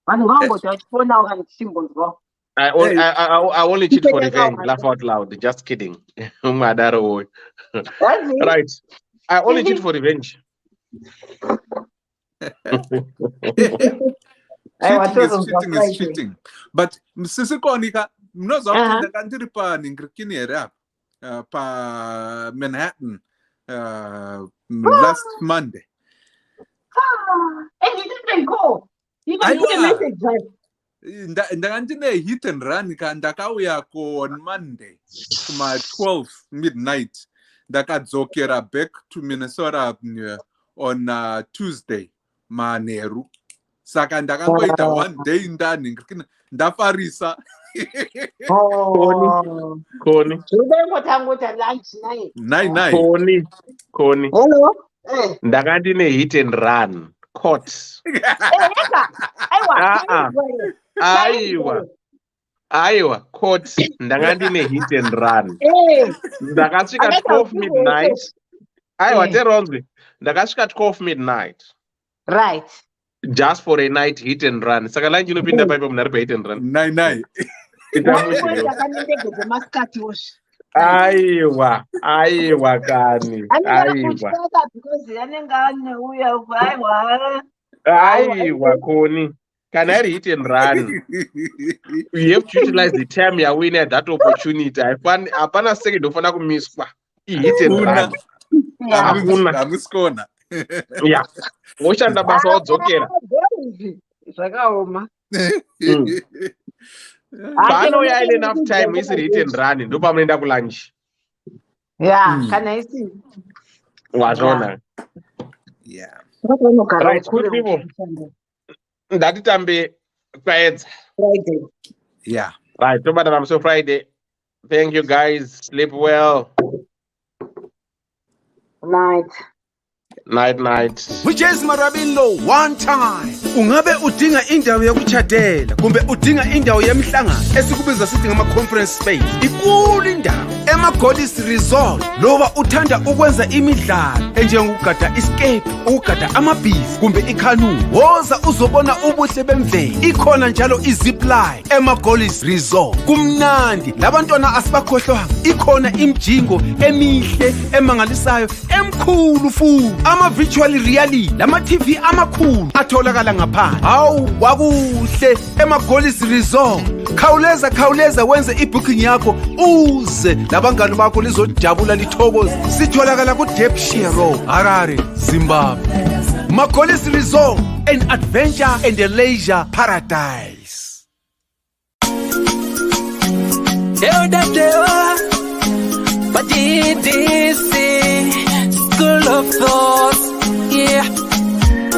vanhu vangoti vachifona wakati chimbonzwa. I only cheat for revenge. Laugh out loud. Just kidding. Right. I only cheat for revenge. Cheating is cheating. But Mrs. Konika, mnoza kuti ndakandiri pa ningirikini here pa Manhattan last Monday. And you didn't go. You got a message, right? Ndakandine hit and run ndakauya on Monday kuma 12 midnight. Ndakadzokera back to Minnesota on Tuesday manheru. Saka ndakangoita one day ndani ndafarisa. Koni. Koni. Hello. Ndakandine hit and run. Caught. Aiwa, caught. Ndakandine hit and run. Ndakasvika 12 midnight. Aiwa, teronzwe. Ndakasvika 12 midnight. Right. Just for a night hit and run. Saka lanji unopinda paipo munari pa hit and run. Nai. Aiwa kani. Aiwa koni. Can I hit and run? You have to utilize the time you win at that opportunity. Apana second ofana kumiswa. Hit and run. Amuskona. Yeah. Moshanda basa odzokera. Zvakaoma. Pano ya enough time is hit and run. Ndo pamuenda kulunch. Yeah, kana isi. Wazona. Yeah. Right, good people. Ndatitambe kwaedza. Friday. Yeah. Right, tobata pamuso Friday. Thank you guys. Sleep well. Night. Night. Which is Marabilo one time. Ungabe udinga indawo yokuchadela kumbe udinga indawo yemhlangano esikubiza sithi ngama conference space. Ikulu indawo emaGolisi Resort. Loba uthanda ukwenza imidlalo enjengokugada escape, ukugada amabhizi kumbe ikanu. Woza uzobona ubuhle bemvelo. Ikhona njalo izipline emaGolisi Resort. Kumnandi labantwana asibakhohlwanga. Ikhona imjingo emihle emangalisayo emkhulu futhi. Ama virtual reality lama TV amakhulu atholakala ngaphandle. Hawu wakuhle emaGolisi Resort. Khawuleza wenze ibooking yakho uze labangani bakho lizojabula lithokoze. Sitholakala ku Depshire Road, Harare, Zimbabwe. MaGolisi Resort, an adventure and a leisure paradise. Ddc Skool of Thoughts, yeah.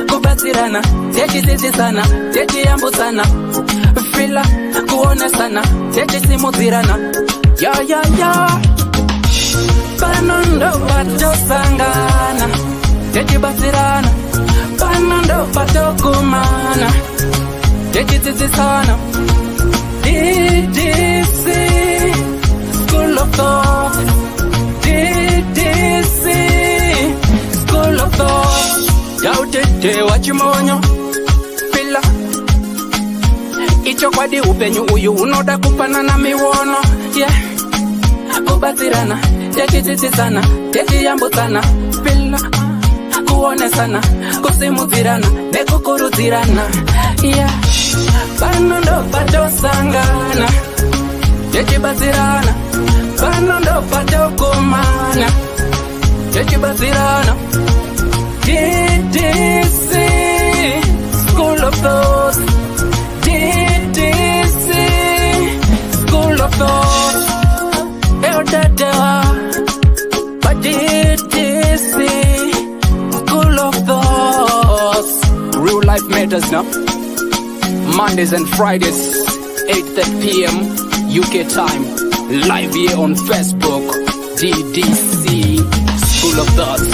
Kubatsirana, techizizisana, techiyambusana, fila, kuonesana, techisimudzirana, ya. Panondo patosangana, techibatsirana, panondo patokumana, techizizisana. Ddc Skool of Thoughts, Ddc Skool of Thoughts. Yautete wachimonyo pila icho kwadi upenyu uyu unoda kupanana miwono, yeah. Kubatsirana, techitsitsana, techiyambutsana, pila kuonesana, kusimudzirana, nekukurudzirana, yeah. Pano ndo patosangana, techibatsirana, pano ndo patokumana, techibatsirana. Ddc Skool of Thoughts, Ddc Skool of Thoughts. But Ddc Skool of Thoughts. Real life matters now. Mondays and Fridays, 8:30 p.m. UK time. Live here on Facebook. Ddc Skool of Thoughts.